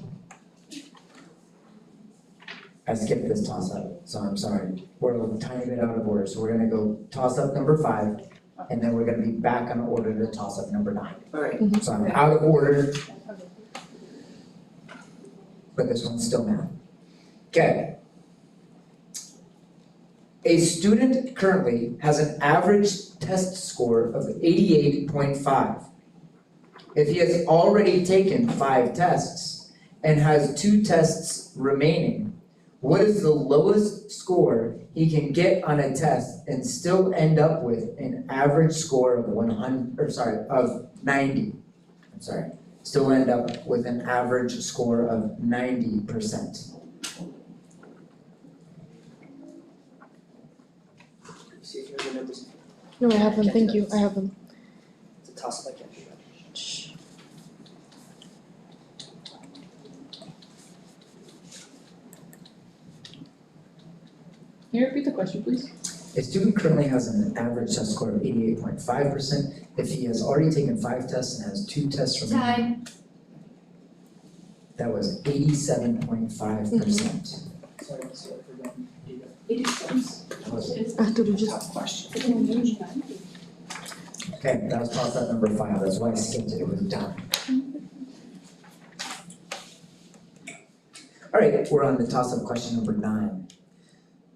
I skipped this toss-up, so I'm sorry. We're a tiny bit out of order, so we're gonna go toss-up number 5, and then we're gonna be back on order to toss-up number 9. All right. So I'm out of order, but this one's still math. Okay. A student currently has an average test score of 88.5. If he has already taken 5 tests and has 2 tests remaining, what is the lowest score he can get on a test and still end up with an average score of 90? Still end up with an average score of 90%. See if you have the numbers. No, I have them, thank you, I have them. It's a toss up, I can't. Can you repeat the question, please? A student currently has an average test score of 88.5%. If he has already taken 5 tests and has 2 tests remaining, Time. that was 87.5%. Sorry, so I forgot. That was- After we just. Okay, that was toss up number 5, that's why I skipped it, it was done. All right, we're on the toss up question number 9.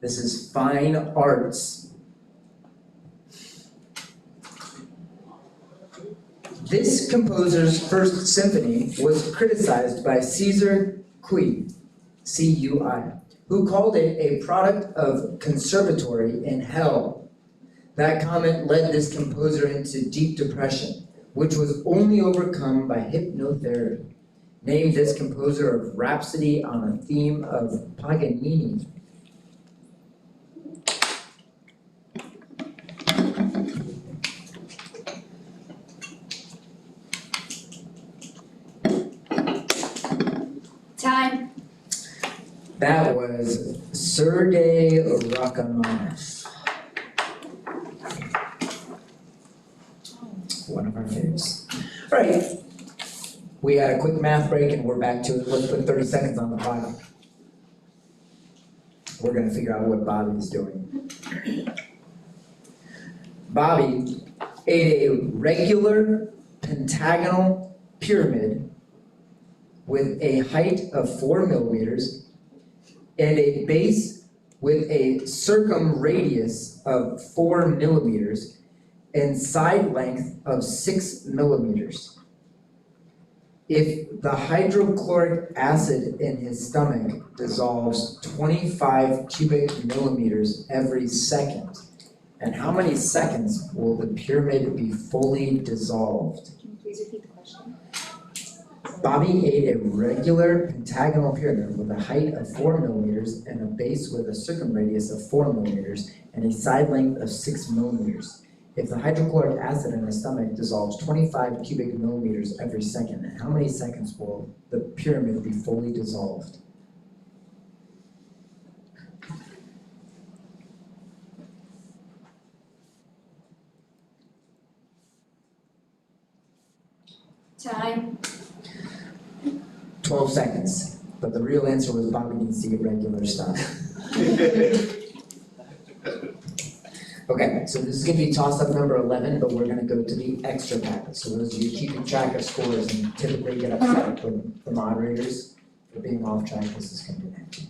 This is fine arts. This composer's first symphony was criticized by Cesar Cui, C-U-I, who called it a product of conservatory in hell. That comment led this composer into deep depression, which was only overcome by hypnotherapy. Name this composer of Rhapsody on a theme of Paganini. Time. That was Sergei Rachmaninoff. One of our favorites. All right, we had a quick math break and we're back to it. Let's put 30 seconds on the clock. We're gonna figure out what Bobby's doing. Bobby ate a regular pentagonal pyramid with a height of 4 millimeters and a base with a circumradius of 4 millimeters and side length of 6 millimeters. If the hydrochloric acid in his stomach dissolves 25 cubic millimeters every second, and how many seconds will the pyramid be fully dissolved? Can you please repeat the question? Bobby ate a regular pentagonal pyramid with a height of 4 millimeters and a base with a circumradius of 4 millimeters and a side length of 6 millimeters. If the hydrochloric acid in his stomach dissolves 25 cubic millimeters every second, how many seconds will the pyramid be fully dissolved? Time. 12 seconds. But the real answer was Bobby needs to get regular stuff. Okay, so this is gonna be toss-up number 11, but we're gonna go to the extra packet. So those of you keeping track of scores and typically get upset with the moderators for being off track, this is gonna be next.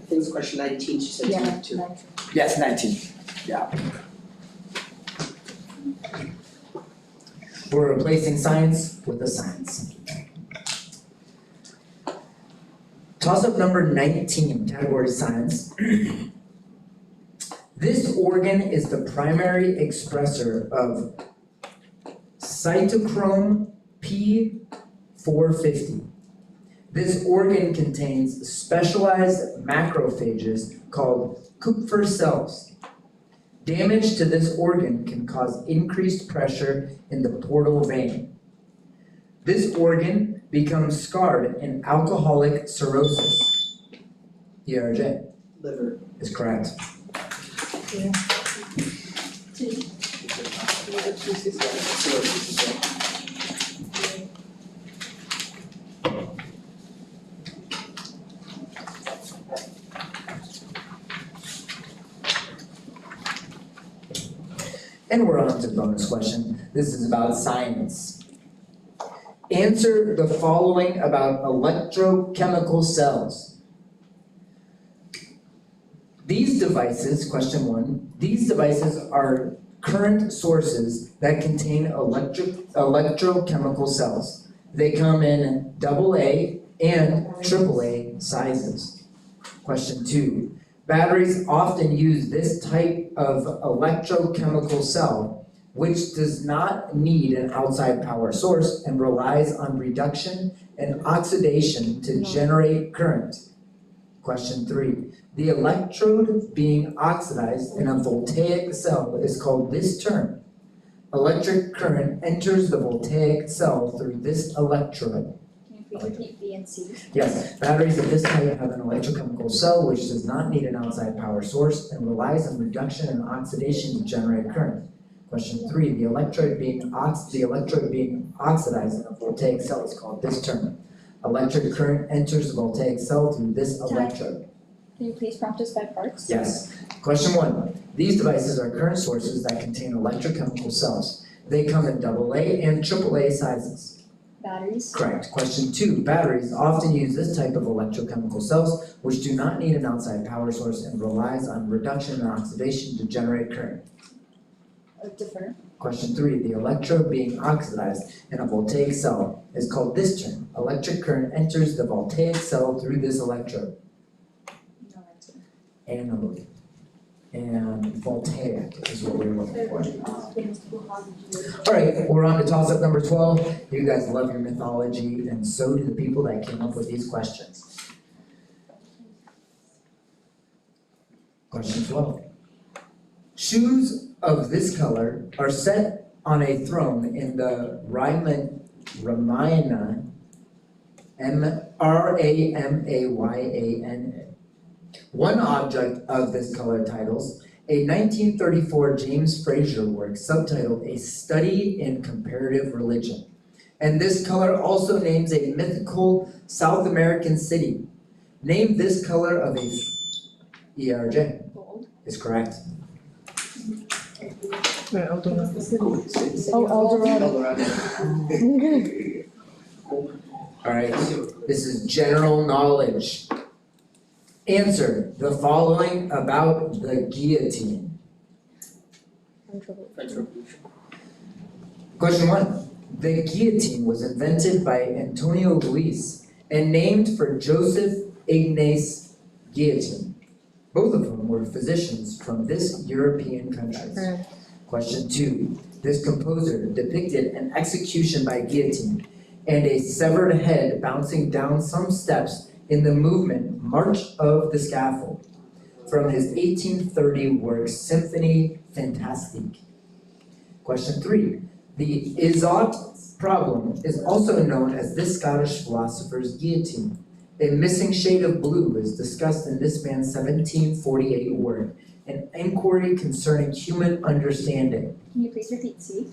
I think it's question 19, she said Yeah, too. 19. Yes, 19, yeah. We're replacing science with a science. Toss-up number 19, category science. This organ is the primary expressor of cytochrome P450. This organ contains specialized macrophages called Kupffer cells. Damage to this organ can cause increased pressure in the portal vein. This organ becomes scarred in alcoholic cirrhosis. ERJ. Liver. Is correct. And we're on to the bonus question. This is about science. Answer the following about electrochemical cells. These devices, question 1, these devices are current sources that contain electrochemical cells. They come in AA and AAA sizes. Question 2, batteries often use this type of electrochemical cell, which does not need an outside power source and relies on reduction and oxidation to generate current. Question 3, the electrode being oxidized in a voltaic cell is called this term. Electric current enters the voltaic cell through this electrode. Can you please repeat B and C? Yes, batteries of this type have an electrochemical cell which does not need an outside power source and relies on reduction and oxidation to generate current. Question 3, the electrode being oxidized in a voltaic cell is called this term. Electric current enters the voltaic cell through this electrode. Can you please prompt us by parts? Yes. Question 1, these devices are current sources that contain electrochemical cells. They come in AA and AAA sizes. Batteries? Correct. Question 2, batteries often use this type of electrochemical cells which do not need an outside power source and relies on reduction and oxidation to generate current. Differ. Question 3, the electrode being oxidized in a voltaic cell is called this term. Electric current enters the voltaic cell through this electrode. Anode. And voltaic is what we're looking for. Alright, we're on to toss-up number 12. You guys love your mythology, and so do the people that came up with these questions. Question 12. Shoes of this color are set on a throne in the Ramayana, Ramayana. One object of this color titles a 1934 James Fraser work subtitled A Study in Comparative Religion. And this color also names a mythical South American city. Name this color of a ERJ. Gold. Is correct. Oh, Eldorado. Alright, this is general knowledge. Answer the following about the guillotine. Question 1. The guillotine was invented by Antonio Luis and named for Joseph Ignace Guillotin. Both of whom were physicians from this European country. Question 2. This composer depicted an execution by guillotine and a severed head bouncing down some steps in the movement March of the Scaffold from his 1830 work Symphonie Fantastique. Question 3. The Isotte problem is also known as this Scottish philosopher's guillotine. A missing shade of blue is discussed in this man's 1748 work, an inquiry concerning human understanding. Can you please repeat C?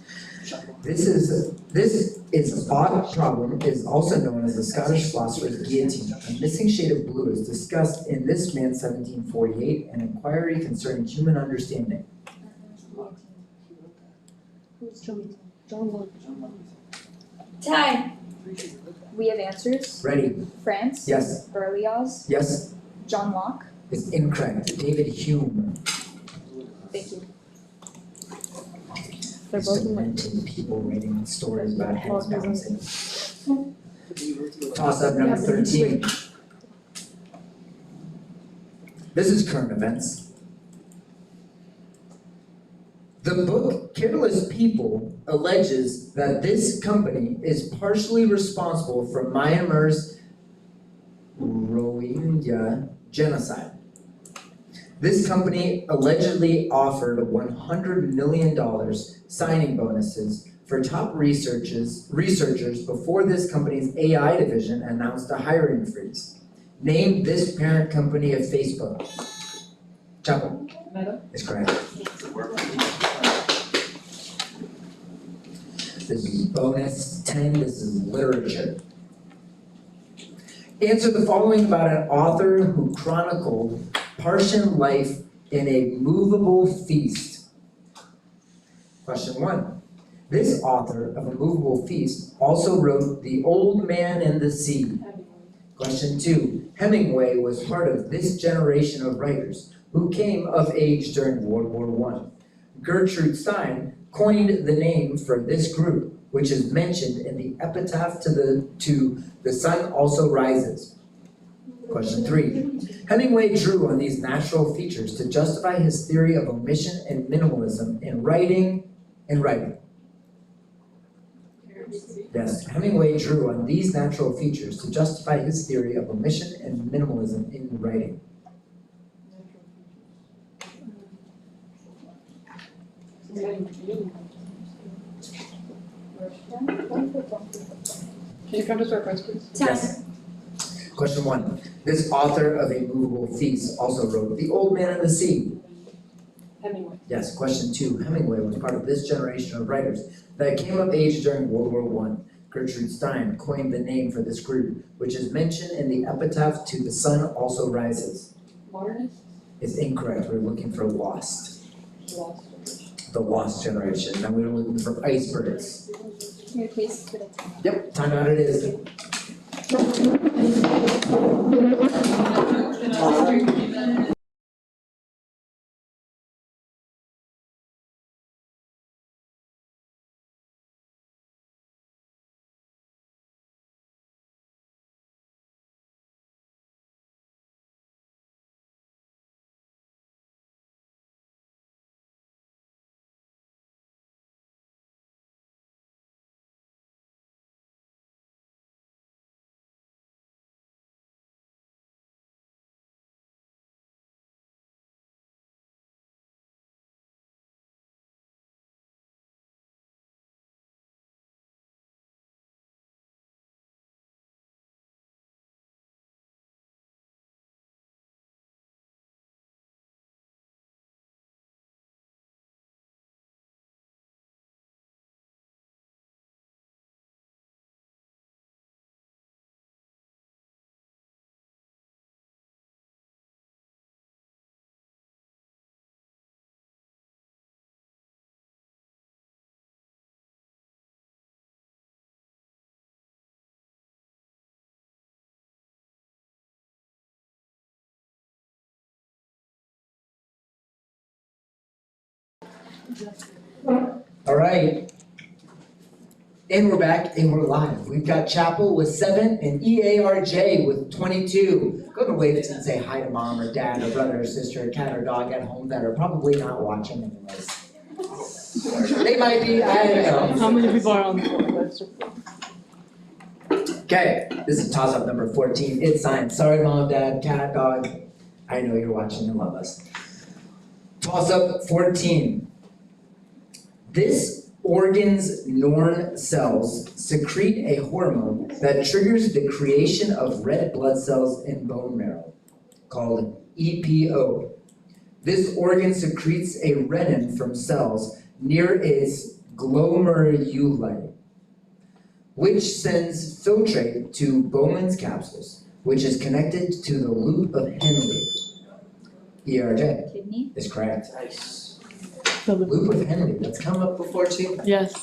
This is odd problem is also known as the Scottish philosopher's guillotine. A missing shade of blue is discussed in This Man 1748, an inquiry concerning human understanding. Time. We have answers. Ready? France. Yes. Berlioz. Yes. John Locke. Is incorrect. David Hume. Thank you. These demented people writing stories about heads bouncing. Toss up number 13. This is current events. The book Careless People alleges that this company is partially responsible for Myanmar's Rohingya genocide. This company allegedly offered $100 million signing bonuses for top researchers before this company's AI division announced a hiring freeze. Name this parent company of Facebook. Chapel. Is correct. This is bonus 10, this is literature. Answer the following about an author who chronicled Parthian life in a movable feast. Question 1. This author of A Movable Feast also wrote The Old Man and the Sea. Question 2. Hemingway was part of this generation of writers who came of age during World War I. Gertrude Stein coined the name for this group, which is mentioned in the epitaph to The Sun Also Rises. Question 3. Hemingway drew on these natural features to justify his theory of omission and minimalism in writing. Yes, Hemingway drew on these natural features to justify his theory of omission and minimalism in writing. Can you count us our points, please? Yes. Question 1. This author of A Movable Feast also wrote The Old Man and the Sea. Hemingway. Yes. Question 2. Hemingway was part of this generation of writers that came of age during World War I. Gertrude Stein coined the name for this group, which is mentioned in the epitaph to The Sun Also Rises. Modernist? Is incorrect. We're looking for Lost. Lost. The Lost generation. Now we're looking for icebergs. Can you please put it? Yep, time out it is. All right. And we're back and we're live. We've got Chapel with 7 and EARJ with 22. Go to wave and say hi to mom or dad or brother or sister or cat or dog at home that are probably not watching anyways. They might be, I don't know. How many people are on the board? Okay, this is toss up number 14. It's science. Sorry, mom, dad, cat, dog. I know you're watching and love us. Toss up 14. This organ's Norn cells secrete a hormone that triggers the creation of red blood cells in bone marrow, called EPO. This organ secretes a renin from cells near its glomeruli, which sends filtrate to Bowman's capsules, which is connected to the loop of Henle. ERJ Kidney? is correct. Nice. Loop of Henle, that's come up before too. Yes.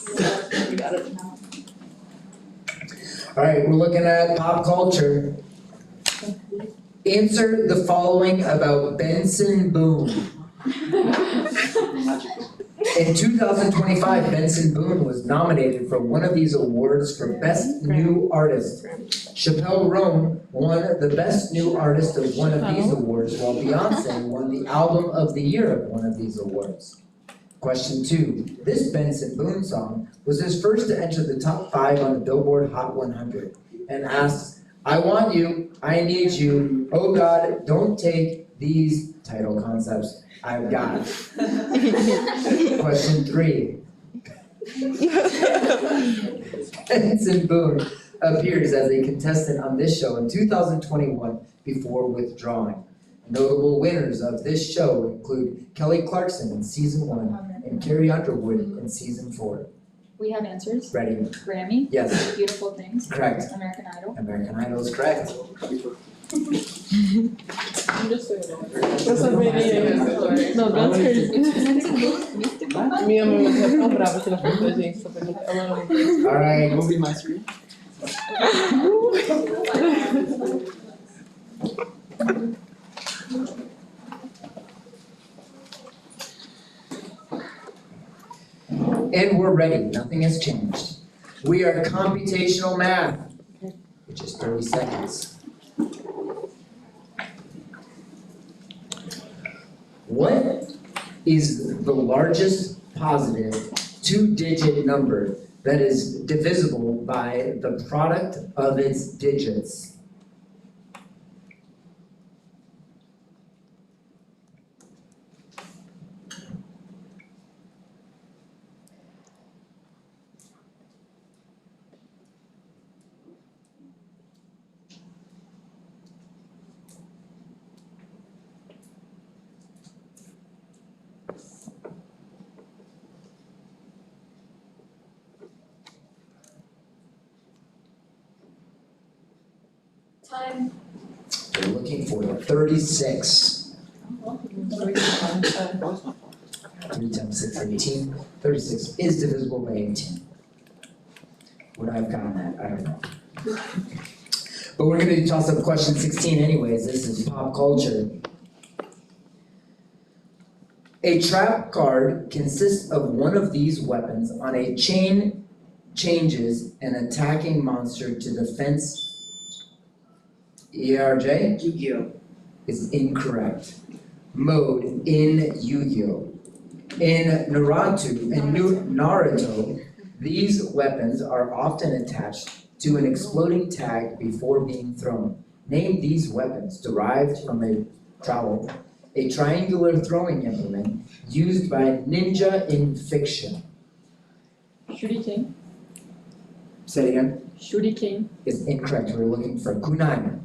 You got it now. All right, we're looking at pop culture. Answer the following about Benson Boone. In 2025, Benson Boone was nominated for one of these awards for Best New Artist. Chappelle Roan won the Best New Artist of one of these awards, while Beyonce won the Album of the Year of one of these awards. Question 2. This Benson Boone song was his first to enter the top 5 on the Billboard Hot 100 and asks, I want you, I need you, oh God, don't take these title concepts I've got. Question 3. Benson Boone appears as a contestant on this show in 2021 before withdrawing. Notable winners of this show include Kelly Clarkson in season 1 and Carrie Underwood in season 4. We have answers. Ready? Grammy. Yes. Beautiful Things. Correct. American Idol. American Idol is correct. I'm just saying it. That's a baby. No, that's crazy. Minha mãe vai ficar tão brava se ela for pra gente, só pra ela não. All right. Will be my screen. And we're ready, nothing has changed. We are computational math, which is 30 seconds. What is the largest positive 2-digit number that is divisible by the product of its digits? Time. We're looking for 36. 3 times 6, 18. 36 is divisible by 18. Would I have gotten that? I don't know. But we're gonna do toss-up question 16 anyways. This is pop culture. A trap card consists of one of these weapons on a chain changes an attacking monster to defense. ERJ? Yu-Gi-Oh! Is incorrect. Mode in Yu-Gi-Oh! In Naruto, these weapons are often attached to an exploding tag before being thrown. Name these weapons derived from a trowel, a triangular throwing implement used by ninja in fiction. Shuriken. Say it again. Shuriken. Is incorrect. We're looking for kunai.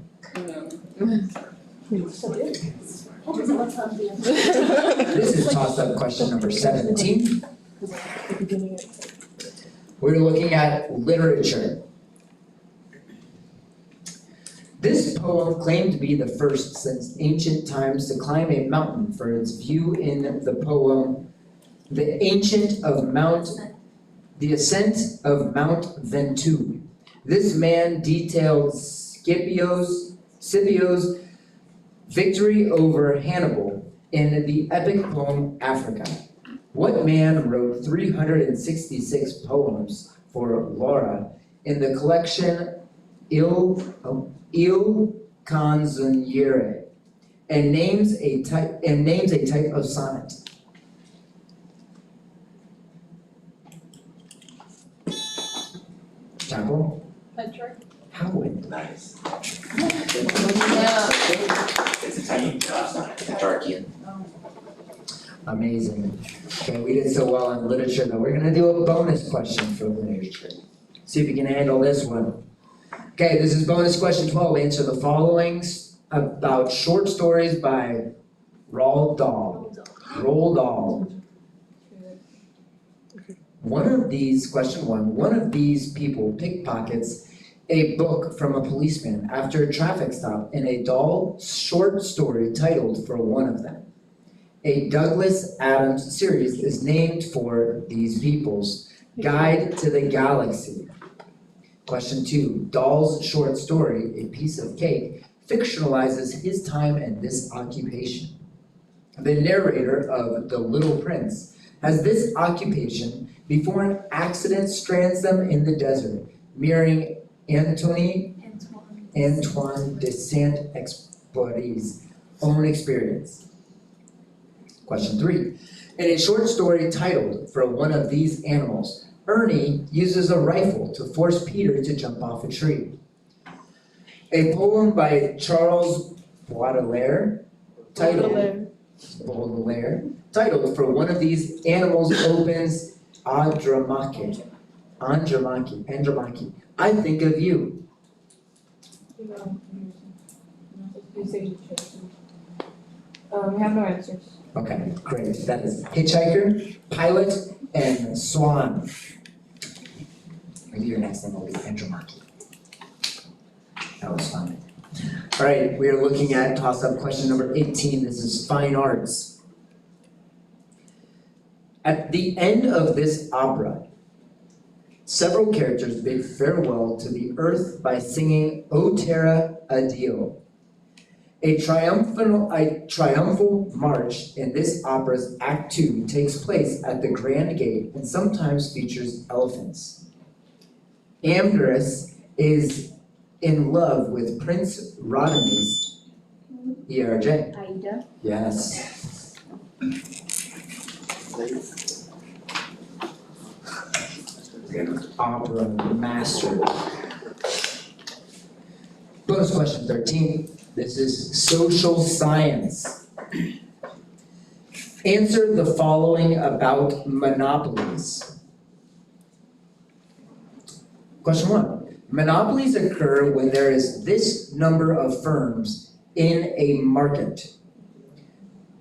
This is toss-up question number 17. We're looking at literature. This poem claimed to be the first since ancient times to climb a mountain for its view in the poem, The Ascent of Mount Ventoux. This man detailed Scipio's victory over Hannibal in the epic poem Africa. What man wrote 366 poems for Laura in the collection Il Canzoniere and names a type of sonnet? Chapel? Petrarch. Howard. Nice. Yeah. It's a type of Petrarchian. Amazing. Okay, we did so well in literature that we're gonna do a bonus question for literature. See if you can handle this one. Okay, this is bonus question 12. Answer the following about short stories by Roald Dahl. Roald Dahl. One of these people pickpockets a book from a policeman after a traffic stop in a Dahl short story titled For One of Them. A Douglas Adams series is named for these people's Guide to the Galaxy. Question 2, Dahl's short story, A Piece of Cake, fictionalizes his time and this occupation. The narrator of The Little Prince has this occupation before an accident strands them in the desert, mirroring Antoine de Saint-Exupéry's own experience. Question 3. In a short story titled For One of These Animals, Ernie uses a rifle to force Peter to jump off a tree. A poem by Charles Baudelaire titled For One of These Animals opens Andromache. I think of you. We have no answers. Okay, great. That is Hitchhiker, Pilot, and Swan. Maybe your next name will be Andromache. That was fun. All right, we are looking at toss-up question number 18. This is fine arts. At the end of this opera, several characters bid farewell to the earth by singing O Terra Addio. A triumphal march in this opera's Act 2 takes place at the Grand Gate and sometimes features elephants. Amdris is in love with Prince Radames, ERJ. Aida. Yes. Opera master. Bonus question 13. This is social science. Answer the following about monopolies. Question 1. Monopolies occur when there is this number of firms in a market.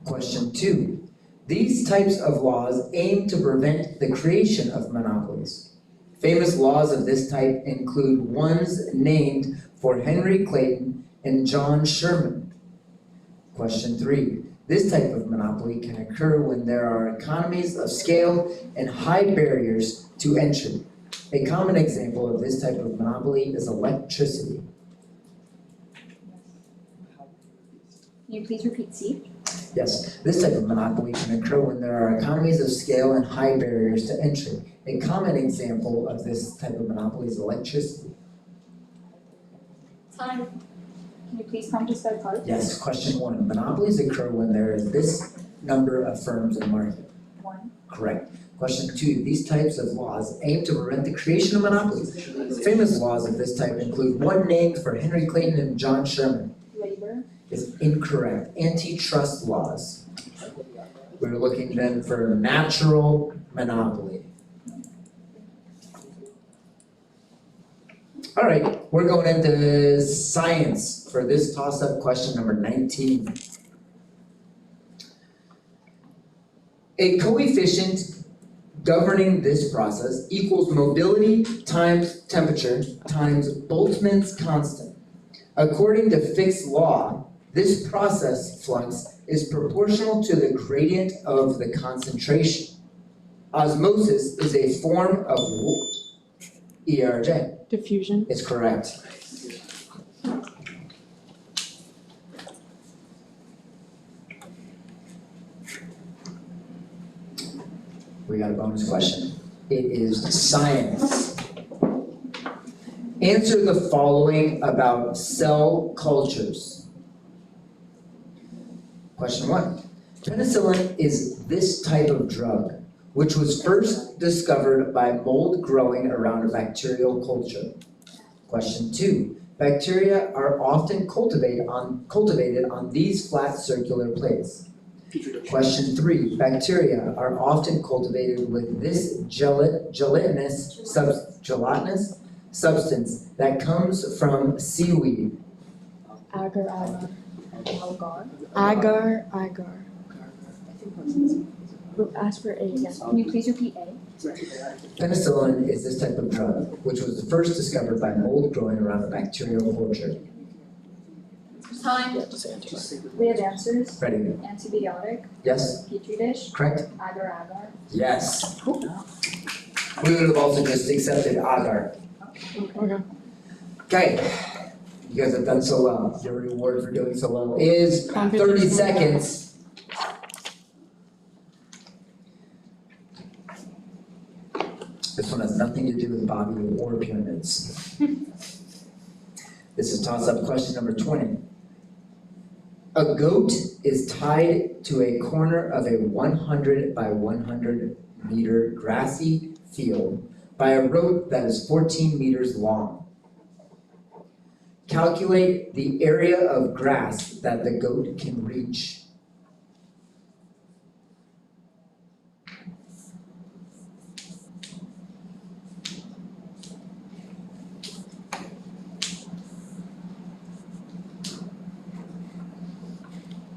Question 2. These types of laws aim to prevent the creation of monopolies. Famous laws of this type include ones named for Henry Clayton and John Sherman. Question 3. This type of monopoly can occur when there are economies of scale and high barriers to entry. A common example of this type of monopoly is electricity. Can you please repeat C? Yes, this type of monopoly can occur when there are economies of scale and high barriers to entry. A common example of this type of monopoly is electricity. Time. Can you please prompt us by part? Yes, question 1. Monopolies occur when there is this number of firms in the market. 1. Correct. Question 2. These types of laws aim to prevent the creation of monopolies. Famous laws of this type include one named for Henry Clayton and John Sherman. Labor. Is incorrect. Antitrust laws. We're looking then for natural monopoly. All right, we're going into science for this toss-up question number 19. A coefficient governing this process equals mobility times temperature times Boltzmann's constant. According to Fick's law, this process flux is proportional to the gradient of the concentration. Osmosis is a form of ERJ. Diffusion. It's correct. We got a bonus question. It is science. Answer the following about cell cultures. Question 1. Penicillin is this type of drug, which was first discovered by mold growing around a bacterial culture. Question 2. Bacteria are often cultivated on these flat circular plates. Question 3. Bacteria are often cultivated with this gelatinous substance that comes from seaweed. Agar. Ask for A again. Can you please repeat A? Penicillin is this type of drug, which was first discovered by mold growing around a bacterial culture. Time. We have answers. Ready? Antibiotic, Yes? petri dish, Correct? agar-agar. Yes. We would have also just accepted agar. Okay. You guys have done so well. Your reward for doing so well is 30 seconds. This one has nothing to do with Bobby or pyramids. This is toss-up question number 20. A goat is tied to a corner of a 100 by 100 meter grassy field by a rope that is 14 meters long. Calculate the area of grass that the goat can reach.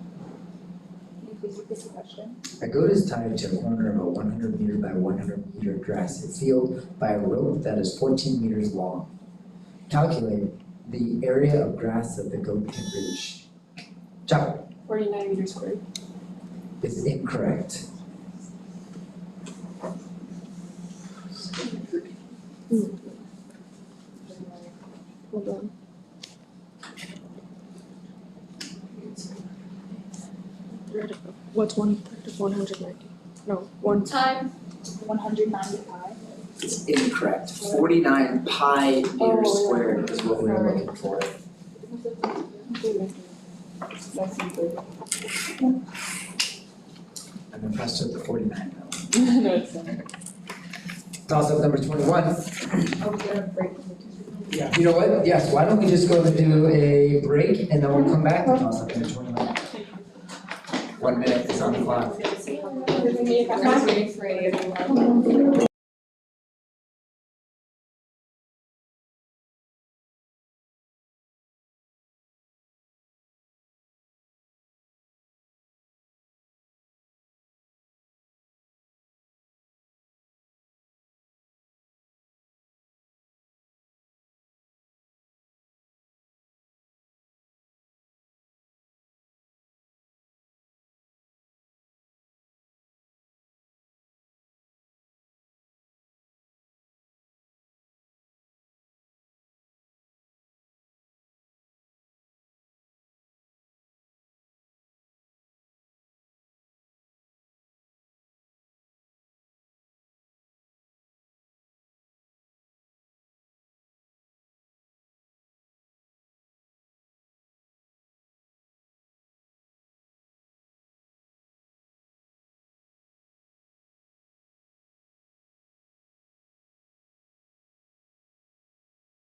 Can you please repeat the question? A goat is tied to a corner of a 100 meter by 100 meter grassy field by a rope that is 14 meters long. Calculate the area of grass that the goat can reach. Chop 49 meters squared. is incorrect. Hold on. What's 190? No, one. Time. 195. It's incorrect. 49 pi meters squared is what we were looking for. I'm impressed with the 49 though. No, it's fine. Toss up number 21. Oh, we got a break. You know what? Yes, why don't we just go and do a break and then we'll come back to toss up number 21. 1 minute is on the clock.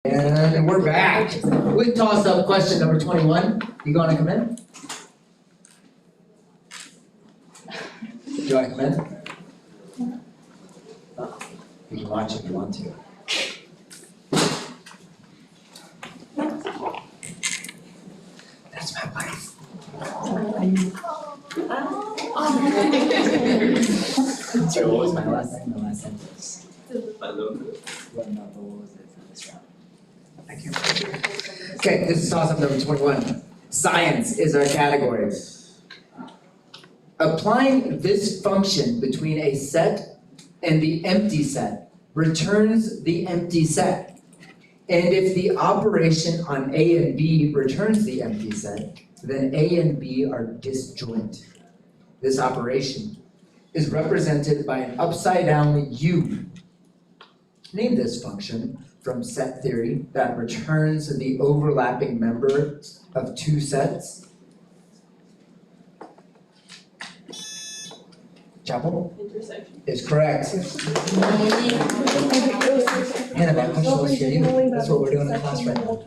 And we're back with toss up question number 21. You gonna come in? Do you wanna come in? You can watch if you want to. That's my wife. Sorry, what was my last name? The last sentence. What was it for this round? I can't remember. Okay, this is toss up number 21. Science is our category. Applying this function between a set and the empty set returns the empty set. And if the operation on A and B returns the empty set, then A and B are disjoint. This operation is represented by an upside down U. Name this function from set theory that returns the overlapping member of two sets. Chapel? Intersection. Is correct. Hannah, that question was for you. That's what we're doing in class right now.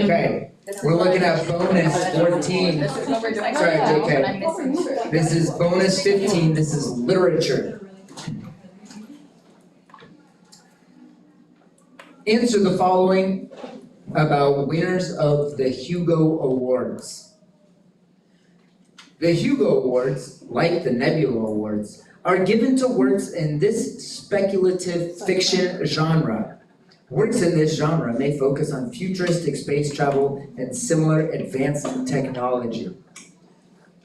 Okay, we're looking at bonus 14. Sorry, JK. This is bonus 15, this is literature. Answer the following about winners of the Hugo Awards. The Hugo Awards, like the Nebula Awards, are given to works in this speculative fiction genre. Works in this genre may focus on futuristic space travel and similar advanced technology.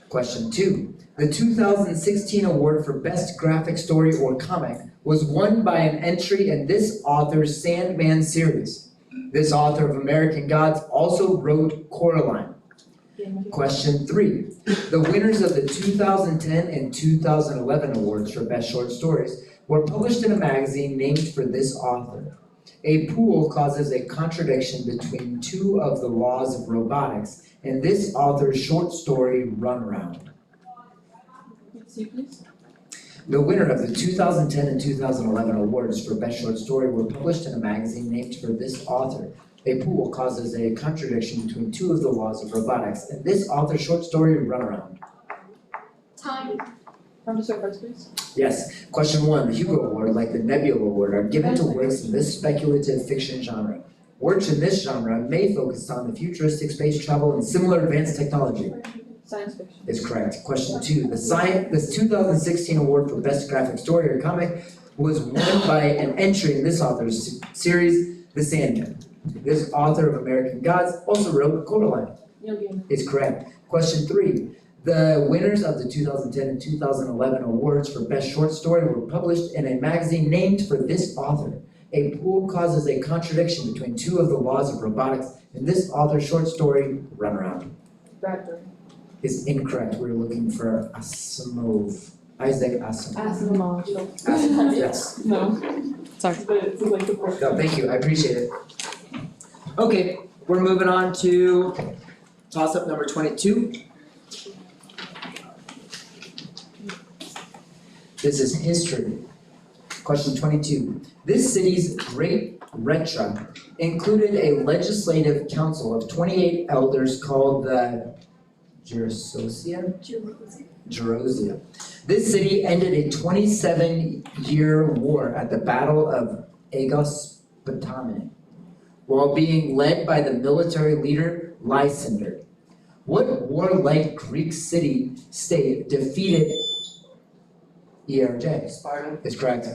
Question 2. The 2016 award for Best Graphic Story or Comic was won by an entry in this author's Sandman series. This author of American Gods also wrote Coraline. Question 3. The winners of the 2010 and 2011 awards for Best Short Stories were published in a magazine named for this author. A pool causes a contradiction between two of the laws of robotics in this author's short story Runaround. The winner of the 2010 and 2011 awards for Best Short Story were published in a magazine named for this author. A pool causes a contradiction between two of the laws of robotics in this author's short story Runaround. Time. Want to start first, please? Yes. Question 1. The Hugo Award, like the Nebula Award, are given to works in this speculative fiction genre. Works in this genre may focus on the futuristic space travel and similar advanced technology. Science fiction. Is correct. Question 2. This 2016 award for Best Graphic Story or Comic was won by an entry in this author's series, The Sandman. This author of American Gods also wrote Coraline. Is correct. Question 3. The winners of the 2010 and 2011 awards for Best Short Story were published in a magazine named for this author. A pool causes a contradiction between two of the laws of robotics in this author's short story Runaround. Bradbury. Is incorrect. We're looking for Asimov. Isaac Asimov. Asimov. Yes. No. Sorry. No, thank you. I appreciate it. Okay, we're moving on to toss-up number 22. This is history. Question 22. This city's Great Retra included a legislative council of 28 elders called the Gerousia? This city ended a 27-year war at the Battle of Aegospotami, while being led by the military leader Lysander. What warlike Greek state defeated ERJ? Sparta. Is correct.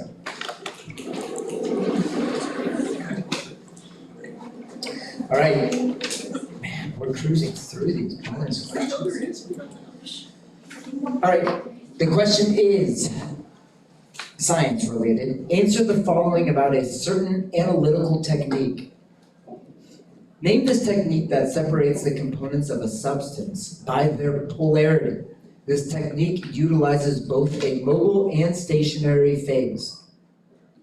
All right. Man, we're cruising through these bonus questions. All right. The question is science related. Answer the following about a certain analytical technique. Name this technique that separates the components of a substance by their polarity. This technique utilizes both a mobile and stationary phase.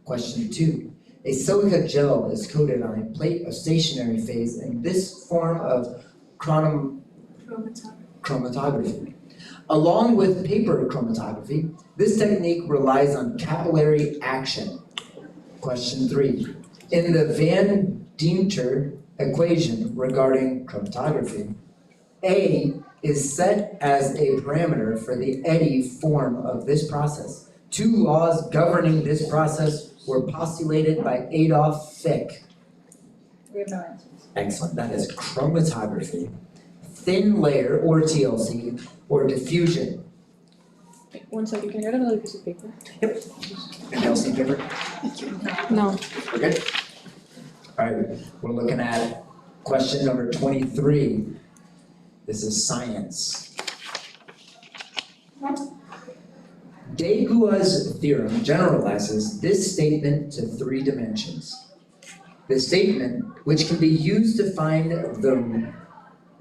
Question 2. A silica gel is coated on a plate of stationary phase in this form of chromatography. Along with paper chromatography, this technique relies on capillary action. Question 3. In the Van Deemter equation regarding chromatography, A is set as a parameter for the eddy form of this process. Two laws governing this process were postulated by Adolf Fick. We have no answers. Excellent. That is chromatography, thin layer or TLC, or diffusion. Wait, 1 second, can I get another piece of paper? Yep. TLC paper? No. We're good? All right, we're looking at question number 23. This is science. Degua's theorem generalizes this statement to 3 dimensions. The statement, which can be used to find the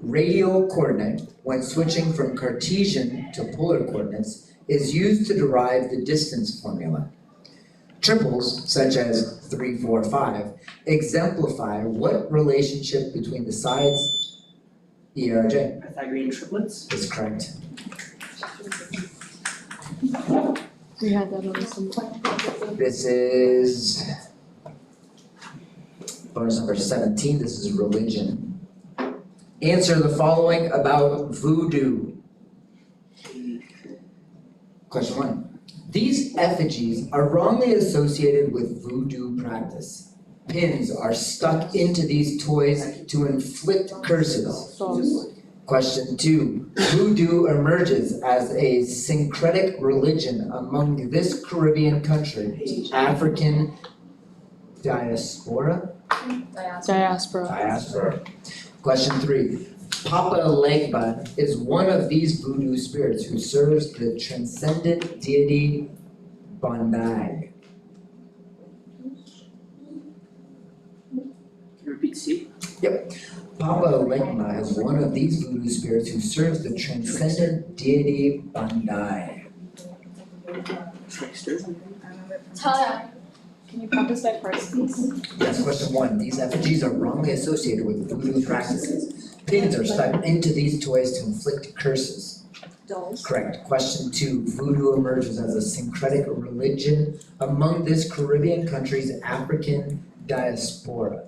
radial coordinate when switching from Cartesian to polar coordinates, is used to derive the distance formula. Triples, such as 3, 4, 5, exemplify what relationship between the sides ERJ? Pythagorean triplets? Is correct. We had that on some. This is bonus number 17. This is religion. Answer the following about voodoo. Question 1. These effigies are wrongly associated with voodoo practice. Pins are stuck into these toys to inflict curses. False. Question 2, Voodoo emerges as a syncretic religion among this Caribbean country, African diaspora? Diaspora. Question 3, Papa Legba is one of these voodoo spirits who serves the transcendent deity Bandai. Repeat C. Yep. Papa Legba is one of these voodoo spirits who serves the transcendent deity Bandai. Trickster. Time. Can you practice by parts, please? Yes, question 1. These effigies are wrongly associated with voodoo practices. Pins are stuck into these toys to inflict curses. Dolls. Correct. Question 2. Voodoo emerges as a syncretic religion among this Caribbean country's African diaspora.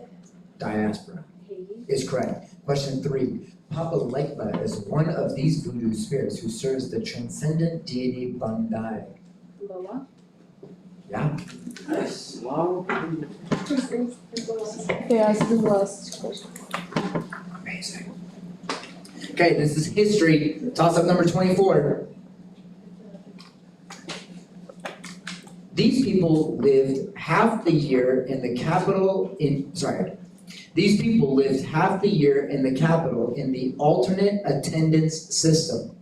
Is correct. Question 3. Papa Legba is one of these voodoo spirits who serves the transcendent deity Bandai. Lola. Yeah. Yes. Wow. Yeah, it's the last question. Amazing. Okay, this is history. Toss up number 24. These people lived half the year in the capital These people lived half the year in the capital in the alternate attendance system.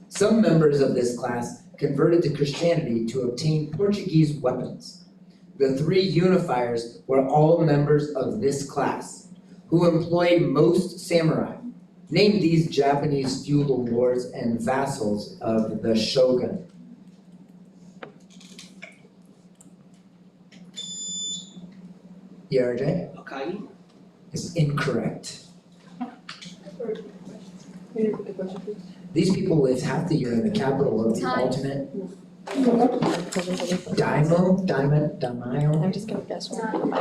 Some members of this class converted to Christianity to obtain Portuguese weapons. The 3 unifiers were all members of this class, who employed most samurai. Name these Japanese feudal lords and vassals of the shogun. ERJ? Hokage? Is incorrect. Can you repeat the question, please? These people lived half the year in the capital of the alternate Daimyo? I'm just gonna guess one.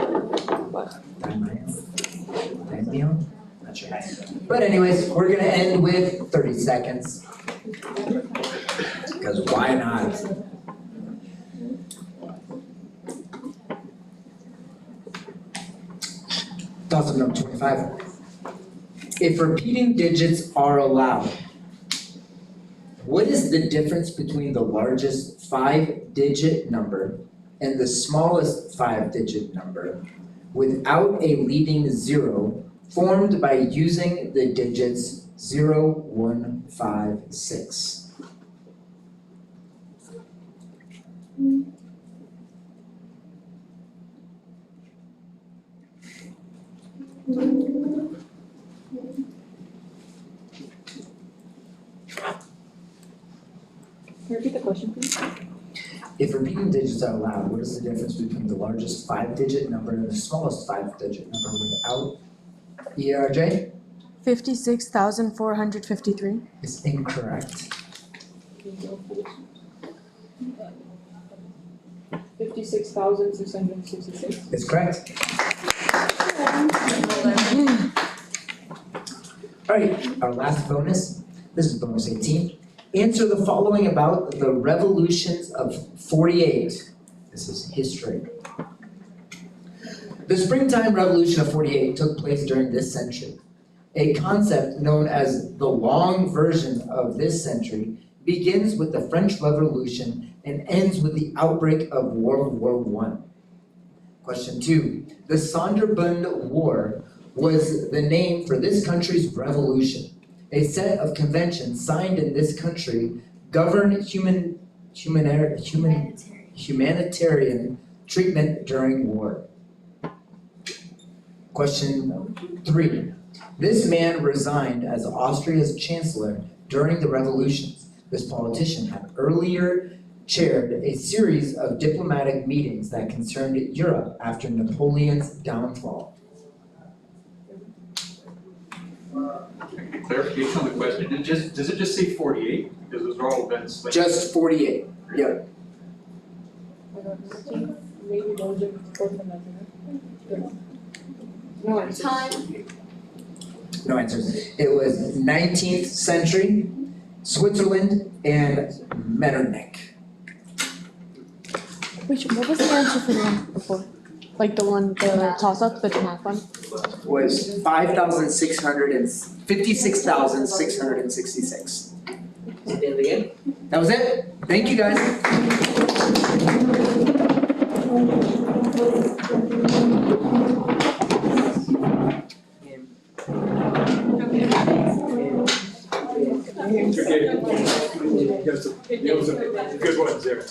Daimyo? Not sure. But anyways, we're gonna end with 30 seconds. Because why not? Toss up number 25. If repeating digits are allowed, what is the difference between the largest 5-digit number and the smallest 5-digit number without a leading 0 formed by using the digits 0, 1, 5, 6? Can you repeat the question, please? If repeating digits are allowed, what is the difference between the largest 5-digit number and the smallest 5-digit number without ERJ? 56,453. Is incorrect. 56,666. Is correct. Alright, our last bonus. This is bonus 18. Answer the following about the revolutions of 48. This is history. The springtime revolution of 48 took place during this century. A concept known as the long version of this century begins with the French Revolution and ends with the outbreak of World War I. Question 2. The Sonderbund War was the name for this country's revolution. A set of conventions signed in this country govern humanitarian treatment during war. Question 3. This man resigned as Austria's chancellor during the revolutions. This politician had earlier chaired a series of diplomatic meetings that concerned Europe after Napoleon's downfall. Clarification on the question, does it just say 48? Because those are all events. Just 48, yep. Maybe those are No answers. Time. No answers. It was 19th century, Switzerland, and Metternich. Wait, what was the answer for the one before? Like the one, the toss-up, the math one? Was 56,666. Is it the end of the game? That was it? Thank you guys. You have some good ones there.